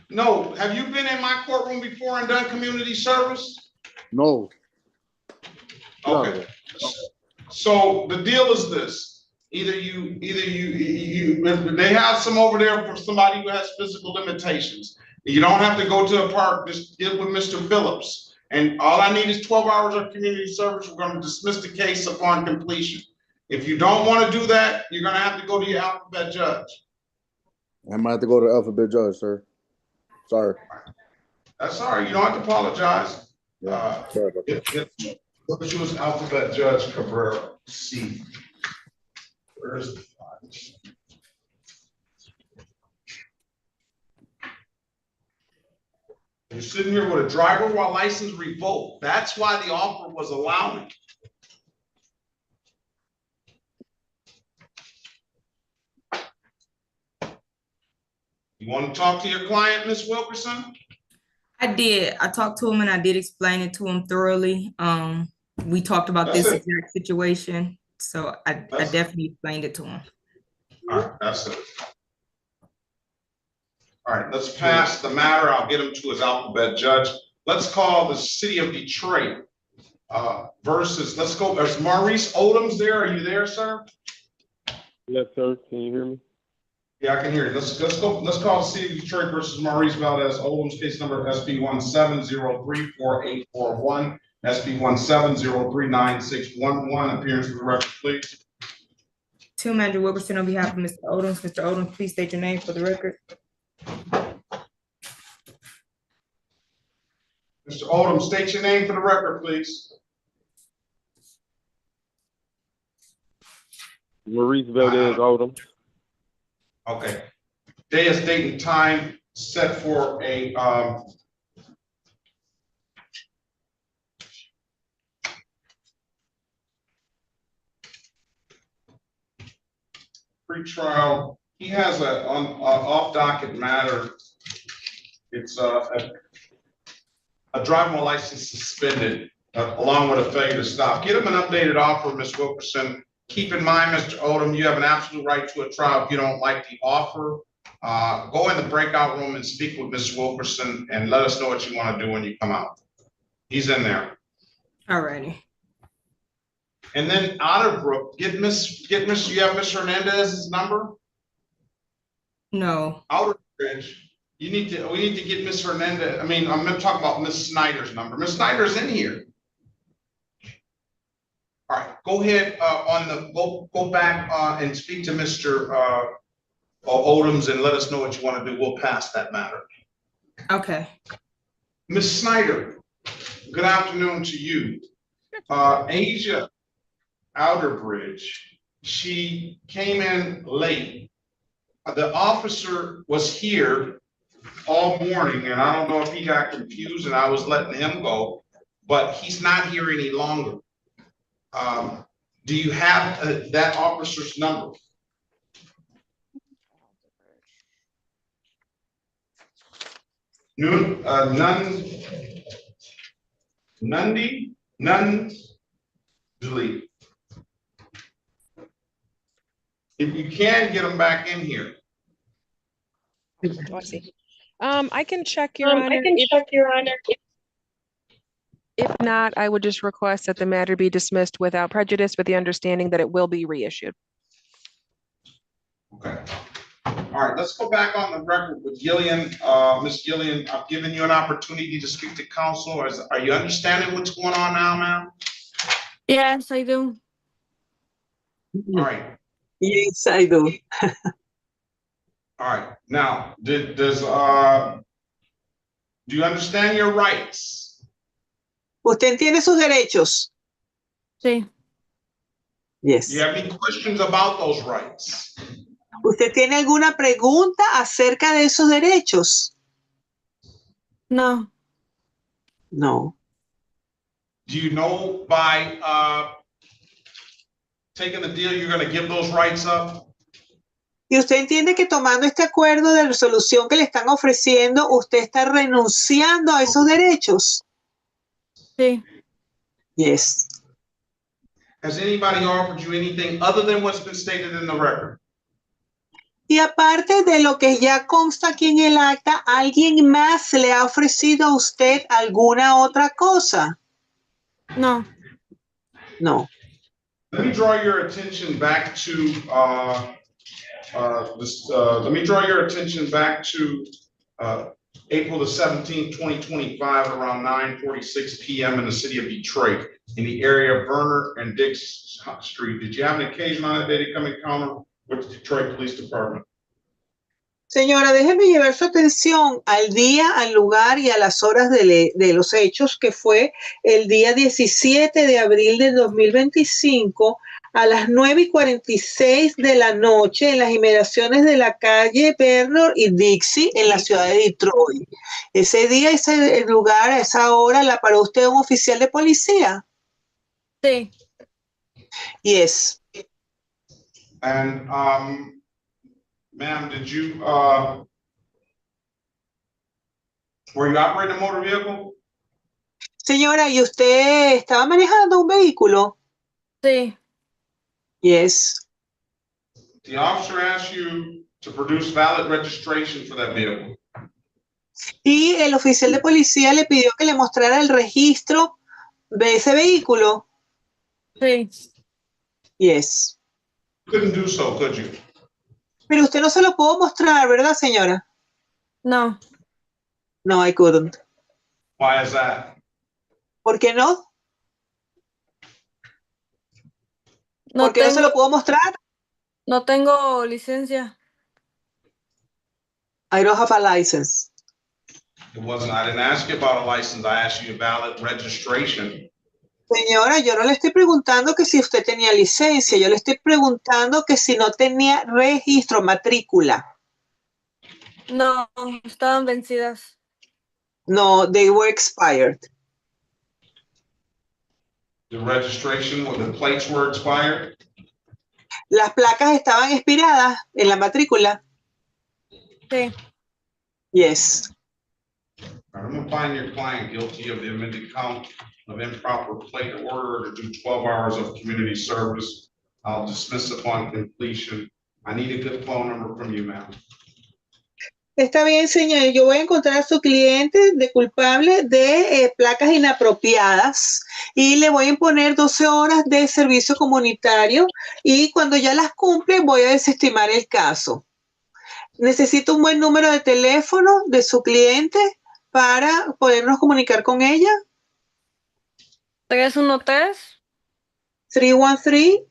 No, have you been in my courtroom before and done community service? No. Okay. So the deal is this: either you they have some over there for somebody who has physical limitations. You don't have to go to a park. Just get with Mr. Phillips, and all I need is 12 hours of community service. We're going to dismiss the case upon completion. If you don't want to do that, you're going to have to go to your alphabet judge. I might have to go to the alphabet judge, sir. Sorry. That's all right. You don't have to apologize. Yeah, sorry about that. Look at you as alphabet judge Cabrera. C. Where's the file? You're sitting here with a driver while license revoked. That's why the offer was allowing. You want to talk to your client, Ms. Wilkerson? I did. I talked to him and I did explain it to him thoroughly. We talked about this exact situation. So I definitely explained it to him. All right, that's it. All right, let's pass the matter. I'll get him to his alphabet judge. Let's call the city of Detroit versus, let's go, is Maurice Odoms there? Are you there, sir? Yes, sir. Can you hear me? Yeah, I can hear you. Let's call the city of Detroit versus Maurice Valdez Odoms, case number SB 17034841, SB 17039611. Appearance for the record, please. to Manager Wilkerson on behalf of Mr. Odoms. Mr. Odoms, please state your name for the record. Mr. Odom, state your name for the record, please. Maurice Valdez Odom. Okay. Day is date and time set for a pre-trial. He has a off docket matter. It's a driving license suspended along with a failure to stop. Get him an updated offer, Ms. Wilkerson. Keep in mind, Mr. Odom, you have an absolute right to a trial if you don't like the offer. Go in the breakout room and speak with Ms. Wilkerson and let us know what you want to do when you come out. He's in there. All righty. And then Otterbrook, you have Ms. Hernandez's number? No. Outerbridge, we need to get Ms. Hernandez. I mean, I'm gonna talk about Ms. Snyder's number. Ms. Snyder's in here. All right, go ahead, go back, and speak to Mr. Odoms and let us know what you want to do. We'll pass that matter. Okay. Ms. Snyder, good afternoon to you. Asia Outerbridge, she came in late. The officer was here all morning, and I don't know if he got confused and I was letting him go, but he's not here any longer. Do you have that officer's number? Delete. If you can get them back in here. Oh, I see. I can check, Your Honor. If not, I would just request that the matter be dismissed without prejudice with the understanding that it will be reissued. Okay. All right, let's go back on the record with Gillian. Ms. Gillian, I've given you an opportunity to speak to counsel. Are you understanding what's going on now, ma'am? Yes, I do. All right. Yes, I do. All right. Now, do you understand your rights? ¿Usted entiende sus derechos? Sí. Yes. Do you have any questions about those rights? ¿Usted tiene alguna pregunta acerca de esos derechos? No. No. Do you know by taking the deal, you're going to give those rights up? ¿Y usted entiende que tomando este acuerdo de resolución que le están ofreciendo, usted está renunciando a esos derechos? Sí. Yes. Has anybody offered you anything other than what's been stated in the record? Y aparte de lo que ya consta aquí en el acta, ¿alguien más le ha ofrecido a usted alguna otra cosa? No. No. Let me draw your attention back to April the 17th, 2025, around 9:46 p.m. in the city of Detroit, in the area of Verner and Dix Street. Did you have an occasion on that day to come encounter with the Detroit Police Department? Señora, déjeme llevar su atención al día, al lugar y a las horas de los hechos, que fue el día 17 de abril de 2025 a las 9:46 de la noche en las inmediaciones de la calle Vernon y Dixie en la ciudad de Detroit. Ese día, ese lugar, a esa hora, ¿la paró usted un oficial de policía? Sí. Yes. And ma'am, did you were you operating a motor vehicle? Señora, ¿y usted estaba manejando un vehículo? Sí. Yes. The officer asked you to produce valid registration for that vehicle. Y el oficial de policía le pidió que le mostrara el registro de ese vehículo. Sí. Yes. Couldn't do so, could you? Pero usted no se lo pudo mostrar, ¿verdad, señora? No. No, I couldn't. Why is that? ¿Por qué no? No ¿Por qué no se tengo- lo puedo mostrar? No tengo licencia. I don't have a license. I didn't ask you about a license, I asked you about registration. Señora, yo no le estoy preguntando que si usted tenía licencia, yo le estoy preguntando que si no tenía registro, matrícula. No, estaban vencidas. No, they were expired. The registration or the plates were expired? Las placas estaban expiradas en la matrícula. Sí. Yes. I'm gonna find your client guilty of the amended count of improper plate order to do 12 hours of community service. I'll dismiss upon completion. I need a good phone number from you, ma'am. Está bien, señor. Yo voy a encontrar a su cliente de culpable de placas inapropiadas y le voy a imponer 12 horas de servicio comunitario y cuando ya las cumple voy a desestimar el caso. Necesito un buen número de teléfono de su cliente para podernos comunicar con ella. 313 313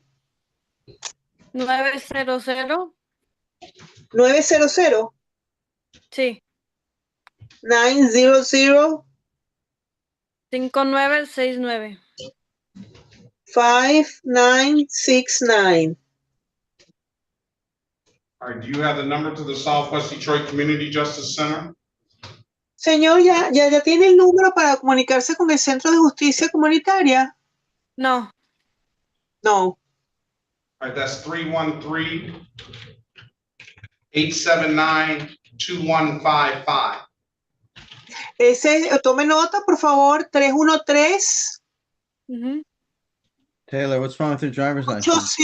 900. 900 Sí. 900 5969. 5969. All right, do you have the number to the Southwest Detroit Community Justice Center? Señor, ya tiene el número para comunicarse con el Centro de Justicia Comunitaria. No. No. All right, that's 313-879-2155. Tome nota, por favor, 313. Taylor, what's wrong with your driver's license?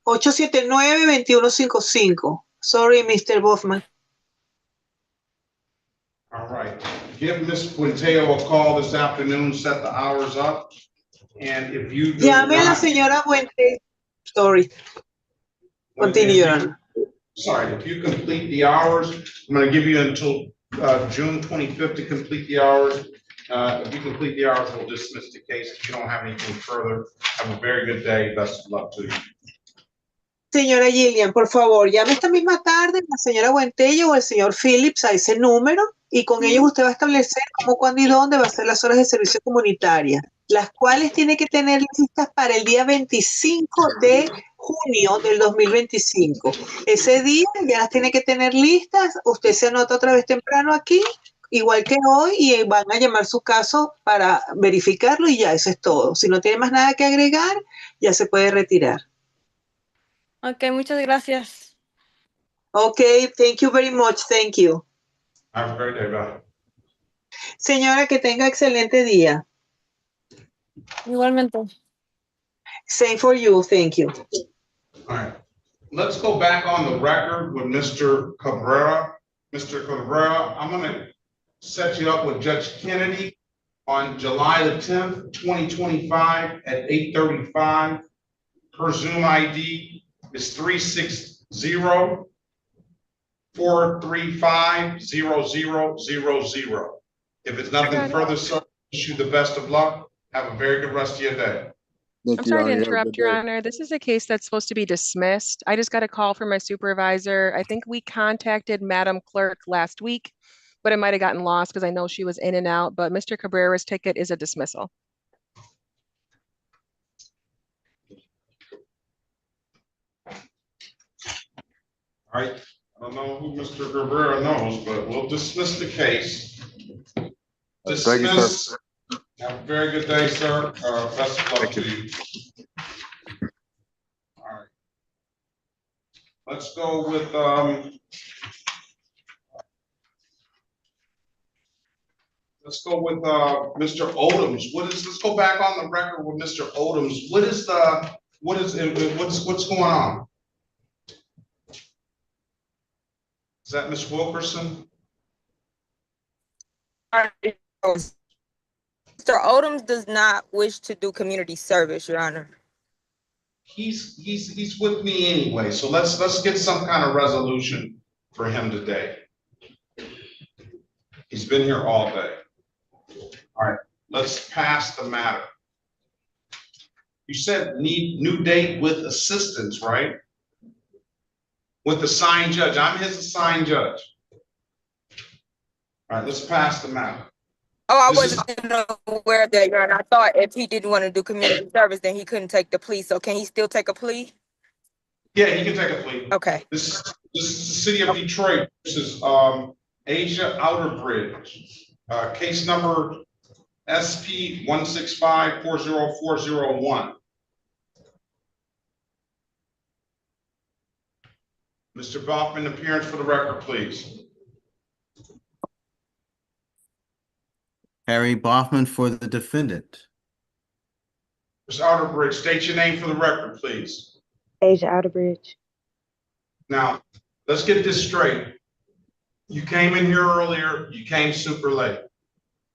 879-2155. Sorry, Mr. Boffman. All right, give Ms. Quinteo a call this afternoon, set the hours up. And if you do Llame a la not- señora Fuente. Sorry. Continue, Your Honor. Sorry, if you complete the hours, I'm gonna give you until June 25th to complete the hours. If you complete the hours, we'll dismiss the case. If you don't have anything further, have a very good day. Best of luck to you. Señora Gillian, por favor, llame esta misma tarde la señora Buentello o el señor Phillips a ese número y con ellos usted va a establecer cómo, cuándo y dónde va a ser las horas de servicio comunitaria, las cuales tiene que tener listas para el día 25 de junio del 2025. Ese día ya las tiene que tener listas, usted se anota otra vez temprano aquí, igual que hoy, y van a llamar su caso para verificarlo y ya, eso es todo. Si no tiene más nada que agregar, ya se puede retirar. Ok, muchas gracias. Okay, thank you very much. Thank you. Have a great day, bye. Señora, que tenga excelente día. Igualmente. Same for you. Thank you. All right, let's go back on the record with Mr. Cabrera. Mr. Cabrera, I'm gonna set you up with Judge Kennedy on July the 10th, 2025 at 8:35. Her Zoom ID is 360-435-0000. If it's nothing further, sir, wish you the best of luck. Have a very good rest of your day. Thank I'm you, sorry Your to Honor. You have a interrupt, good Your day. Honor. This is a case that's supposed to be dismissed. I just got a call from my supervisor. I think we contacted Madam Clerk last week, but it might have gotten lost because I know she was in and out, but Mr. Cabrera's ticket is a dismissal. All right, I don't know who Mr. Cabrera knows, but we'll dismiss the case. Thank you, Dismiss. sir. Have a very good day, sir. Best of luck to you. All right. Let's go with, Mr. Odoms. Let's go back on the record with Mr. Odoms. What's going on? Is that Ms. Wilkerson? Mr. Odoms does not wish to do community service, Your Honor. He's with me anyway, so let's get some kind of resolution for him today. He's been here all day. All right, let's pass the matter. You said need new date with assistance, right? With the assigned judge. I'm his assigned judge. All right, let's pass the map. Oh, I This is- wasn't aware of that, Your Honor. I thought if he didn't want to do community service, then he couldn't take the plea. So can he still take a plea? Yeah, you can take a plea. Okay. This is the city of Detroit. This is Asia Outer Bridge. Case number SP 165-40401. Mr. Baughman, appearance for the record, please. Harry Baughman for the defendant. Mr. Outerbridge, state your name for the record, please. Asia Outerbridge. Now, let's get this straight. You came in here earlier, you came super late.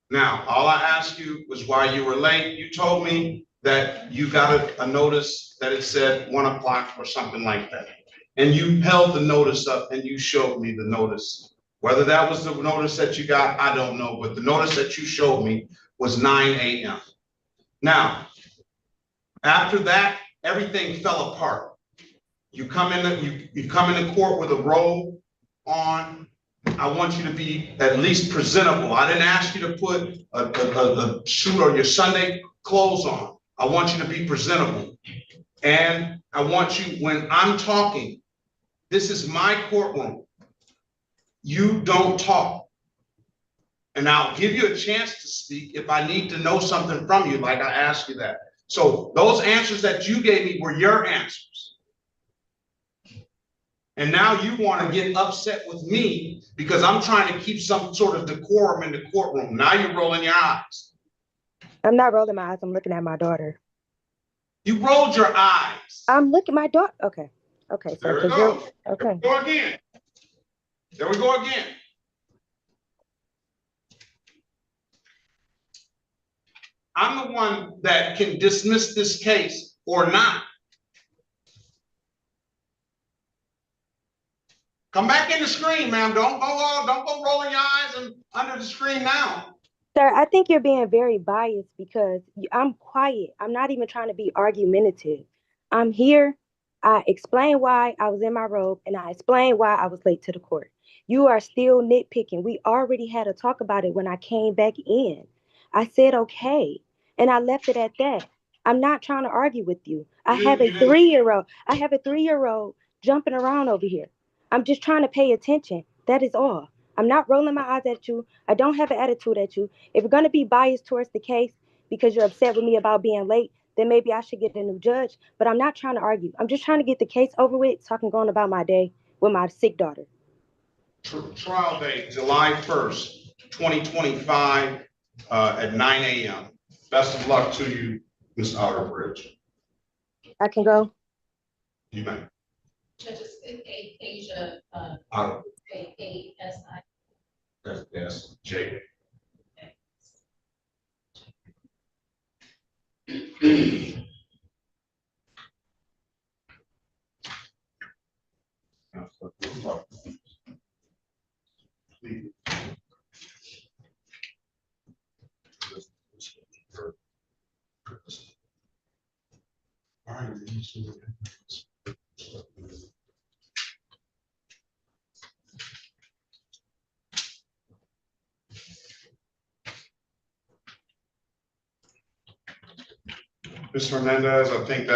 Now, all I asked you was why you were late. You told me that you got a notice that it said 1 o'clock or something like that. And you held the notice up and you showed me the notice. Whether that was the notice that you got, I don't know, but the notice that you showed me was 9 a.m. Now, after that, everything fell apart. You come into court with a robe on. I want you to be at least presentable. I didn't ask you to put a suit or your Sunday clothes on. I want you to be presentable. And I want you, when I'm talking, this is my courtroom. You don't talk. And I'll give you a chance to speak if I need to know something from you, like I asked you that. So those answers that you gave me were your answers. And now you want to get upset with me because I'm trying to keep some sort of decorum in the courtroom. Now you're rolling your eyes. I'm not rolling my eyes. I'm looking at my daughter. You rolled your eyes. I'm looking at my daughter. Okay. Okay. So, There we go. okay. There we go again. There we go again. I'm the one that can dismiss this case or not. Come back in the screen, ma'am. Don't go rolling your eyes and under the screen now. Sir, I think you're being very biased because I'm quiet. I'm not even trying to be argumentative. I'm here. I explained why I was in my robe and I explained why I was late to the court. You are still nitpicking. We already had a talk about it when I came back in. I said, okay. And I left it at that. I'm not trying to argue with you. I have a 3-year-old. I have a 3-year-old jumping around over here. I'm just trying to pay attention. That is all. I'm not rolling my eyes at you. I don't have an attitude at you. If you're going to be biased towards the case because you're upset with me about being late, then maybe I should get a new judge. But I'm not trying to argue. I'm just trying to get the case over with so I can go on about my day with my sick daughter. Trial date, July 1st, 2025 at 9 a.m. Best of luck to you, Ms. Outerbridge. I can go? You may. Judges, Asia, A-A-S-I. Yes, Jay. Ms. Hernandez, I think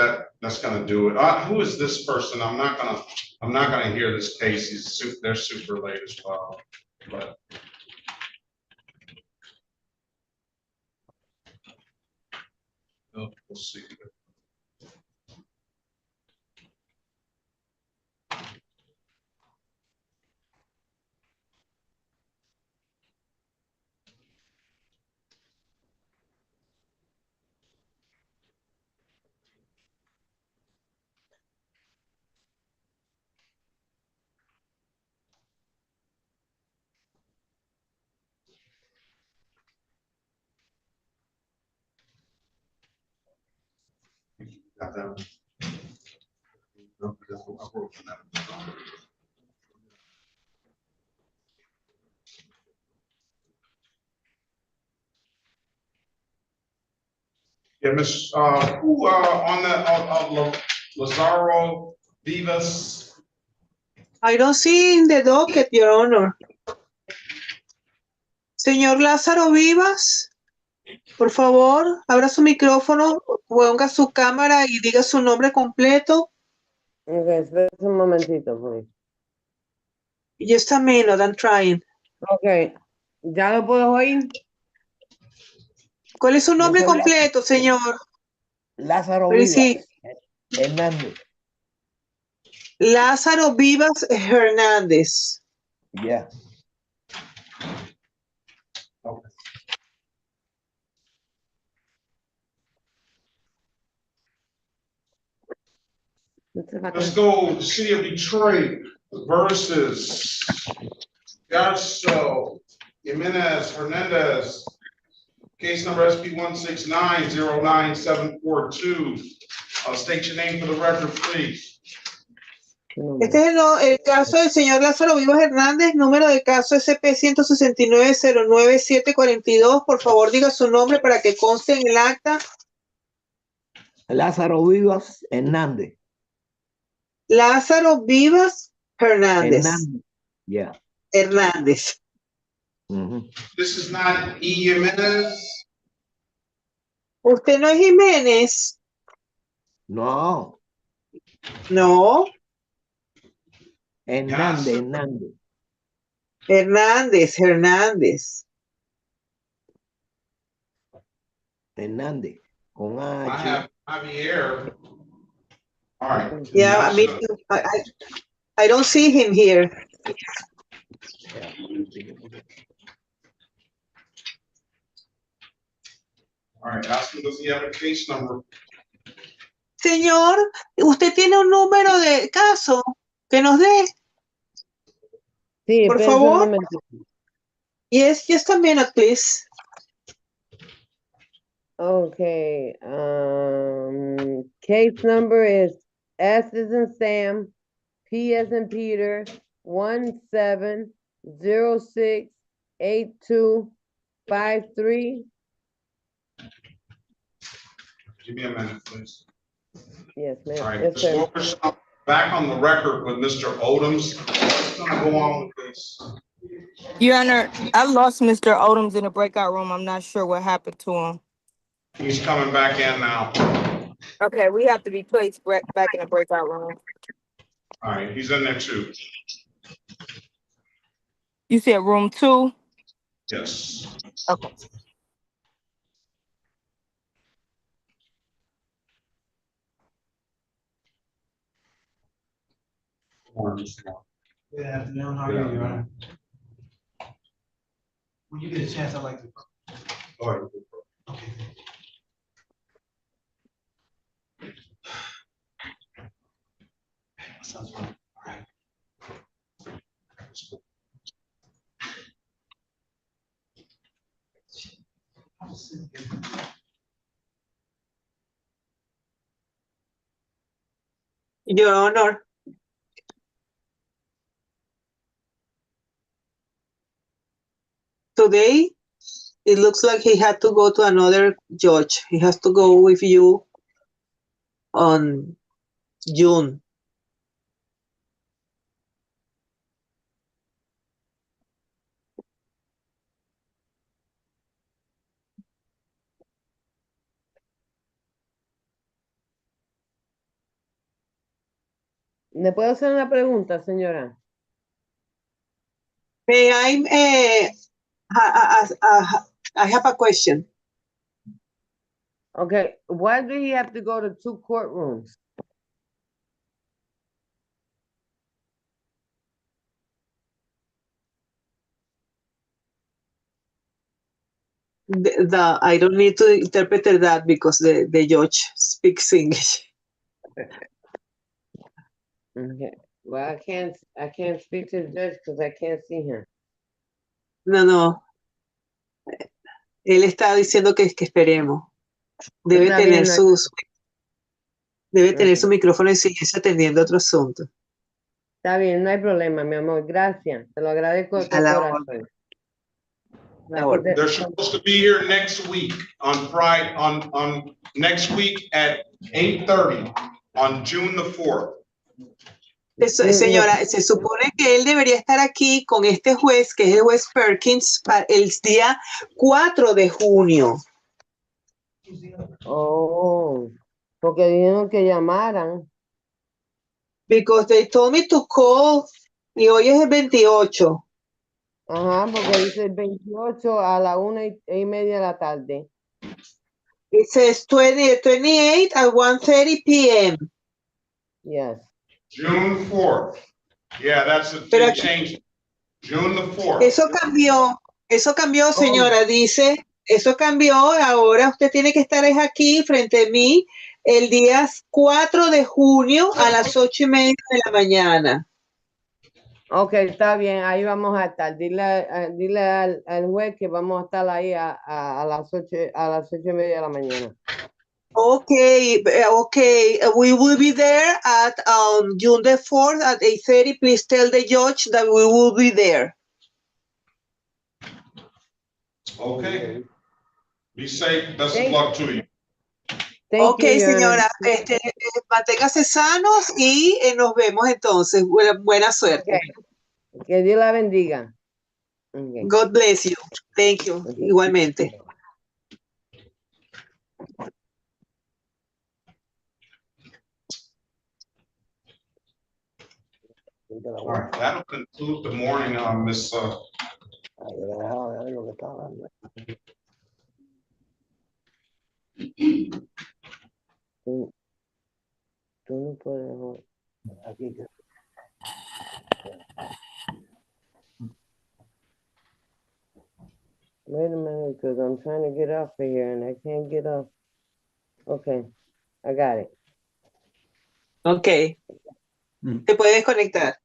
that's gonna do it. Who is this person? I'm not gonna hear this case. They're super late as well, but. We'll see. Got that one. Yeah, Miss, who, on the, Lazaro Vivas? I don't see in the docket, Your Honor. Señor Lázaro Vivas, por favor, abra su micrófono, ponga su cámara y diga su nombre completo. Ok, espera un momentito, please. Just a minute, I'm trying. Ok, ¿ya lo puedo oír? ¿Cuál es su Yo nombre soy completo, señor? Lázaro Pero sí, Vivas Hernández. Lázaro Vivas Hernández. Yeah. Let's go City of Detroit versus Garso Jimenez Hernandez. Case number SP 169-09742. State your name for the record, please. Este es el caso del señor Lázaro Vivas Hernández, número de caso SP 169-09742. Por favor, diga su nombre para que conste en el acta. Lázaro Vivas Hernández. Lázaro Vivas Hernández. Hernández. Yeah. Hernández. This is not E. Jimenez. ¿Usted no es Jiménez? No. No. Hernández, Hernández. Hernández, Hernández. Hernández. Con H. I have Javier. All right. Yeah, I don't see him here. All right, ask him, does he have a case number? Señor, ¿usted tiene un número de caso que nos dé? Sí, por espérese un favor. momentito. Yes, just a minute, please. Okay, case number is S as in Sam, P as in Peter, 17068253. Give me a minute, please. Yes, ma'am. All right, Yes, Ms. sir. Wilkerson, I'm back on the record with Mr. Odoms. What's gonna go on with this? Your Honor, I lost Mr. Odoms in the breakout room. I'm not sure what happened to him. He's coming back in now. Okay, we have to be placed back in the breakout room. All right, he's in there too. You said room 2? Yes. Okay. Good afternoon, how are you, Your Honor? When you get a chance, I'd like to. Go ahead. Okay. Sounds fine. All right. Your Honor. Today, it looks like he had to go to another judge. He has to go with you on June. ¿Le puedo hacer una pregunta, señora? May I have a question. Okay, why do you have to go to 2 courtrooms? I don't need to interpret that because the judge speaks English. Okay. Well, I can't speak to the judge because I can't see him. No. Él está diciendo que esperemos. Debe Está tener bien, no debe tener su micrófono en silencio atendiendo otro asunto. Está bien, no hay problema, mi amor. Gracias. Te lo agradezco de A todo la corazón. They're supposed to be here next week on Friday, on next week at 8:30 on June the 4th. Señora, se supone que él debería estar aquí con este juez, que es el juez Perkins, para el día 4 de junio. Oh, porque dijeron que llamaran. Because they told me to call, y hoy es el 28. Ajá, porque dice el 28 a la 1:30 de la tarde. It says 28 at 1:30 p.m. Yes. June 4th. Yeah, that's it. Pero They changed it. June the 4th. Eso cambió, señora, dice, eso cambió, ahora usted tiene que estar aquí frente a mí el día 4 de junio a las 8:30 de la mañana. Ok, está bien, ahí vamos a estar. Dile al juez que vamos a estar ahí a las 8:30 de la mañana. Okay, we will be there at June the 4th at 8:30. Please tell the judge that we will be there. Okay. Be safe. Best of luck to you. Okay, señora, manténgase sanos y nos vemos entonces. Buena suerte. Okay. Que Dios la bendiga. Okay. God bless you. Thank you. Okay. Igualmente. All right, that'll conclude the morning on Miss. Tú no puedes. Aquí. Wait a minute, because I'm trying to get off of here and I can't get off. Okay, I got it. Okay. Te puedes conectar.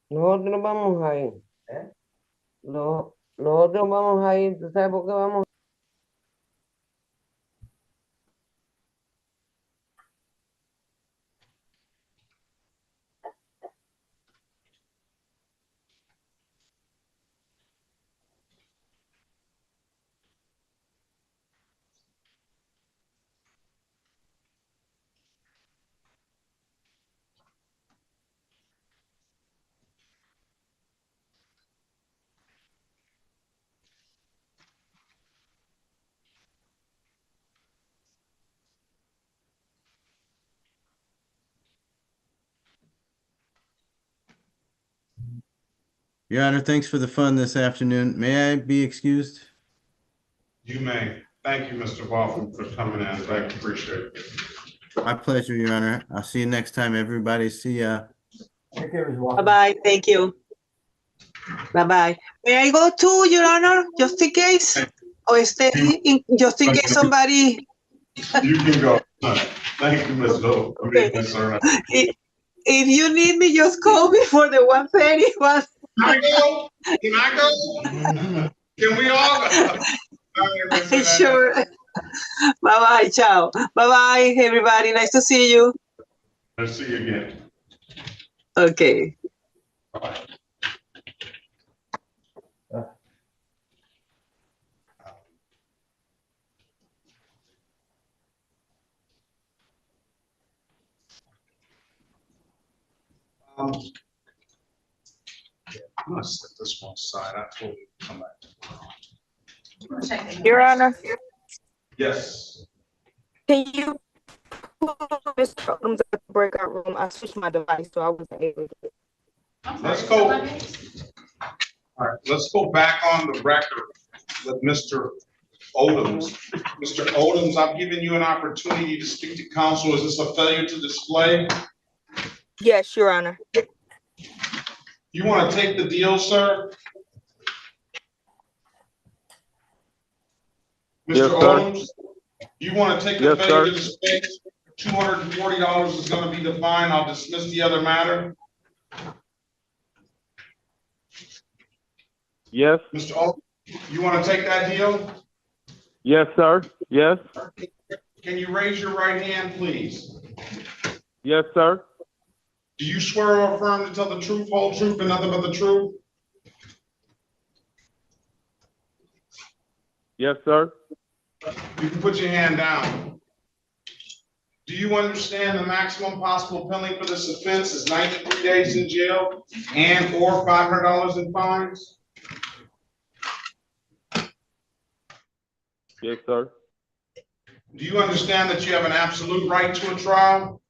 Nosotros vamos a ir. Nosotros vamos a ir. ¿Tú sabes por qué vamos? Your Honor, thanks for the fun this afternoon. May I be excused? You may. Thank you, Mr. Boffin, for coming in. I appreciate it. My pleasure, Your Honor. I'll see you next time, everybody. See ya. Bye-bye. Thank you. Bye-bye. May I go too, Your Honor, just in case? Or stay just in case somebody... You can go. Thank you, Ms. Hill. Okay. If you need me, just call me for the 1:30 one. Can I go? Can I go? Can we all go? Sure. Bye-bye. Ciao. Bye-bye, everybody. Nice to see you. I'll see you again. Okay. Bye. I'm gonna set this one aside. I told you to come back. Your Honor, Yes. can you put Mr. Odums at the breakout room? I switched my device, so I wasn't able to. Let's go. All right, let's go back on the record with Mr. Odums. Mr. Odums, I've given you an opportunity to speak to counsel. Is this a failure to display? Yes, Your Honor. You want to take the deal, sir? Yes, Mr. sir. Odoms, you want to take Yes, the failure sir. to space? $240 is going to be the fine. I'll dismiss the other matter. Yes. Mr. Odoms, you want to take that deal? Yes, sir. Yes. Can you raise your right hand, please? Yes, sir. Do you swear or affirm to tell the truth, whole truth, and nothing but the truth? Yes, sir. You can put your hand down. Do you understand the maximum possible penalty for this offense is 93 days in jail and or $500 in fines? Yes, sir. Do you understand that you have an absolute right to a trial?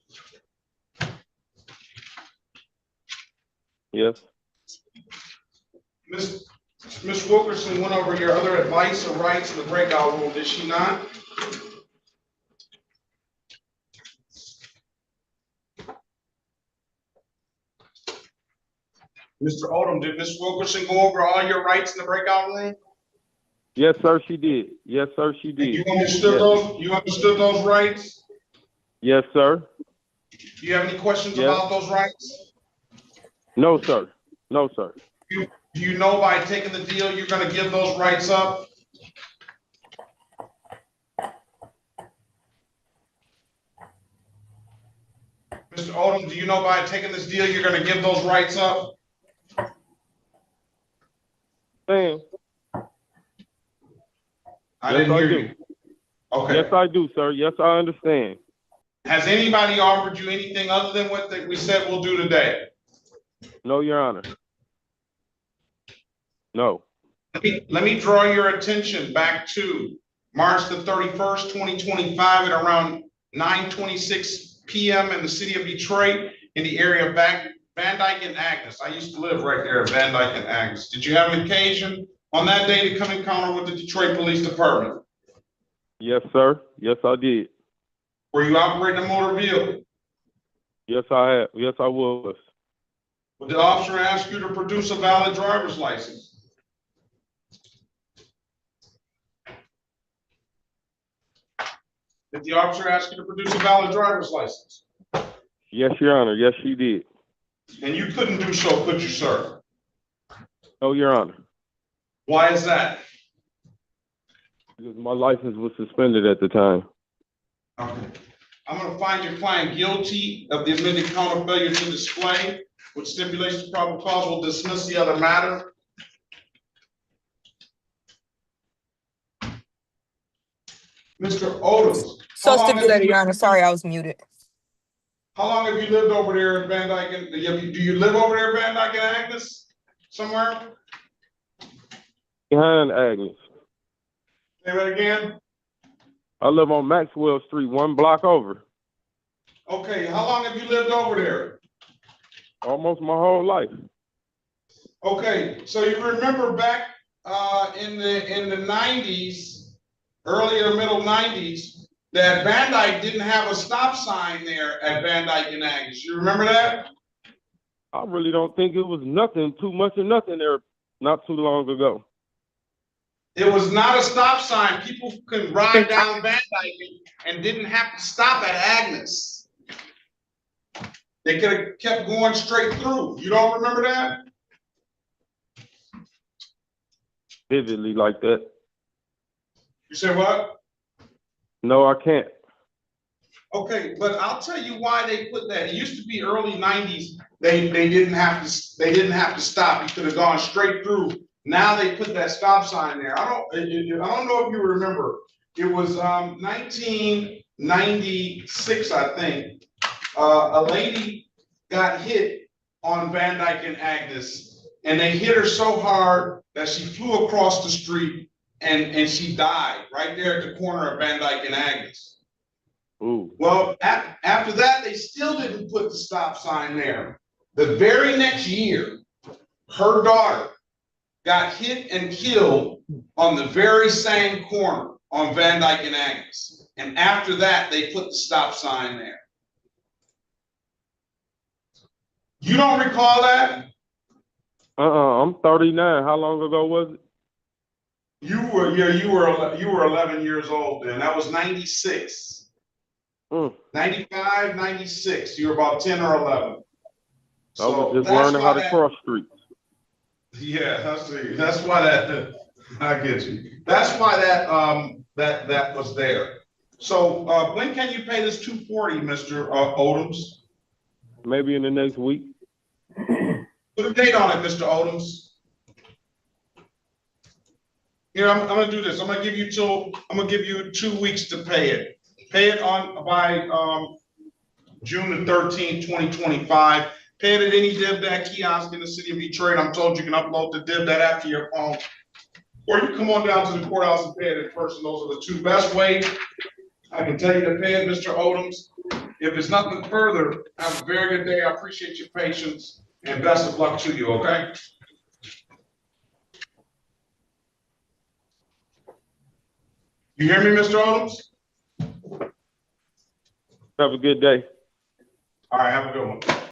Yes. Ms. Wilkerson went over your other advice or rights in the breakout room, did she not? Mr. Odom, did Ms. Wilkerson go over all your rights in the breakout room? Yes, sir, she did. Yes, sir, she did. You understood Yes. those? You understood those rights? Yes, sir. Do you have any questions Yes. about those rights? No, sir. No, sir. Do you know by taking the deal, you're going to give those rights up? Mr. Odom, do you know by taking this deal, you're going to give those rights up? Sam. I didn't hear you. Okay. Yes, I do, sir. Yes, I understand. Has anybody offered you anything other than what we said we'll do today? No, Your Honor. No. Let me draw your attention back to March the 31st, 2025 at around 9:26 p.m. in the city of Detroit in the area of Van Dyke and Agnes. I used to live right there at Van Dyke and Agnes. Did you have an occasion on that day to come encounter with the Detroit Police Department? Yes, sir. Yes, I did. Were you operating a motor vehicle? Yes, I have. Yes, I was. Would the officer ask you to produce a valid driver's license? Did the officer ask you to produce a valid driver's license? Yes, Your Honor. Yes, she did. And you couldn't do so, could you, sir? No, Your Honor. Why is that? Because my license was suspended at the time. Okay. I'm going to find your client guilty of the admitted count of failure to display, which stipulates the probable cause will dismiss the other matter. Mr. Odoms. So stipulated, Your Honor. Sorry, I was muted. How long have you lived over there in Van Dyke? Do you live over there in Van Dyke and Agnes somewhere? Behind Agnes. Say that again? I live on Maxwell Street, 1 block over. Okay, how long have you lived over there? Almost my whole life. Okay, so you remember back in the 90s, early or middle 90s, that Van Dyke didn't have a stop sign there at Van Dyke and Agnes. You remember that? I really don't think it was nothing, too much of nothing there not too long ago. It was not a stop sign. People could ride down Van Dyke and didn't have to stop at Agnes. They could have kept going straight through. You don't remember that? Vividly like that. You said what? No, I can't. Okay, but I'll tell you why they put that. It used to be early 90s. They didn't have to stop. You could have gone straight through. Now they put that stop sign there. I don't know if you remember. It was 1996, I think. A lady got hit on Van Dyke and Agnes, and they hit her so hard that she flew across the street and she died right there at the corner of Van Dyke and Agnes. Ooh. Well, after that, they still didn't put the stop sign there. The very next year, her daughter got hit and killed on the very same corner on Van Dyke and Agnes. And after that, they put the stop sign there. You don't recall that? I'm 39. How long ago was it? You were 11 years old then. That was 96. 95, 96. You were about 10 or 11. I was just that's learning why how to cross streets. Yeah, that's why that I get you. That's why that was there. So when can you pay this 240, Mr. Odoms? Maybe in the next week. Put a date on it, Mr. Odoms. Here, I'm gonna do this. I'm gonna give you 2 weeks to pay it. Pay it by June the 13th, 2025. Pay it at any DivDat kiosk in the city of Detroit. I'm told you can upload the DivDat app to your phone. Or you come on down to the courthouse and pay it in person. Those are the two best ways. I can tell you to pay it, Mr. Odoms. If there's nothing further, have a very good day. I appreciate your patience and best of luck to you, okay? You hear me, Mr. Odoms? Have a good day. All right, have a good one.